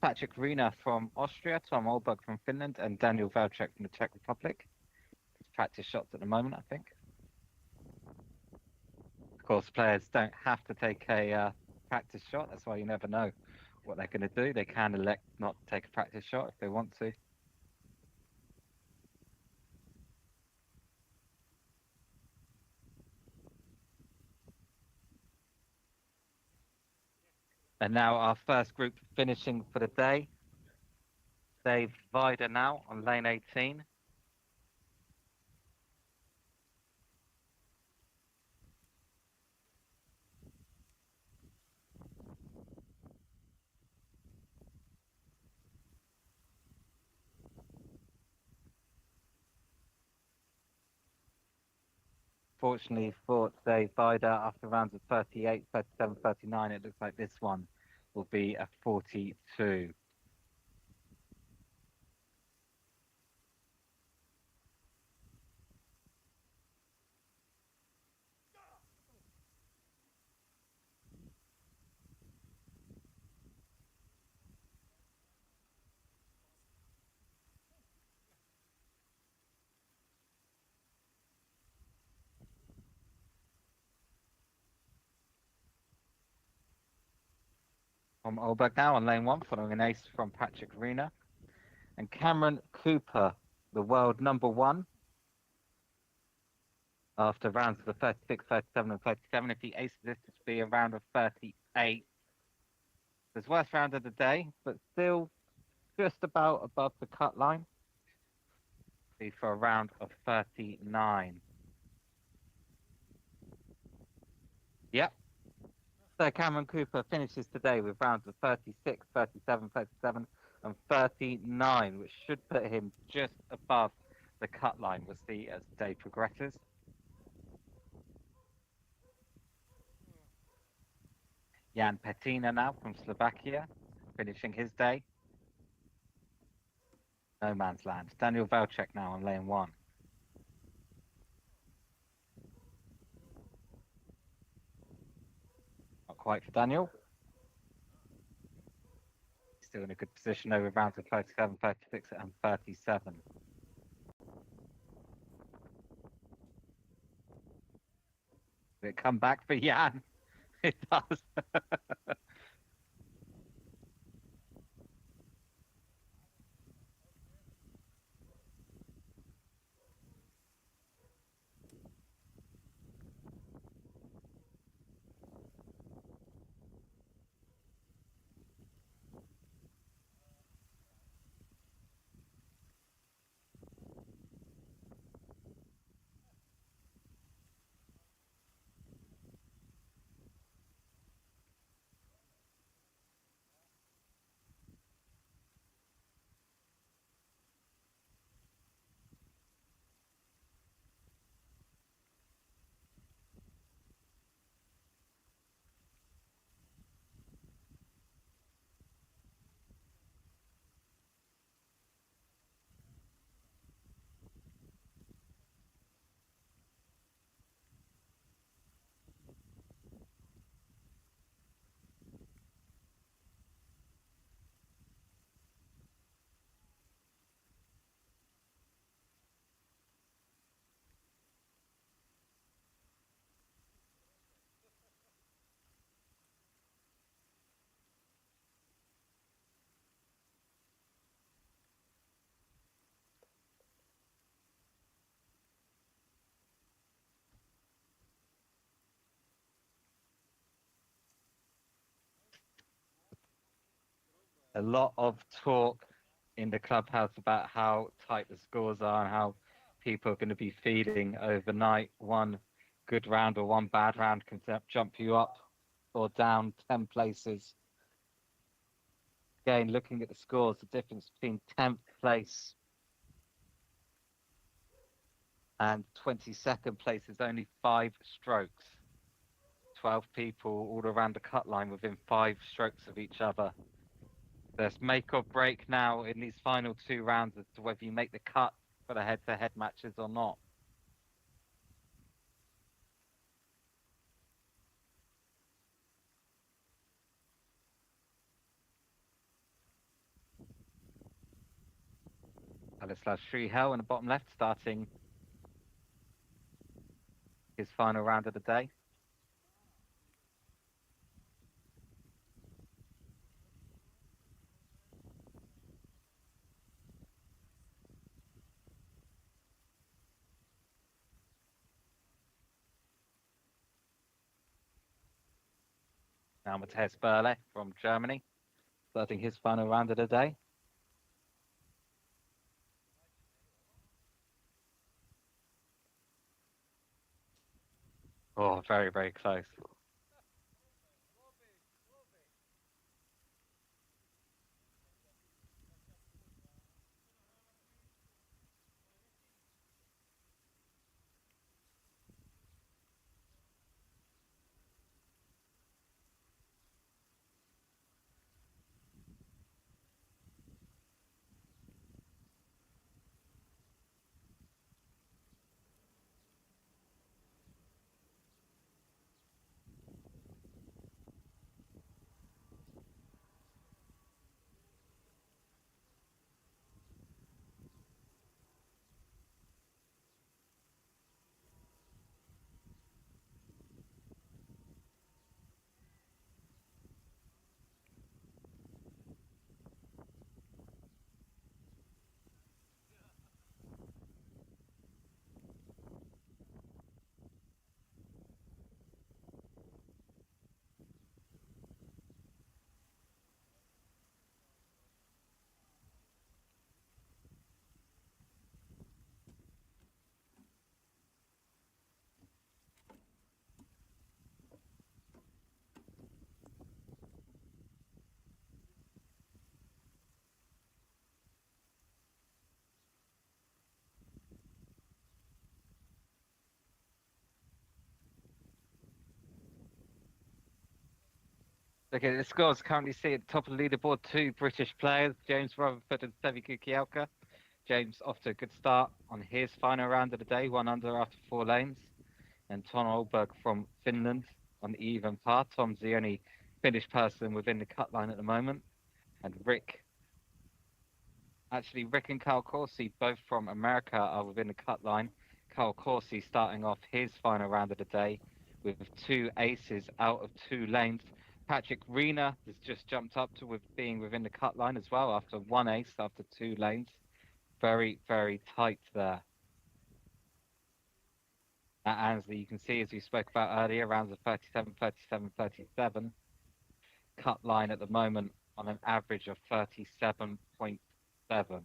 Patrick Rina from Austria, Tom Olberg from Finland, and Daniel Velcek from the Czech Republic. Practice shots at the moment, I think. Of course, players don't have to take a practice shot. That's why you never know what they're going to do. They can elect not to take a practice shot if they want to. And now our first group finishing for the day. Dave Vida now on lane 18. Fortunately for Dave Vida, after rounds of 38, 37, 39, it looks like this one will be a 42. From Olberg now on lane 1, following an ace from Patrick Rina. And Cameron Cooper, the world number 1, after rounds of the 36, 37, and 37. If he aces this, it would be a round of 38. His worst round of the day, but still just about above the cut line. Be for a round of 39. Yep. So Cameron Cooper finishes today with rounds of 36, 37, 37, and 39, which should put him just above the cut line. We'll see as the day progresses. Jan Petina now from Slovakia, finishing his day. No man's land. Daniel Velcek now on lane 1. Not quite for Daniel. Still in a good position over rounds of 37, 36, and 37. Did it come back for Jan? It does. A lot of talk in the clubhouse about how tight the scores are and how people are going to be feeding overnight. One good round or one bad round can jump you up or down 10 places. Again, looking at the scores, the difference between 10th place and 22nd place is only 5 strokes. 12 people all around the cut line within 5 strokes of each other. There's make or break now in these final 2 rounds as to whether you make the cut for the head-to-head matches or not. Aleslav Shrihel in the bottom left, starting his final round of the day. Now Matthias Berle from Germany, starting his final round of the day. Oh, very, very close. Okay, the scores currently see at the top of the leaderboard 2 British players, James Rutherford and Sevi Kukielka. James off to a good start on his final round of the day, 1 under after 4 lanes. And Tom Olberg from Finland on the even par. Tom's the only Finnish person within the cut line at the moment. And Rick and Kyle Corsi, both from America, are within the cut line. Kyle Corsi starting off his final round of the day, with 2 aces out of 2 lanes. Patrick Reena has just jumped up to with being within the cut line as well after 1 ace after 2 lanes. Very, very tight there. At Annesley, you can see, as we spoke about earlier, rounds of 37, 37, 37. Cut line at the moment on an average of 37.7.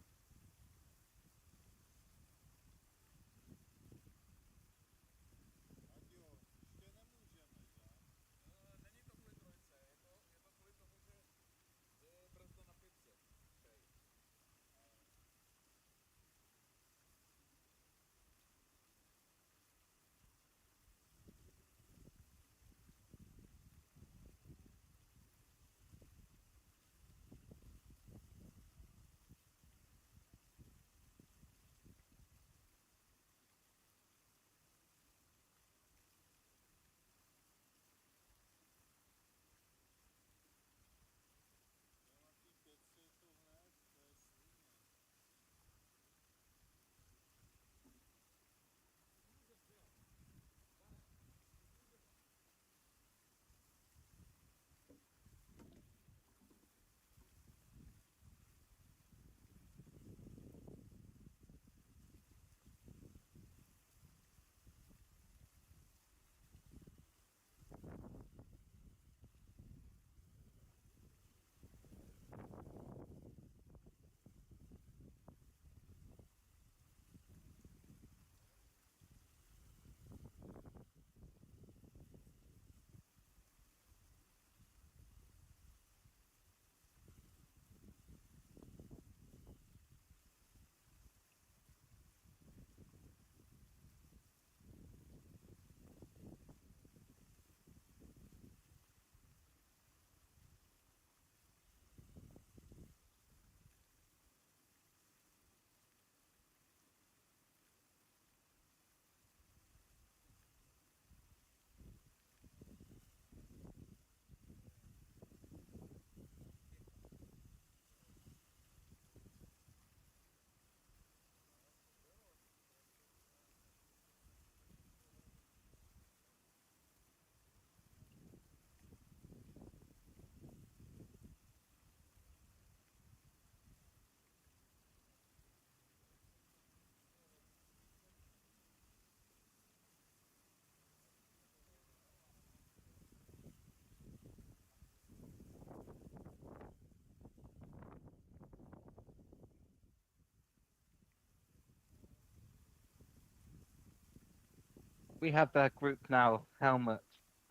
We have their group now, Helmut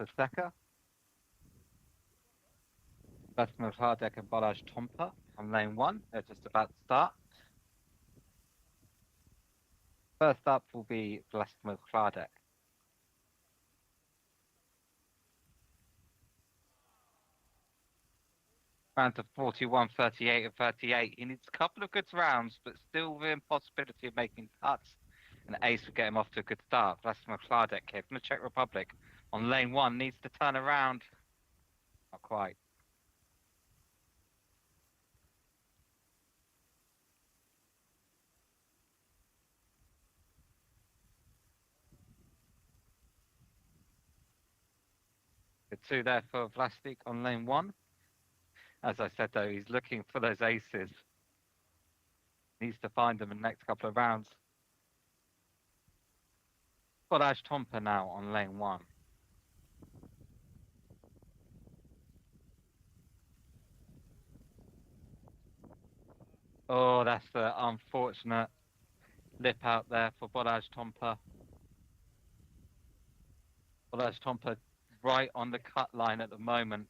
Paseka, Vladimir Hardek and Balazs Tompa on lane 1. They're just about to start. First up will be Vladimir Hardek. Round to 41, 38, and 38. He needs a couple of good rounds, but still within possibility of making cuts. An ace would get him off to a good start. Vladimir Hardek here from the Czech Republic on lane 1 needs to turn around. Not quite. The 2 there for Vlastik on lane 1. As I said, though, he's looking for those aces. Needs to find them in the next couple of rounds. Balazs Tompa now on lane 1. Oh, that's the unfortunate lip out there for Balazs Tompa. Balazs Tompa right on the cut line at the moment.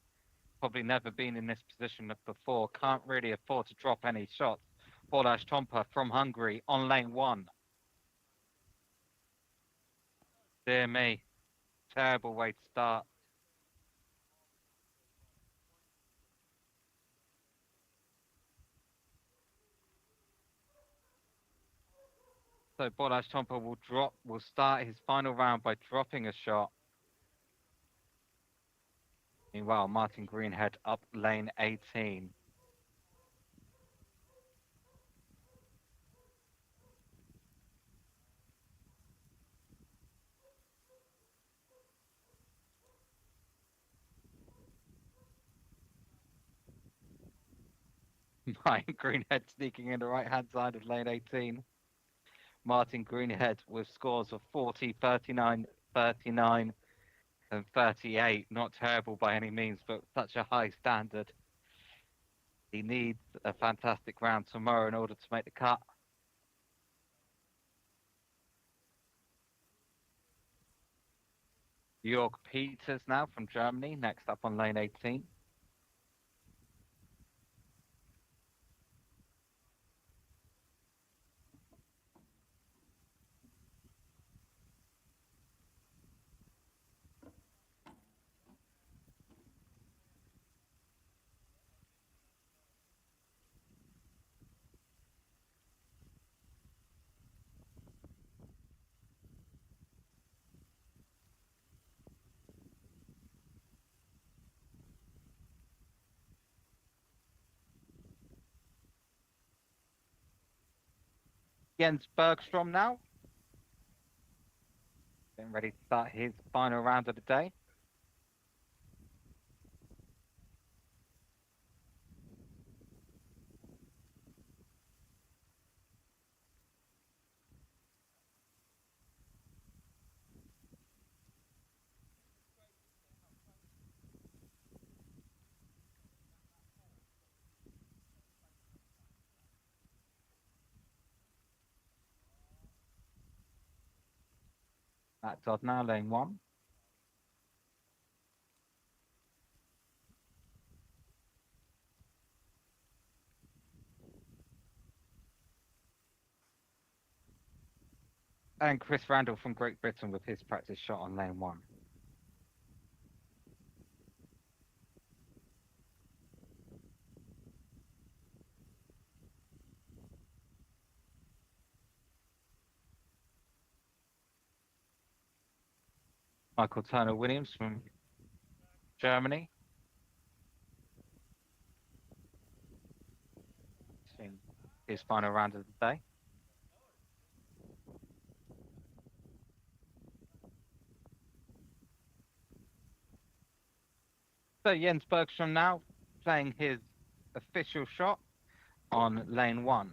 Probably never been in this position before. Can't really afford to drop any shots. Balazs Tompa from Hungary on lane 1. Dear me. Terrible way to start. So Balazs Tompa will start his final round by dropping a shot. Meanwhile, Martin Greenhead up lane 18. Ryan Greenhead sneaking in the right-hand side of lane 18. Martin Greenhead with scores of 40, 39, 39, and 38. Not terrible by any means, but such a high standard. He needs a fantastic round tomorrow in order to make the cut. Jörg Peters now from Germany, next up on lane 18. Jens Bergstrom now. Getting ready to start his final round of the day. Matt Dodd now, lane 1. And Chris Randall from Great Britain with his practice shot on lane 1. Michael Turner Williams from Germany. Seeing his final round of the day. So Jens Bergstrom now playing his official shot on lane 1.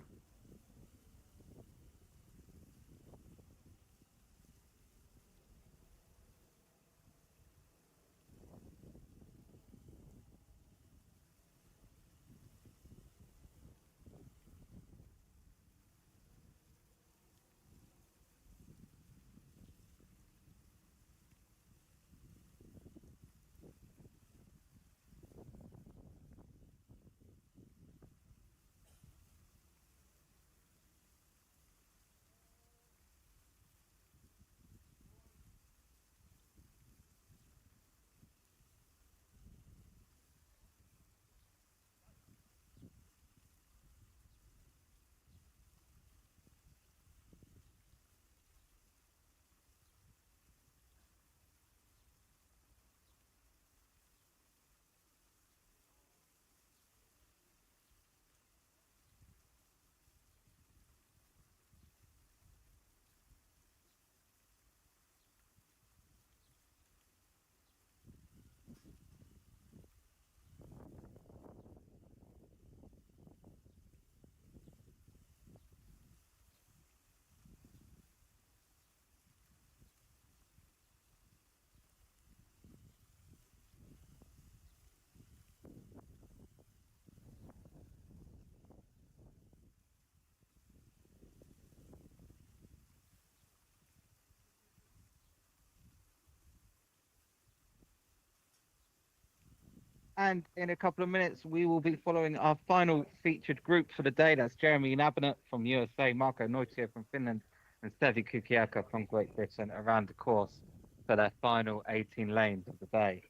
And in a couple of minutes, we will be following our final featured group for the day. That's Jeremy Nabanet from USA, Marco Noitier from Finland, and Stevi Kukiaka from Great Britain around the course for their final 18 lanes of the day.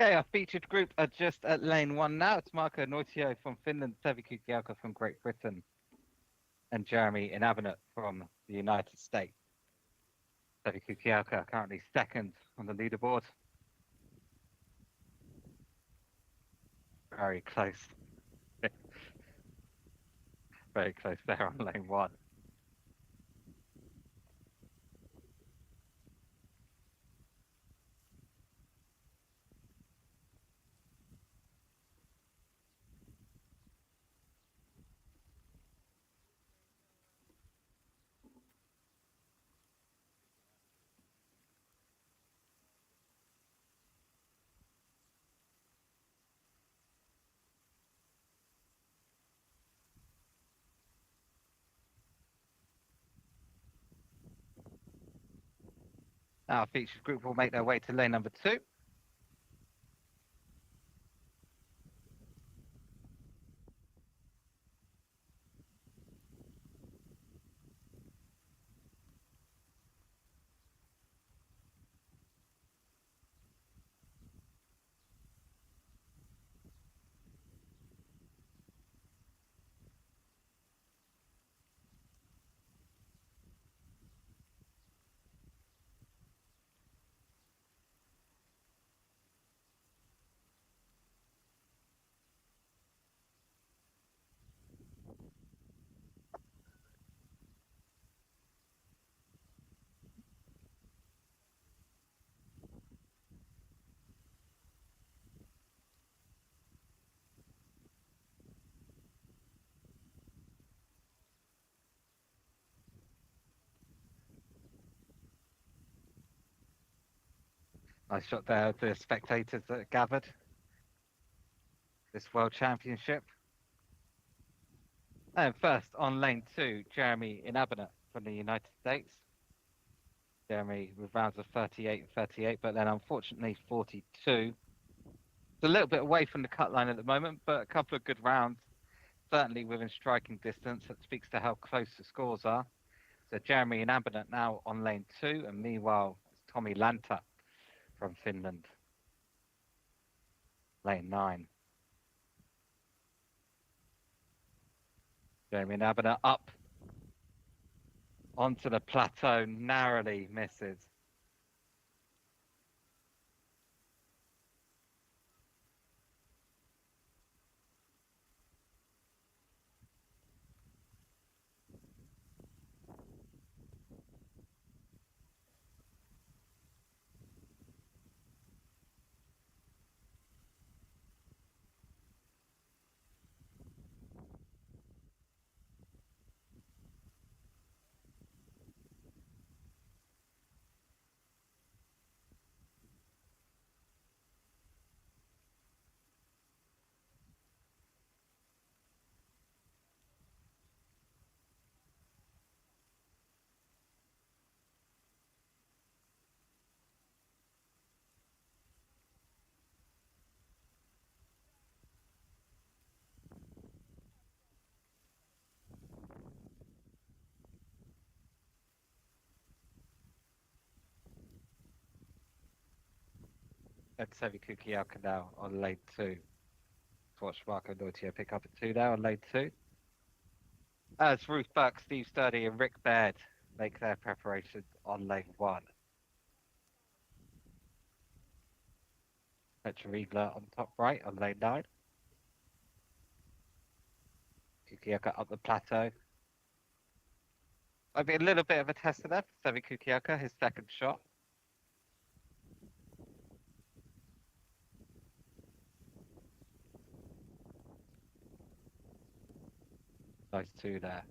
Okay, our featured group are just at lane 1 now. It's Marco Noitio from Finland, Sevi Kukiaka from Great Britain, and Jeremy Inabinet from the United States. Sevi Kukiaka currently second on the leaderboard. Very close. Very close there on lane 1. Our featured group will make their way to lane number 2. Nice shot there of the spectators that gathered this World Championship. And first on lane 2, Jeremy Inabinet from the United States. Jeremy with rounds of 38 and 38, but then unfortunately 42. It's a little bit away from the cut line at the moment, but a couple of good rounds, certainly within striking distance. That speaks to how close the scores are. So Jeremy Inabinet now on lane 2, and meanwhile it's Tommy Lanta from Finland, lane 9. Jeremy Inabinet up onto the plateau, narrowly misses. And Sevi Kukiaka now on lane 2. Watch Marco Noitio pick up at 2 now on lane 2. As Ruth Buck, Steve Sturdy and Rick Baird make their preparation on lane 1. Petra Riegler on top right on lane 9. Kukiaka up the plateau. Might be a little bit of a tester there for Sevi Kukiaka, his second shot. Nice 2 there.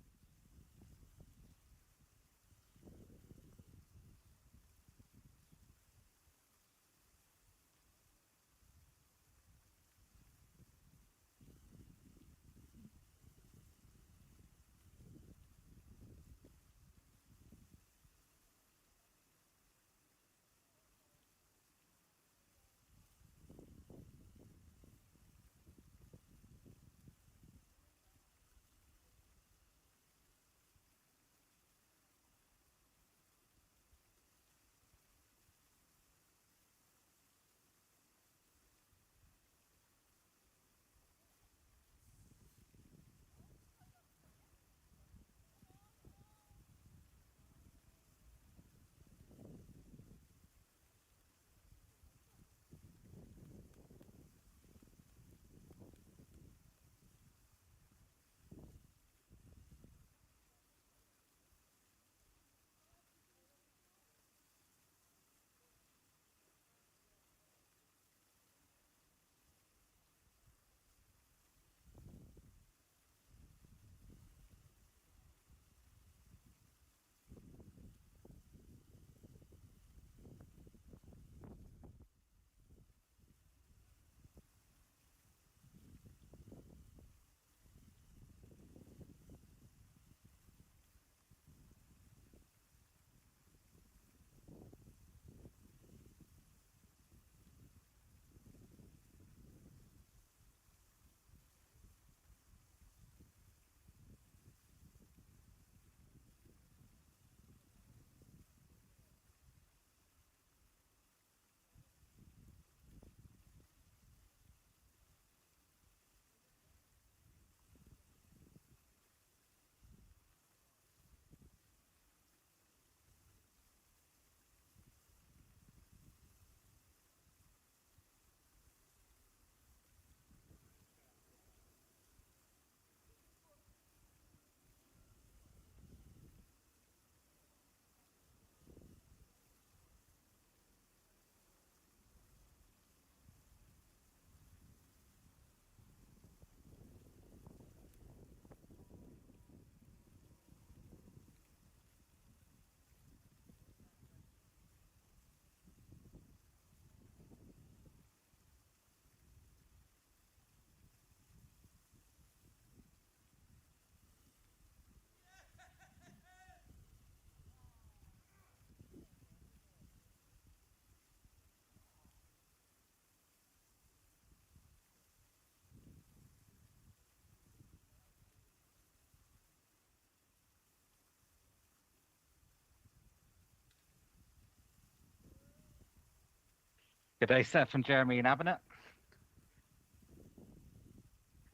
Good day set from Jeremy and Abinet.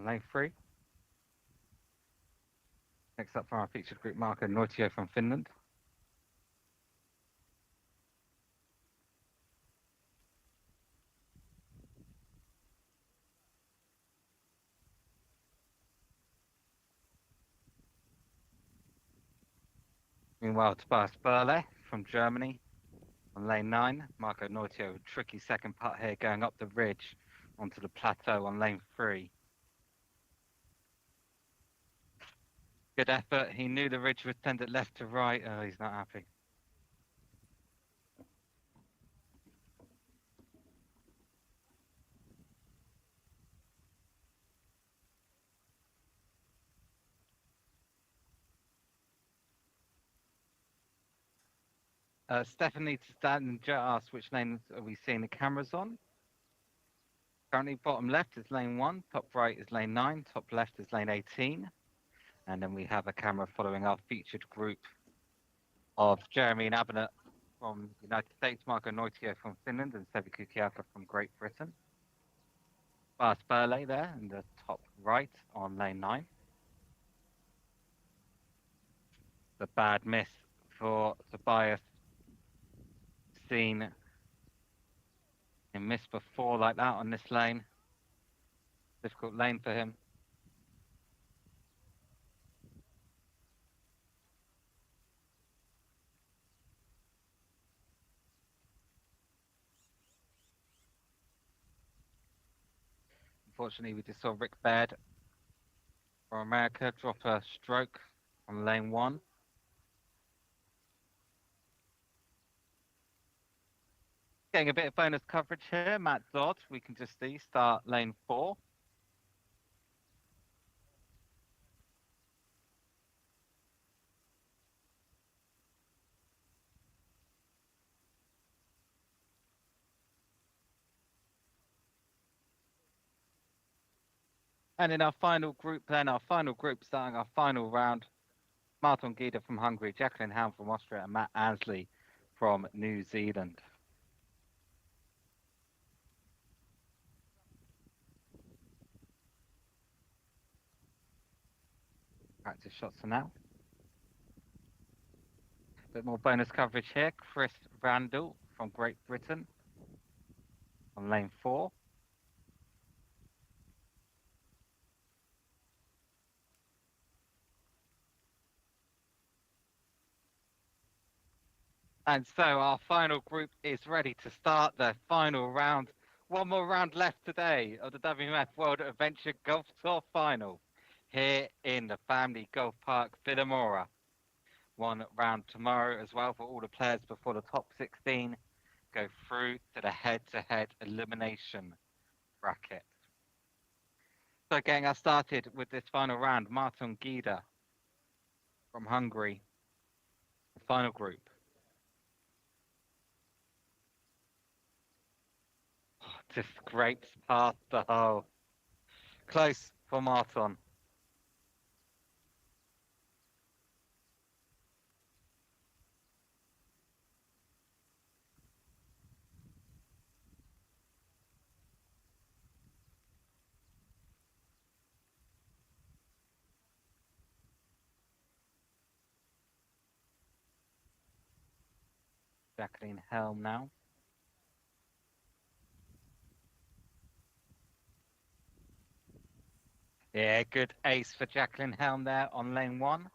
Lane 3. Next up from our featured group, Marco Noitio from Finland. Meanwhile, Tobias Berle from Germany on lane 9. Marco Noitio, tricky second putt here, going up the ridge onto the plateau on lane 3. Good effort. He knew the ridge was tended left to right. Oh, he's not happy. Stephanie to stand asked which lanes are we seeing the cameras on? Currently, bottom left is lane 1, top right is lane 9, top left is lane 18. And then we have a camera following our featured group of Jeremy and Abinet from the United States, Marco Noitio from Finland, and Sevi Kukiaka from Great Britain. Bas Burley there in the top right on lane 9. The bad miss for Tobias. Seen him miss before like that on this lane. Difficult lane for him. Unfortunately, we just saw Rick Baird from America drop a stroke on lane 1. Getting a bit of bonus coverage here. Matt Dodd, we can just see, start lane 4. And in our final group, starting our final round, Martin Gida from Hungary, Jacqueline Ham from Austria, and Matt Ansley from New Zealand. Practice shots for now. A bit more bonus coverage here. Chris Randall from Great Britain on lane 4. And so our final group is ready to start the final round. One more round left today of the WMF World Adventure Golf Tour Final here in the Family Golf Park, Vilamora. One round tomorrow as well for all the players before the top 16 go through to the head-to-head elimination bracket. So getting us started with this final round, Martin Gida from Hungary, the final group. Just scrapes past the hole. Close for Martin. Jacqueline Helm now. Yeah, good ace for Jacqueline Helm there on lane 1.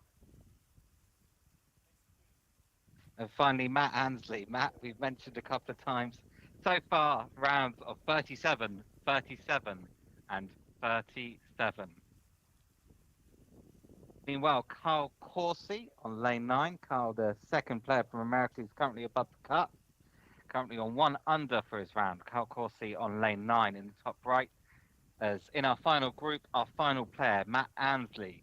And finally, Matt Ansley. Matt, we've mentioned a couple of times. So far, rounds of 37, 37, and 37. Meanwhile, Kyle Coursey on lane 9. Kyle, the second player from America, who's currently above the cut. Currently on 1 under for his round. Kyle Coursey on lane 9 in the top right. As in our final group, our final player, Matt Ansley,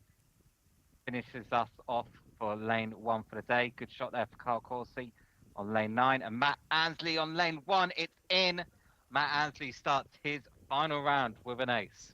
finishes us off for lane 1 for the day. Good shot there for Kyle Coursey on lane 9. And Matt Ansley on lane 1. It's in. Matt Ansley starts his final round with an ace.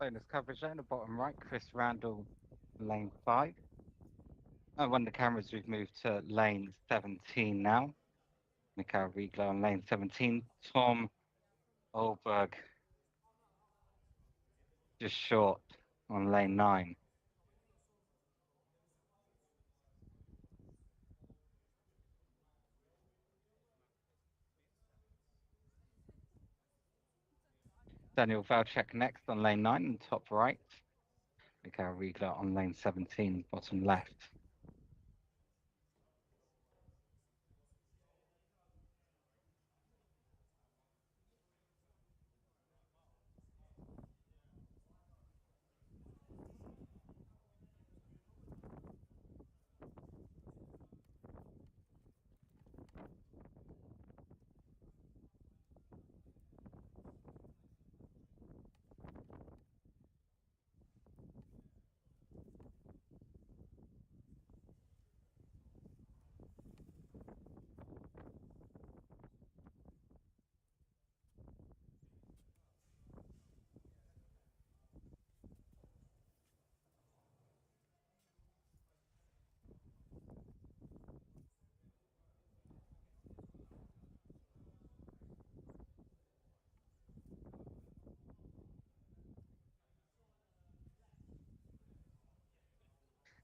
bonus coverage there in the bottom right. Chris Randall, lane 5. And one of the cameras, we've moved to lane 17 now. Mikhail Riegler on lane 17. Tom Olberg just short on lane 9. Daniel Valchek next on lane 9 and top right. Mikhail Riegler on lane 17, bottom left.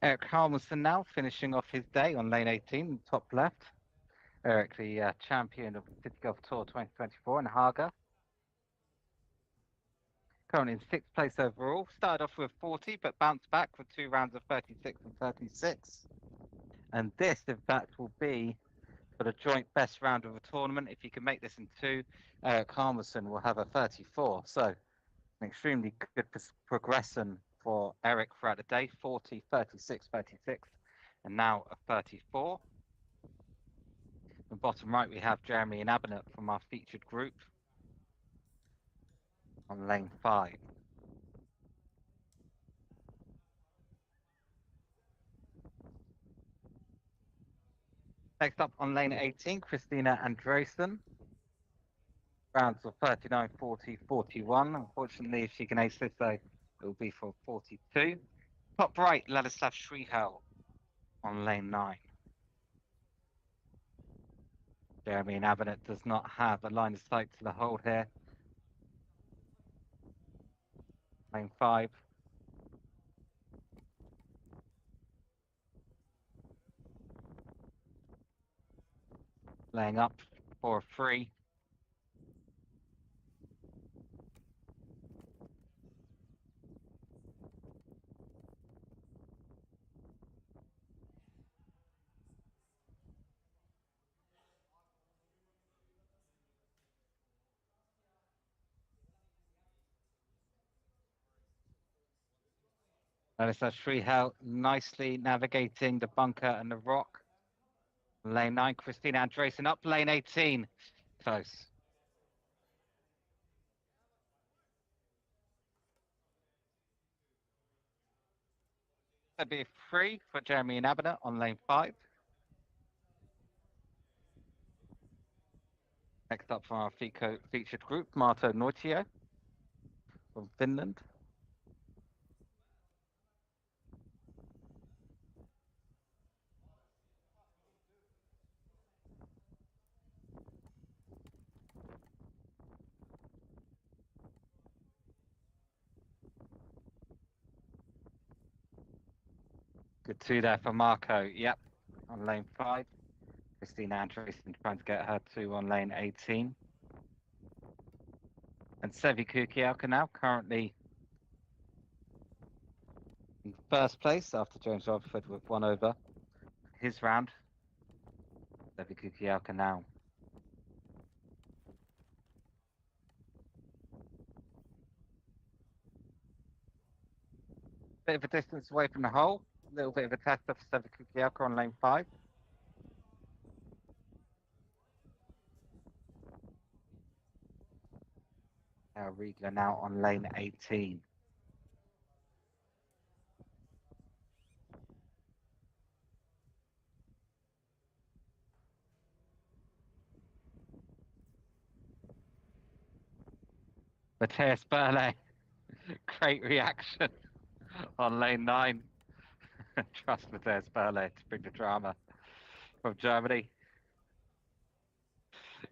Eric Halmerson now finishing off his day on lane 18, top left. Eric, the champion of the City Golf Tour 2024 in Haga. Currently in 6th place overall. Started off with 40, but bounced back with 2 rounds of 36 and 36. And this, in fact, will be for the joint best round of the tournament. If you can make this in 2, Eric Halmerson will have a 34. So an extremely good progression for Eric throughout the day. 40, 36, 36, and now a 34. And bottom right, we have Jeremy and Abinet from our featured group on lane 5. Next up on lane 18, Christina Andresen. Rounds of 39, 40, 41. Unfortunately, if she can ace this, though, it will be for 42. Top right, Ladislav Shrihal on lane 9. Jeremy and Abinet does not have a line of sight to the hole here. Lane 5. Laying up for a 3. Ladislav Shrihal nicely navigating the bunker and the rock. Lane 9, Christina Andresen up lane 18. Close. That'd be a 3 for Jeremy and Abinet on lane 5. Next up from our featured group, Marto Noitio from Finland. Good 2 there for Marco. Yep, on lane 5. Christina Andresen trying to get her 2 on lane 18. And Sevi Kukielka now currently in first place after James Rutherford with 1 over his round. Sevi Kukielka now. Bit of a distance away from the hole. A little bit of a test for Sevi Kukielka on lane 5. Riegler now on lane 18. Matthias Berle Great reaction on lane 9. Trust Matthias Berle to bring the drama from Germany.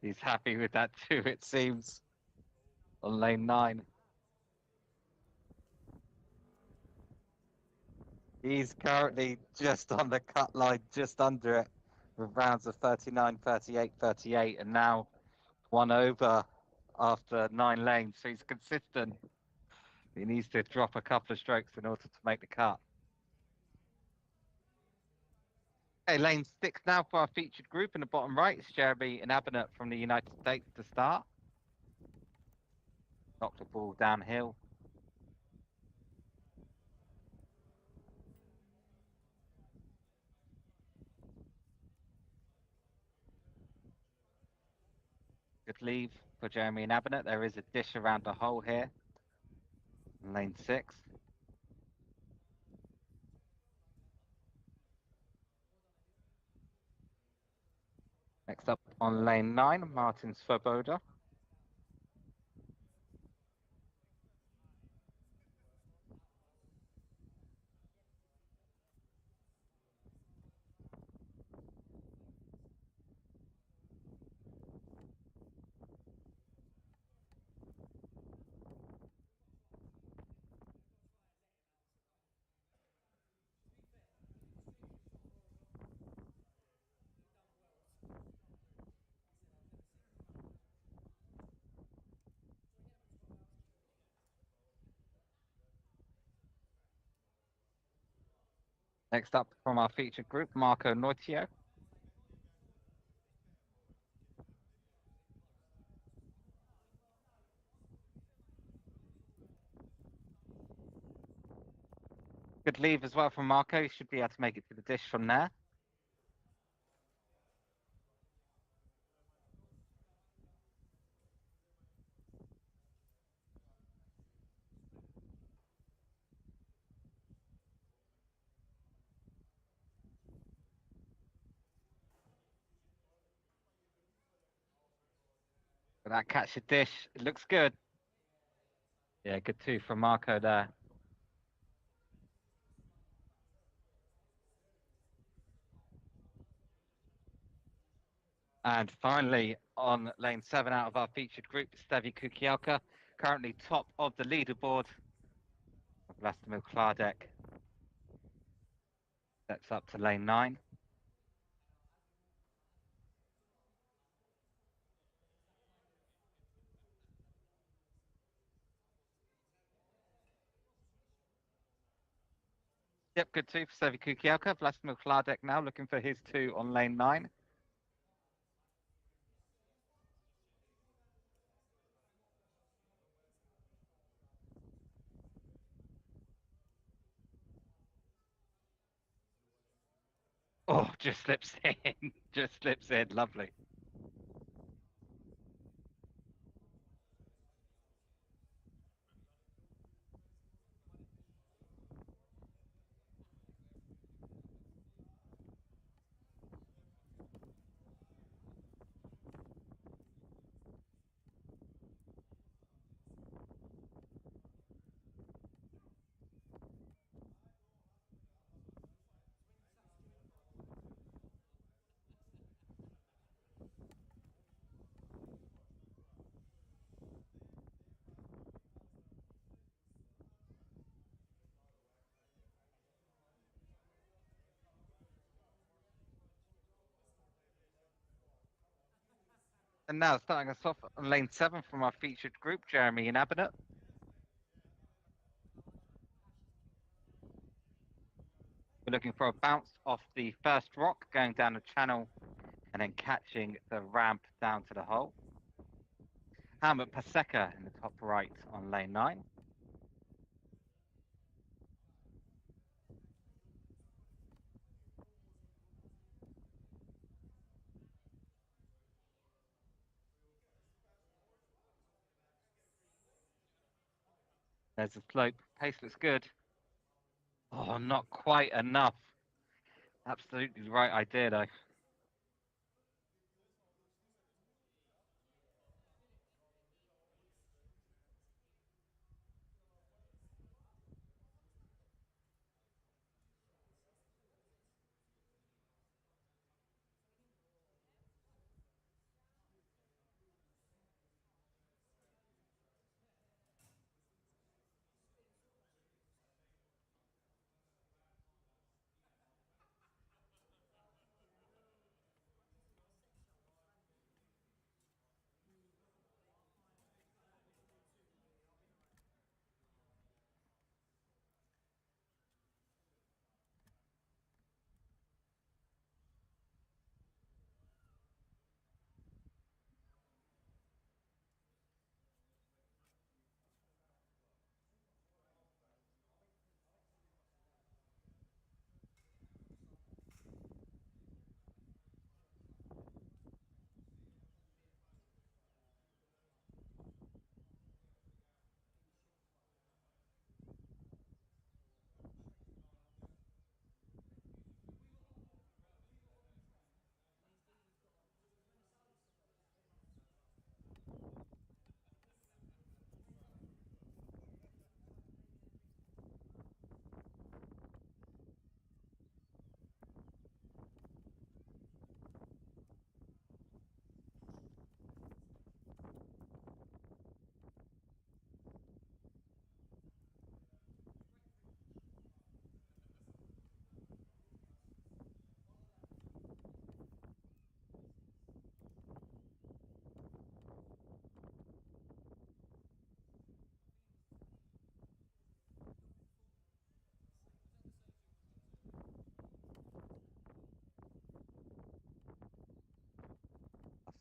He's happy with that too, it seems, on lane 9. He's currently just on the cut line, just under it, with rounds of 39, 38, 38, and now 1 over after 9 lanes. So he's consistent. He needs to drop a couple of strokes in order to make the cut. Okay, lane 6 now for our featured group. In the bottom right, it's Jeremy and Abinet from the United States to start. Knocked the ball downhill. Good leave for Jeremy and Abinet. There is a dish around the hole here in lane 6. Next up on lane 9, Martin Svoboda. Next up from our featured group, Marco Noitio. Good leave as well from Marco. He should be able to make it to the dish from there. But that catch a dish, it looks good. Yeah, good too from Marco there. And finally, on lane 7 out of our featured group, Stevi Kukielka, currently top of the leaderboard. Vlastimil Klardek steps up to lane 9. Yep, good too for Stevi Kukielka. Vlastimil Klardek now looking for his 2 on lane 9. Oh, just slips in. Just slips in. Lovely. And now starting us off on lane 7 from our featured group, Jeremy and Abinet. We're looking for a bounce off the first rock, going down the channel and then catching the ramp down to the hole. Helmut Paseka in the top right on lane 9. There's the slope. Pace looks good. Oh, not quite enough. Absolutely the right idea, though.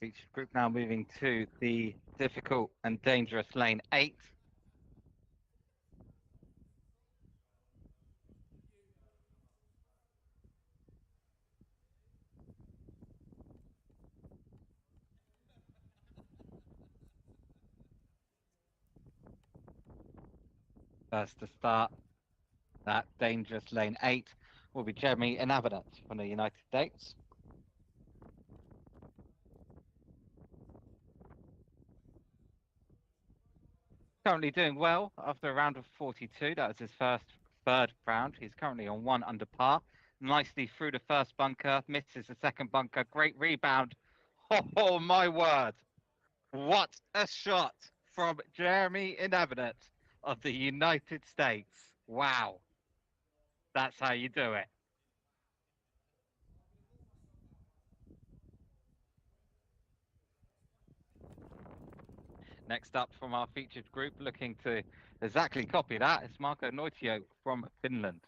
Featured group now moving to the difficult and dangerous lane 8. First to start that dangerous lane 8 will be Jeremy Inavenet from the United States. Currently doing well after a round of 42. That was his third round. He's currently on 1 under par. Nicely through the first bunker, misses the second bunker. Great rebound. Oh my word. What a shot from Jeremy Inavenet of the United States. Wow. That's how you do it. Next up from our featured group, looking to exactly copy that, is Marco Noitio from Finland.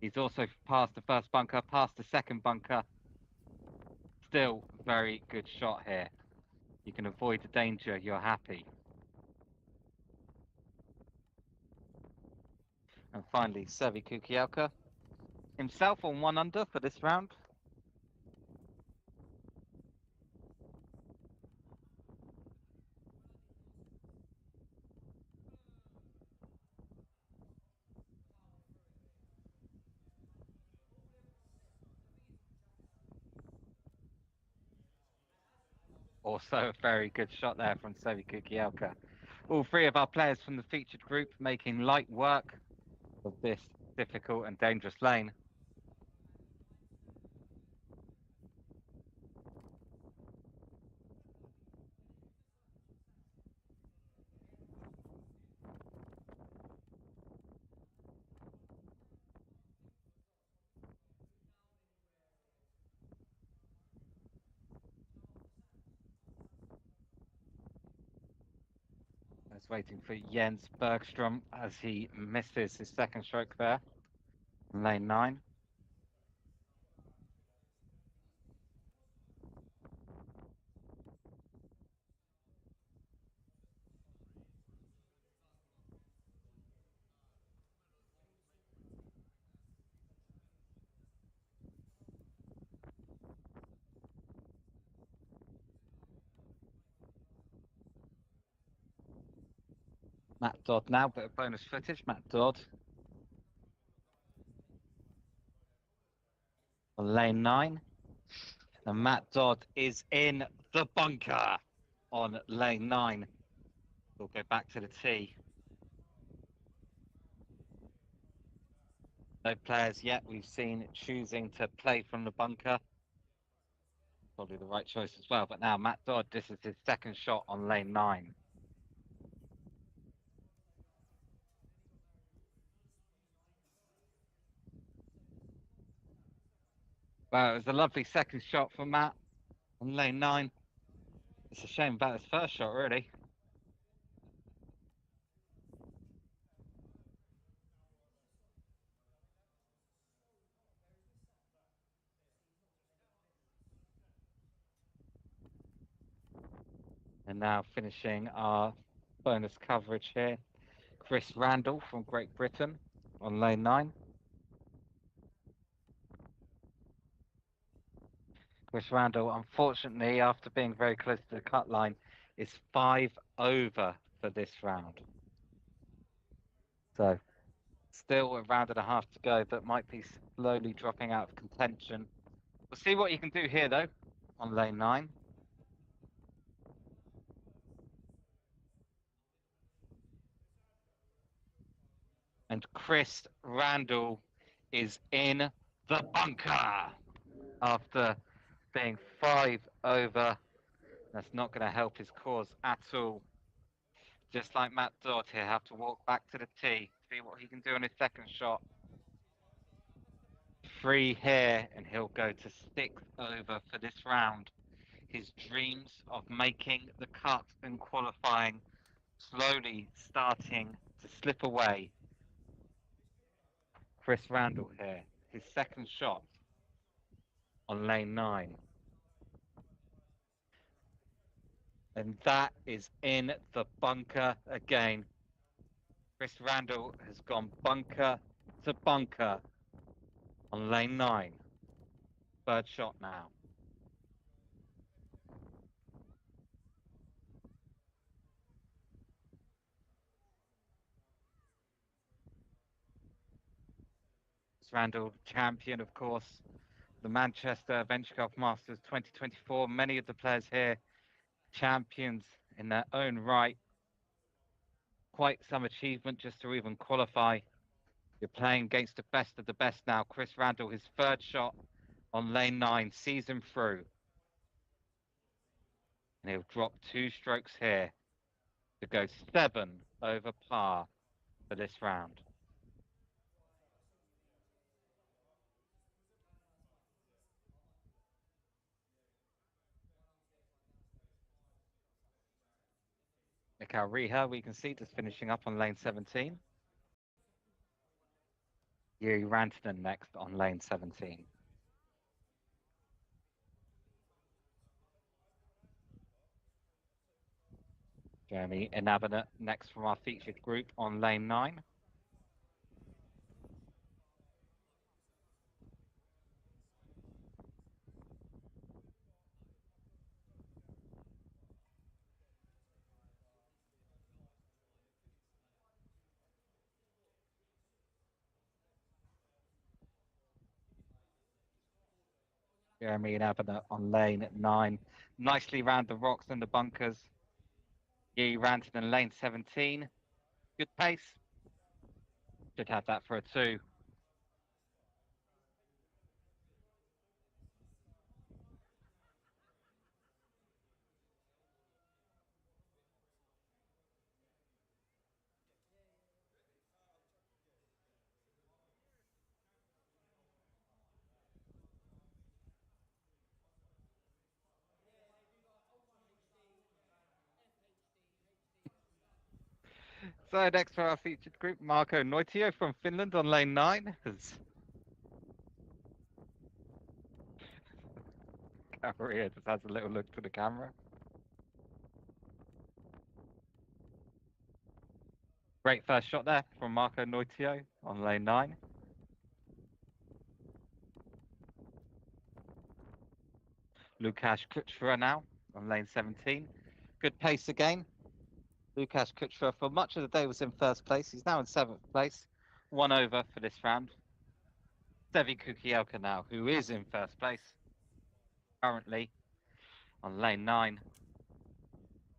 He's also passed the first bunker, passed the second bunker. Still very good shot here. You can avoid the danger, you're happy. And finally, Sevi Kukielka, himself on 1 under for this round. Also a very good shot there from Sevi Kukielka. All 3 of our players from the featured group making light work of this difficult and dangerous lane. I was waiting for Jens Bergstrom as he misses his second stroke there. Lane 9. Matt Dodd now, bit of bonus footage. Matt Dodd on lane 9. And Matt Dodd is in the bunker on lane 9. We'll go back to the tee. No players yet we've seen choosing to play from the bunker. Probably the right choice as well. But now Matt Dodd, this is his second shot on lane 9. Well, it was a lovely second shot from Matt on lane 9. It's a shame about his first shot, really. And now finishing our bonus coverage here, Chris Randall from Great Britain on lane 9. Chris Randall, unfortunately, after being very close to the cut line, is 5 over for this round. So still a round and a half to go, but might be slowly dropping out of contention. We'll see what you can do here, though, on lane 9. And Chris Randall is in the bunker after being 5 over. That's not going to help his cause at all. Just like Matt Dodd here, have to walk back to the tee, see what he can do on his second shot. 3 here, and he'll go to 6 over for this round. His dreams of making the cut and qualifying slowly starting to slip away. Chris Randall here, his second shot on lane 9. And that is in the bunker again. Chris Randall has gone bunker to bunker on lane 9. Third shot now. Chris Randall, champion, of course, the Manchester Venture Golf Masters 2024. Many of the players here, champions in their own right. Quite some achievement just to even qualify. You're playing against the best of the best now. Chris Randall, his third shot on lane 9, sees him through. And he'll drop 2 strokes here to go 7 over par for this round. Mikhail Riha, we can see, just finishing up on lane 17. Yuri Rantanen next on lane 17. Jeremy Inabana next from our featured group on lane 9. Jeremy Inabana on lane 9. Nicely round the rocks and the bunkers. Yuri Rantanen lane 17. Good pace. Should have that for a 2. So next for our featured group, Marco Noitio from Finland on lane 9. Korea just has a little look to the camera. Great first shot there from Marco Noitio on lane 9. Lukasz Kuchera now on lane 17. Good pace again. Lukasz Kuchera for much of the day was in first place. He's now in 7th place. 1 over for this round. Sevi Kukielka now, who is in first place currently on lane 9.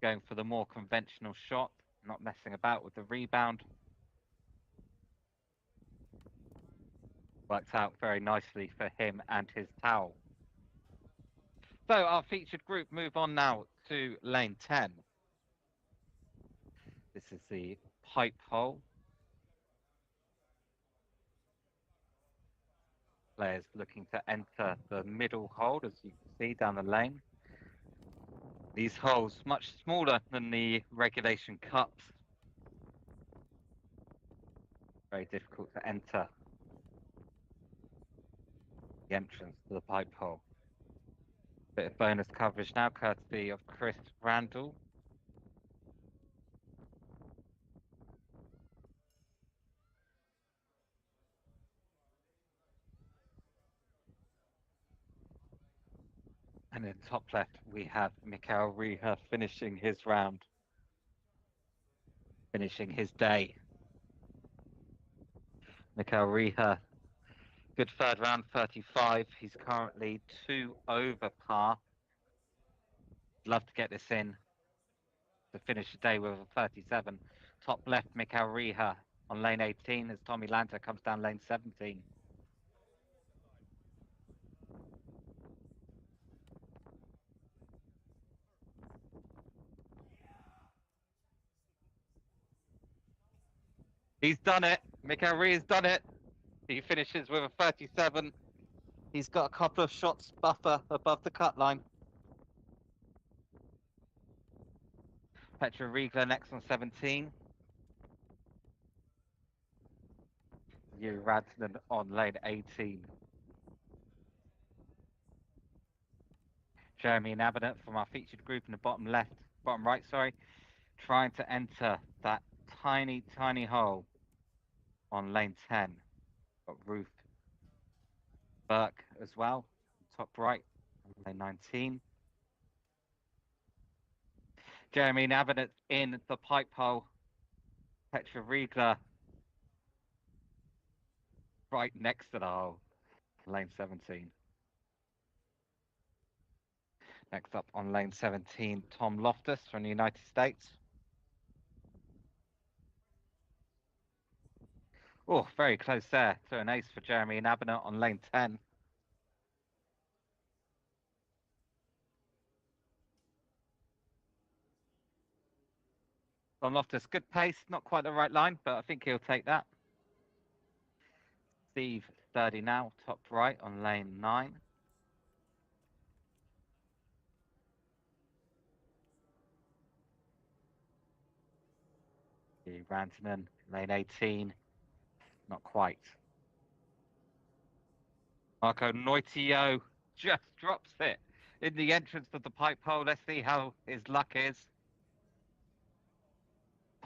Going for the more conventional shot, not messing about with the rebound. Worked out very nicely for him and his towel. So our featured group move on now to lane 10. This is the pipe hole. Players looking to enter the middle hole, as you can see down the lane. These holes much smaller than the regulation cups. Very difficult to enter the entrance to the pipe hole. Bit of bonus coverage now, courtesy of Chris Randall. And in top left, we have Mikhail Riha finishing his round, finishing his day. Mikhail Riha, good third round, 35. He's currently 2 over par. Love to get this in to finish the day with a 37. Top left, Mikhail Riha on lane 18 as Tommy Lanta comes down lane 17. He's done it. Mikhail Riha's done it. He finishes with a 37. He's got a couple of shots buffer above the cut line. Petra Riegler next on 17. Yuri Rantanen on lane 18. Jeremy Nabanet from our featured group in the bottom left. bottom right, sorry, trying to enter that tiny, tiny hole on lane 10. Got Ruth Burke as well, top right, lane 19. Jeremy Navinet in the pipe hole. Petra Riegler right next to the hole, lane 17. Next up on lane 17, Tom Loftus from the United States. Oh, very close there to an ace for Jeremy Nabinet on lane 10. Tom Loftus, good pace, not quite the right line, but I think he'll take that. Steve 30 now, top right on lane 9. Rantanen, lane 18, not quite. Marco Noitio just drops it in the entrance of the pipe hole. Let's see how his luck is.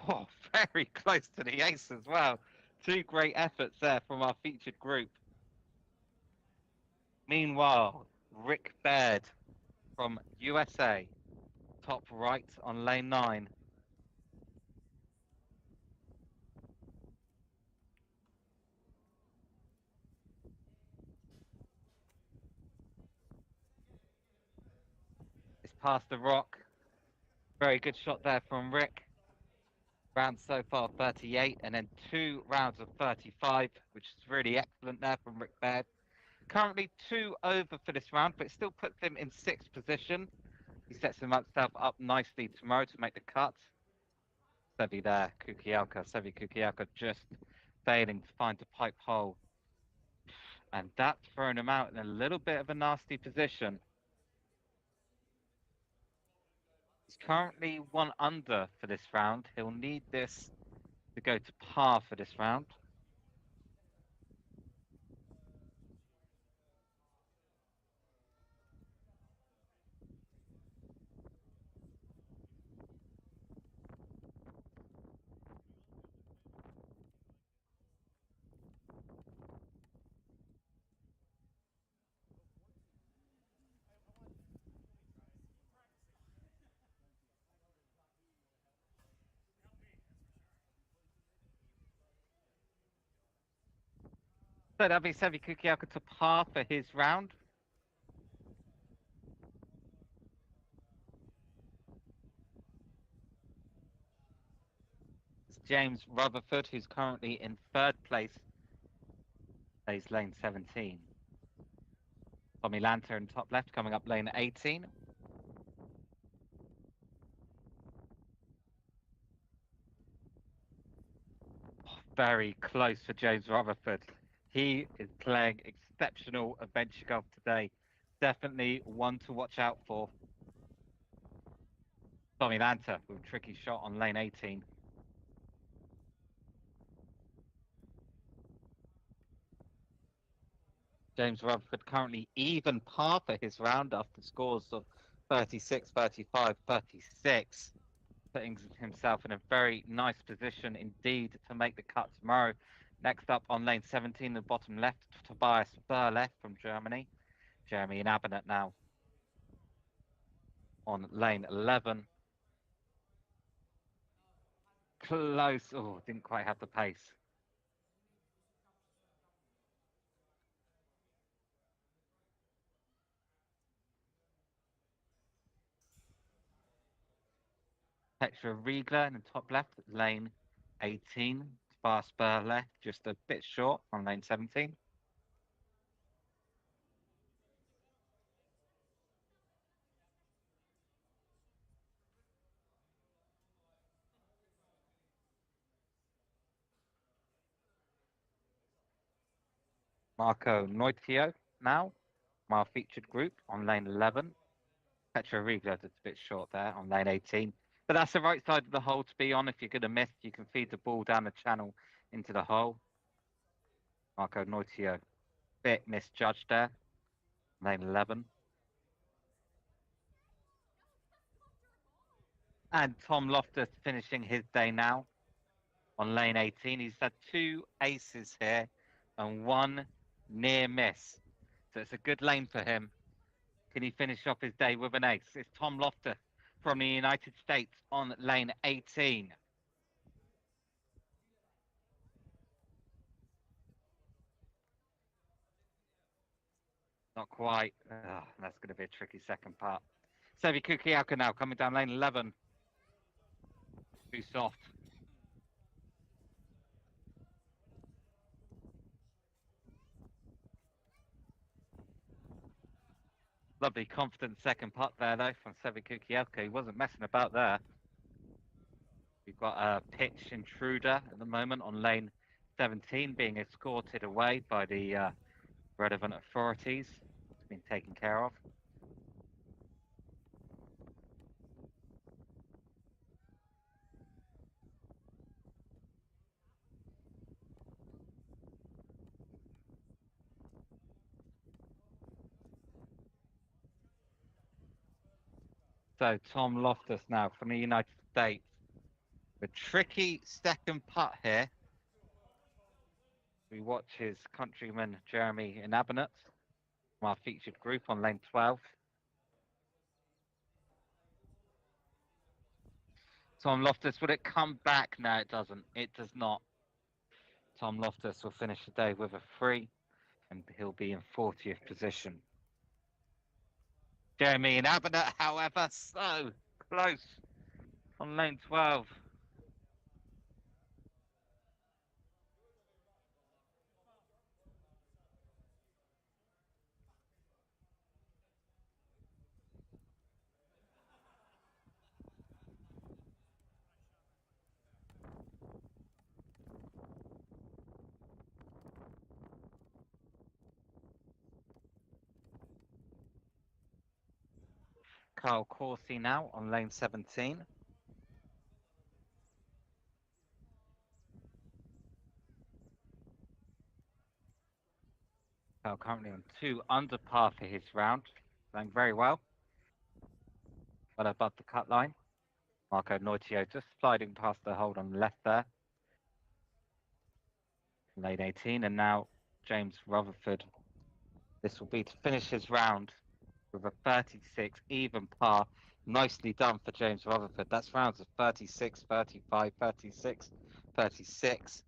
Oh, very close to the ace as well. Two great efforts there from our featured group. Meanwhile, Rick Baird from USA, top right on lane 9. It's past the rock. Very good shot there from Rick. Round so far 38, and then 2 rounds of 35, which is really excellent there from Rick Baird. Currently 2 over for this round, but it still puts him in 6th position. He sets himself up nicely tomorrow to make the cut. Sevi there, Sevi Kukielka just failing to find the pipe hole. And that's thrown him out in a little bit of a nasty position. He's currently 1 under for this round. He'll need this to go to par for this round. So that'll be Sevi Kukielka to par for his round. It's James Rutherford, who's currently in 3rd place, plays lane 17. Tommy Lanter in top left, coming up lane 18. Very close for James Rutherford. He is playing exceptional adventure golf today. Definitely one to watch out for. Tommy Lanter with a tricky shot on lane 18. James Rutherford currently even par for his round after scores of 36, 35, 36. Putting himself in a very nice position indeed to make the cut tomorrow. Next up on lane 17, the bottom left, Tobias Burle from Germany. Jeremy Nabinet now on lane 11. Close. Oh, didn't quite have the pace. Petra Riegler in the top left, lane 18. Tobias Burle just a bit short on lane 17. Marco Noitio now, my featured group on lane 11. Petra Riegler that's a bit short there on lane 18. But that's the right side of the hole to be on. If you're going to miss, you can feed the ball down the channel into the hole. Marco Noitio, bit misjudged there. Lane 11. And Tom Loftus finishing his day now on lane 18. He's had 2 aces here and 1 near miss. So it's a good lane for him. Can he finish off his day with an ace? It's Tom Loftus from the United States on lane 18. Not quite. That's going to be a tricky second part. Sevi Kukiaka now coming down lane 11. Too soft. Lovely confident second putt there though from Sevi Kukiaka. He wasn't messing about there. We've got a pitch intruder at the moment on lane 17 being escorted away by the relevant authorities. It's been taken care of. So Tom Loftus now from the United States. A tricky second putt here. We watch his countryman Jeremy Inabinet from our featured group on lane 12. Tom Loftus, would it come back? No, it doesn't. It does not. Tom Loftus will finish the day with a 3 and he'll be in 40th position. Jeremy Inabinet, however, so close on lane 12. Kyle Coursey now on lane 17. Kyle currently on 2 under par for his round. Playing very well. But above the cut line. Marco Noitio just sliding past the hold on the left there. Lane 18. And now James Rutherford. This will be to finish his round with a 36 even par. Nicely done for James Rutherford. That's rounds of 36, 35, 36, 36.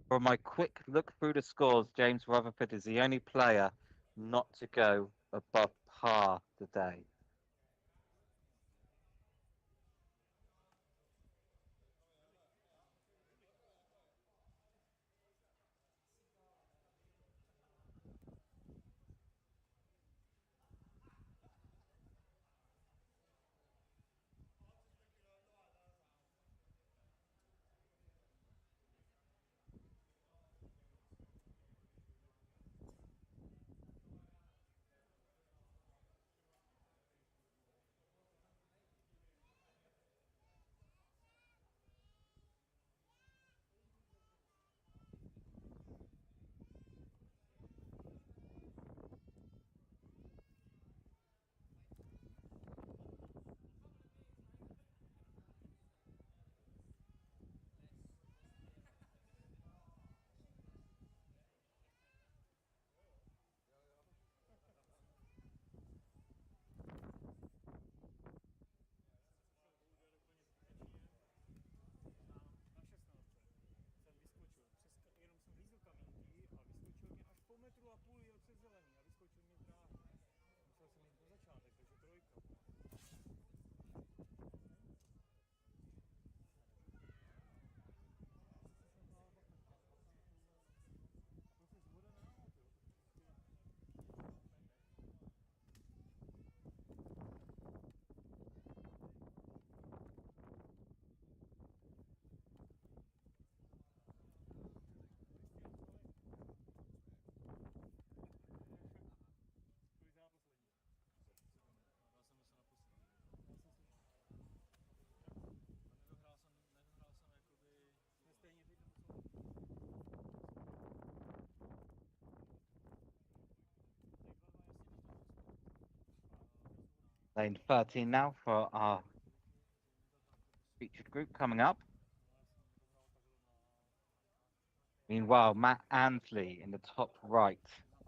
From my quick look through the scores, James Rutherford is the only player not to go above par today. Lane 13 now for our featured group coming up. Meanwhile, Matt Ansley in the top right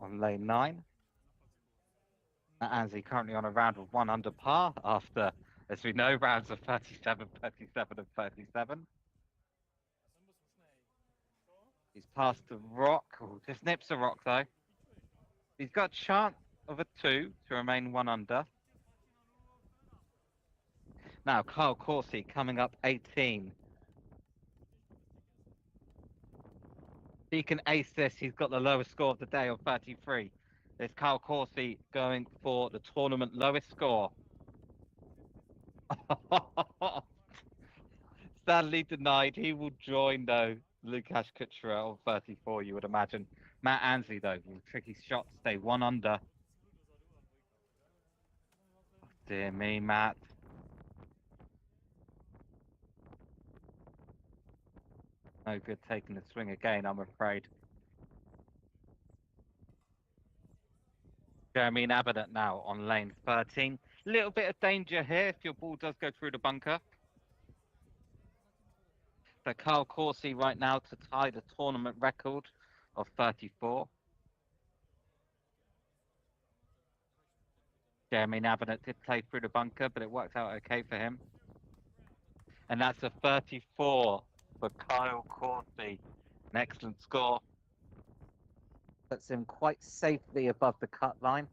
on lane 9. Matt Ansley currently on a round of 1 under par after, as we know, rounds of 37, 37, and 37. He's past the rock. Ooh, just nips the rock though. He's got a chance of a 2 to remain 1 under. Now, Kyle Coursey coming up 18. If he can ace this, he's got the lowest score of the day on 33. There's Kyle Coursey going for the tournament lowest score. Sadly denied. He will join, though, Lukasz Kuchera on 34, you would imagine. Matt Ansley, though, with a tricky shot to stay 1 under. Oh, dear me, Matt. No good taking the swing again, I'm afraid. Jeremy Abbott now on lane 13. Little bit of danger here if your ball does go through the bunker. For Kyle Coursey right now to tie the tournament record of 34. Jeremy Abbott did play through the bunker, but it worked out okay for him. And that's a 34 for Kyle Coursey. An excellent score. Puts him quite safely above the cut line.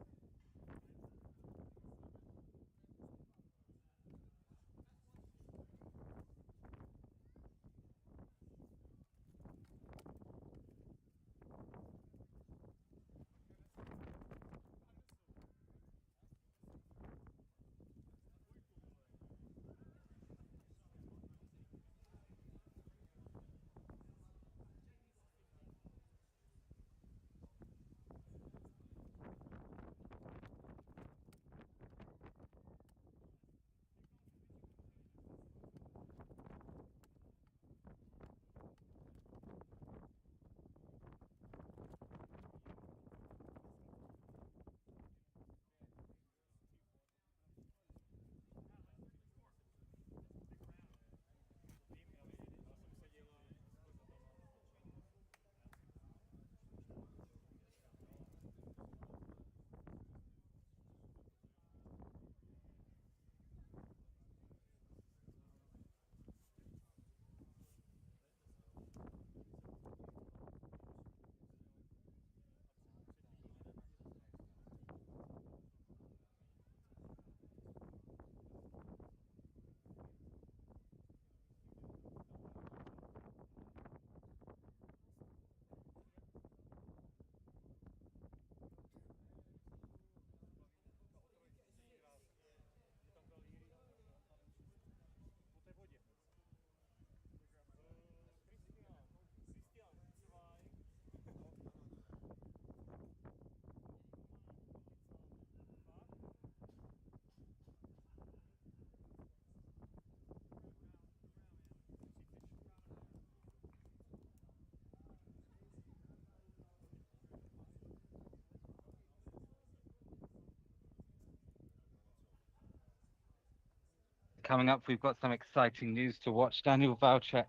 Coming up, we've got some exciting news to watch. Daniel Valchek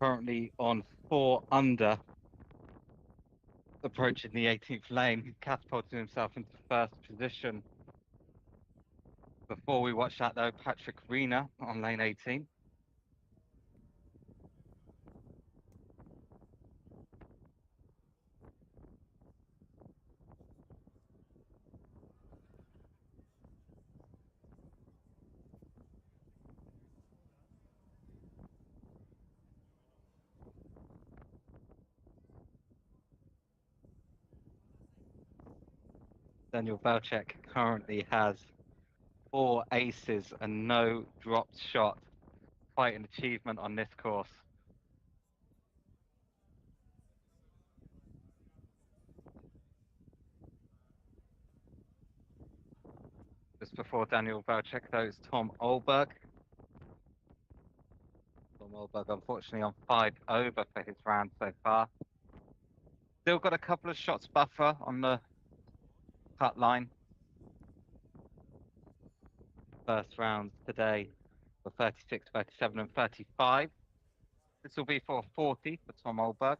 currently on 4 under, approaching the 18th lane, catapulting himself into first position. Before we watch that, though, Patrick Reina on lane 18. Daniel Valchek currently has 4 aces and no dropped shot. Quite an achievement on this course. Just before Daniel Valchek, though, is Tom Olberg. Tom Olberg, unfortunately, on 5 over for his round so far. Still got a couple of shots buffer on the cut line. First round today for 36, 37, and 35. This will be for 40 for Tom Olberg.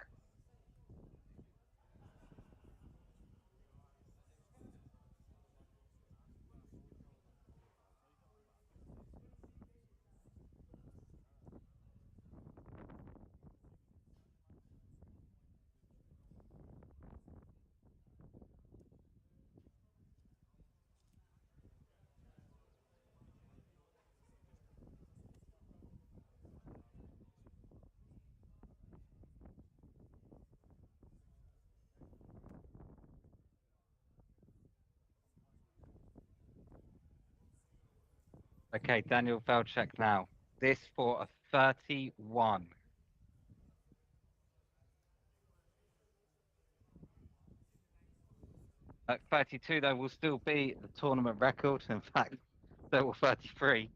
Okay, Daniel Velchek now. This for a 31. At 32, though, will still be the tournament record. In fact, there were 33.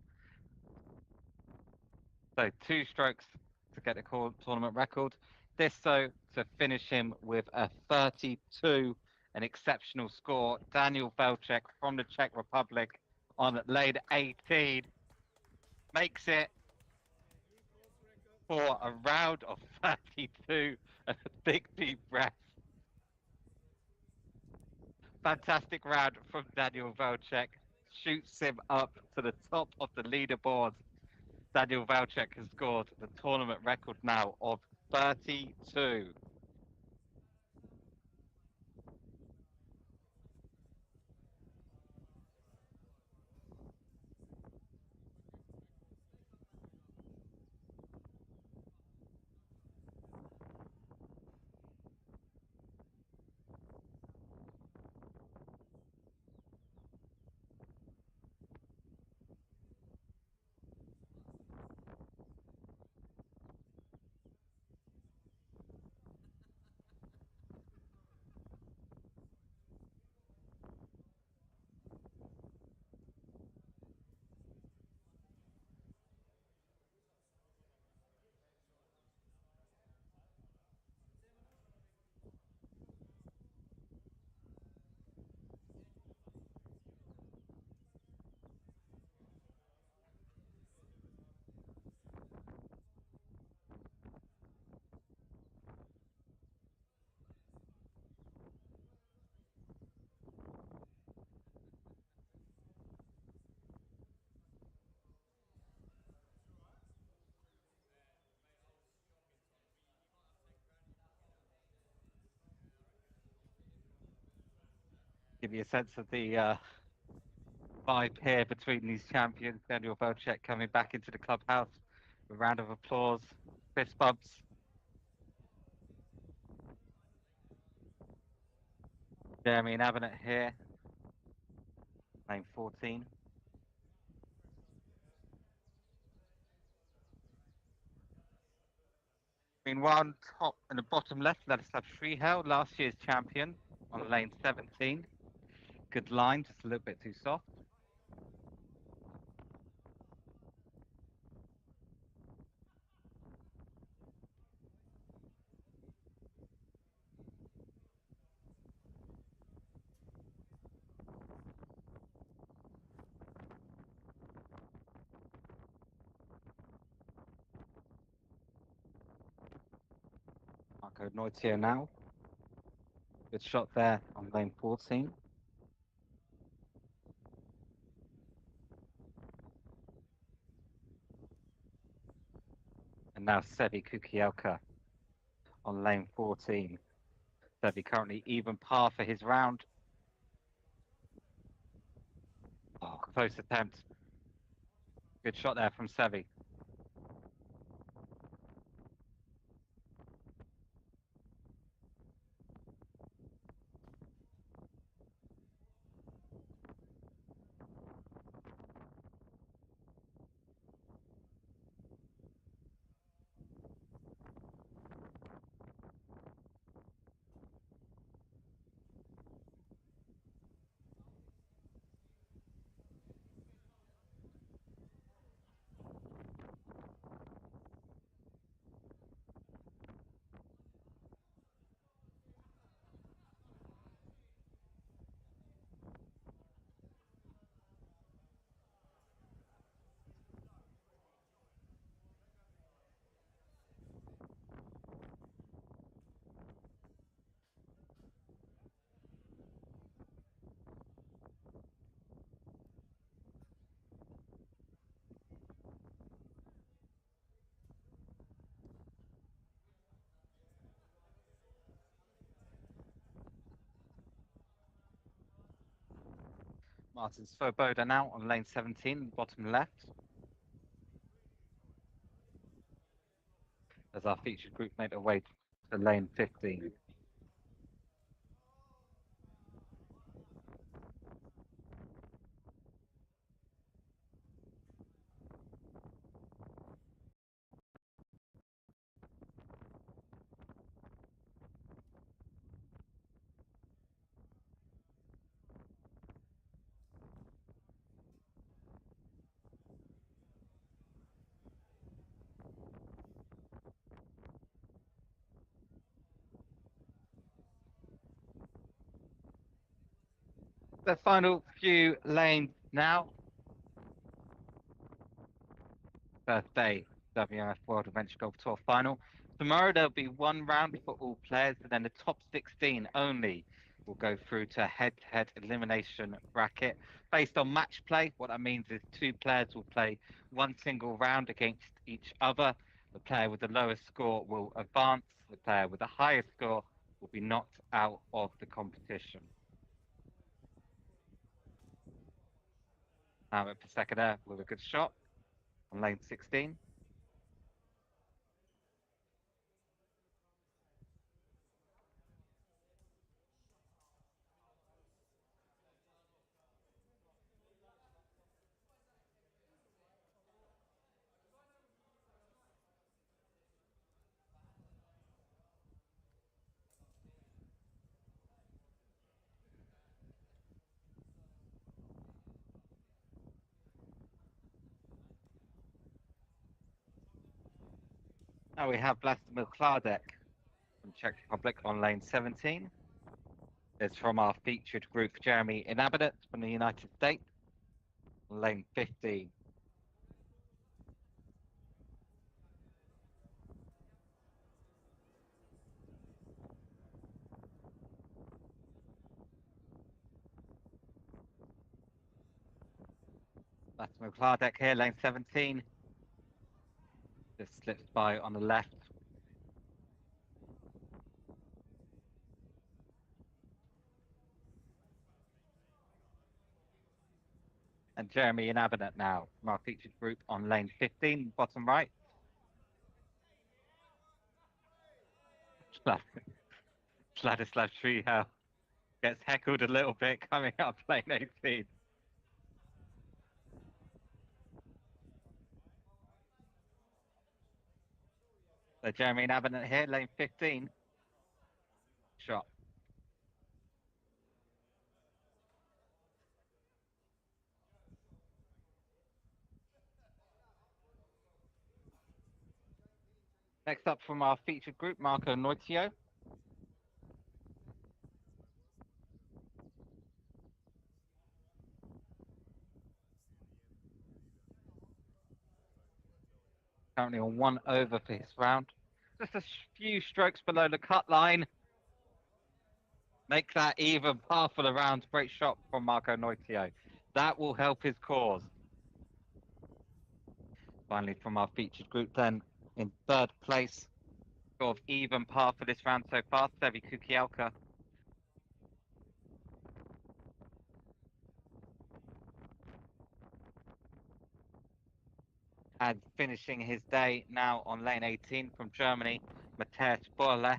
So 2 strokes to get the tournament record. This, though, to finish him with a 32, an exceptional score. Daniel Velchek from the Czech Republic on lane 18 makes it for a round of 32 and a big deep breath. Fantastic round from Daniel Velchek. Shoots him up to the top of the leaderboard. Daniel Velchek has scored the tournament record now of 32. Give you a sense of the vibe here between these champions. Daniel Velchek coming back into the clubhouse. A round of applause, fist bumps. Jeremy and Avenant here. Lane 14. In one top and the bottom left, let us have Shrihel, last year's champion on lane 17. Good line, just a little bit too soft. Marco Neutio now. Good shot there on lane 14. And now Sebi Kukielka on lane 14. Sebi currently even par for his round. Oh, close attempt. Good shot there from Sebi. Martin Svoboda now on lane 17, bottom left. As our featured group made their way to lane 15. The final few lanes now. First day WMF World Adventure Golf Tour final. Tomorrow there'll be one round for all players, and then the top 16 only will go through to a head-to-head elimination bracket based on match play. What that means is two players will play one single round against each other. The player with the lowest score will advance. The player with the highest score will be knocked out of the competition. Now at Paseka there with a good shot on lane 16. Now we have Vladimir Klardek from Czech Republic on lane 17. It's from our featured group, Jeremy Inhabitant from the United States, on lane 15. Vladimir Klardek here, lane 17. Just slips by on the left. And Jeremy Inhabitant now from our featured group on lane 15, bottom right. Vladislav Treehouse gets heckled a little bit coming up lane 18. So Jeremy Inhabitant here, lane 15. Shot. Next up from our featured group, Marco Noitio. Currently on 1 over for his round. Just a few strokes below the cut line. Make that even par for the round. Great shot from Marco Noitio. That will help his cause. Finally, from our featured group then, in third place, sort of even par for this round so far, Sevi Kukielka. And finishing his day now on lane 18 from Germany, Matthias Borle.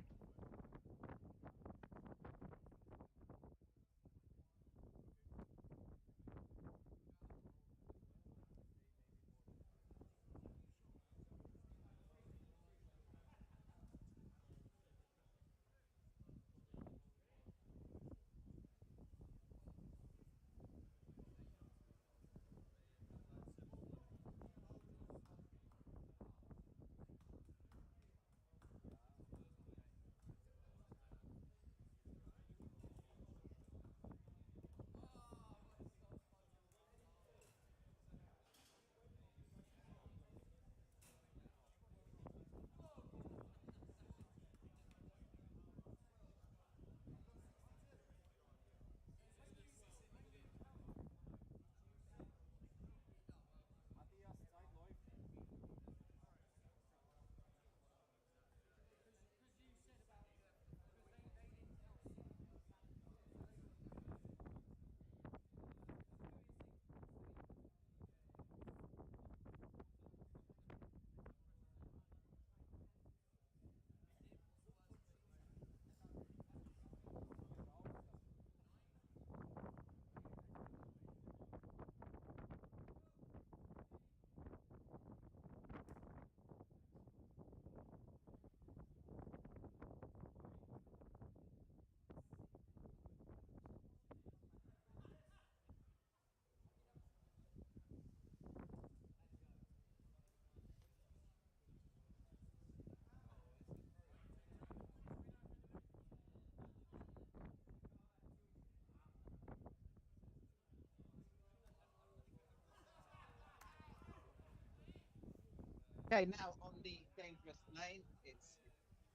Okay, now on the dangerous lane, it's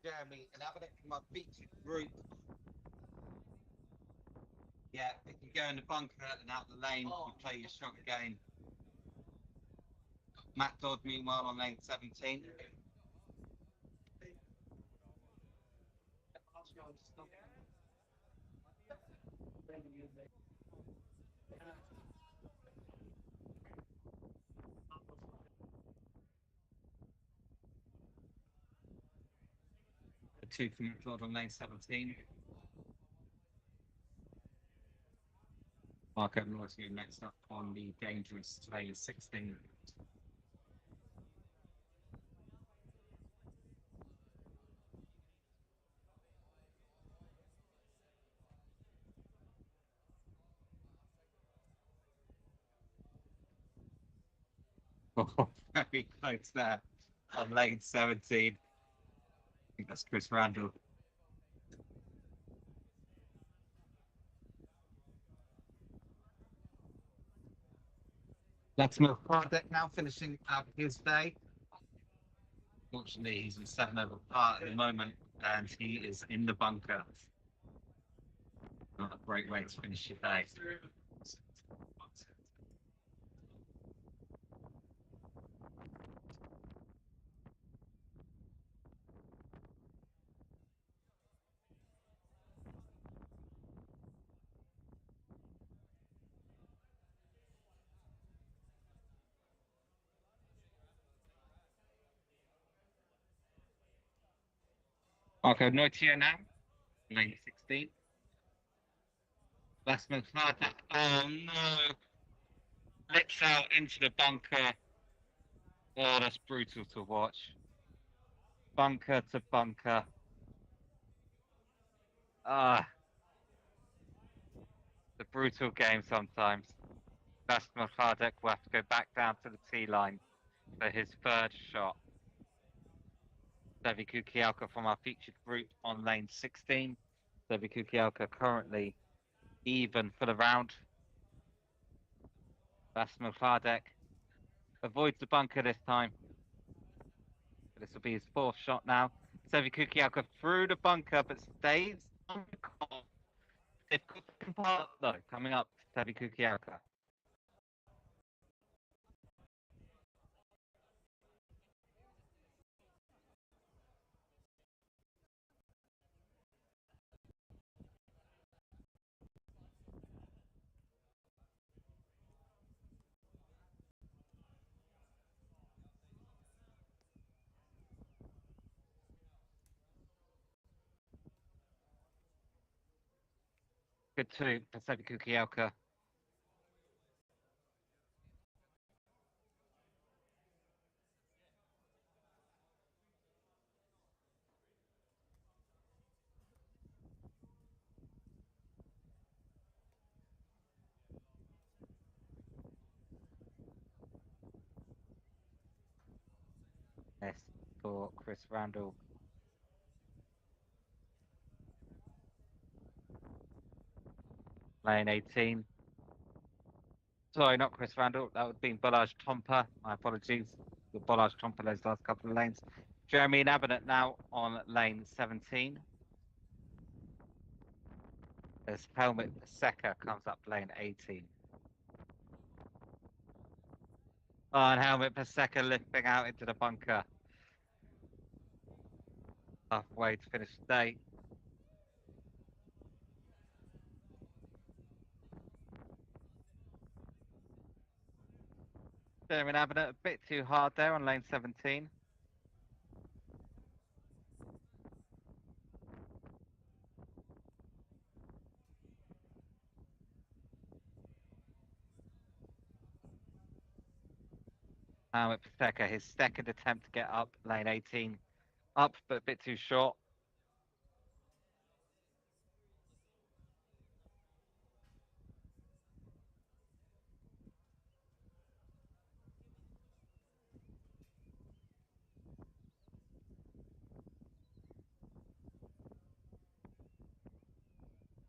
Jeremy and Abbott from our featured group. Yeah, if you go in the bunker and out the lane, you play your shot again. Matt Dodd, meanwhile, on lane 17. The two from Matt Dodd on lane 17. Marco Norty next up on the dangerous lane 16. Oh, very close there on lane 17. I think that's Chris Randall. That's Mil Kardec now finishing out his day. Fortunately, he's in 7 over par at the moment, and he is in the bunker. Not a great way to finish your day. Marco Noitio now, lane 16. That's Mil Kardec. Oh no! Lips out into the bunker. Oh, that's brutal to watch. Bunker to bunker. Ah, the brutal game sometimes. Vasco Kardec will have to go back down to the tee line for his third shot. Devi Kukielka from our featured group on lane 16. Devi Kukielka currently even for the round. Vasco Kardec avoids the bunker this time. This will be his fourth shot now. Devi Kukielka through the bunker but stays on the course. Difficult part though, coming up to Devi Kukielka. Good two for Devi Kukielka. Yes, for Chris Randall. Lane 18. Sorry, not Chris Randall. That would have been Balaj Tompa. My apologies. The Balaj Tompa those last couple of lanes. Jeremy Nabinet now on lane 17. As Helmut Paseka comes up lane 18. Oh, and Helmut Paseka lifting out into the bunker. Halfway to finish the day. Jeremy Nabinet a bit too hard there on lane 17. Helmut Paseka, his second attempt to get up lane 18. Up, but a bit too short.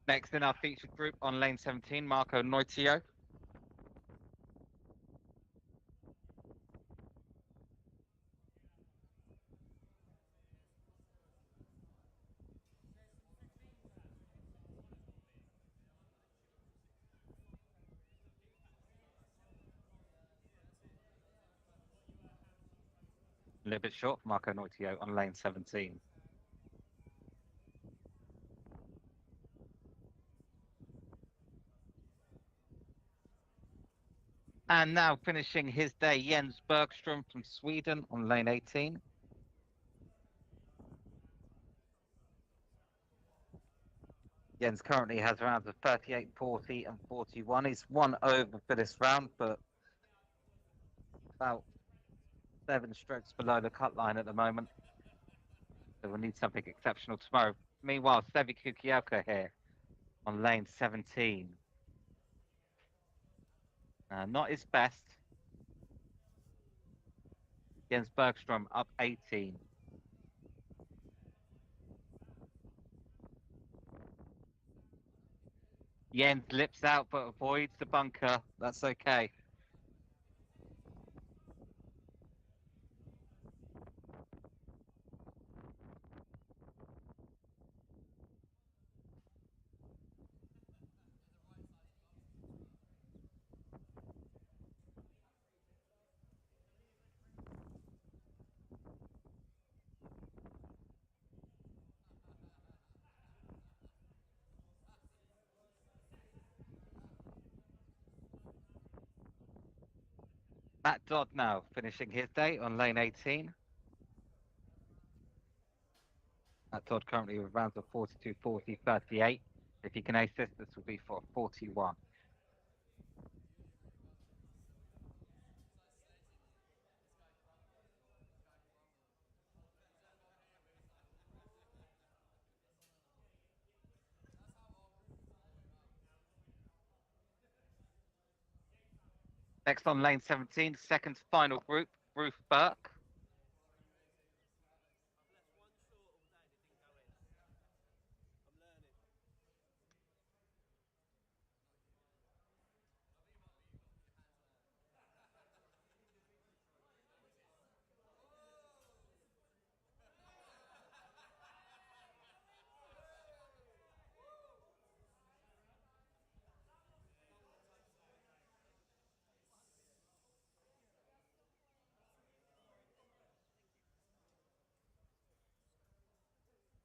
Next in our featured group on lane 17, Marco Noitio. A little bit short for Marco Noitio on lane 17. And now finishing his day, Jens Bergström from Sweden on lane 18. Jens currently has rounds of 38, 40, and 41. He's one over for this round, but about 7 strokes below the cut line at the moment. So we'll need something exceptional tomorrow. Meanwhile, Sevi Kukielka here on lane 17. Not his best. Jens Bergström up 18. Jens lips out but avoids the bunker. That's okay. Matt Dodd now finishing his day on lane 18. Matt Dodd currently with rounds of 42, 40, 38. If he can ace this, this will be for 41. Next on lane 17, second final group, Ruth Burke.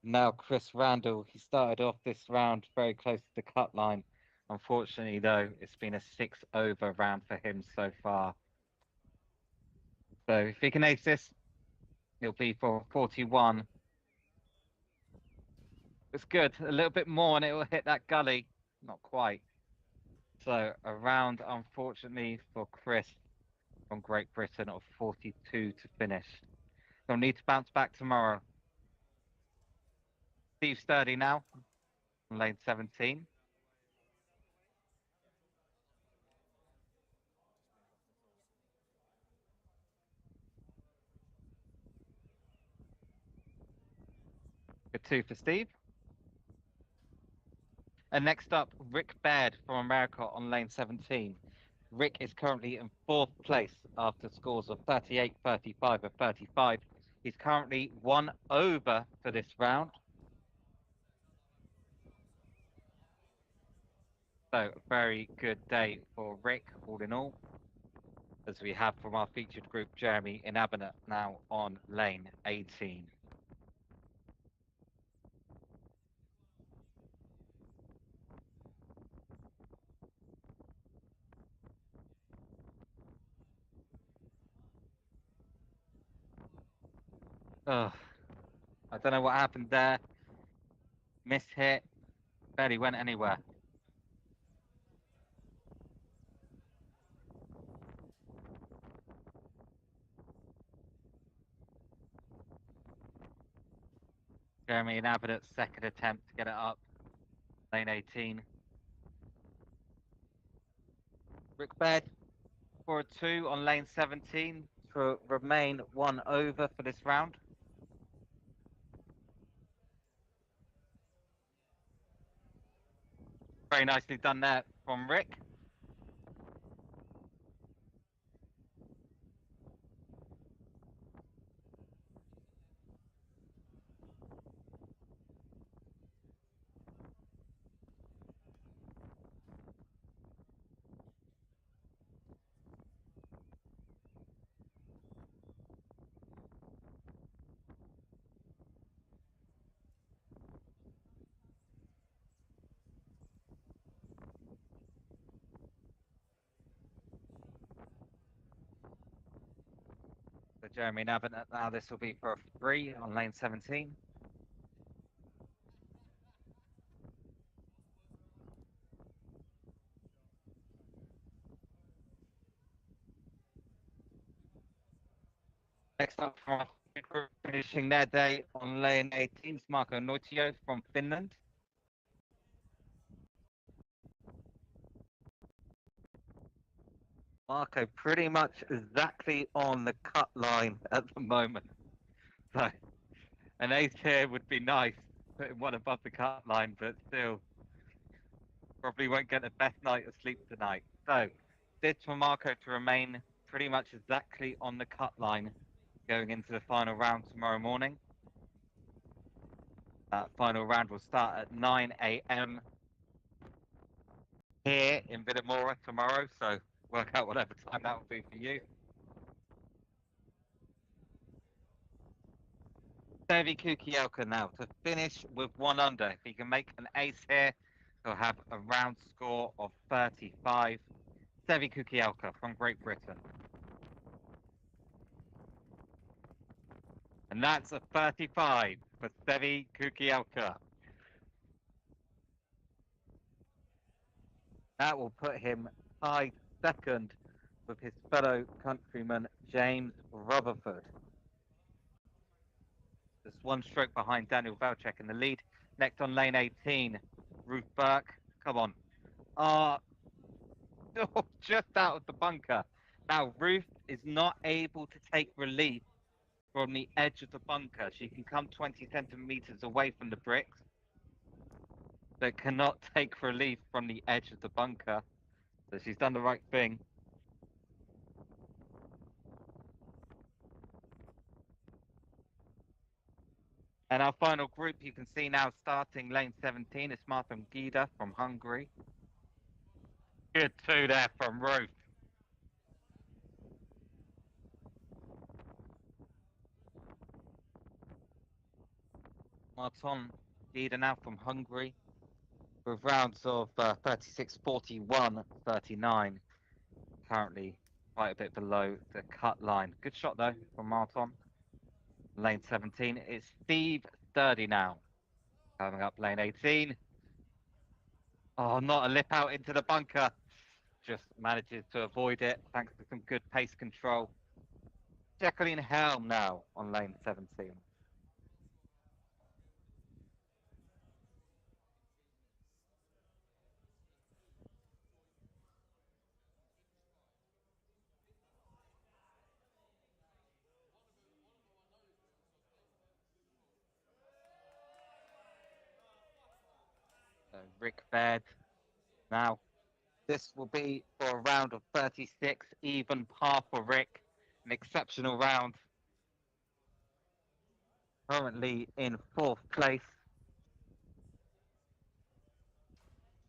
Now Chris Randall, he started off this round very close to the cut line. Unfortunately, though, it's been a 6-over round for him so far. So if he can ace this, it'll be for 41. It's good. A little bit more and it will hit that gully. Not quite. So a round, unfortunately, for Chris from Great Britain of 42 to finish. He'll need to bounce back tomorrow. Steve Sturdy now, on lane 17. Good 2 for Steve. And next up, Rick Baird from America on lane 17. Rick is currently in 4th place after scores of 38, 35, and 35. He's currently 1 over for this round. So a very good day for Rick, all in all, as we have from our featured group, Jeremy Inabinate, now on lane 18. Ugh, I don't know what happened there. Miss hit, barely went anywhere. Jeremy Inabinate's second attempt to get it up, lane 18. Rick Baird for a 2 on lane 17 to remain 1 over for this round. Very nicely done there from Rick. Jeremy Nabin. Now this will be for a free on lane 17. Next up from our group, finishing their day on lane 18 is Marco Noitio from Finland. Marco pretty much exactly on the cut line at the moment. So an ace here would be nice, putting one above the cut line, but still probably won't get the best night of sleep tonight. So this for Marco to remain pretty much exactly on the cut line going into the final round tomorrow morning. That final round will start at 9 a.m. here in Vitamora tomorrow, so work out whatever time that will be for you. Sevi Kukielka now to finish with 1 under. If he can make an ace here, he'll have a round score of 35. Sevi Kukielka from Great Britain. And that's a 35 for Sevi Kukielka. That will put him tied second with his fellow countryman James Rutherford. Just 1 stroke behind Daniel Valchek in the lead. Next on lane 18, Ruth Burke. Come on. Just out of the bunker. Now, Ruth is not able to take relief from the edge of the bunker. She can come 20 centimeters away from the bricks, but cannot take relief from the edge of the bunker. So she's done the right thing. And our final group, you can see now starting lane 17, is Martin Gida from Hungary. Good 2 there from Ruth. Martin Gida now from Hungary with rounds of 36, 41, 39. Currently quite a bit below the cut line. Good shot though from Martin. Lane 17. It's Steve Sturdy now. Coming up lane 18. Oh, not a lip out into the bunker. Just manages to avoid it thanks to some good pace control. Jacqueline Helm now on lane 17. Rick Baird now. This will be for a round of 36, even par for Rick. An exceptional round. Currently in 4th place.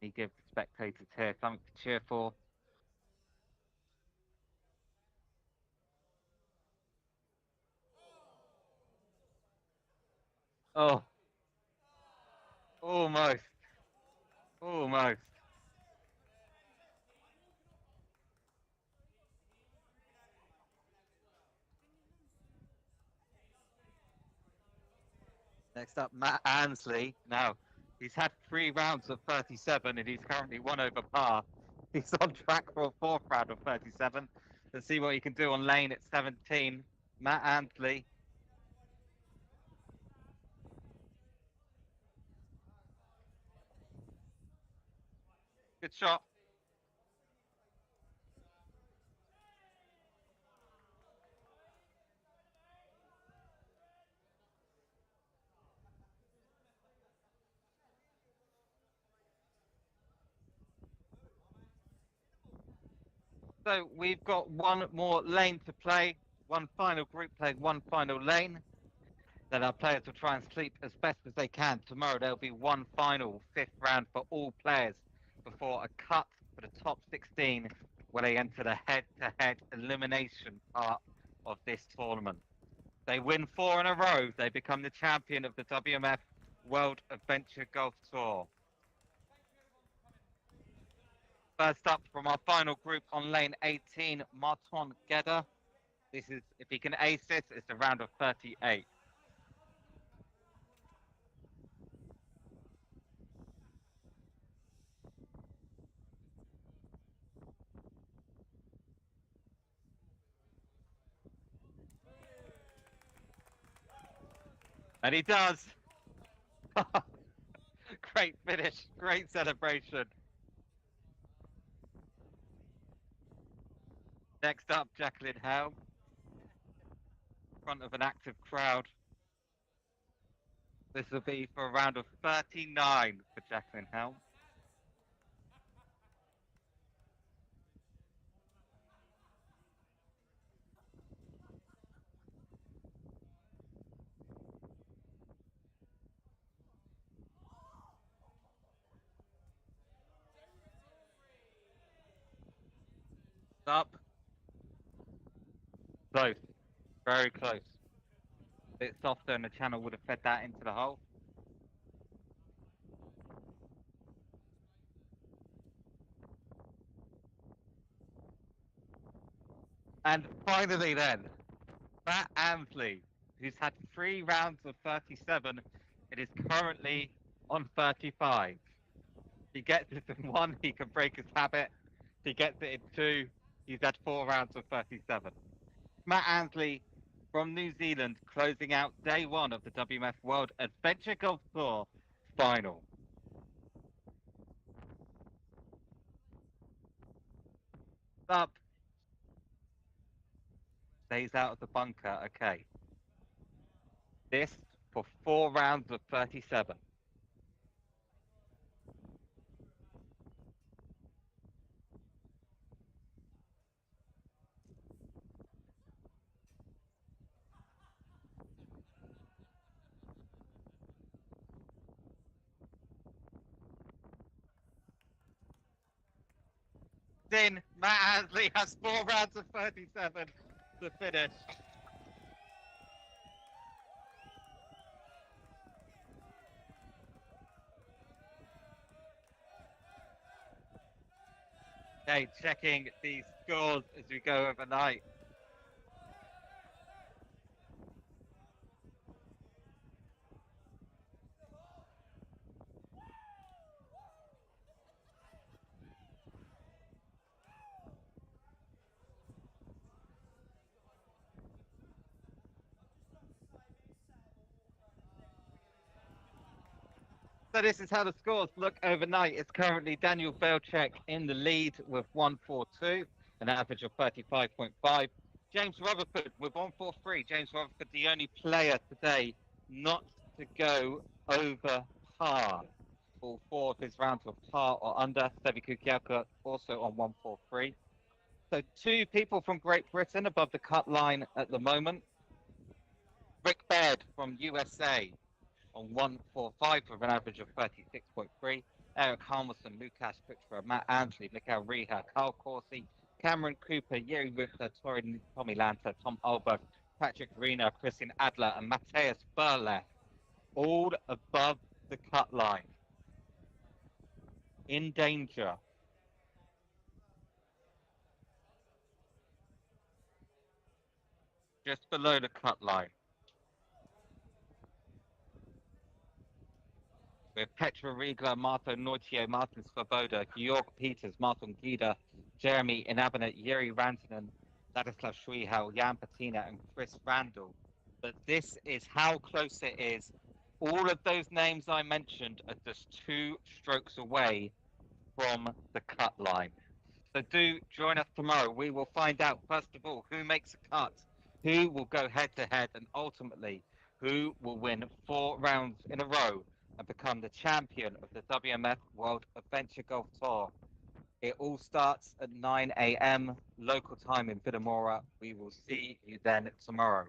He gives the spectators here something to cheer for. Oh, almost. Almost. Next up, Matt Ansley. Now, he's had 3 rounds of 37 and he's currently 1 over par. He's on track for a 4th round of 37. Let's see what he can do on lane at 17. Matt Ansley. Good shot. So we've got 1 more lane to play. 1 final group playing 1 final lane. Then our players will try and sleep as best as they can. Tomorrow there'll be 1 final 5th round for all players before a cut for the top 16 where they enter the head-to-head elimination part of this tournament. They win 4 in a row. They become the champion of the WMF World Adventure Golf Tour. First up from our final group on lane 18, Martin Gedda. This is, if he can ace this, it's a round of 38. And he does. Great finish, great celebration. Next up, Jacqueline Helm, in front of an active crowd. This will be for a round of 39 for Jacqueline Helm. Up. Close. Very close. A bit softer and the channel would have fed that into the hole. And finally then, Matt Ansley, who's had 3 rounds of 37, it is currently on 35. He gets it in 1, he can break his habit. He gets it in 2, he's had 4 rounds of 37. Matt Ansley from New Zealand, closing out day 1 of the WMF World Adventure Golf Tour final. Up. Stays out of the bunker, okay. This for 4 rounds of 37. In, Matt Ansley has 4 rounds of 37 to finish. Okay, checking the scores as we go overnight. So this is how the scores look overnight. It's currently Daniel Belchek in the lead with 142, an average of 35.5. James Rutherford with 143. James Rutherford, the only player today not to go over par. All 4 of his rounds were par or under. Sevi Kukiaka also on 143. So 2 people from Great Britain above the cut line at the moment. Rick Baird from USA on 145 with an average of 36.3. Eric Harmelson, Lukasz Kuchera, Matt Ansley, Mikael Reha, Carl Corsi, Cameron Cooper, Yeri Richter, Tommy Lanta, Tom Alberg, Patrick Rena, Christian Adler, and Matthias Berle, all above the cut line. In danger. Just below the cut line. With Petra Riegler, Marto Noitio, Martin Svoboda, Georg Peters, Martin Gida, Jeremy Inabanet, Yuri Rantanen, Ladislav Schwihal, Jan Patina, and Chris Randall. But this is how close it is. All of those names I mentioned are just 2 strokes away from the cut line. So do join us tomorrow. We will find out, first of all, who makes a cut, who will go head to head, and ultimately, who will win 4 rounds in a row and become the champion of the WMF World Adventure Golf Tour. It all starts at 9 a.m. local time in Vitamora. We will see you then tomorrow.